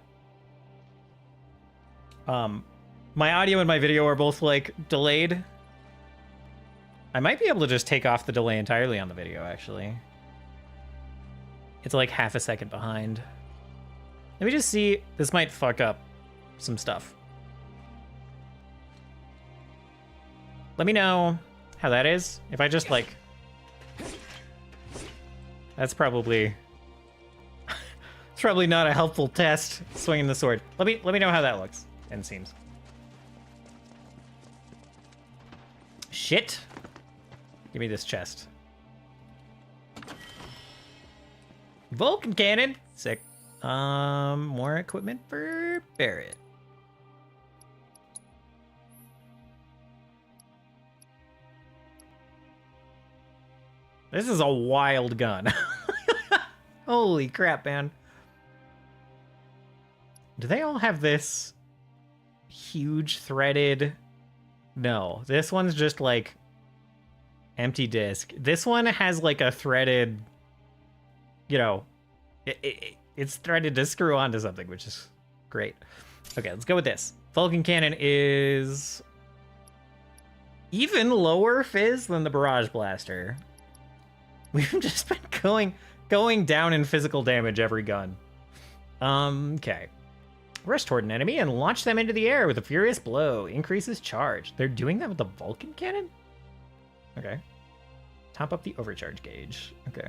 my audio and my video are both like delayed. I might be able to just take off the delay entirely on the video actually. It's like half a second behind. Let me just see. This might fuck up some stuff. Let me know how that is. If I just like, that's probably it's probably not a helpful test swinging the sword. Let me know how that looks and seems. Shit. Give me this chest. Vulcan cannon. Sick. More equipment for Barret. This is a wild gun. Holy crap, man. Do they all have this huge threaded? No, this one's just like empty disc. This one has like a threaded, you know, it's threaded to screw onto something, which is great. Okay, let's go with this. Vulcan cannon is even lower fizz than the barrage blaster. We've just been going down in physical damage every gun. Okay. Rush toward an enemy and launch them into the air with a furious blow. Increases charge. They're doing that with the Vulcan cannon? Okay. Top up the overcharge gauge. Okay.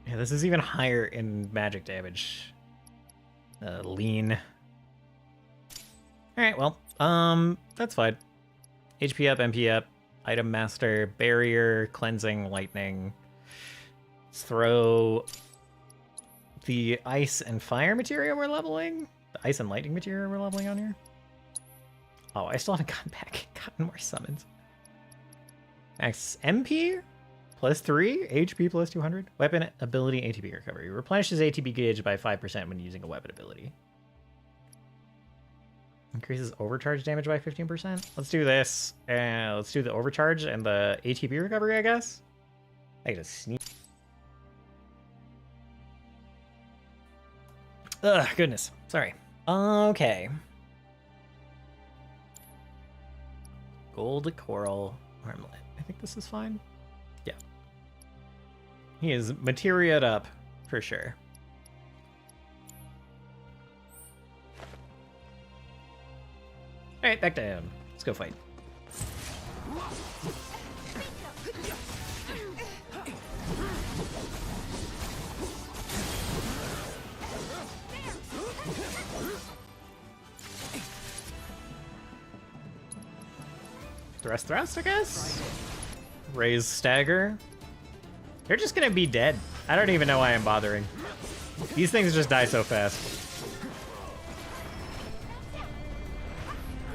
Yeah, this is even higher in magic damage. Lean. Alright, well, that's fine. HP up, MP up, item master, barrier, cleansing, lightning. Let's throw the ice and fire material we're leveling. The ice and lightning material we're leveling on here. Oh, I still haven't gotten back, gotten more summons. Max MP plus 3, HP plus 200. Weapon ability ATB recovery. Replenishes ATB gauge by 5% when using a weapon ability. Increases overcharge damage by 15%. Let's do this. Let's do the overcharge and the ATB recovery, I guess. I gotta sneak. Ugh, goodness. Sorry. Okay. Gold Corel armlet. I think this is fine. Yeah. He is materia'd up for sure. Alright, back to him. Let's go fight. Thrust, I guess? Raise stagger. They're just gonna be dead. I don't even know why I'm bothering. These things just die so fast.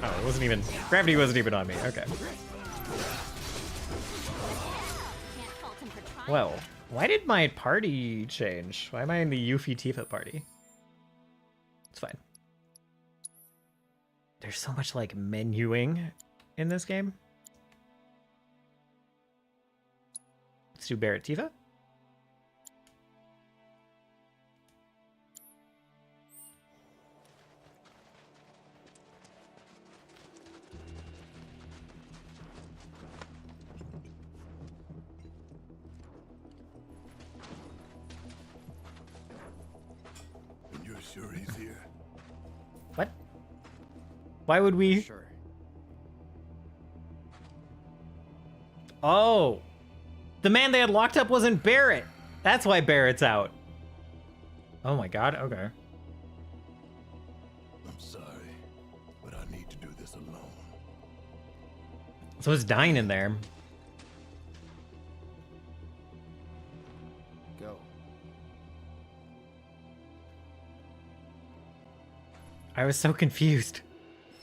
Oh, it wasn't even... Gravity wasn't even on me. Okay. Well, why did my party change? Why am I in the Yuffie Tifa party? It's fine. There's so much, like, menuing in this game. Let's do Barret Tifa. Sure he's here. What? Why would we? Sure. Oh, the man they had locked up wasn't Barret. That's why Barret's out. Oh my god. Okay. I'm sorry, but I need to do this alone. So it's Dyne in there. I was so confused.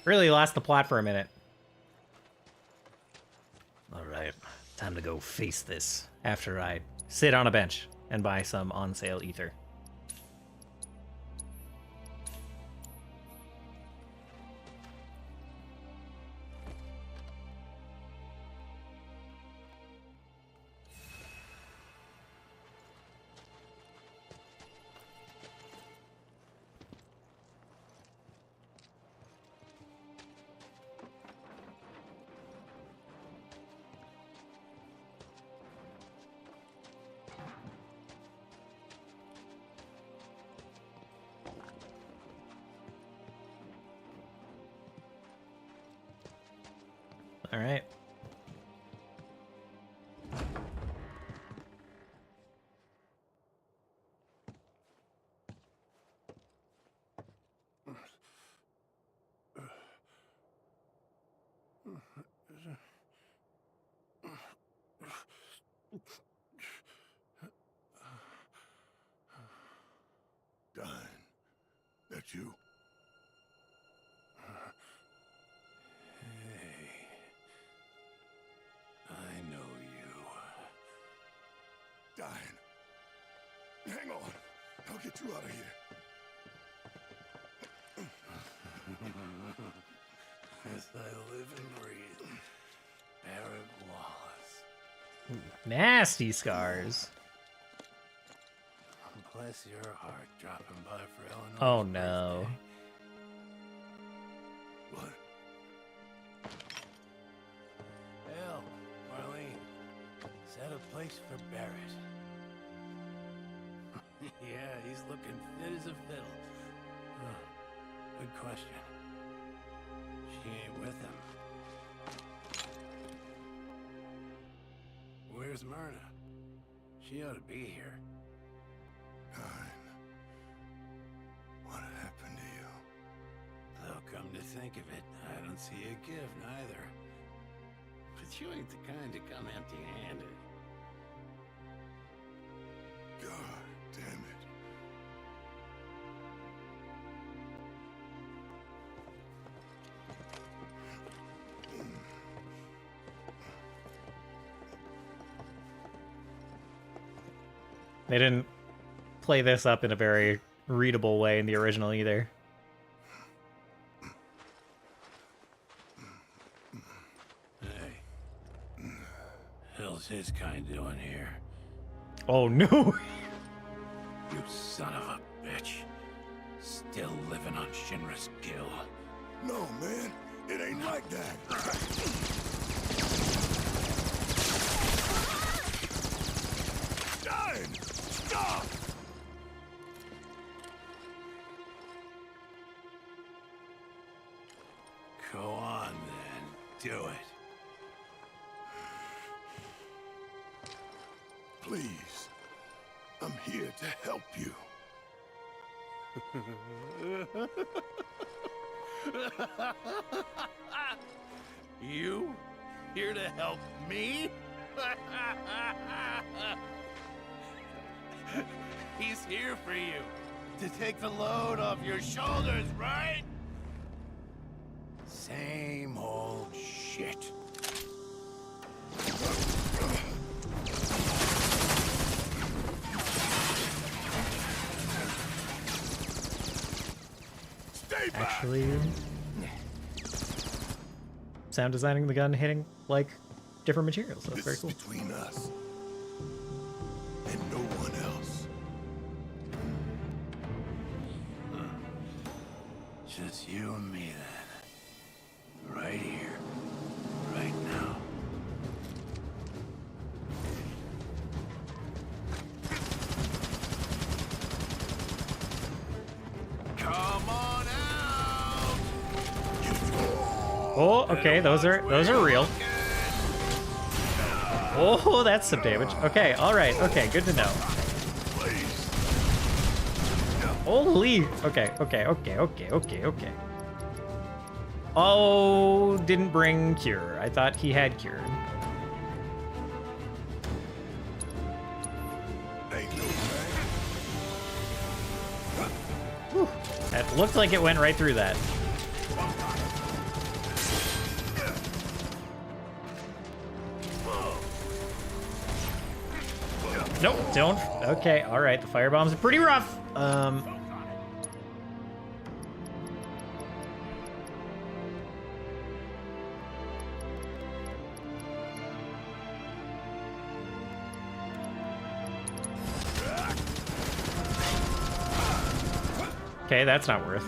Really lost the plot for a minute. Alright, time to go face this after I sit on a bench and buy some on-sale ether. All right. Dine, that you? Hey, I know you. Dine. Hang on. I'll get you out of here. As I live and breathe, Barret Wallace. Ooh, nasty scars. Bless your heart, dropping by for Eleanor's Oh no. birthday. What? Hell, Marlene, set a place for Barret. Yeah, he's looking fit as a fiddle. Good question. She ain't with him. Where's Myrna? She ought to be here. What happened to you? Though come to think of it, I don't see a gift neither. But you ain't the kind to come empty-handed. God damn it. They didn't play this up in a very readable way in the original either. Hey. Hell's his kind doing here? Oh no! You son of a bitch. Still living on Shinra's gill. No, man. It ain't like that. Dine! Stop! Go on then. Do it. Please. I'm here to help you. You? Here to help me? He's here for you. To take the load off your shoulders, right? Same old shit. Stay back. Actually, sound designing the gun hitting like different materials. That's very cool. Between us and no one else. Just you and me then. Right here. Right now. Come on out! Oh, okay, those are real. Oh, that's some damage. Okay, all right. Okay, good to know. Holy. Okay. Oh, didn't bring cure. I thought he had cure. That looked like it went right through that. Nope, don't. Okay, all right. The firebombs are pretty rough. Okay, that's not worth.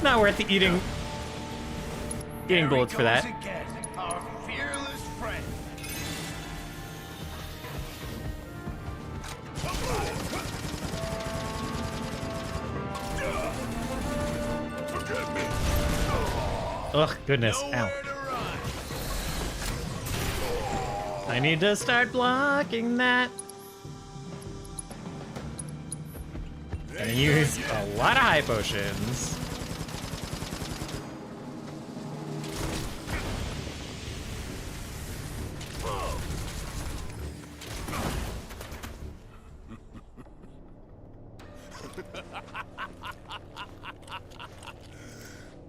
Not worth eating bullets for that. Ugh, goodness. Ow. I need to start blocking that. Gonna use a lot of high potions.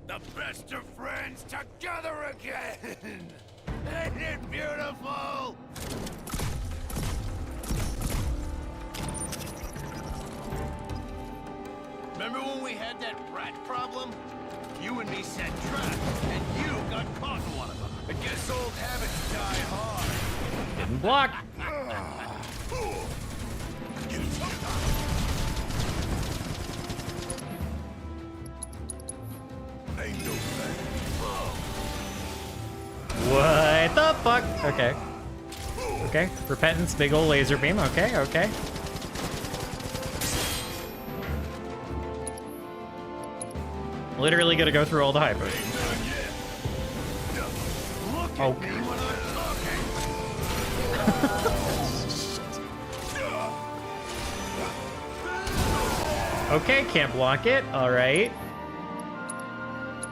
The best of friends together again! Ain't it beautiful? Remember when we had that rat problem? You and me set traps, and you got caught in one of them. I guess old habits die hard. Didn't block. Ain't no thing. What the fuck? Okay. Okay. Repentance, big ol' laser beam. Okay, okay. Literally gonna go through all the high potions. Oh. Okay, can't block it. All right.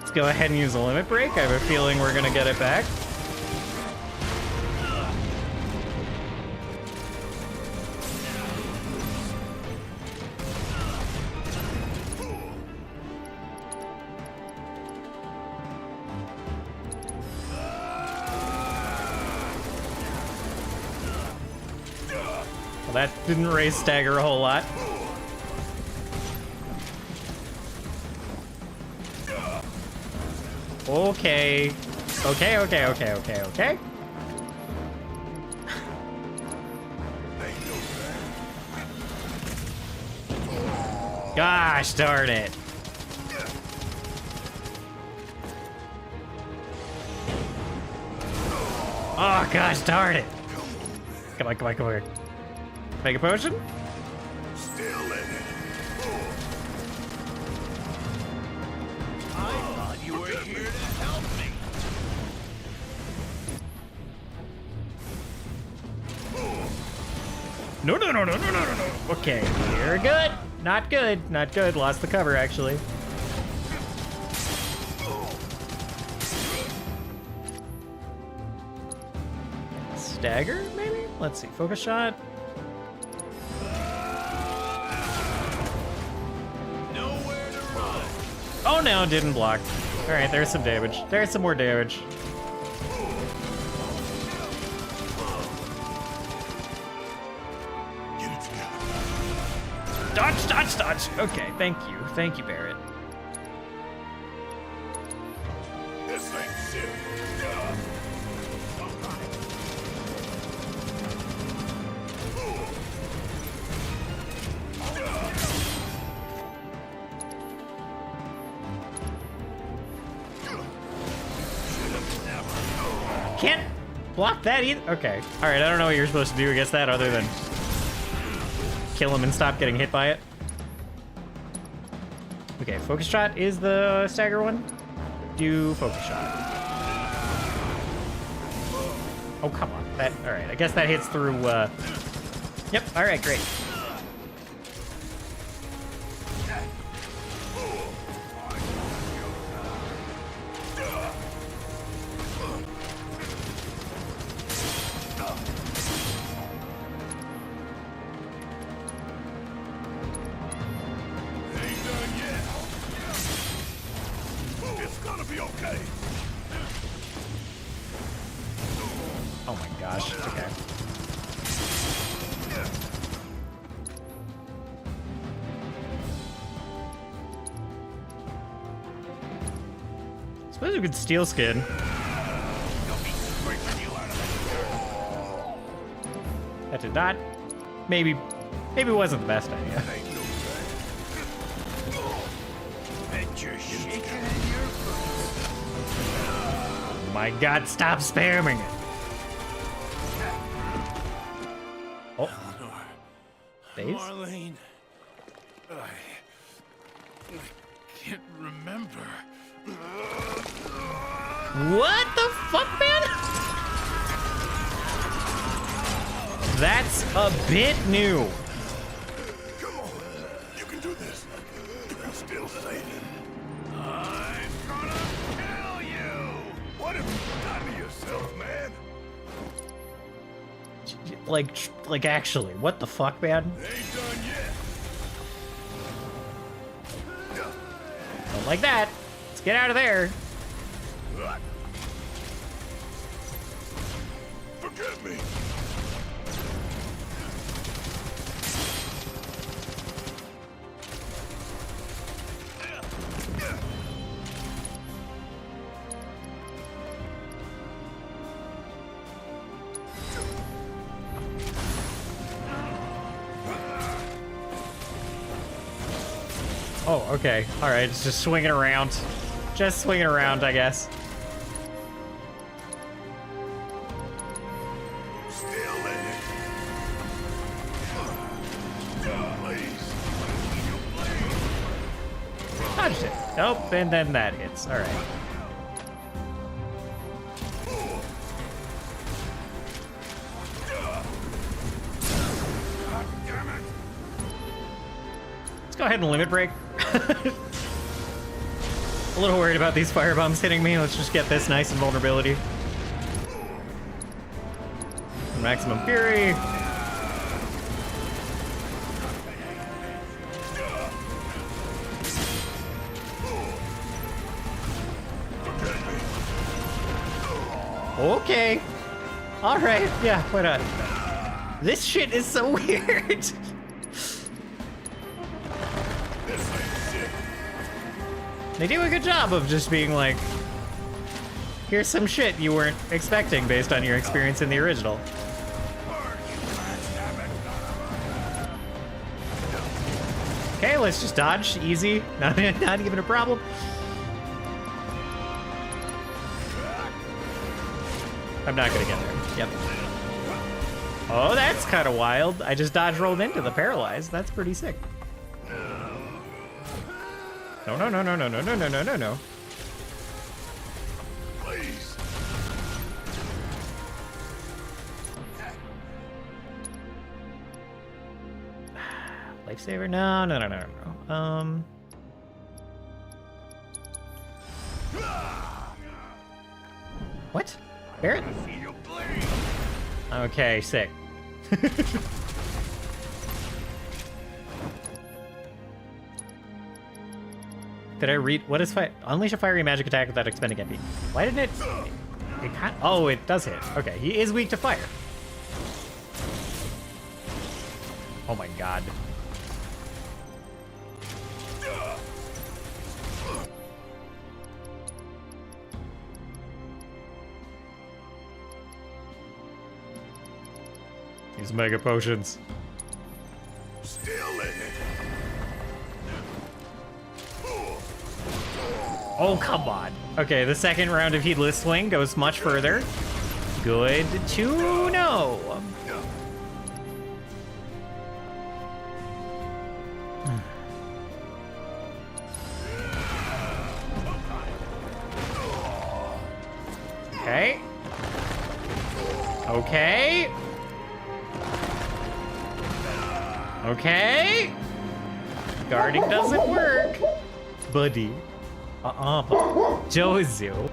Let's go ahead and use a limit break. I have a feeling we're gonna get it back. Well, that didn't raise stagger a whole lot. Okay. Okay, okay, okay, okay, okay. Gosh darn it. Oh, gosh darn it. Come on, come on, come on. Make a potion? Still in it. I thought you were here to help me. No, no, no, no, no, no, no, no. Okay, you're good. Not good. Not good. Lost the cover, actually. Stagger, maybe? Let's see. Focus shot. Oh no, didn't block. All right, there's some damage. There's some more damage. Dodge, dodge, dodge. Okay, thank you. Thank you, Barret. This ain't shit. Can't block that either. Okay. All right, I don't know what you're supposed to do against that other than kill him and stop getting hit by it. Okay, focus shot is the stagger one. Do focus shot. Oh, come on. That, all right, I guess that hits through, Yep, all right, great. suppose we could steal skin. That did not. Maybe it wasn't the best idea. Oh my god, stop spamming it. Oh. Days? Marlene. I can't remember. What the fuck, man? That's a bit new. Come on. You can do this. You can still save him. I'm gonna kill you. What have you done to yourself, man? Like actually, what the fuck, man? Ain't done yet. Don't like that. Let's get out of there. Forgive me. Oh, okay. All right, it's just swinging around. Just swinging around, I guess. Dodged it. Nope, and then that hits. All right. Let's go ahead and limit break. A little worried about these fire bombs hitting me. Let's just get this nice and vulnerability. Maximum fury. Okay. All right. Yeah, why not? This shit is so weird. They do a good job of just being like, here's some shit you weren't expecting based on your experience in the original. Okay, let's just dodge. Easy. Not even a problem. I'm not gonna get there. Yep. Oh, that's kind of wild. I just dodge rolled into the paralyzed. That's pretty sick. No, no, no, no, no, no, no, no, no, no, no. Please. Lifesaver? No, no, no, no, no. What? Barret? Okay, sick. Did I read? What is unleash a fiery magic attack without expending MP? Why didn't it? It can't. Oh, it does hit. Okay, he is weak to fire. Oh my god. These mega potions. Still in it. Oh, come on. Okay, the second round of Heedless Swing goes much further. Good to know. Okay. Okay. Okay. Guarding doesn't work. Buddy. Jozu.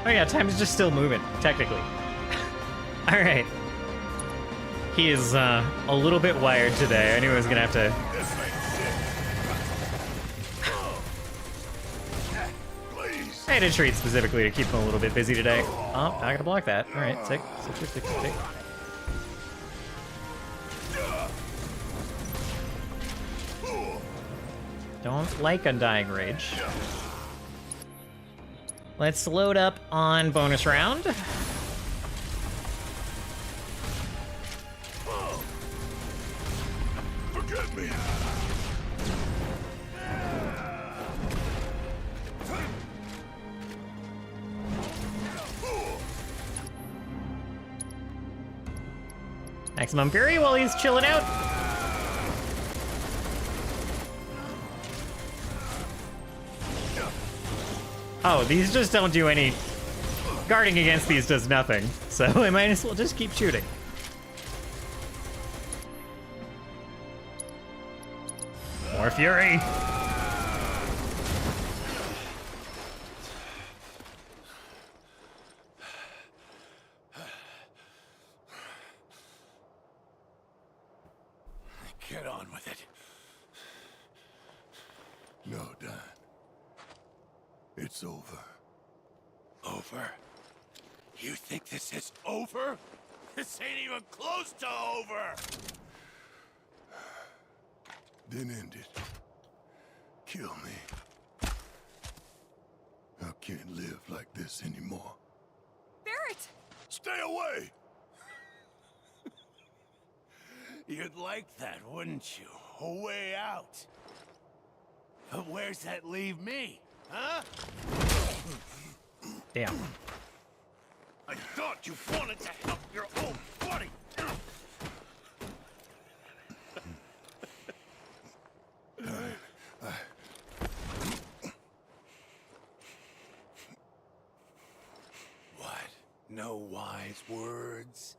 Oh yeah, time's just still moving, technically. Alright. He is a little bit wired today. I knew I was gonna have to... I had to treat specifically to keep him a little bit busy today. Oh, not gonna block that. Alright, sick. Sick. Don't like Undying Rage. Let's load up on bonus round. Forget me. Maximum Fury while he's chilling out. Oh, these just don't do any... Guarding against these does nothing, so I might as well just keep shooting. More Fury! Get on with it. No, Dan. It's over. Over? You think this is over? This ain't even close to over! Then end it. Kill me. I can't live like this anymore. Barret! Stay away! You'd like that, wouldn't you? A way out. But where's that leave me? Huh? Damn. I thought you wanted to help your own buddy. What? No wise words?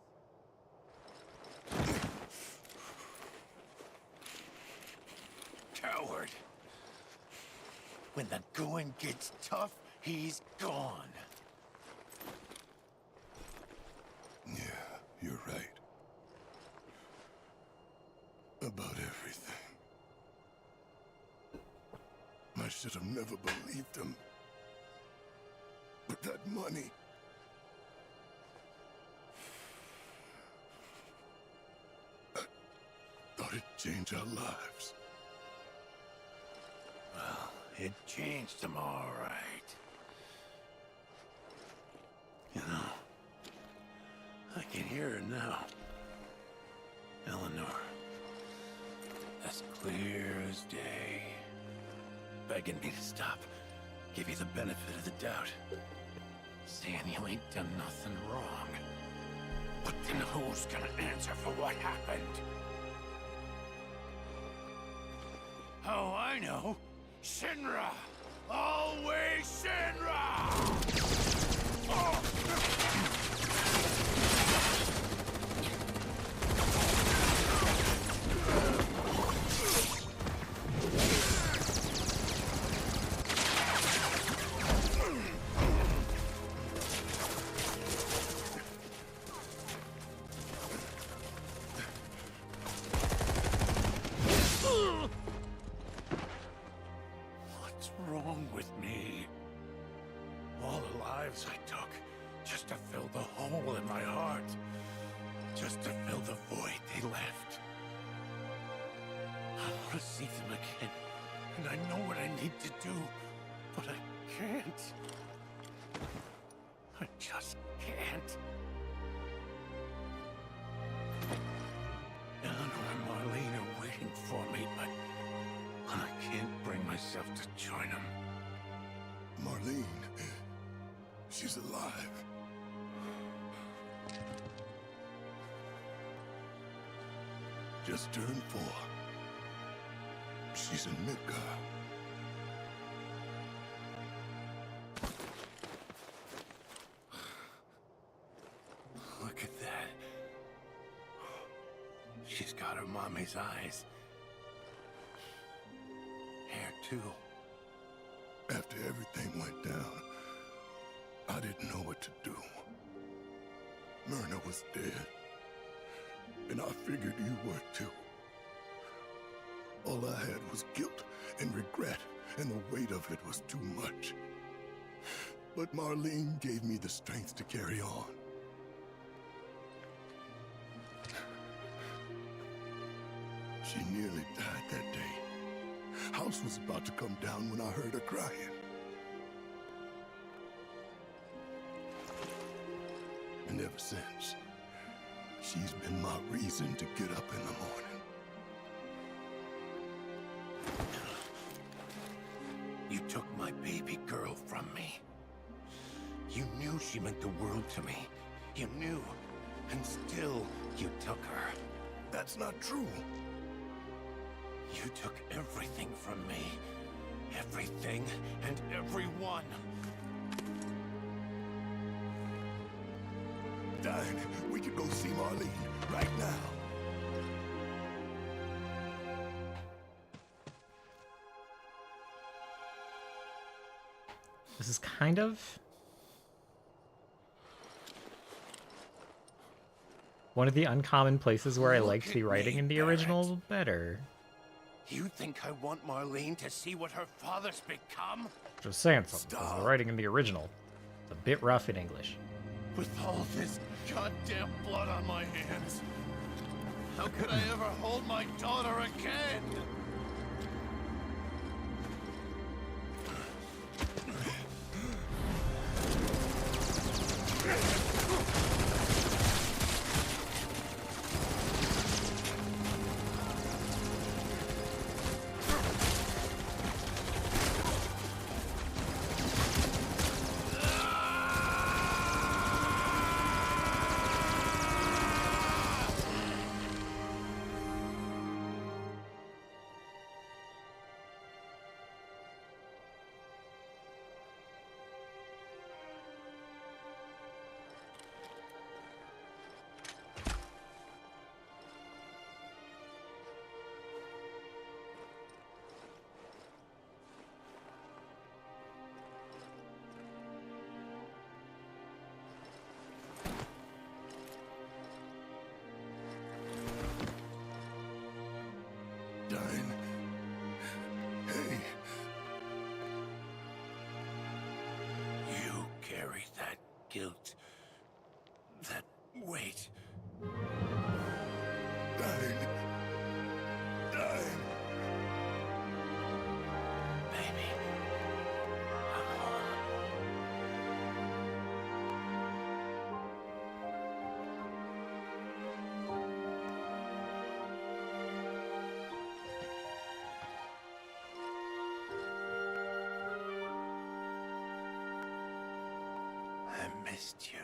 Coward. When the going gets tough, he's gone. Yeah, you're right. About everything. I should have never believed him. But that money... I thought it'd change our lives. Well, it changed them all right. You know, I can hear her now. Eleanor. As clear as day. Begging me to stop. Give you the benefit of the doubt. Saying you ain't done nothing wrong. But then who's gonna answer for what happened? Oh, I know. Shinra! Always Shinra! Oh. What's wrong with me? All the lives I took, just to fill the hole in my heart. Just to fill the void they left. I want to see them again, and I know what I need to do, but I can't. I just can't. Eleanor and Marlene are waiting for me, but I can't bring myself to join them. Marlene, she's alive. Just turned 4. She's in Midgar. Look at that. She's got her mommy's eyes. Hair, too. After everything went down, I I didn't know what to do. Myrna was dead, and I figured you were too. All I had was guilt and regret, and the weight of it was too much. But Marlene gave me the strength to carry on. She nearly died that day. House was about to come down when I heard her crying. And ever since, she's been my reason to get up in the morning. You took my baby girl from me. You knew she meant the world to me. You knew, and still you took her. That's not true. You took everything from me. Everything and everyone. Dine, we can go see Marlene right now. This is kind of one of the uncommon places where I liked the writing in the original better. You think I want Marlene to see what her father's become? Just saying something, 'cause the writing in the original is a bit rough in English. With all this goddamn blood on my hands, how could I ever hold my daughter again? Dine. Hey. You carry that guilt, that weight. Dine. Dine. Baby, I'm home. I missed you.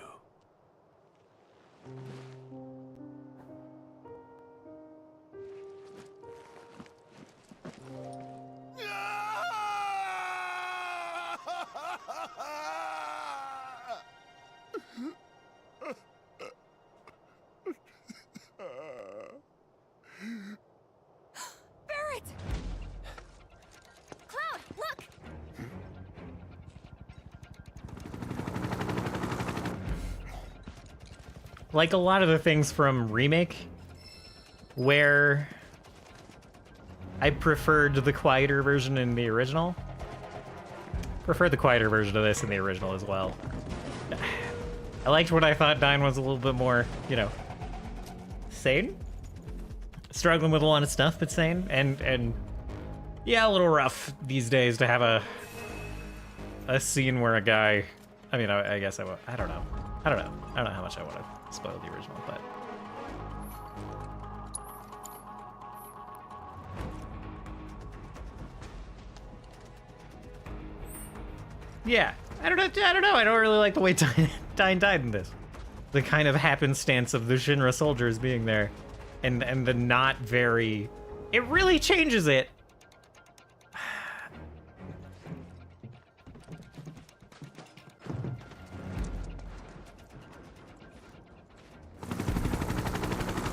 Barret! Cloud, look! Like a lot of the things from Remake, where I preferred the quieter version in the original. Preferred the quieter version of this in the original as well. I liked what I thought Dine was a little bit more, you know, sane. Struggling with a lot of stuff, but sane. And yeah, a little rough these days to have a scene where a guy, I mean, I guess I don't know. I don't know how much I want to spoil the original, but yeah, I don't know. I don't really like the way Dine died in this. The kind of happenstance of the Shinra soldiers being there, and the not very. It really changes it.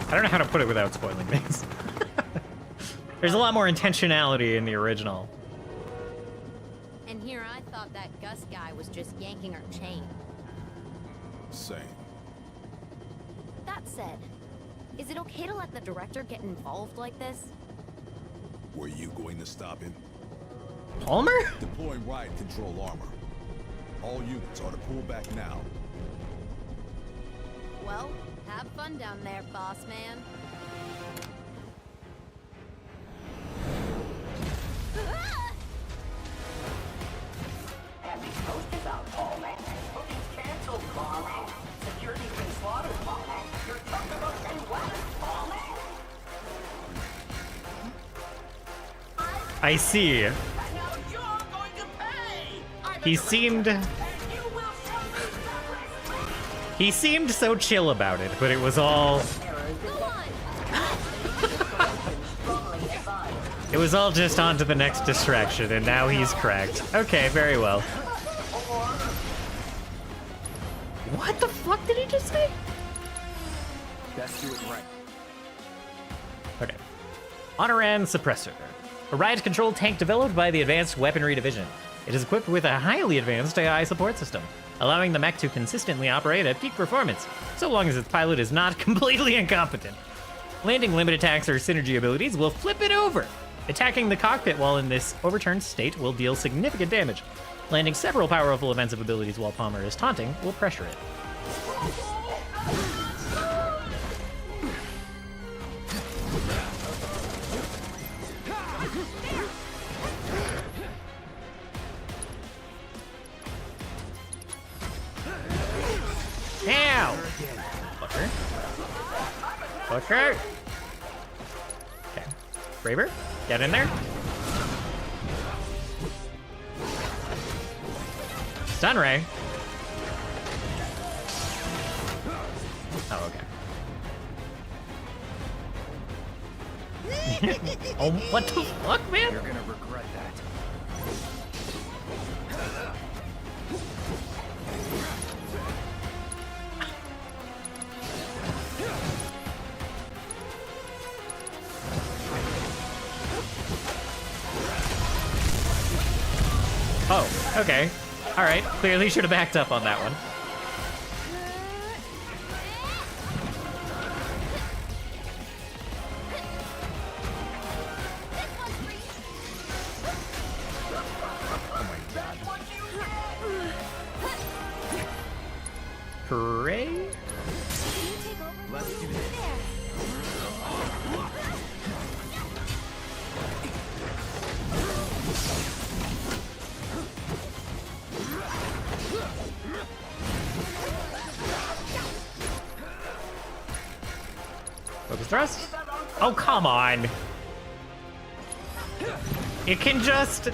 I don't know how to put it without spoiling things. There's a lot more intentionality in the original. And here I I thought that Gus guy was just yanking our chain. Same. That said, is it okay to let the director get involved like this? Were you going to stop him? Palmer? Deploying riot control armor. All units are to pull back now. Well, have fun down there, boss man. Have these posters out, Paul man. Booking's canceled, Paul man. Security's been slaughtered, Paul man. You're talking about send weapons, Paul man. I see. And now you're going to pay. He seemed so chill about it, but it was all it was all just on to the next distraction, and now he's cracked. Okay, very well. What the fuck did he just say? Best do it right. Okay. Honoran Suppressor. A riot-controlled tank developed by the Advanced Weaponry Division. It is equipped with a highly advanced AI support system, allowing the mech to consistently operate at peak performance, so long as its pilot is not completely incompetent. Landing limit attacks or synergy abilities will flip it over. Attacking the cockpit while in this overturned state will deal significant damage. Landing several powerful offensive abilities while Palmer is taunting will pressure it. Ow! Fucker. Fucker! Okay. Braver, get in there. Stun ray. Oh, okay. Oh, what the fuck, man? You're gonna regret that. Oh, okay. Alright, clearly should have backed up on that one. Hooray! Let's do this. Focus thrust? Oh, come on! It can just...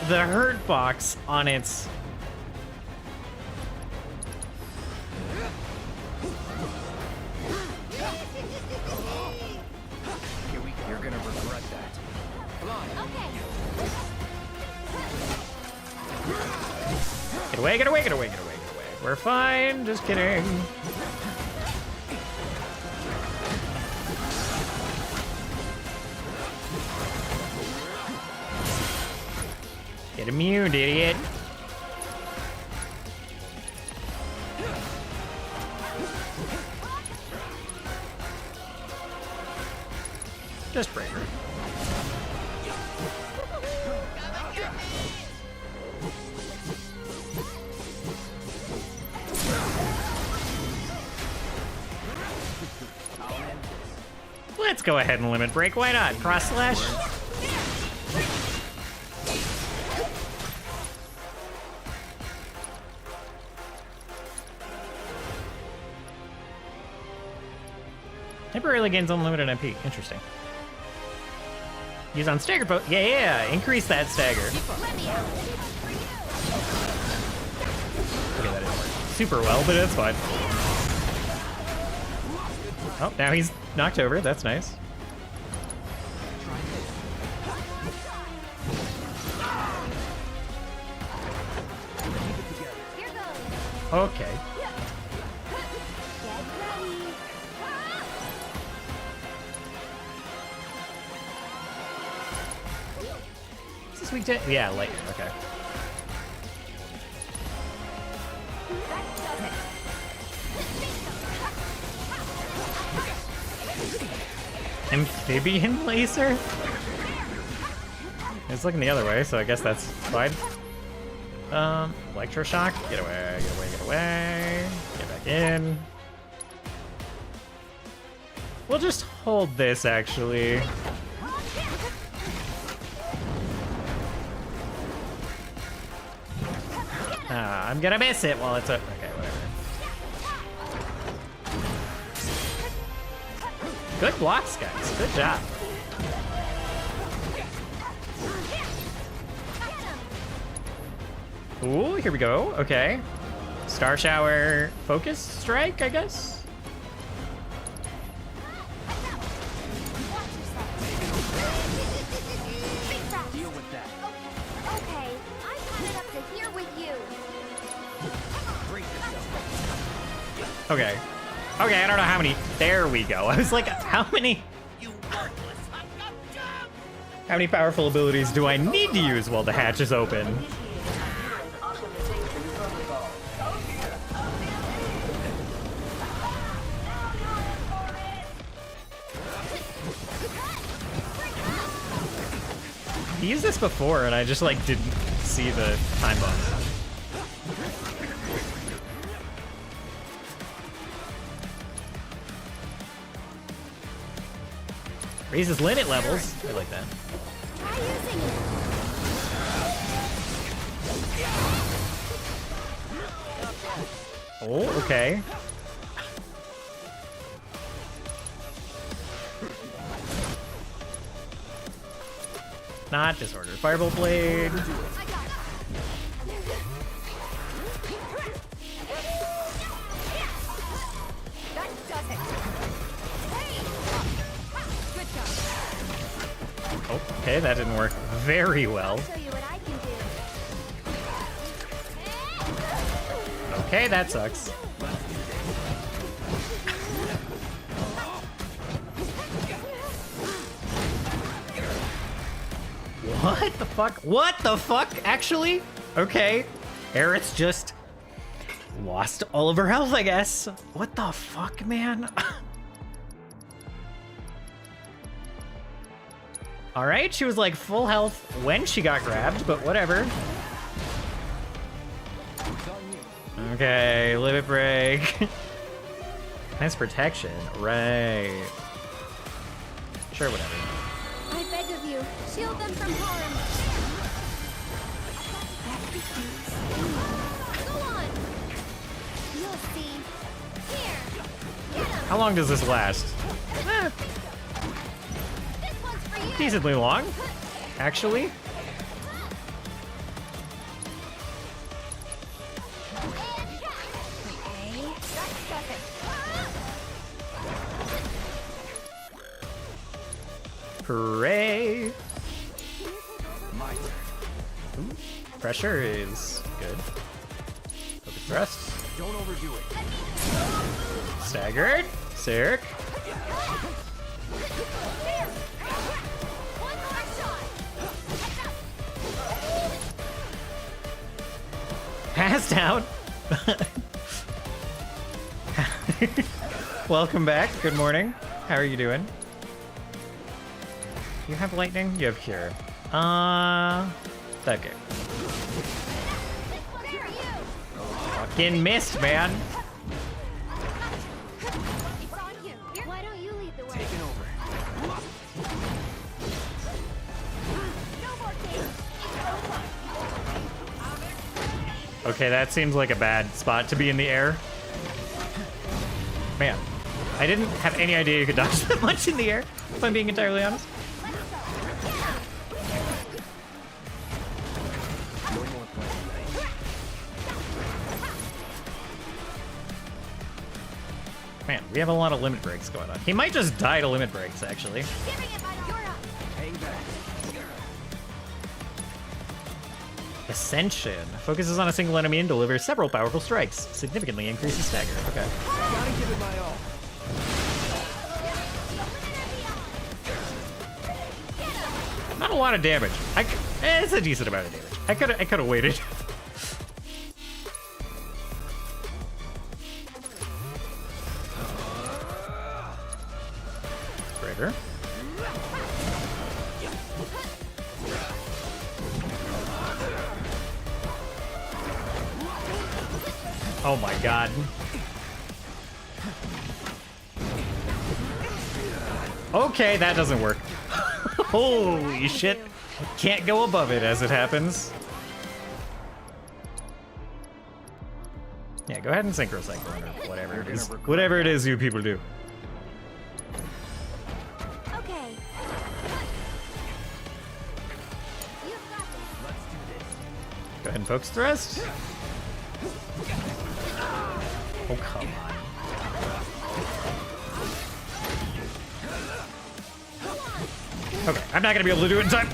the hurt box on its... You're gonna regret that. Come on. Get away, get away, get away, get away, get away. We're fine, just kidding. Get immune, idiot. Just braver. Let's go ahead and limit break. Why not? Cross slash. Temporarily gains unlimited MP. Interesting. Use on stagger boat. Yeah, increase that stagger. Okay, that didn't work super well, but it's fine. Oh, now he's knocked over. That's nice. Okay. this week to? Yeah, lightning. Okay. Amphibian laser? It's looking the other way, so I guess that's fine. Electroshock. Get away, get away, get away. Get back in. We'll just hold this, actually. I'm gonna miss it while it's up. Okay, whatever. Good blocks, guys. Good job. Ooh, here we go. Okay. Star Shower Focus Strike, I guess? Deal with that. Okay, I'm coming up to here with you. Okay. Okay, I don't know how many. There we go. I was like, how many? How many powerful abilities do I need to use while the hatch is open? He used this before and I just like didn't see the time bomb. Raises limit levels. I like that. Oh, okay. Not disordered. Fireball blade. Oh, okay, that didn't work very well. Okay, that sucks. What the fuck? What the fuck? Actually? Okay. Aerith's just lost all of her health, I guess. What the fuck, man? Alright, she was like full health when she got grabbed, but whatever. Okay, limit break. Nice protection, right. Sure, whatever. I beg of you, shield them from harm. Go on. You'll see. Here. Get 'em. How long does this last? This one's for you. Decently long, actually. Hooray! Ooh, pressure is good. Focus thrust. Don't overdo it. Staggered. Sick. Passed out. Welcome back. Good morning. How are you doing? You have lightning? You have cure. Okay. Fucking missed, man. Why don't you lead the way? Taking over. Okay, that seems like a bad spot to be in the air. Man, I didn't have any idea you could dodge that much in the air, if I'm being entirely honest. Man, we have a lot of limit breaks going on. He might just die to limit breaks, actually. Hang back. Ascension. Focuses on a single enemy and delivers several powerful strikes. Significantly increases stagger. Okay. Gotta give it my all. Not a lot of damage. It's a decent amount of damage. I could have waited. Trigger. Oh my god. Okay, that doesn't work. Holy shit. Can't go above it as it happens. Yeah, go ahead and synchro cycle or whatever it is. Whatever it is you people do. Okay. Go ahead and focus thrust. Oh, come on. Okay, I'm not gonna be able to do it in time.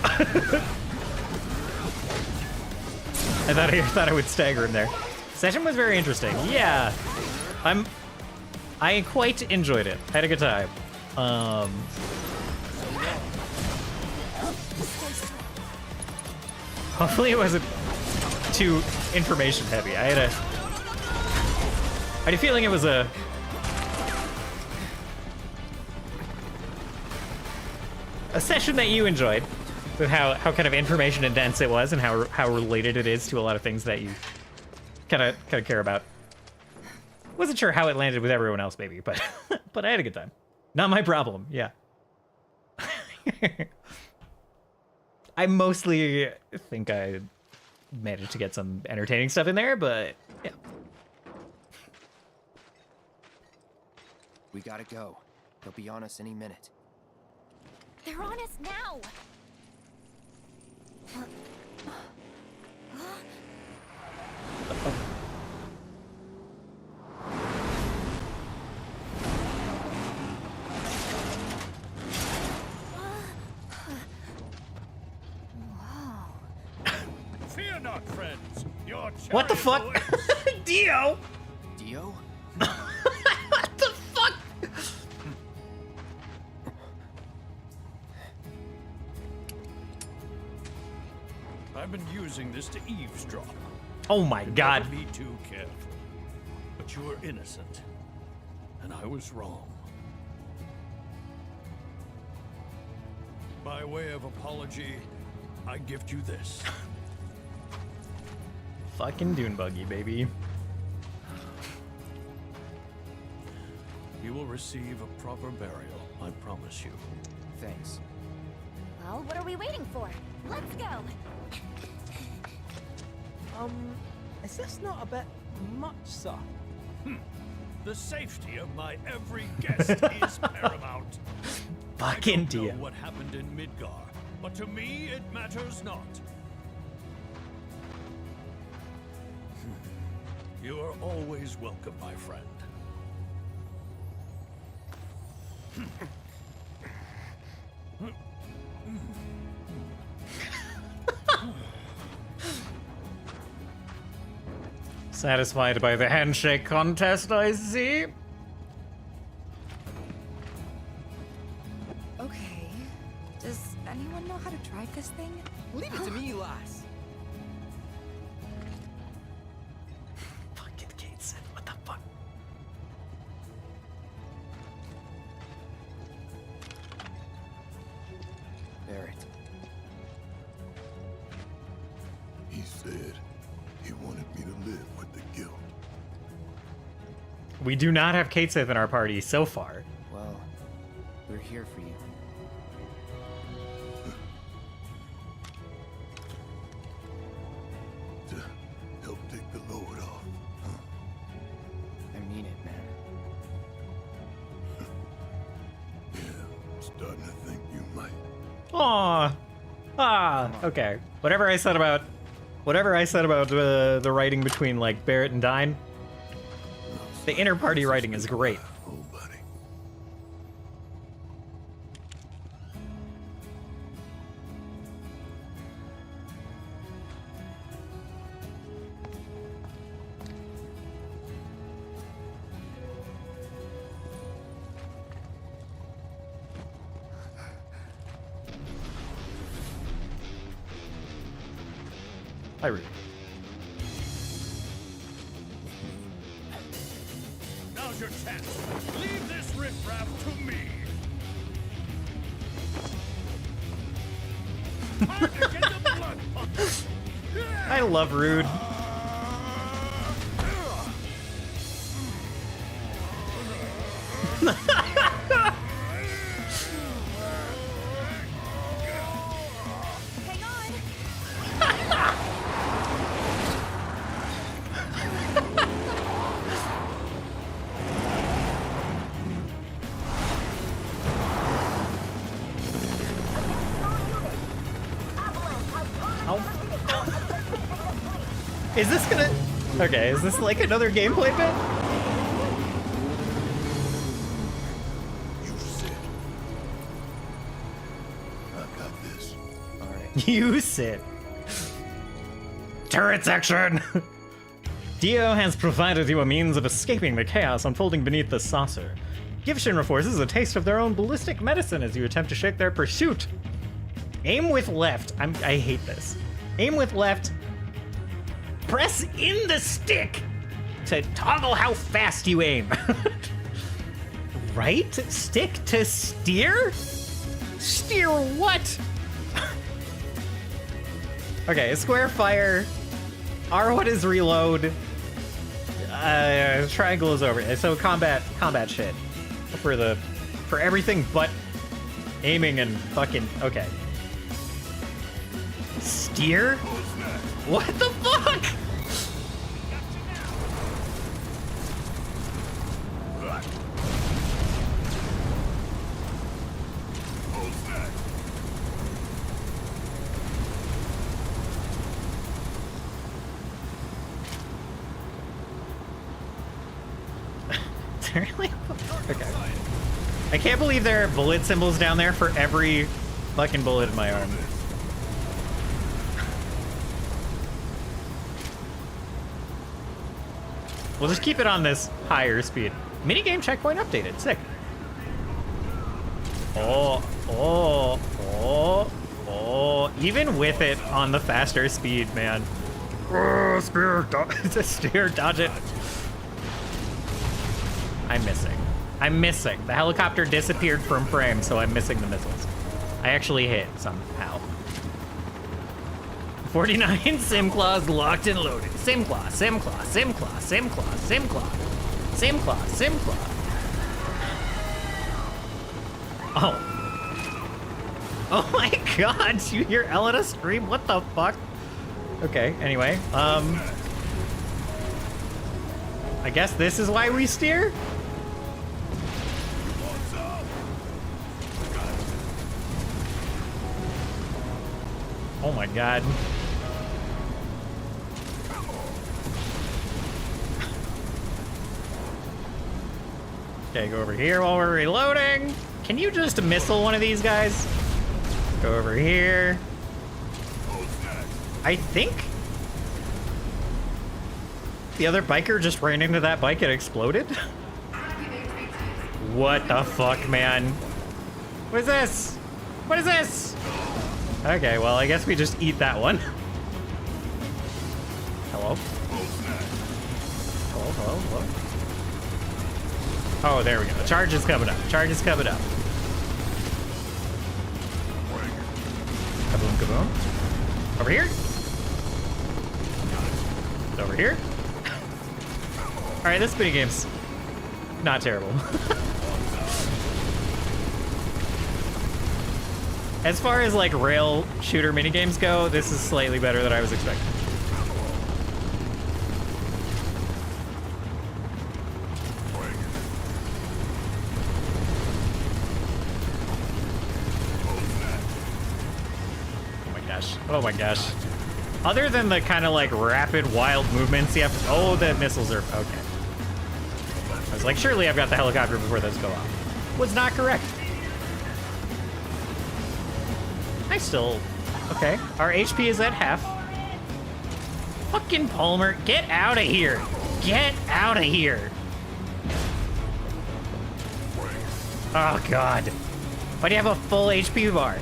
I thought I would stagger him there. Session was very interesting. Yeah, I quite enjoyed it. Had a good time. Hopefully it wasn't too information heavy. I had a feeling it was a session that you enjoyed, with how kind of information and dense it was, and how related it is to a lot of things that you kind of care about. Wasn't sure how it landed with everyone else, maybe, but but I had a good time. Not my problem. Yeah. I mostly think I managed to get some entertaining stuff in there, but yeah. We gotta go. They'll be on us any minute. They're on us now. Fear not, friends. Your What the fuck? Dio? Dio? What the fuck? I've been using this to eavesdrop. Oh my god. Never be too careful. But you were innocent, and I was wrong. By way of apology, I gift you this. Fucking dune buggy, baby. You will receive a proper burial, I promise you. Thanks. Well, what are we waiting for? Let's go. Is this not a bit much, sir? The safety of my every guest is paramount. Fucking I don't Dio. know what happened in Midgar, but to me it matters not. You are always welcome, my friend. Satisfied by the handshake contest, I see. Okay. Does anyone know how to drive this thing? Leave it to me, lass. Fucking Kate said, what the fuck? Barret. He said he wanted me to live with the guilt. We do not have Kate Sith in our party so far. Well, we're here for you. To help take the load off. I mean it, man. Yeah, I'm starting to think you might. Okay. Whatever I said about the writing between like Barret and Thennnn, the inter-party writing is great. Hi, Rude. Now's your chance. Leave this riffraff to me. I love Rude. Is this gonna... Okay, is this like another gameplay bit? You sit. I've got this. Alright. You sit. Turret section! Dio has provided you a means of escaping the chaos unfolding beneath the saucer. Give Shinra forces a taste of their own ballistic medicine as you attempt to shake their pursuit. Aim with left. I hate this. Aim with left. Press in the stick to toggle how fast you aim. Right stick to steer? Steer what? Okay, square fire. R1 is reload. Triangle is over. So combat shit. For everything but aiming and fucking okay. Steer? What the fuck? Really? Okay. I can't believe there are bullet symbols down there for every fucking bullet in my arm. We'll just keep it on this higher speed. Minigame checkpoint updated. Sick. Oh. Even with it on the faster speed, man. Oh, steer, dodge it. I'm missing. The helicopter disappeared from frame, so I'm missing the missiles. I actually hit somehow. 49 Simclaws locked and loaded. Simclaw. Oh my god, did you hear Elena scream? What the fuck? Okay, anyway, I guess this is why we steer? Oh my god. Okay, go over here while we're reloading. Can you just missile one of these guys? Go over here. I think the other biker just ran into that bike and exploded. What the fuck, man? What is this? What is this? Okay, well, I guess we just eat that one. Hello? Hello? Oh, there we go. The charge is coming up. Kaboom, kaboom. Over here? Over here? Alright, this minigame's not terrible. As far as like rail shooter minigames go, this is slightly better than I was expecting. Oh my gosh. Other than the kind of like rapid, wild movements you have to... Oh, the missiles are... Okay. I was like, surely I've got the helicopter before those go off. Was not correct. I still... Okay. Our HP is at half. Fucking Palmer, get out of here. Get out of here. Oh, God. Why do you have a full HP bar?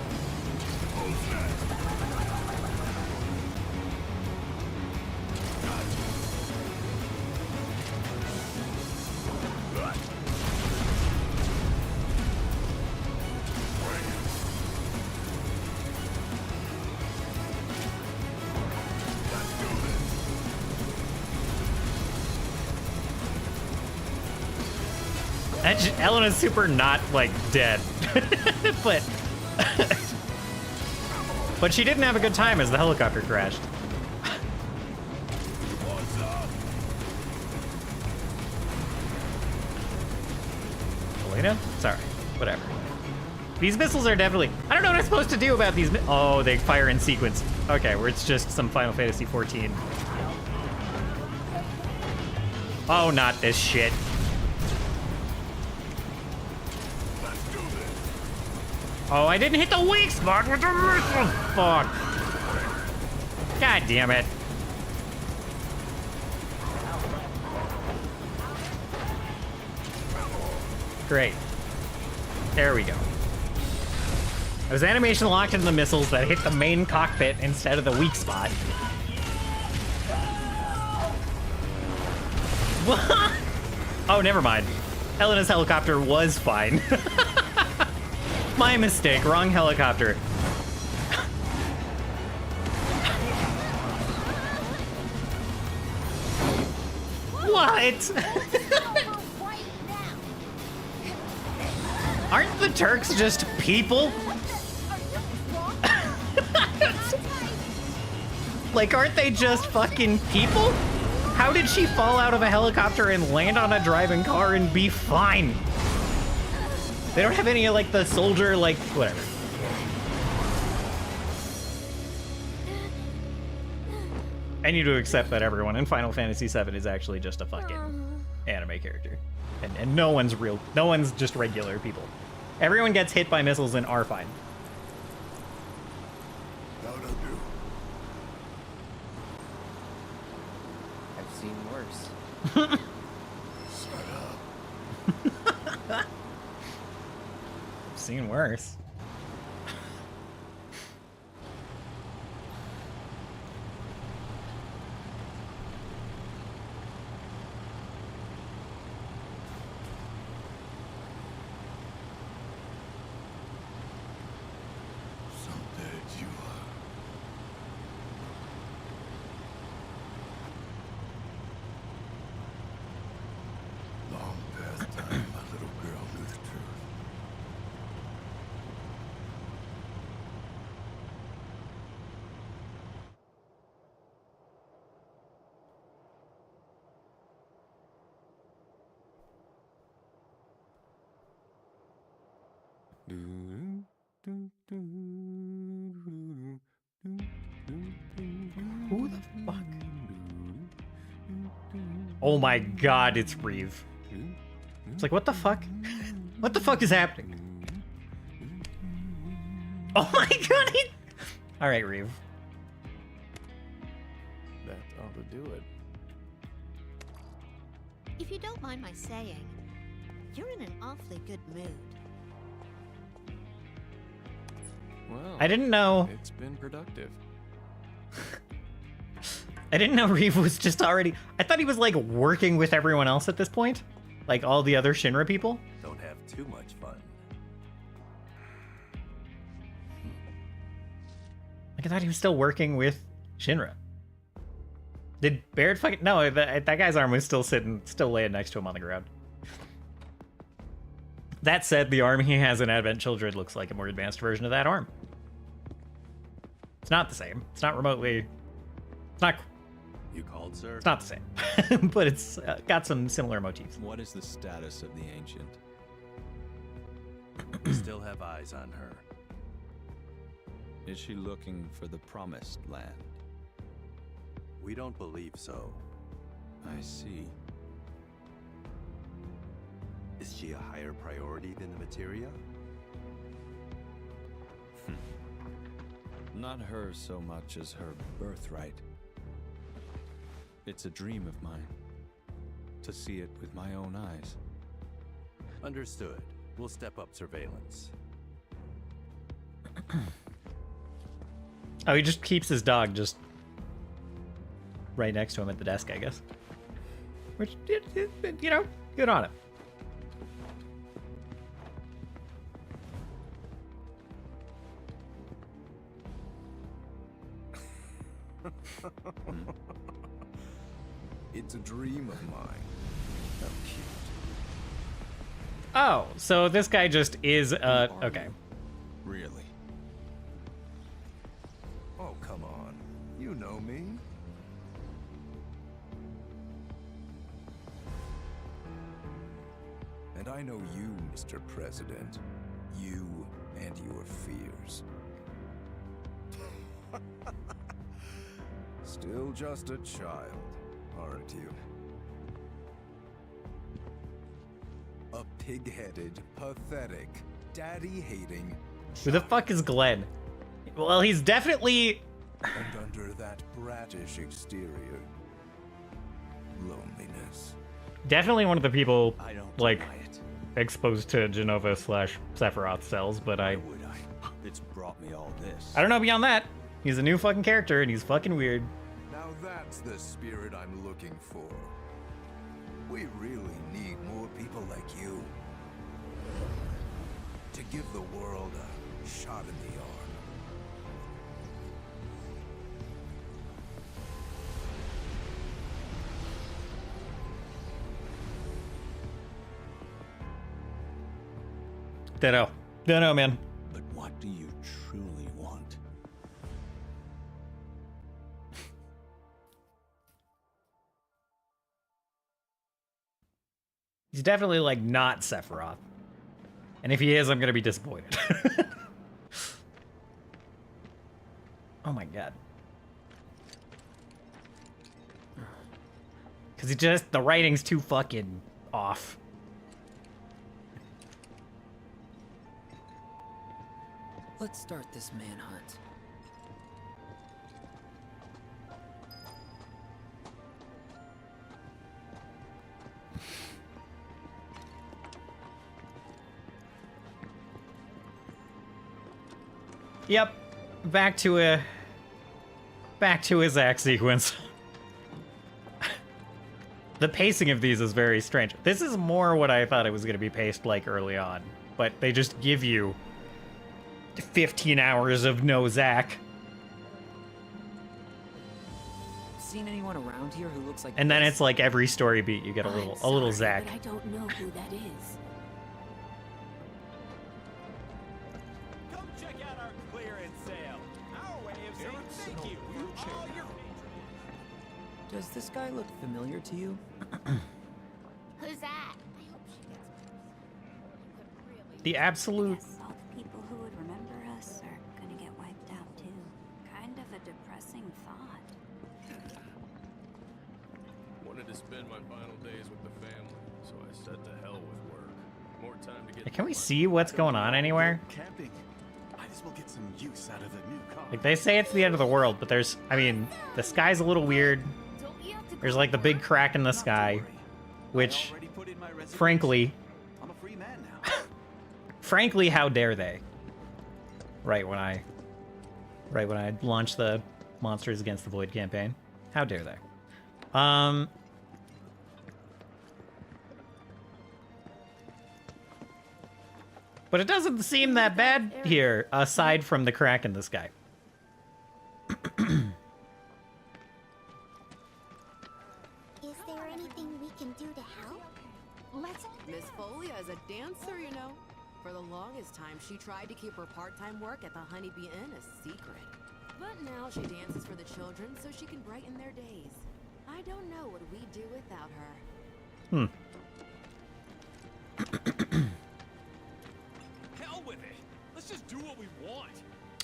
Elena's super not, like, dead. but... but she didn't have a good time as the helicopter crashed. Elena? Sorry. Whatever. These missiles are definitely... I don't know what I'm supposed to do about these oh, they fire in sequence. Okay, where it's just some Final Fantasy 14. Oh, not this shit. Oh, I didn't hit the weak spot with the missile. Fuck. God damn it. Great. There we go. There was animation locked into the missiles that hit the main cockpit instead of the weak spot. What? Oh, never mind. Elena's helicopter was fine. My mistake. Wrong helicopter. What? Aren't the Turks just people? Like, aren't they just fucking people? How did she fall out of a helicopter and land on a driving car and be fine? They don't have any, like, the soldier, like, whatever. I need to accept that everyone in Final Fantasy VII is actually just a fucking anime character. And no one's real, no one's just regular people. Everyone gets hit by missiles and are fine. How'd I do? I've seen worse. Shut up. I've seen worse. Long past time my little girl knew the truth. Who the fuck? Oh my god, it's Reeve. It's like, what the fuck? What the fuck is happening? Oh my god! Alright, Reeve. That ought to do it. If you don't mind my saying, you're in an awfully good mood. Well, I didn't know. It's been productive. I didn't know Reeve was just already... I thought he was, like, working with everyone else at this point. Like, all the other Shinra people. Don't have too much fun. Like, I thought he was still working with Shinra. Did Barret fucking... No, that guy's arm was still laying next to him on the ground. That said, the arm he has in Advent Children looks like a more advanced version of that arm. It's not the same. It's not remotely... It's not... You called, sir? It's not the same. But it's got some similar motifs. What is the status of the Ancient? We still have eyes on her. Is she looking for the Promised Land? We don't believe so. I see. Is she a higher priority than the materia? Not her so much as her birthright. It's a dream of mine, to see it with my own eyes. Understood. We'll step up surveillance. Oh, he just keeps his dog just right next to him at the desk, I guess. Which, you know, good on him. It's a dream of mine. How cute. Oh, so this guy just is, okay. Really? Oh, come on. You know me. And I know you, Mr. President. You and your fears. Still just a child, aren't you? A pig-headed, pathetic, daddy-hating. Who the fuck is Glenn? Well, he's definitely... And under that bratish exterior, loneliness. Definitely one of the people, like, exposed to Genova / Sephiroth cells, but It's brought me all this. I don't know beyond that. He's a new fucking character, and he's fucking weird. Now that's the spirit I'm looking for. We really need more people like you. To give the world a shot in the arm. Dunno, man. But what do you truly want? He's definitely, like, not Sephiroth. And if he is, I'm gonna be disappointed. Oh my god. Because he just, the writing's too fucking off. Let's start this manhunt. Yep. Back to his act sequence. The pacing of these is very strange. This is more what I thought it was going to be paced like early on, but they just give you 15 hours of no Zack. Seen anyone around here who looks like And then this? it's like every story beat you get a little Zack. But I don't know who that is. Come check out our clearance sale. Our way of saying thank you for all your Does this guy look familiar to you? Who's that? The absolute All the people who would remember us are gonna get wiped out too. Kind of a depressing thought. Wanted to spend my final days with the family, so I said to hell with work. More time to get. Can we see what's going on anywhere? Camping. Might as well get some use out of the new car. Like, they say it's the end of the world, but there's, I mean, the sky's a little weird. There's like the big crack in the sky, which, frankly, frankly, how dare they? Right when I launched the Monsters Against the Void campaign. How dare they? But it doesn't seem that bad here, aside from the crack in the sky. Is there anything we can do to help? Let's. Miss Folia is a dancer, you know. For the longest time, she tried to keep her part-time work at the Honeybee Inn a secret. But now she dances for the children so she can brighten their days. I don't know what we'd do without her. Hell with it. Let's just do what we want.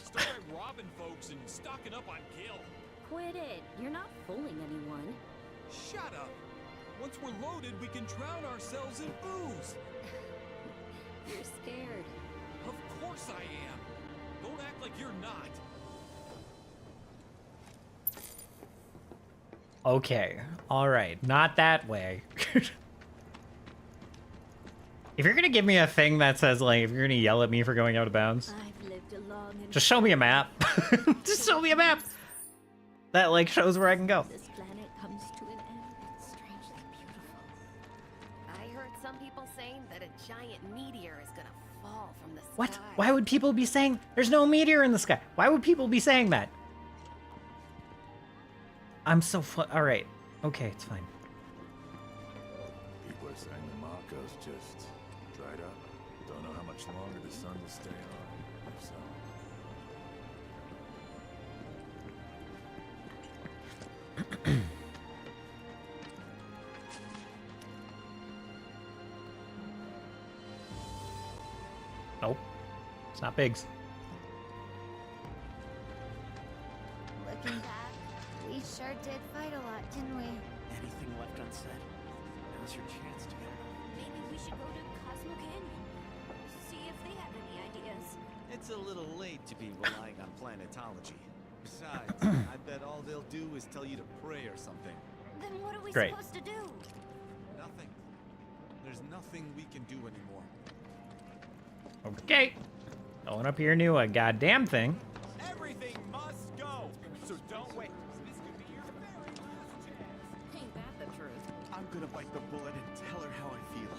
Start robbing folks and stocking up on gil. Quit it. You're not fooling anyone. Shut up. Once we're loaded, we can drown ourselves in booze. You're scared. Of course I am. Don't act like you're not. Okay, alright, not that way. If you're gonna give me a thing that says, like, if you're gonna yell at me for going out of bounds, I've lived a long and just show me a map. Just show me a map that, like, shows where I can go. this planet comes to an end. It's strangely beautiful. I heard some people saying that a giant meteor is gonna fall from the sky. What? Why would people be saying there's no meteor in the sky? Why would people be saying that? I'm so alright. Okay, it's fine. People are saying the Marco's just Dried up. Don't know how much longer the sun will stay on. If so. Nope. It's not pigs. Looking back, we sure did fight a lot, didn't we? Anything left unsaid? Now's your chance to get it. Maybe we should go to Cosmo Canyon. See if they have any ideas. It's a little late to be relying on planetology. Besides, I bet all they'll do is tell you to pray or something. Then what are we Great. supposed to do? Nothing. There's nothing we can do anymore. Okay. No one up here knew a goddamn thing. Everything must go. So don't wait. This could be your very last chance. Ain't that the truth? I'm gonna bite the bullet and tell her how I feel.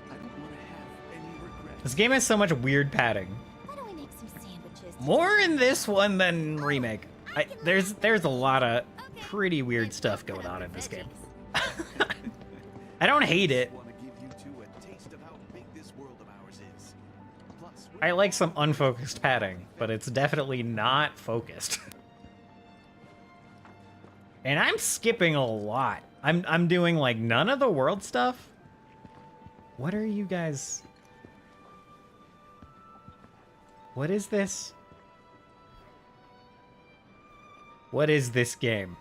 I don't want to have any regrets. This game has so much weird padding. Why don't we make some sandwiches? More in this one than remake. There's a lot of pretty weird stuff going on in this game. I don't hate it. Want to give you two a taste of how big this world of ours is. Plus, I like some unfocused padding, but it's definitely not focused. And I'm skipping a lot. I'm doing like none of the world stuff. What are you guys? What is this? What is this game?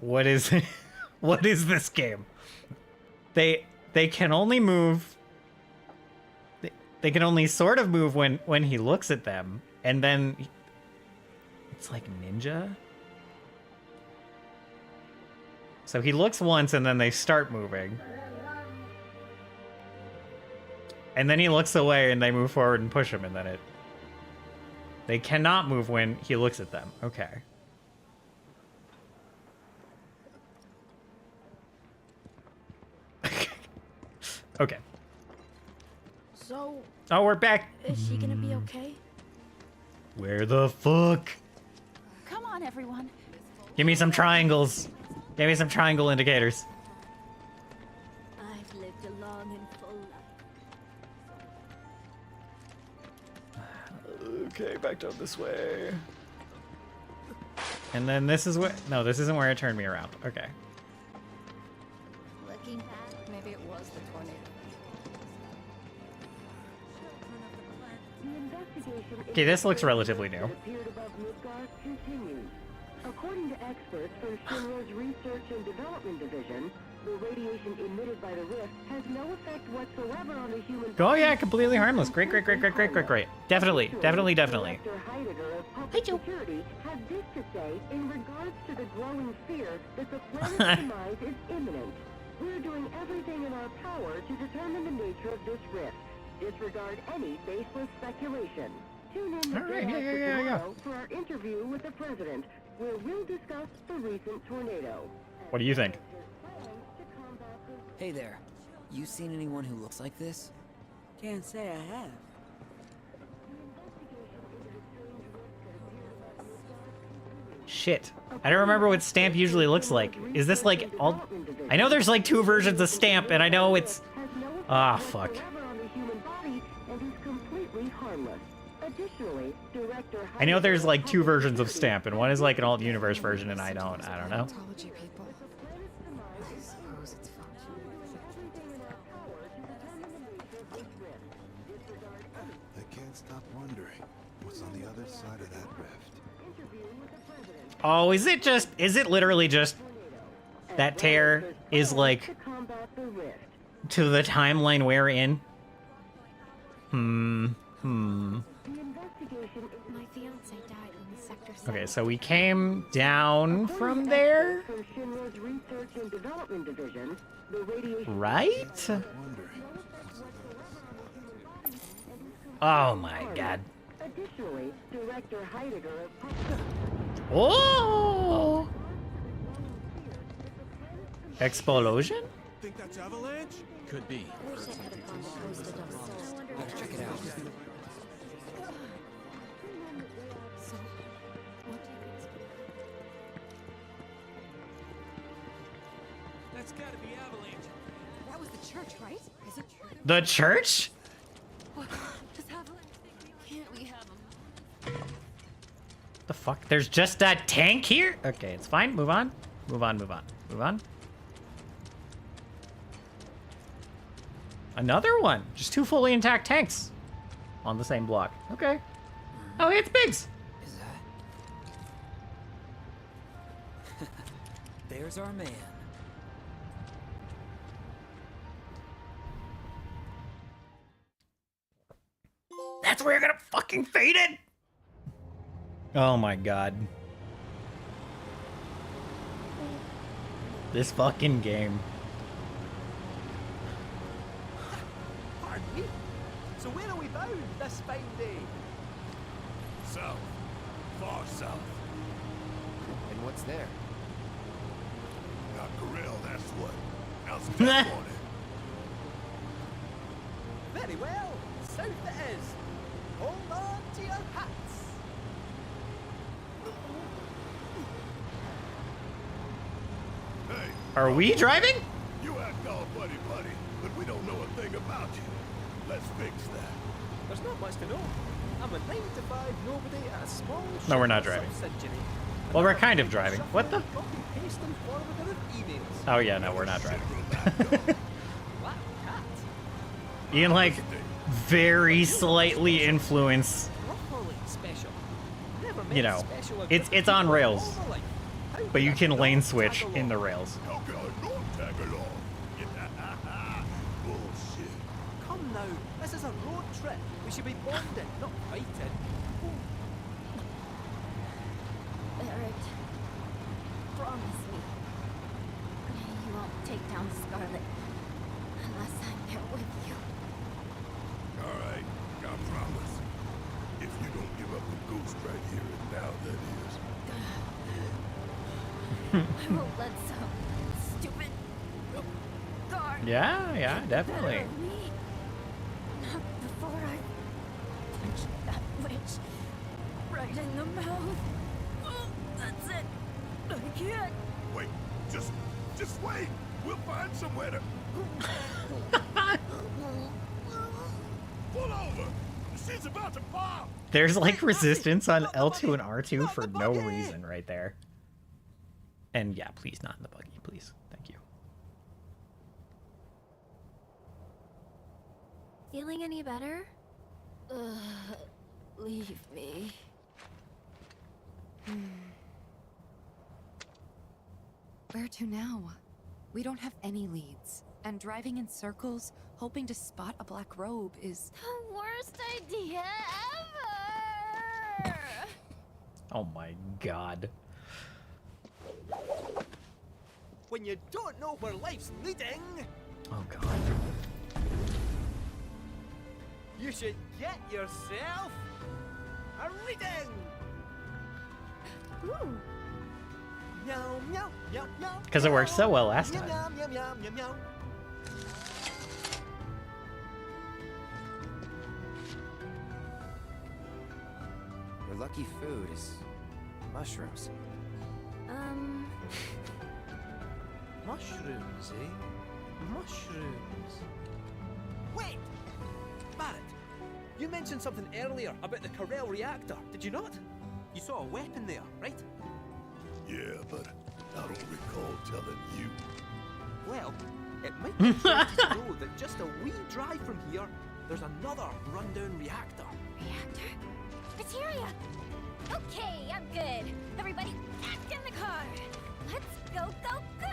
What is what is this game? They can only move. They can only sort of move when he looks at them, and then it's like ninja. So he looks once and then they start moving. And then he looks away and they move forward and push him, and then they cannot move when he looks at them. Okay. Okay. So, Oh, we're back. is she gonna be okay? Where the fuck? Come on, everyone. Give me some triangles. Give me some triangle indicators. I've lived a long and full life. Okay, back down this way. And then this is where... No, this isn't where it turned me around. Okay. Looking back, Maybe it was the tornado. Okay, this looks relatively new. According to experts from Shinra's Research and Development Division, the radiation emitted by the rift has no effect whatsoever on the human. Oh yeah, completely harmless. Great, great, great, great, great, great, great. Definitely, definitely, definitely. Director Heidegger of Public Security had this to say in regards to the growing fear that the planet's demise is imminent. We're doing everything in our power to determine the nature of this rift. Disregard any baseless speculation. Tune in the day after tomorrow for our interview with the president, where we'll discuss the recent tornado. What do you think? Hey there. You seen anyone who looks like this? Can't say I have. Shit. I don't remember what Stamp usually looks like. Is this like all... I know there's like 2 versions of Stamp, and I know it's... Ah, fuck. I know there's like 2 versions of Stamp, and one is like an alt universe version, and I don't know. I can't stop wondering what's on the other side of that rift. Oh, is it literally just that tear is like to the timeline we're in? my fiance died when the sector set. Okay, so we came down from there? Right? Oh my god. Additionally, Director Heidegger of Oh! Explosion? Think that's avalanche? Could be. Let's check it out. church, right? Is it true? The church? What? Just have Can't we have them? The fuck? There's just a tank here? Okay, it's fine. Move on. Move on, move on. Move on. Another one. Just 2 fully intact tanks on the same block. Okay. Oh, it's Biggs. Is that? There's our man. That's where you're gonna fucking fade it. Oh my god. This fucking game. Pardon me? So where are we bound this fine day? South. Far south. And what's there? Not Corel, that's what. Now step on it. Very well. South it is. Hold on to your hats. Hey. Are we driving? You act all buddy-buddy, but we don't know a thing about you. Let's fix that. There's not much to know. I'm a 9 to 5 nobody at a small No, we're not shop driving. subsidiary. Well, we're kind of driving. What the? Copy, paste, and forwarder of emails. Oh yeah, no, we're not driving. Black cat. Ian, like, very slightly influence, Properly special. Never met you know, special a it's group of on people rails, all my life. How but could you I can not lane tag switch along? in the rails. How can I not tag along? Bullshit. Come now, this is a road trip. We should be bonding, not fighting. Barret, promise me you won't take down Scarlet unless I'm there with you. All right, I promise. If you don't give up the ghost right here and now, that is. I won't let some stupid guard Yeah, definitely. better me. Not before I punch that witch right in the mouth. Oh, that's it. I can't. Wait, just wait. We'll find somewhere to. Pull over. She's about to pop. There's like resistance on L2 and R2 for no reason right there. And yeah, please not in the buggy, please. Thank you. Feeling any better? Leave me. Where to now? We don't have any leads. And driving in circles, hoping to spot a black robe is... The worst idea ever! Oh my god. When you don't know where life's leading, Oh god. you should get yourself a reading. Ooh. Meow, meow, meow, meow. Because it worked so well last Meow, time. meow, meow, meow, meow. Your lucky food is mushrooms. Mushrooms, eh? Mushrooms. Wait! Barret, you mentioned something earlier about the Corel reactor, did you not? You saw a weapon there, right? Yeah, but I don't recall telling you. Well, it might be interesting to know that just a wee drive from here, there's another rundown reactor. Reactor? Materia! Okay, I'm good. Everybody back in the car. Let's go, go, go!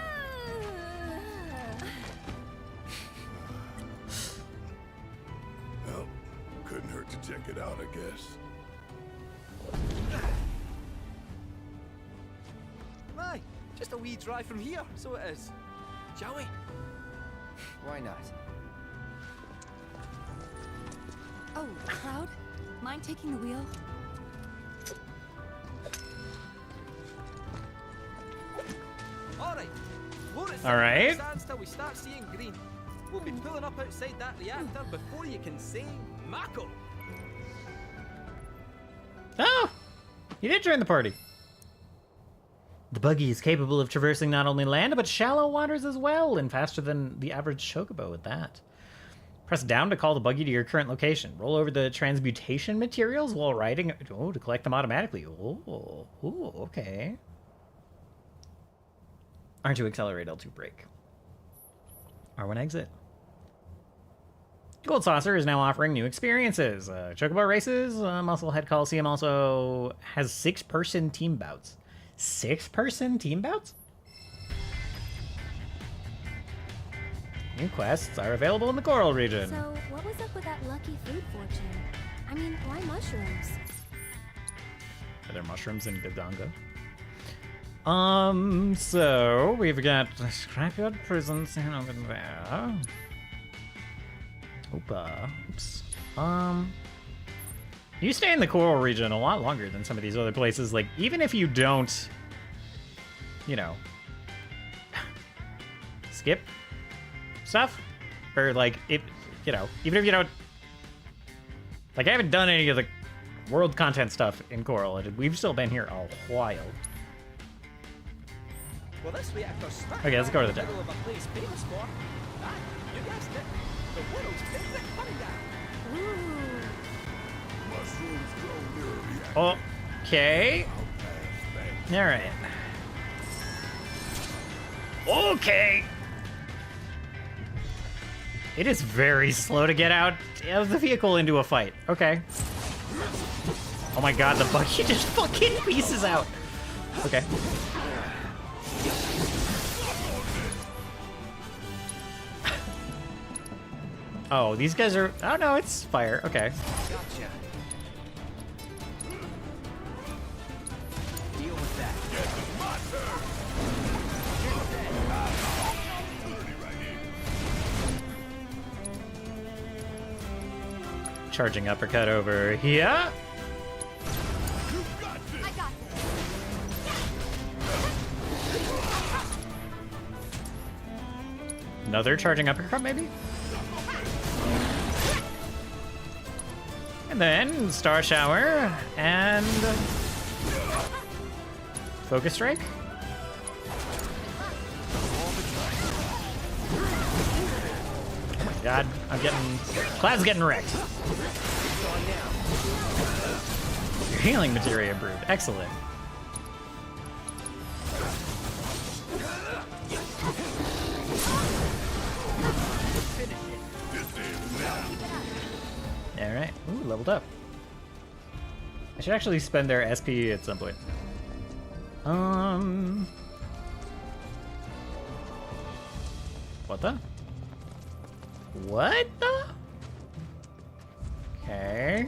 Well, couldn't hurt to check it out, I guess. Aye, just a wee drive from here, so it is. Shall we? Why not? Oh, Cloud? Mind taking the wheel? Alright. Alright. Stands till we start seeing green. We'll be pulling up outside that reactor before you can say Mako. Oh! You did join the party. The buggy is capable of traversing not only land, but shallow waters as well, and faster than the average chocobo at that. Press down to call the buggy to your current location. Roll over the transmutation materials while riding. Oh, to collect them automatically. Oh, okay. R2 accelerate, L2 brake. R1 exit. Gold Saucer is now offering new experiences. Chocobo races, Musclehead Coliseum also has 6-person team bouts. 6-person team bouts? New quests are available in the Corel region. So, what was up with that lucky food fortune? I mean, why mushrooms? Are there mushrooms in Gaganga? So we've got scrapyard prisons over there. Oops. You stay in the Coral region a lot longer than some of these other places. Like, even if you don't, you know, skip stuff, or like, if, you know, even if you don't, like, I haven't done any of the world content stuff in Coral, and we've still been here a while. Well, this reactor's Okay, let's go to the middle of a place famous for, you guessed it, the world's favorite thunder. Mushrooms grow near a reactor. Okay. All right. Okay. It is very slow to get out of the vehicle into a fight. Okay. Oh my god, the buggy just fucking pieces out. Okay. Oh, these guys are... Oh, no, it's fire. Okay. Gotcha. Deal with that. Charging uppercut over here. I got this. Another charging uppercut, maybe? And then Star Shower and Focus Strike. Oh my god, Cloud's getting wrecked. Your healing materia improved. Excellent. Alright. Ooh, leveled up. I should actually spend their SP at some point. What the? What the? Okay.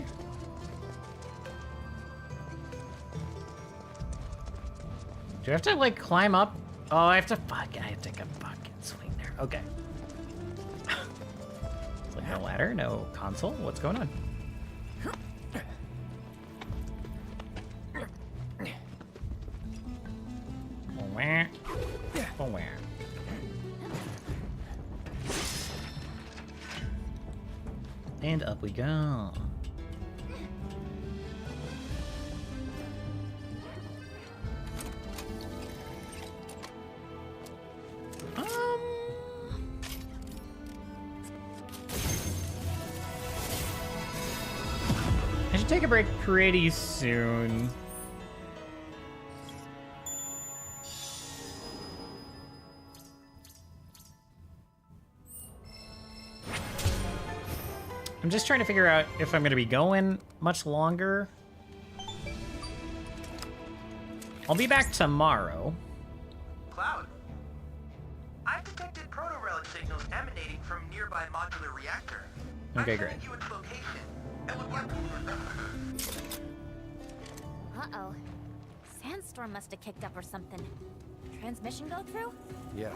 Do I have to, like, climb up? Oh, I have to take a fucking swing there. Okay. It's like no ladder, no console. What's going on? And up we go. I should take a break pretty soon. I'm just trying to figure out if I'm going to be going much longer. I'll be back tomorrow. Cloud, I've detected proto-relic signals emanating from nearby modular reactor. Okay, great. You its location. It would work. Uh-oh. Sandstorm must have kicked up or something. Transmission go through? Yeah.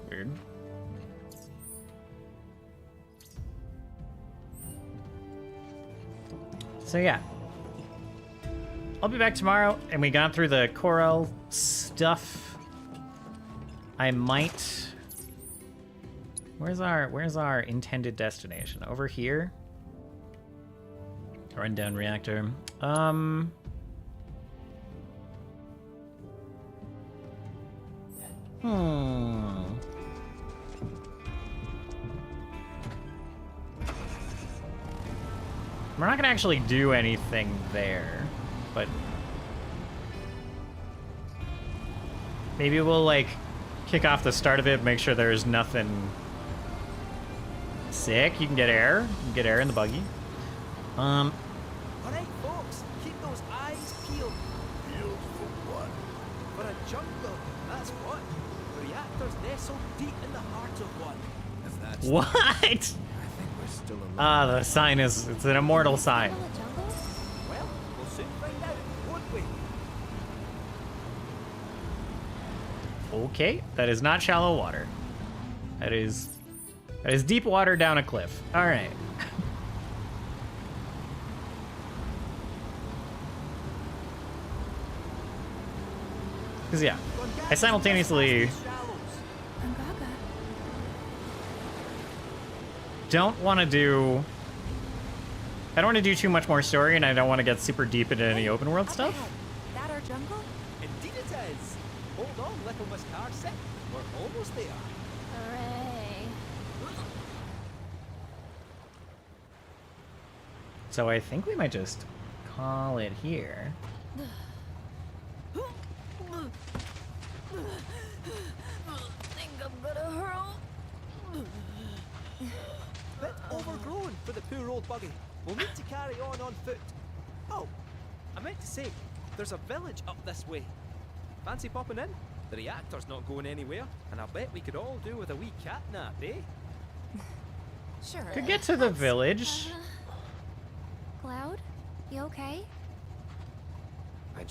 Weird. So yeah, I'll be back tomorrow, and we got through the Corel stuff. I might. Where's our intended destination? Over here. Rundown reactor. Hmm. We're not gonna actually do anything there, but maybe we'll like kick off the start of it, make sure there's nothing sick. You can get air. You can get air in the buggy. All right, folks, keep those eyes peeled. Peeled for what? For a jungle, that's what. The reactor's nestled deep in the heart of one. If that's What? I think we're still alone. Ah, the sign is, it's an immortal sign. Well, we'll soon find out, won't we? Okay, that is not shallow water. That is deep water down a cliff. All right. Because yeah, I simultaneously don't want to do... I don't want to do too much more story, and I don't want to get super deep into any open world stuff. That our jungle? Indeed it is. Hold on, little Miss Carson. We're almost there. Hooray. So I think we might just call it here. Think I'm gonna hurl. Bit overgrown for the poor old buggy. We'll need to carry on foot. Oh, I meant to say, there's a village up this way. Fancy popping in? The reactor's not going anywhere, and I bet we could all do with a wee cat nap, eh? Sure. Could get to the village. Cloud, you okay? I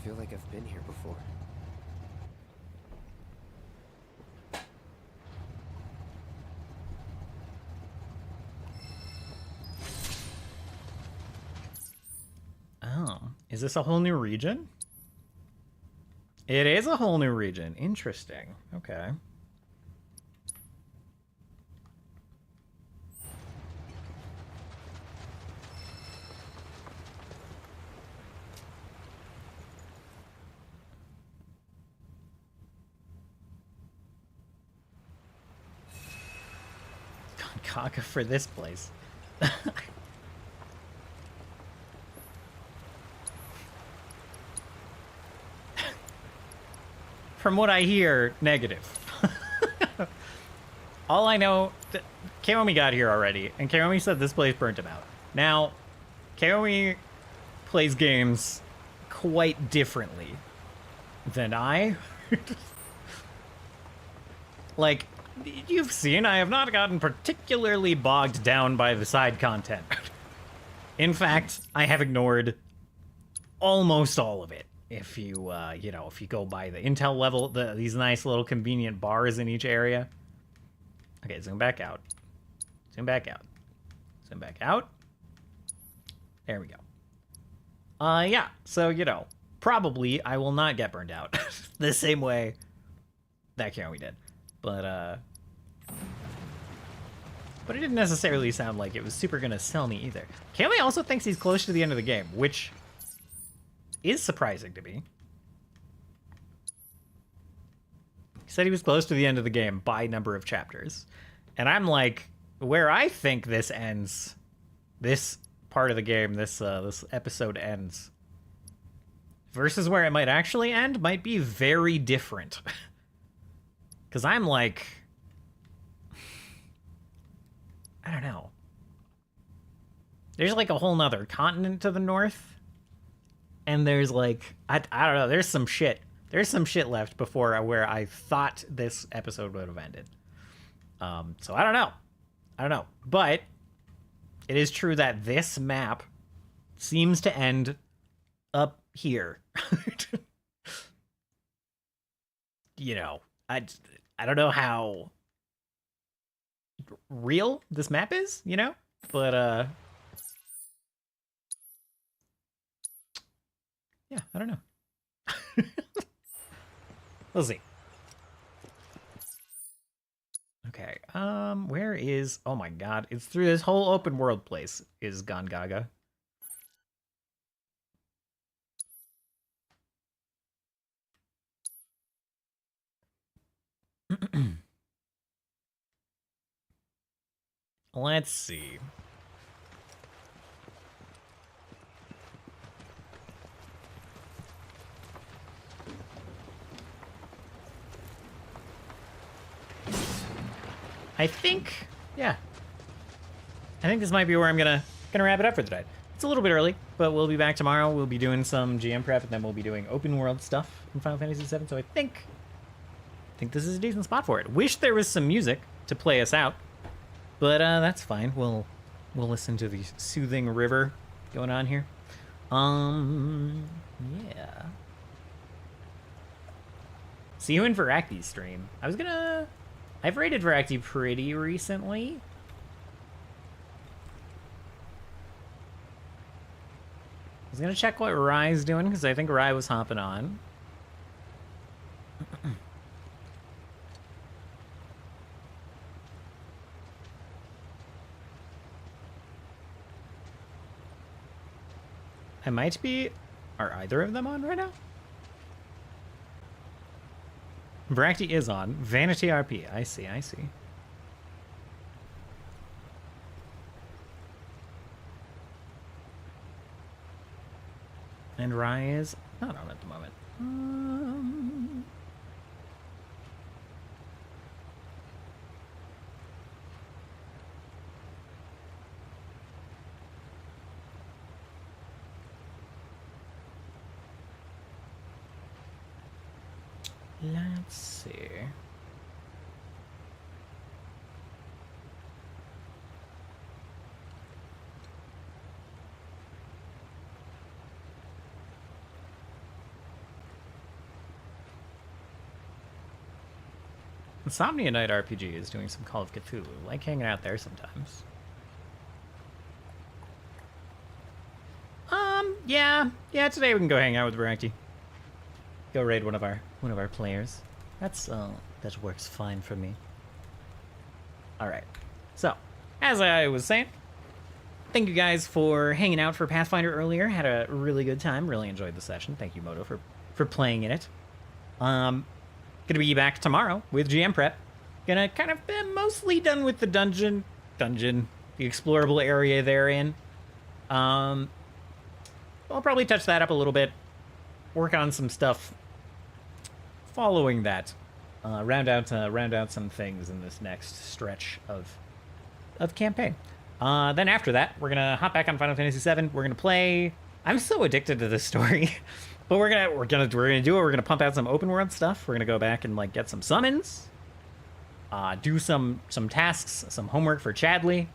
feel like I've been here before. Oh, is this a whole new region? It is a whole new region. Interesting. Okay. Kaka for this place. From what I hear, negative. All I know, Kaomi got here already, and Kaomi said this place burnt him out. Now, Kaomi plays games quite differently than I. Like, you've seen, I have not gotten particularly bogged down by the side content. In fact, I have ignored almost all of it. If you, you know, if you go by the intel level, these nice little convenient bars in each area. Okay, zoom back out. Zoom back out. Zoom back out. There we go. Yeah, so, you know, probably I will not get burned out the same way that Kaomi did. But it didn't necessarily sound like it was super gonna sell me either. Kaomi also thinks he's close to the end of the game, which is surprising to me. He said he was close to the end of the game by number of chapters. And I'm like, where I think this ends, this part of the game, this episode ends, versus where it might actually end might be very different. Because I'm like, I don't know. There's like a whole nother continent to the north. And there's like, I don't know, there's some shit. There's some shit left before where I thought this episode would have ended. So I don't know. I don't know. But it is true that this map seems to end up here. You know, I don't know how real this map is, you know? But, yeah, I don't know. We'll see. Okay, where is... Oh my god, it's through this whole open world place is Gongaga. Let's see. I think, yeah. I think this might be where I'm gonna wrap it up for today. It's a little bit early, but we'll be back tomorrow. We'll be doing some GM prep, and then we'll be doing open world stuff in Final Fantasy VII. So I think this is a decent spot for it. Wish there was some music to play us out, but that's fine. We'll listen to the soothing river going on here. Yeah. See you in Varakti's stream. I've rated Varakti pretty recently. I was gonna check what Rai's doing, because I think Rai was hopping on. I might be... Are either of them on right now? Varakti is on. Vanity RP. I see, I see. And Rai is not on at the moment. Let's see. Insomnia Night RPG is doing some Call of Cthulhu. Like hanging out there sometimes. Yeah, today we can go hang out with Varakti. Go raid one of our players. That works fine for me. Alright. So, as I was saying, thank you guys for hanging out for Pathfinder earlier. Had a really good time. Really enjoyed the session. Thank you, Moto, for playing in it. Gonna be back tomorrow with GM Prep. Gonna kind of be mostly done with the dungeon, the explorable area they're in. I'll probably touch that up a little bit. Work on some stuff following that. Round out some things in this next stretch of campaign. Then after that, we're gonna hop back on Final Fantasy VII. We're gonna play. I'm so addicted to this story, but we're gonna do it. We're gonna pump out some open world stuff. We're gonna go back and like get some summons, do some tasks, some homework for Chadley,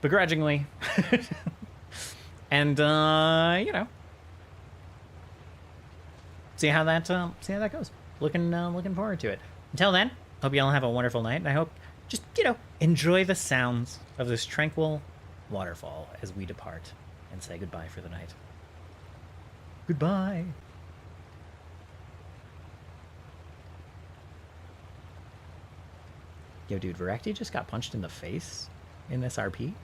begrudgingly, and you know, see how that goes. Looking forward to it. Until then, hope you all have a wonderful night, and I hope just, you know, enjoy the sounds of this tranquil waterfall as we depart and say goodbye for the night. Goodbye. Yo, dude, Varakti just got punched in the face in this RP.